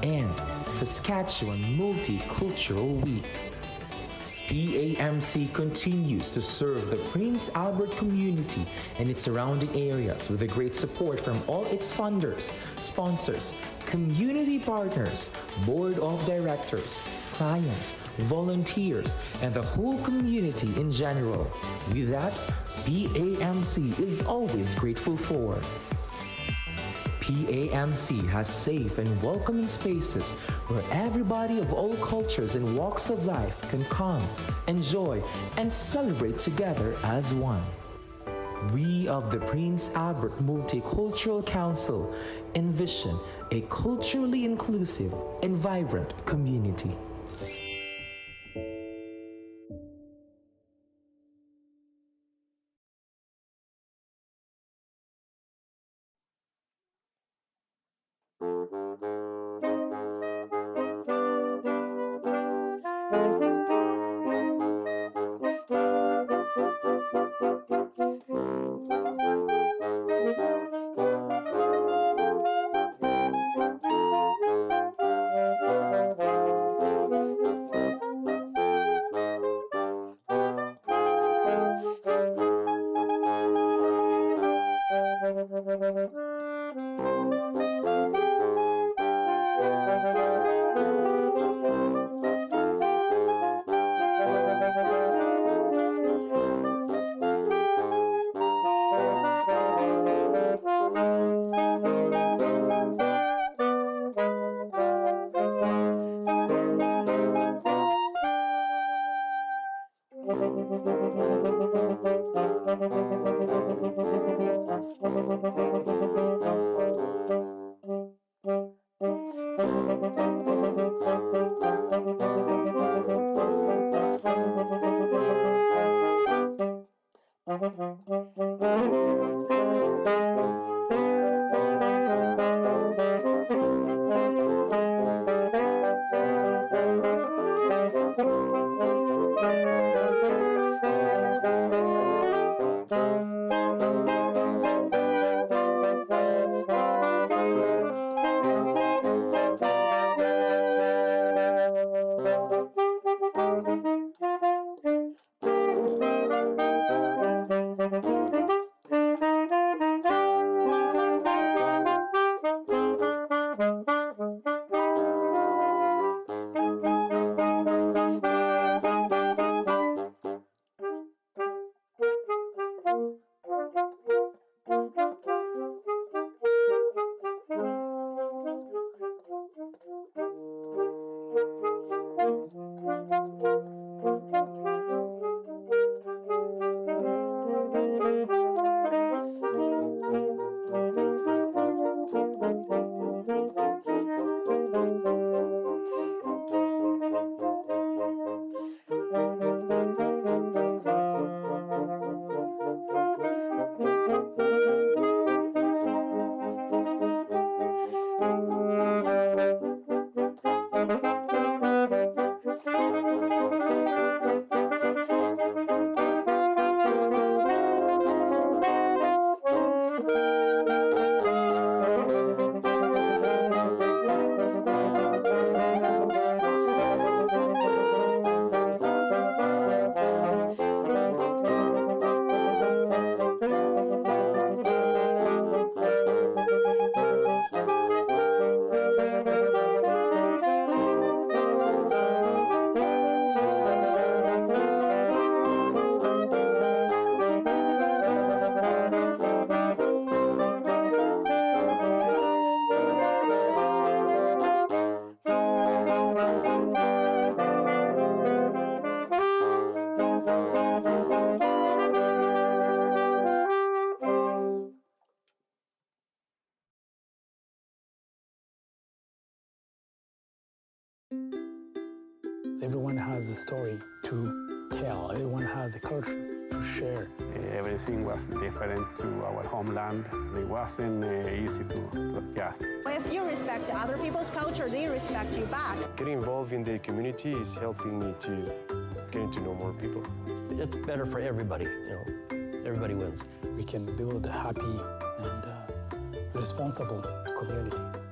and Saskatchewan Multicultural Week. PAMC continues to serve the Prince Albert community and its surrounding areas with the great support from all its funders, sponsors, community partners, board of directors, clients, volunteers, and the whole community in general. With that, PAMC is always grateful for. PAMC has safe and welcoming spaces where everybody of all cultures and walks of life can come, enjoy, and celebrate together as one. We of the Prince Albert Multicultural Council envision a culturally inclusive and vibrant community. Everyone has a story to tell. Everyone has a culture to share. Everything was different to our homeland. It wasn't easy to adjust. If you respect other people's culture, they respect you back. Getting involved in the community is helping me to getting to know more people. It's better for everybody, you know. Everybody wins. We can build happy and responsible communities.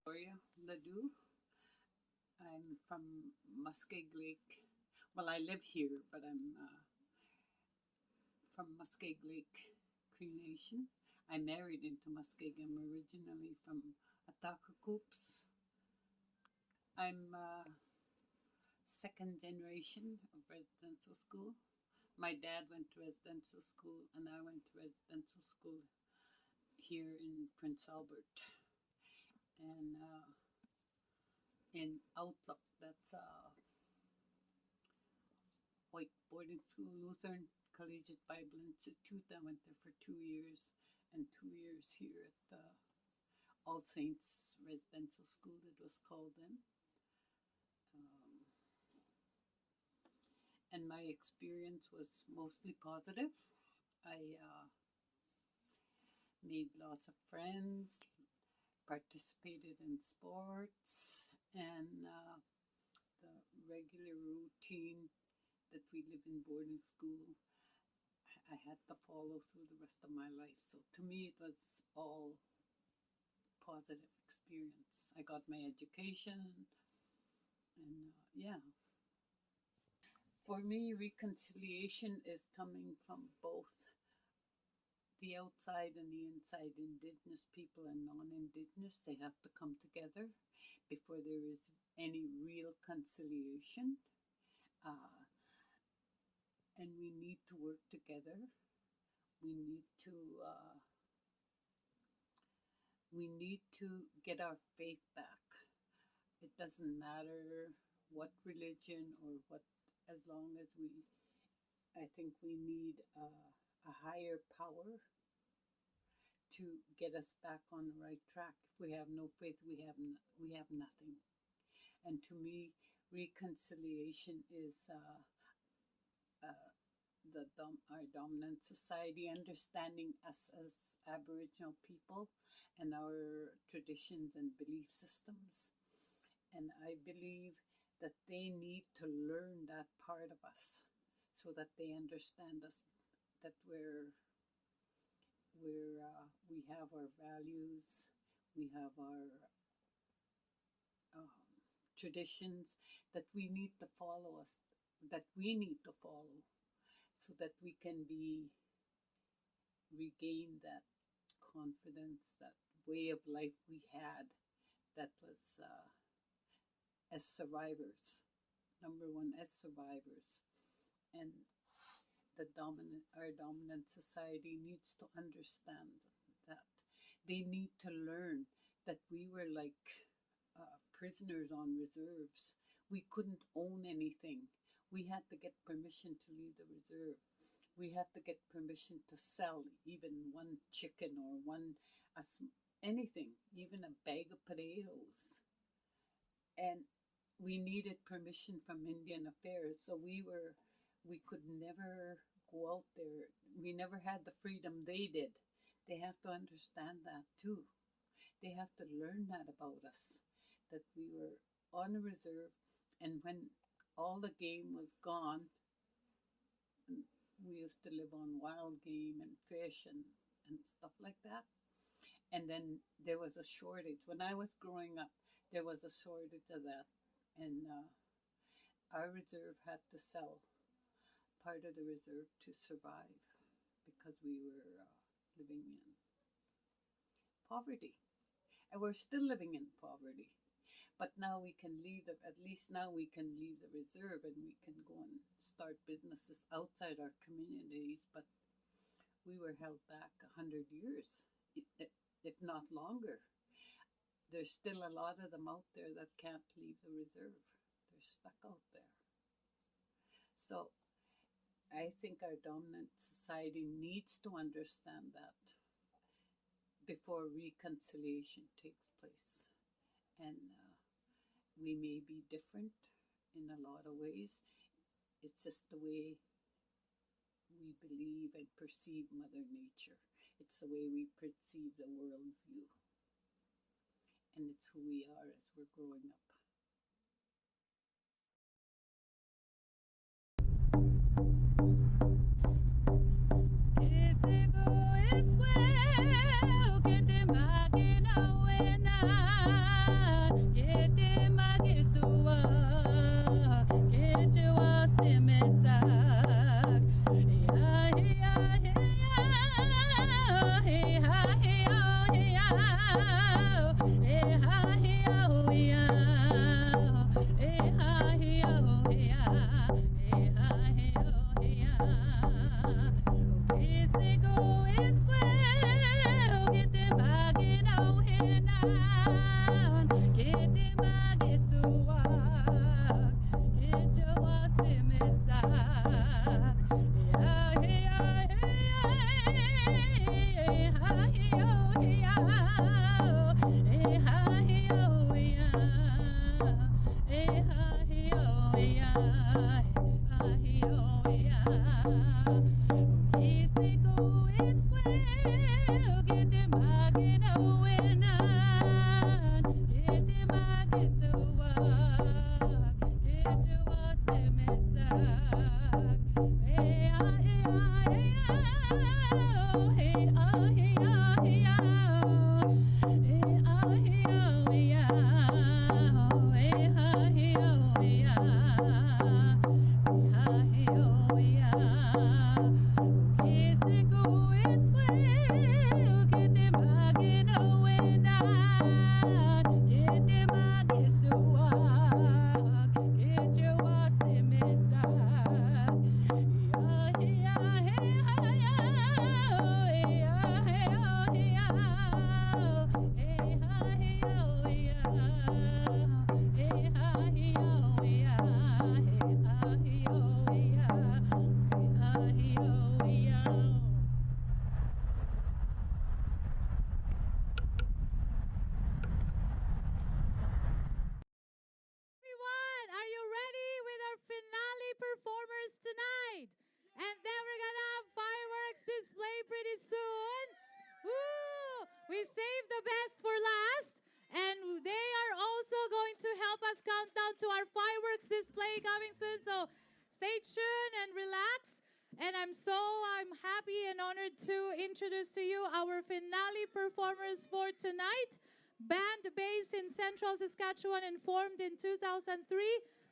Gloria Ledoux. I'm from Muskeg Lake. Well, I live here, but I'm from Muskeg Lake Cree Nation. I married into Muskeg. I'm originally from Atakakoops. I'm second generation of residential school. My dad went to residential school and I went to residential school here in Prince Albert. And in Outlook, that's a white boarding school, Lutheran Collegiate Bible Institute. I went there for 2 years and 2 years here at the All Saints Residential School, it was called then. And my experience was mostly positive. I made lots of friends, participated in sports, and the regular routine that we live in boarding school, I had to follow through the rest of my life. So to me, it was all positive experience. I got my education, and yeah. For me, reconciliation is coming from both the outside and the inside. Indigenous people and non-Indigenous, they have to come together before there is any real conciliation. And we need to work together. We need to get our faith back. It doesn't matter what religion or what, as long as I think we need a higher power to get us back on the right track. If we have no faith, we have nothing. And to me, reconciliation is our dominant society, understanding us as Aboriginal people and our traditions and belief systems. And I believe that they need to learn that part of us so that they understand us, that we have our values, we have our traditions that we need to follow so that we can regain that confidence, that way of life we had that was as survivors, number one, as survivors. And our dominant society needs to understand that. They need to learn that we were like prisoners on reserves. We couldn't own anything. We had to get permission to leave the reserve. We had to get permission to sell even one chicken or anything, even a bag of potatoes. And we needed permission from Indian Affairs, so we could never go out there. We never had the freedom they did. They have to understand that too. They have to learn that about us, that we were on a reserve, and when all the game was gone, we used to live on wild game and fish and stuff like that. And then there was a shortage. When I was growing up, there was a shortage of that. And our reserve had to sell part of the reserve to survive because we were living in poverty. And we're still living in poverty. But now we can at least now we can leave the reserve and we can go and start businesses outside our communities. But we were held back 100 years, if not longer. There's still a lot of them out there that can't leave the reserve. They're stuck out there. So I think our dominant society needs to understand that before reconciliation takes place. And we may be different in a lot of ways. It's just the way we believe and perceive Mother Nature. It's the way we perceive the worldview. And it's who we are as we're growing up. Es well que te maguen a buena. tonight. And then we're gonna have fireworks display pretty soon. Woo! We saved the best for last. And they are also going to help us count down to our fireworks display coming soon. So stay tuned and relax. And I'm happy and honored to introduce to you our finale performers for tonight. Band based in Central Saskatchewan and formed in 2003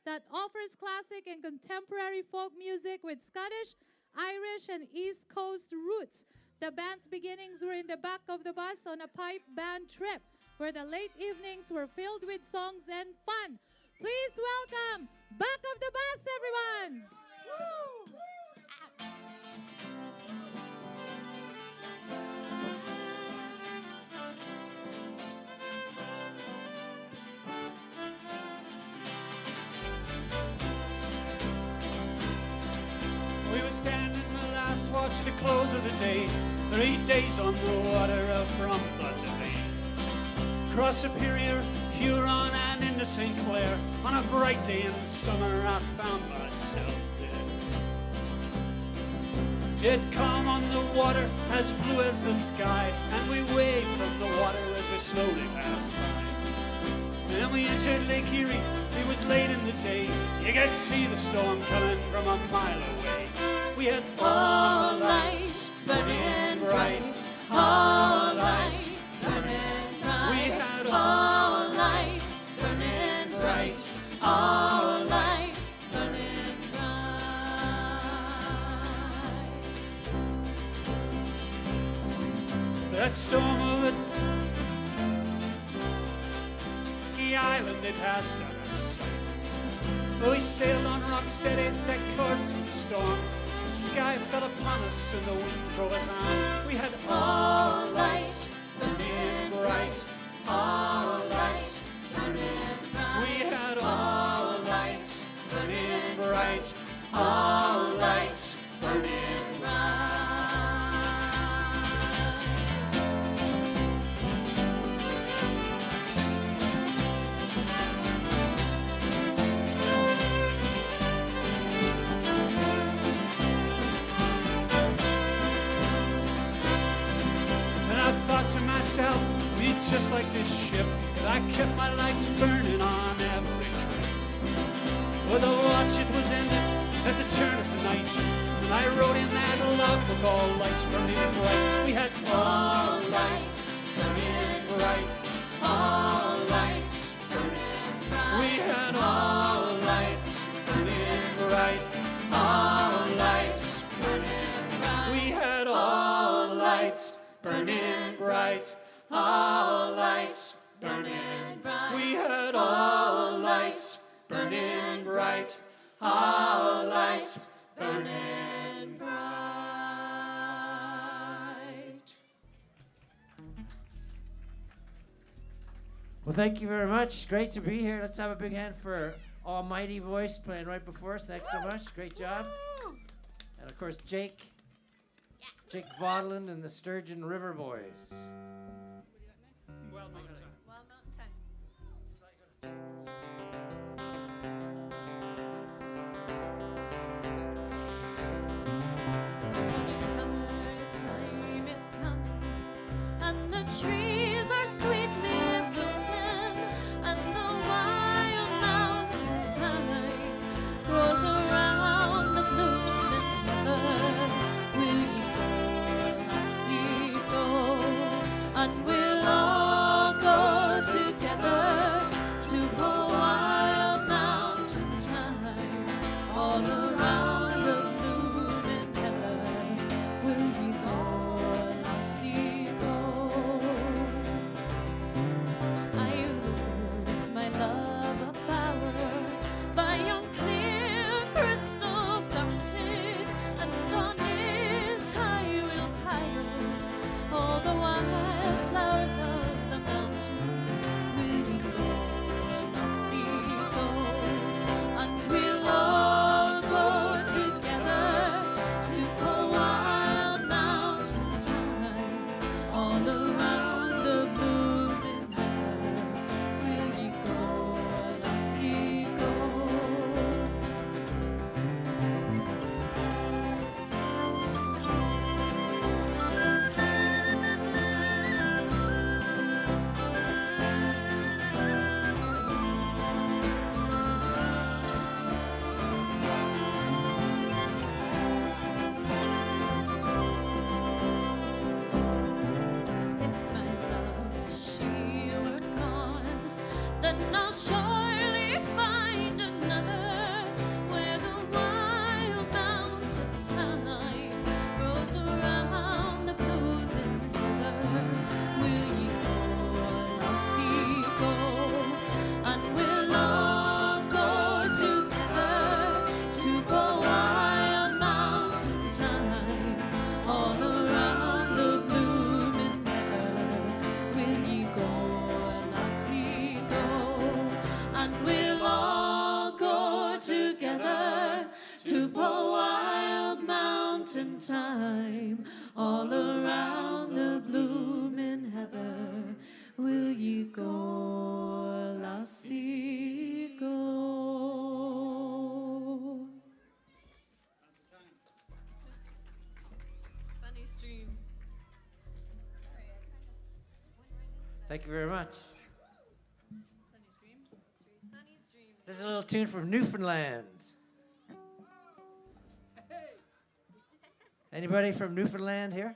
that offers classic and contemporary folk music with Scottish, Irish, and East Coast roots. The band's beginnings were in the back of the bus on a pipe band trip, where the late evenings were filled with songs and fun. Please welcome Back of the Bus, everyone! Woo! We were standing the last watch at the close of the day, 3 days on the water out from Thunder Bay. Across Superior, Huron, and into St. Clair, on a bright day in summer, I found myself there. Did come on the water as blue as the sky, and we waved from the water as we slowly passed by. Then we entered Lake Erie. It was late in the day. You could see the storm coming from a mile away. We had all lights burning bright, all lights burning bright. We had all lights burning bright, all lights burning bright. That storm over the island, it passed out of sight. We sailed on rock steady, set course for the storm. The sky fell upon us and the wind drove us on. We had all lights burning bright, all lights burning bright. We had all lights burning bright, all lights burning bright. To myself, be just like this ship, but I kept my lights burning on every trip. With a watch, it was ended at the turn of the night, and I wrote in that logbook, all lights burning bright. We had all lights burning bright, all burning bright. We had all lights burning bright. All lights burning bright. Well, thank you very much. Great to be here. Let's have a big hand for Almighty Voice playing right before us. Thanks so much. Great job. And of course, Jake Vaudlin and the Sturgeon River Boys. Well, Mountain Time. Well, Mountain Time. Summertime is come, and the trees are sweetly blooming, and the wild mountain thyme grows around the blooming heather. Will ye go, lassie, go? And we'll all go together to the wild mountain thyme, all around the blooming heather. Will you go, lassie, go? I lose my love of power by yon clear crystal fountain, and on it I will pile all the wildflowers of the mountain. Will you go, lassie, go? And we'll all go together to the wild mountain thyme, all around the blooming heather. Will you go, lassie, go? If my love, she were gone, then I'll surely find another where the wild mountain thyme grows around the blooming heather. Will ye go, lassie, go? And we'll all go together to the wild mountain thyme, all around the blooming heather. Will ye go, lassie, go? And we'll all go together to the wild mountain thyme, all around the blooming heather. Will ye go, lassie, go? Sunny Stream. Thank you very much. Sunny Stream. Sunny Stream. This is a little tune from Newfoundland. Anybody from Newfoundland here?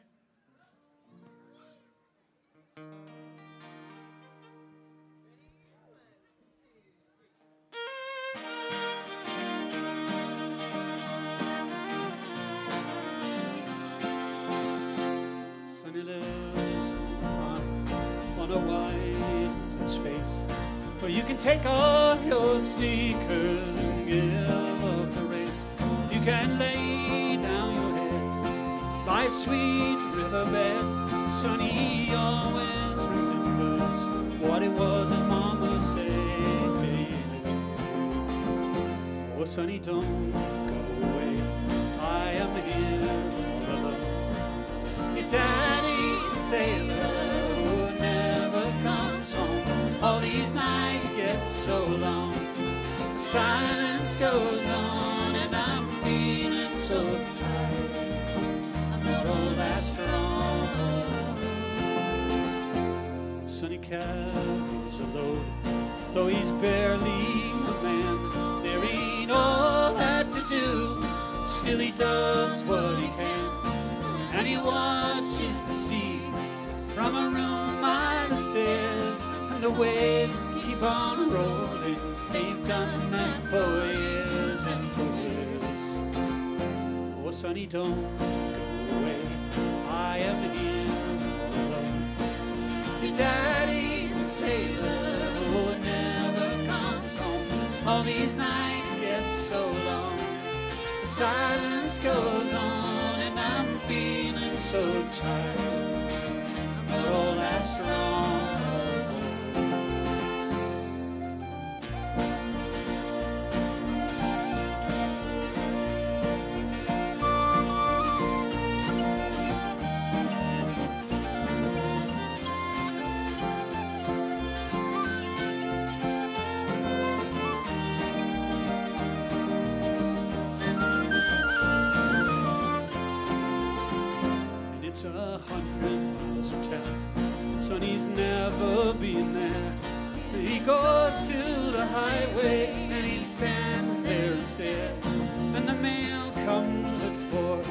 Sunny lives on a farm on a wide open space where you can take off your sneakers and give up a race. You can lay down your head by a sweet riverbed. Sonny always remembers what it was his mama said. Oh, Sonny, don't go away. I am here all alone. Your daddy's a sailor who never comes home. All these nights get so long, the silence goes on, and I'm feeling so tired. I'm not all that strong. Sonny carries a load, though he's barely a man. There ain't all that to do, still he does what he can. And he watches the sea from a room by the stairs, and the waves keep on rolling. They've done that for years and for years. Oh, Sonny, don't go away. I am here alone. Your daddy's a sailor All these nights get so long, the silence goes on, and I'm feeling so tired, but all last long. It's 100 miles from town. Sonny's never been there. He goes to the highway and he stands there and stares. And the mail comes at 4,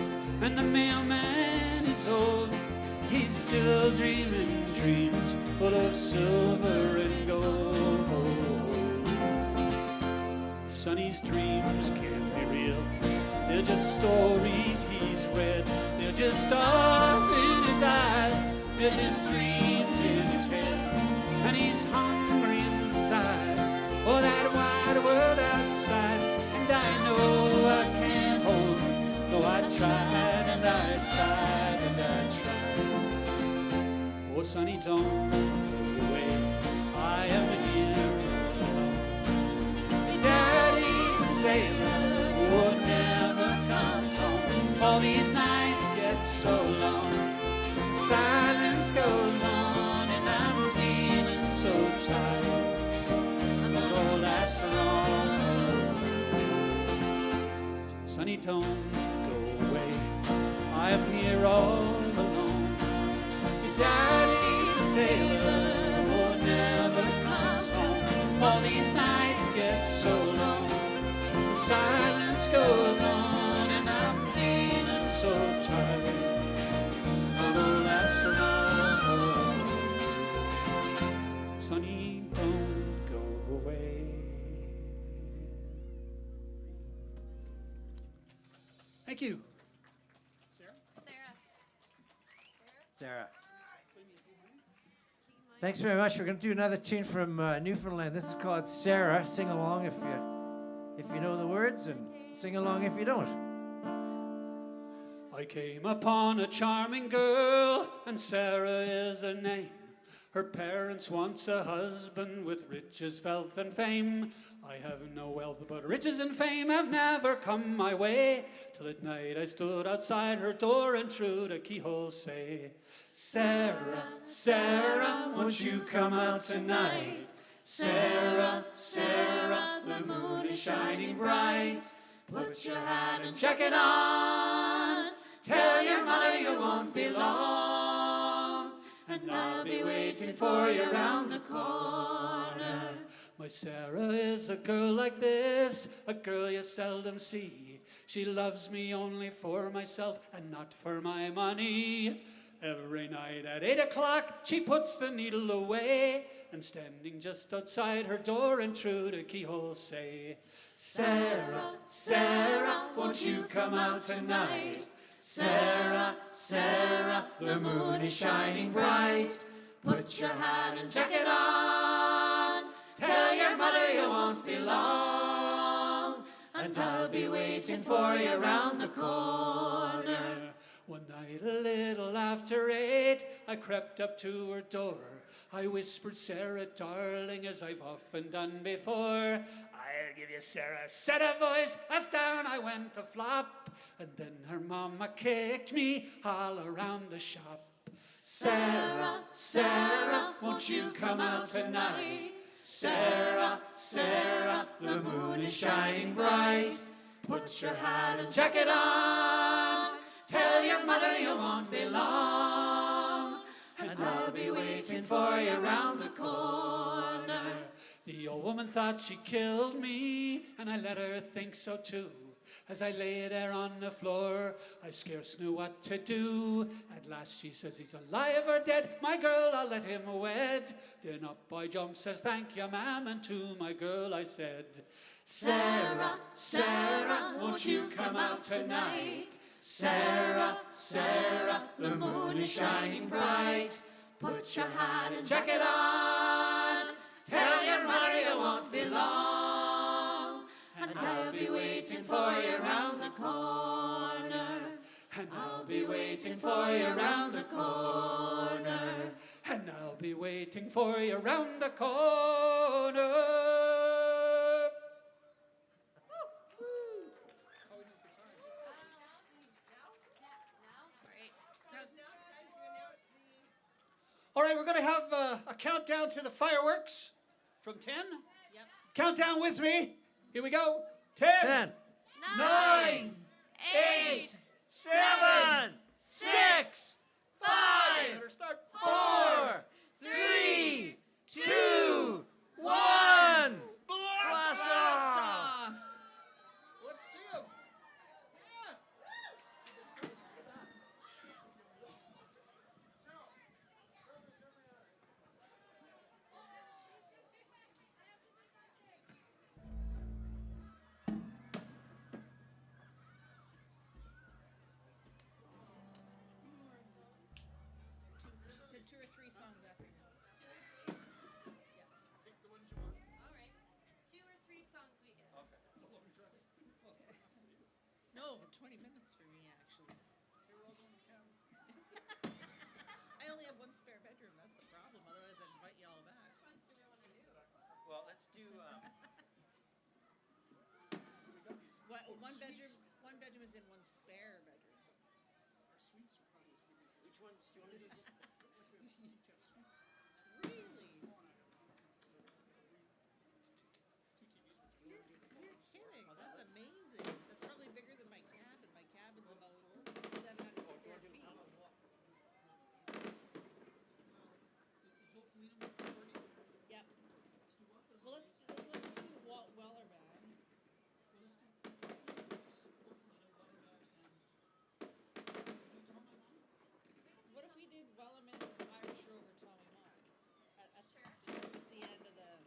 and the mailman is old. He's still dreaming dreams full of silver and gold. Sonny's dreams can't be real. They're just stories he's read. They're just stars in his eyes. They're just dreams in his head. And he's hungry inside for that wide world outside. And I know I can't hold him, though I tried and I tried and I tried. Oh, Sonny, don't go away. I am here alone. Daddy's a sailor who never comes home. All these nights get so long, silence goes on, and I'm feeling so tired, but all lasts long. Sonny, don't go away. I am here all alone. Your daddy's a sailor who never comes home. All these nights get so long, the silence goes on, and I'm feeling so tired, but all lasts long. Sonny, don't go away. Thank you. Sarah. Thanks very much. We're going to do another tune from Newfoundland. This is called Sarah. Sing along if you know the words, and sing along if you don't. I came upon a charming girl, and Sarah is her name. Her parents wants a husband with riches, wealth, and fame. I have no wealth, but riches and fame have never come my way. Till at night I stood outside her door, and through the keyhole say, Sarah, Sarah, won't you come out tonight? Sarah, Sarah, the moon is shining bright. Put your hat and jacket on. Tell your mother you won't be long, and I'll be waiting for you round the corner. My Sarah is a girl like this, a girl you seldom see. She loves me only for myself and not for my money. Every night at 8 o'clock she puts the needle away, and standing just outside her door and through the keyhole say, Sarah, Sarah, won't you come out tonight? Sarah, Sarah, the moon is shining bright. Put your hat and jacket on. Tell your mother you won't be long, and I'll be waiting for you round the corner. One night a little after 8, I crept up to her door. I whispered, Sarah, darling, as I've often done before, I'll give you, Sarah, a set of voice. As down I went to flop, and then her mama kicked me all around the shop. Sarah, Sarah, won't you come out tonight? Sarah, Sarah, the moon is shining bright. Put your hat and jacket on. Tell your mother you won't be long, and I'll be waiting for you round the corner. The old woman thought she killed me, and I let her think so too. As I lay there on the floor, I scarce knew what to do. At last she says, he's alive or dead, my girl, I'll let him wed. Then up I jumped, says, thank you, ma'am, and to my girl I said, Sarah, Sarah, won't you come out tonight? Sarah, Sarah, the moon is shining bright. Put your hat and jacket on. Tell your mother you won't be long, be waiting for you round the corner. And I'll be waiting for you round the corner. And I'll be waiting for you round the corner. All right, we're going to have a countdown to the fireworks from 10. Yep. Countdown with me. Here we go. 10, 10, 9, 8, 7, 6, 5, Better start. 4, 3, 2, 1. Blast off! Let's see them. Two or three songs after. All right. 2 or 3 songs we get. No, 20 minutes for me, actually. I only have one spare bedroom. That's the problem. Otherwise, I'd invite you all back. Which ones do we want to do? Well, let's do. One bedroom. One bedroom is in one spare bedroom. Which ones do you want to do? Just Really? You're kidding. That's amazing. That's probably bigger than my cabin. My cabin's about 700 square feet. Yep. Well, let's do Wellerman. What if we did Wellerman, Irish Rover, Tommy Mar? Just the end of the set.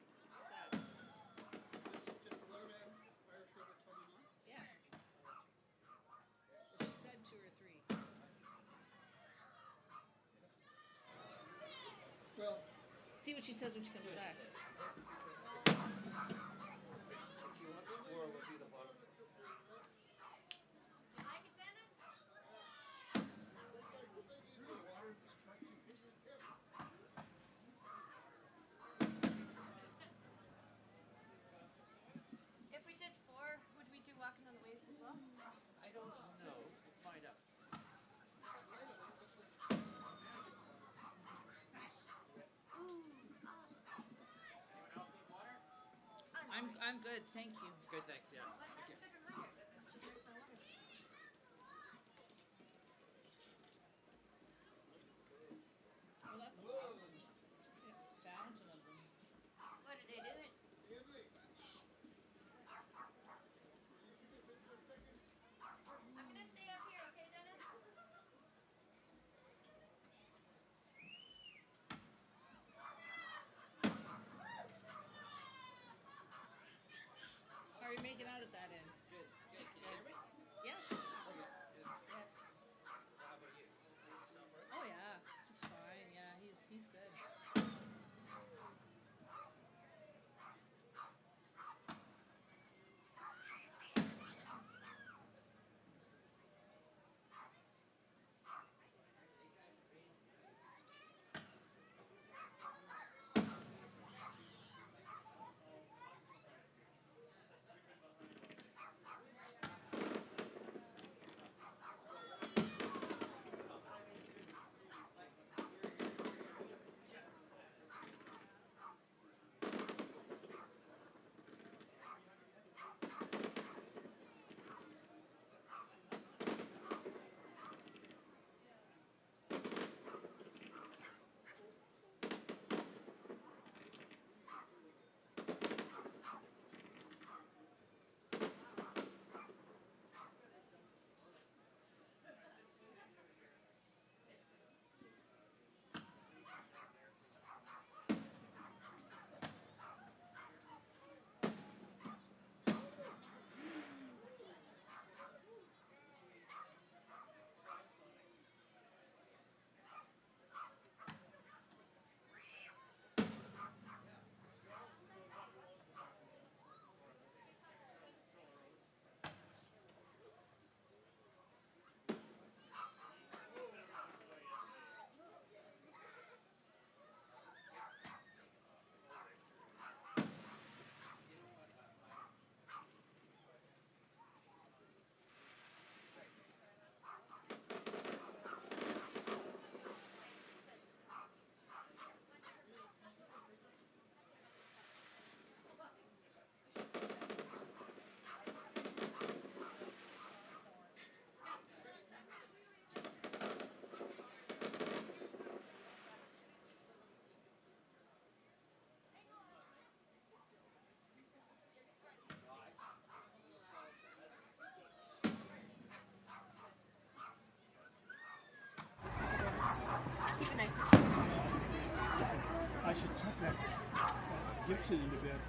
Yeah. Well, she said 2 or 3. Well, see what she says when she comes back. If we did 4, would we do Walking on the Waves as well? I don't know. We'll find out. I'm good, thank you. Good, thanks. Yeah. Well, that's awesome. Fountain of them. What did they do it? I'm gonna stay up here, okay, Dennis? How are you making out at that end? Gibson into bed.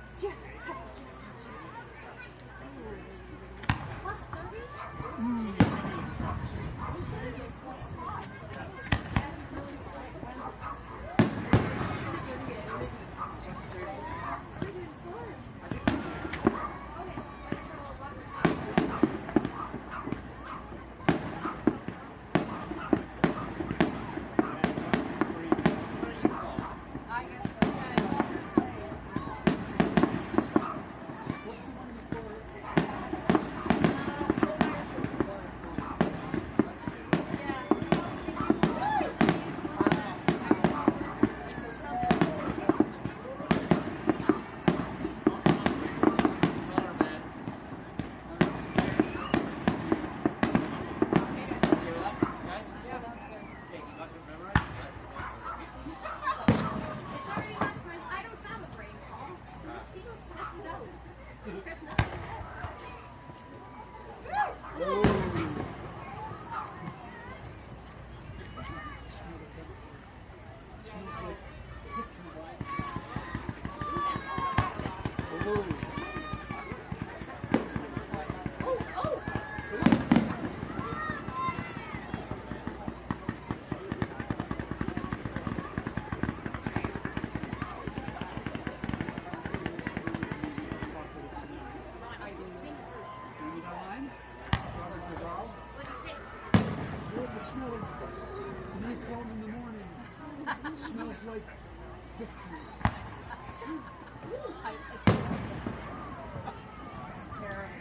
Smells like victory. It's terrible.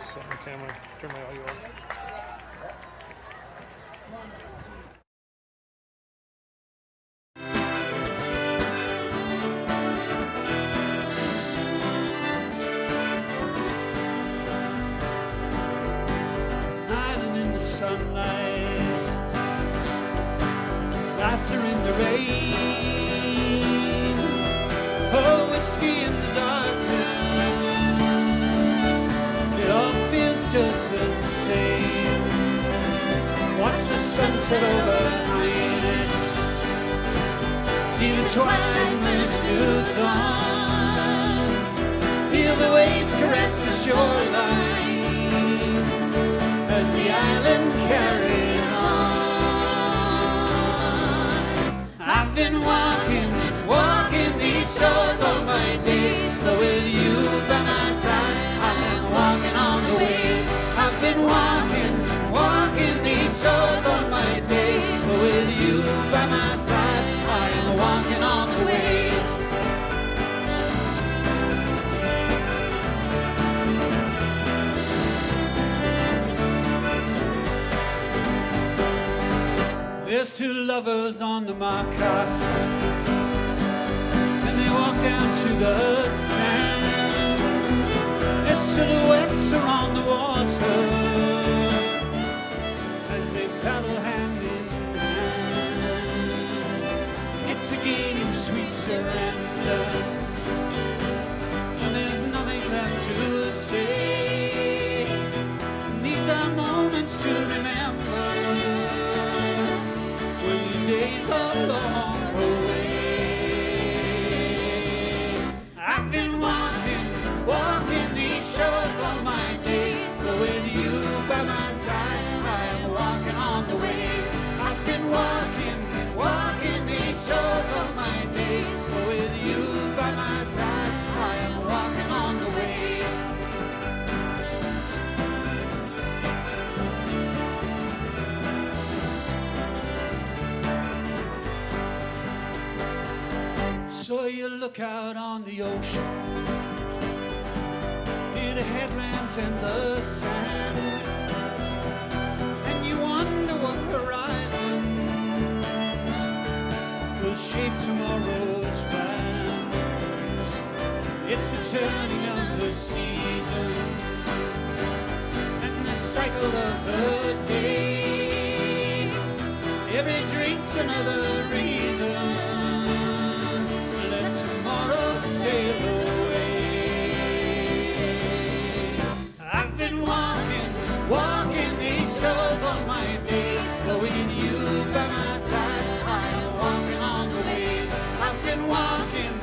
set my camera, turn my audio on. Island in the sunlight, laughter in the rain, oh, whiskey in the darkness, it all feels just the same. Watch the sunset overhead us, see the twilight merge to dawn, feel the waves caress the shoreline as the island carries on. I've been walking these shores all my days, but with you by my side, I am walking on the waves. I've been walking these shores all my days, but with you by my side, I am walking on the waves. There's two lovers on the market, and they walk down to the sand. Their silhouettes are on the water as they paddle hand in hand. It's a game of sweet surrender, and there's nothing left to say. And these are moments to remember when these days are long away. I've been walking these shores all my days, but with you by my side, I am walking on the waves. I've been walking these shores all my days, but with you by my side, I am walking on the waves. So you look out on the ocean, hear the headlands and the sands, and you wonder what horizons will shape tomorrow's plans. It's the turning of the seasons and the cycle of the days. Every drink's another reason. Let tomorrow sail away. I've been walking these shores all my days, but with you by my side, I am walking on the waves. I've been walking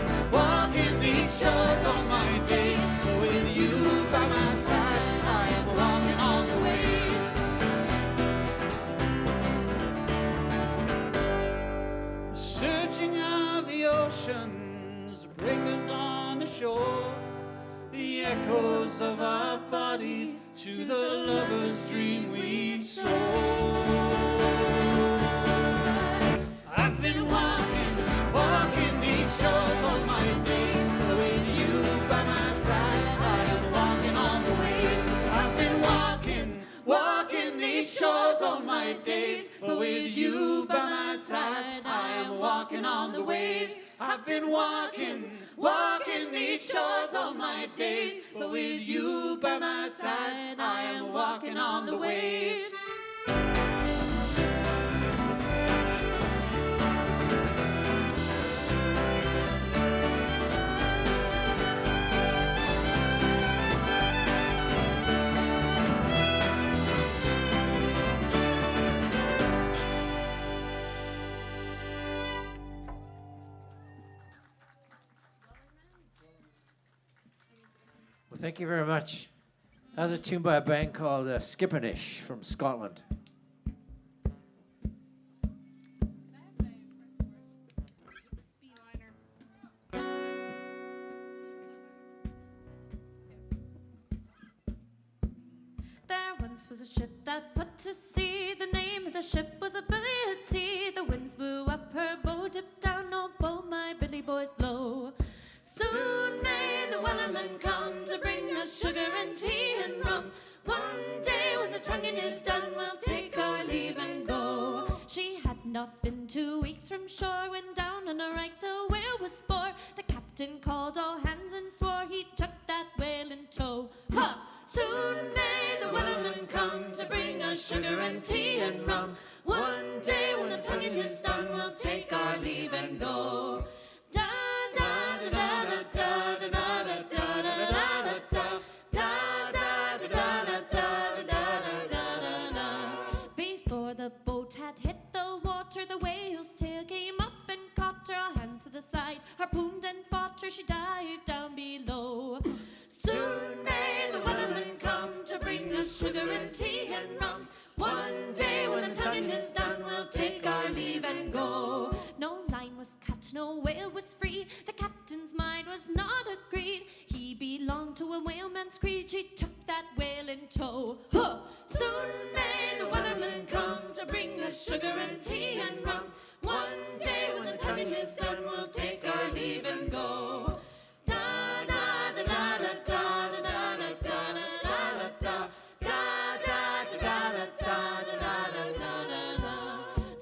these shores all my days, but with you by my side, I am walking on the waves. The surging of the oceans, the breakers on the shore, the echoes of our bodies to the lover's dream we soar. I've been walking these shores all my days, but with you by my side, I am walking on the waves. I've been walking these shores all my days, but with you by my side, I am walking on the waves. I've been walking these shores all my days, but with you by my side, I am walking on the waves. Well, thank you very much. That was a tune by a band called Skippinish from Scotland. There once was a ship that put to sea. The name of the ship was Ability. The winds blew up her bow, dipped down, oh bow, my Billy boys blow. Soon may the wellerman come to bring us sugar and tea and rum. One day when the tonguing is done, we'll take our leave and go. She had not been 2 weeks from shore when down on a right a whale was spore. The captain called all hands and swore he took that whale in tow. Ha! Soon may the wellerman come to bring us sugar and tea and rum. One day when the tonguing is done, we'll take our leave and go. Da da da da da da da da da da da da da da da da da. Before the boat had hit the water, the whale's tail came up and caught her. All hands to the side, harpooned and fought her. She dived down below. Soon may the wellerman come to bring us sugar and tea and rum. One day when the tonguing is done, we'll take our leave and go. No line was cut, no whale was free. The captain's mind was not agreed. He belonged to a whaleman's creed. She took that whale in tow. Huh! Soon may the wellerman come to bring us sugar and tea and rum. One day when the tonguing is done, we'll take our leave and go. Da da da da da da da da da da da da.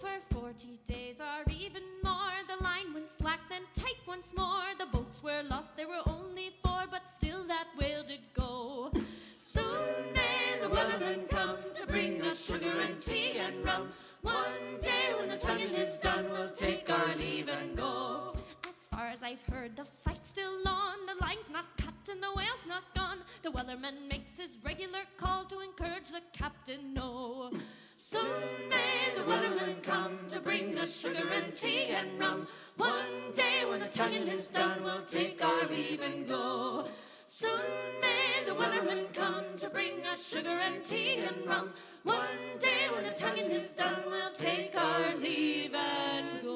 For 40 days or even more, the line went slack, then tight once more. The boats were lost, there were only 4, but still that whale did go. Soon may the wellerman come to bring us sugar and tea and rum. One day when the tonguing is done, we'll take our leave and go. As far as I've heard, the fight's still on. The line's not cut and the whale's not gone. The wellerman makes his regular call to encourage the captain, no. Soon may the wellerman come to bring us sugar and tea and rum. One day when the tonguing is done, we'll take our leave and go. Soon may the wellerman come to bring us sugar and tea and rum. One day when the tonguing is done, we'll take our leave and go.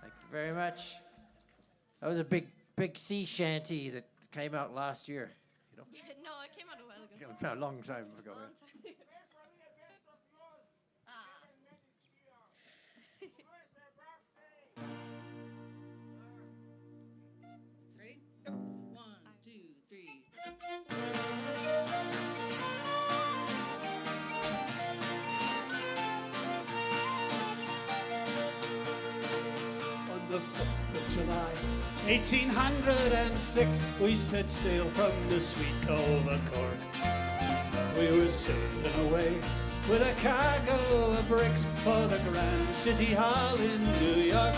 Thank you very much. That was a big sea shanty that came out last year. You know? Yeah, no, it came out a while ago. It came out a long time ago. Long Yeah. time. Ready? 1, 2, 3. On the 4th of July, 1806, we set sail from the sweet cove of Cork. We were sailing away with a cargo of bricks for the grand city hall in New York.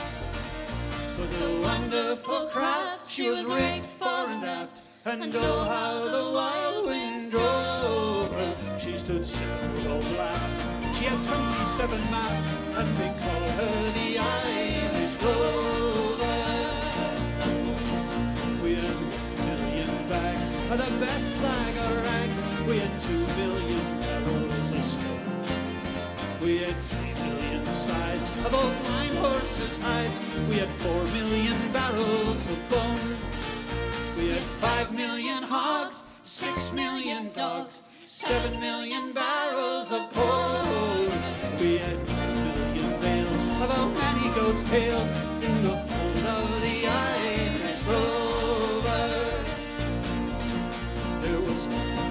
Was a wonderful craft, she was rigged fore and aft, and oh how the wild wind drove her. She stood several blasts, she had 27 masts, and they called her the Irish Rover. We had 1 million bags of the best slag of rags, we had 2 million barrels of stone. We had 3 million sides of old 9 horses' hides, we had 4 million barrels of bone. We had 5 million hogs, 6 million dogs, 7 million barrels of pork. We had 1 million bales of how many goats' tails in the hold of the Irish Rover. There was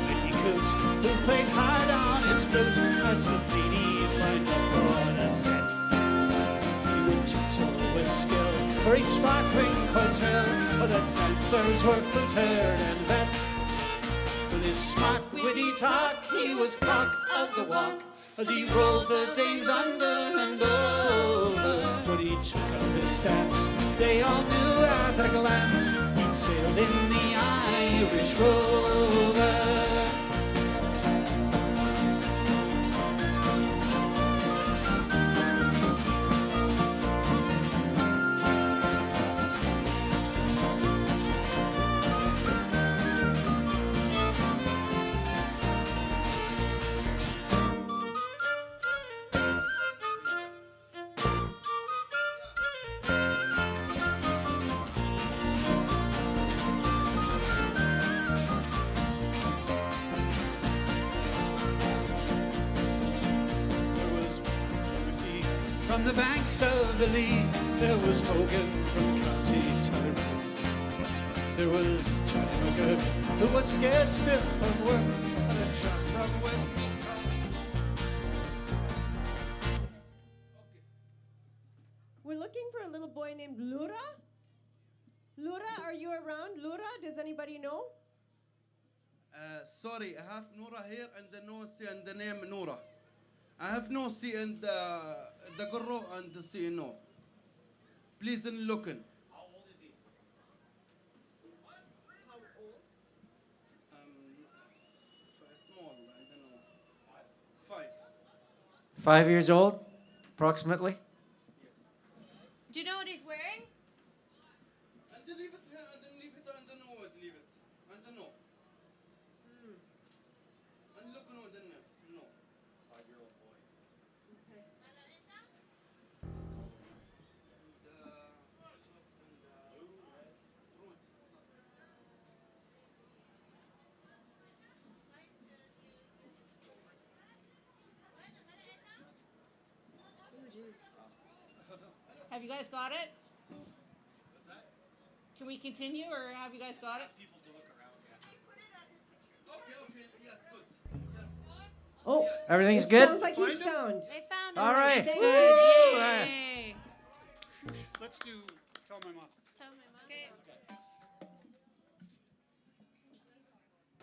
Mickey Coot who played hard on his flute as the ladies lined up on a set. He would gentle with skill for each sparkling quadrille, but the dancers were footed and bent. With his smart, witty talk, he was cock of the walk as he rolled the dames under and over. When he took up his stance, they all knew at a glance he'd sailed in the Irish Rover. from the banks of the Lee. There was Hogan from County Tyrone. There was Johnny McGurk, who was scared stiff of work, and a chap from West We're looking for a little boy named Lura. Lura, are you around? Lura, does anybody know? Sorry, I have Nora here and the no C and the name Nora. I have no C and the Gurro and the C no. Please in looking. How old is he? How old? Small, I don't know. 5. 5 years old, approximately. Do you know what he's wearing? And then leave it here, and then leave it, and then no, leave it. And then no. And look, no, then no. 5-year-old boy. Okay. Have you guys got it? Can we continue, or have you guys got it? People to look around. Okay, yes, good. Yes. Oh, Everything's good? Sounds like he's found. They found him. All right. That's Woo! good. All right. Yay. Let's do Tell My Mom. Tell my mom. Okay.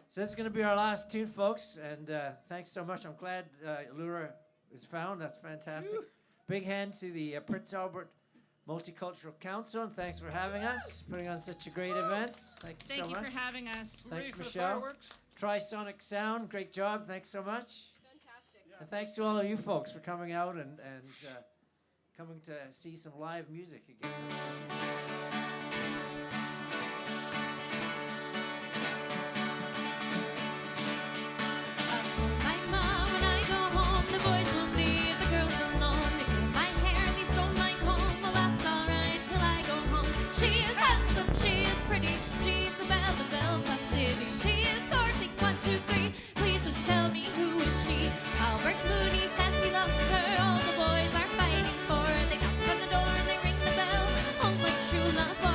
So this is going to be our last tune, folks, and thanks so much. I'm glad Lura is found. That's fantastic. Big hand to the Prince Albert Multicultural Council, and thanks for having us, putting on such a great event. Thank you so Thank you much. for having us. Thanks, Michelle. Trisonic Sound, great job. Thanks so much. Fantastic. And thanks to all of you folks for coming out and coming to see some live music again. My mom, when I go home, the boys will leave the girls alone. They curl my hair, they sew my comb. Well, that's alright till I go home. She is handsome, she is pretty. She's the belle of Belfast City. She is courting 1, 2, 3. Please don't tell me who is she. Albert Mooney says he loves her. All the boys are fighting for her. They knock on the door and they ring the bell. Oh, my true love.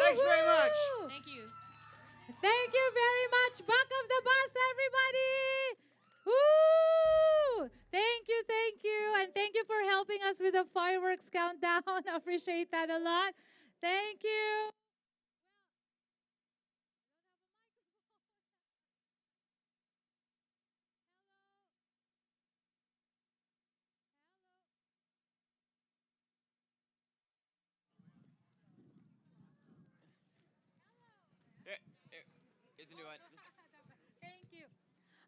Thanks very much. Woohoo! Thank you. Thank you very much. Back of the bus, everybody. Woo! Thank you, thank you. And thank you for helping us with the fireworks countdown. Appreciate that a lot. Thank you. Here's the new one. Thank you.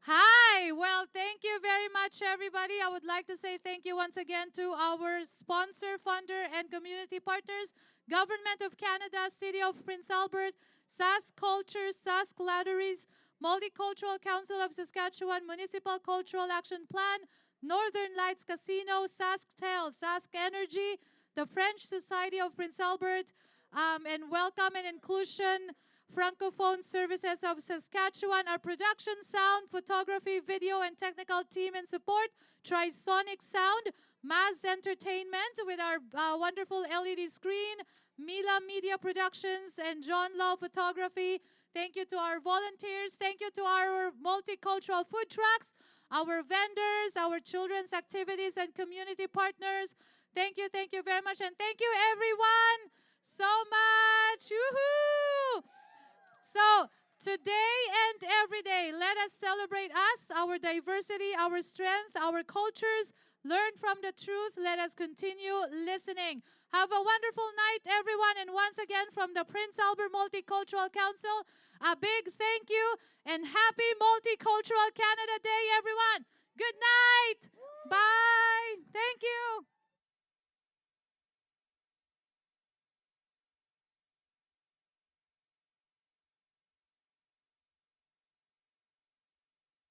Hi. Well, thank you very much, everybody. I would like to say thank you once again to our sponsor, funder, and community partners, Government of Canada, City of Prince Albert, Sask Culture, Sask Latteries, Multicultural Council of Saskatchewan, Municipal Cultural Action Plan, Northern Lights Casino, Sask Tel, Sask Energy, the French Society of Prince Albert, and Welcome and Inclusion Francophone Services of Saskatchewan, our production, sound, photography, video, and technical team and support, Trisonic Sound, Maz Entertainment with our wonderful LED screen, Mila Media Productions, and John Law Photography. Thank you to our volunteers. Thank you to our multicultural food trucks, our vendors, our children's activities and community partners. Thank you very much. And thank you, everyone, so much. Woohoo! So, today and every day, let us celebrate us, our diversity, our strength, our cultures. Learn from the truth. Let us continue listening. Have a wonderful night, everyone. And once again, from the Prince Albert Multicultural Council, a big thank you and happy Multicultural Canada Day, everyone. Good night. Bye.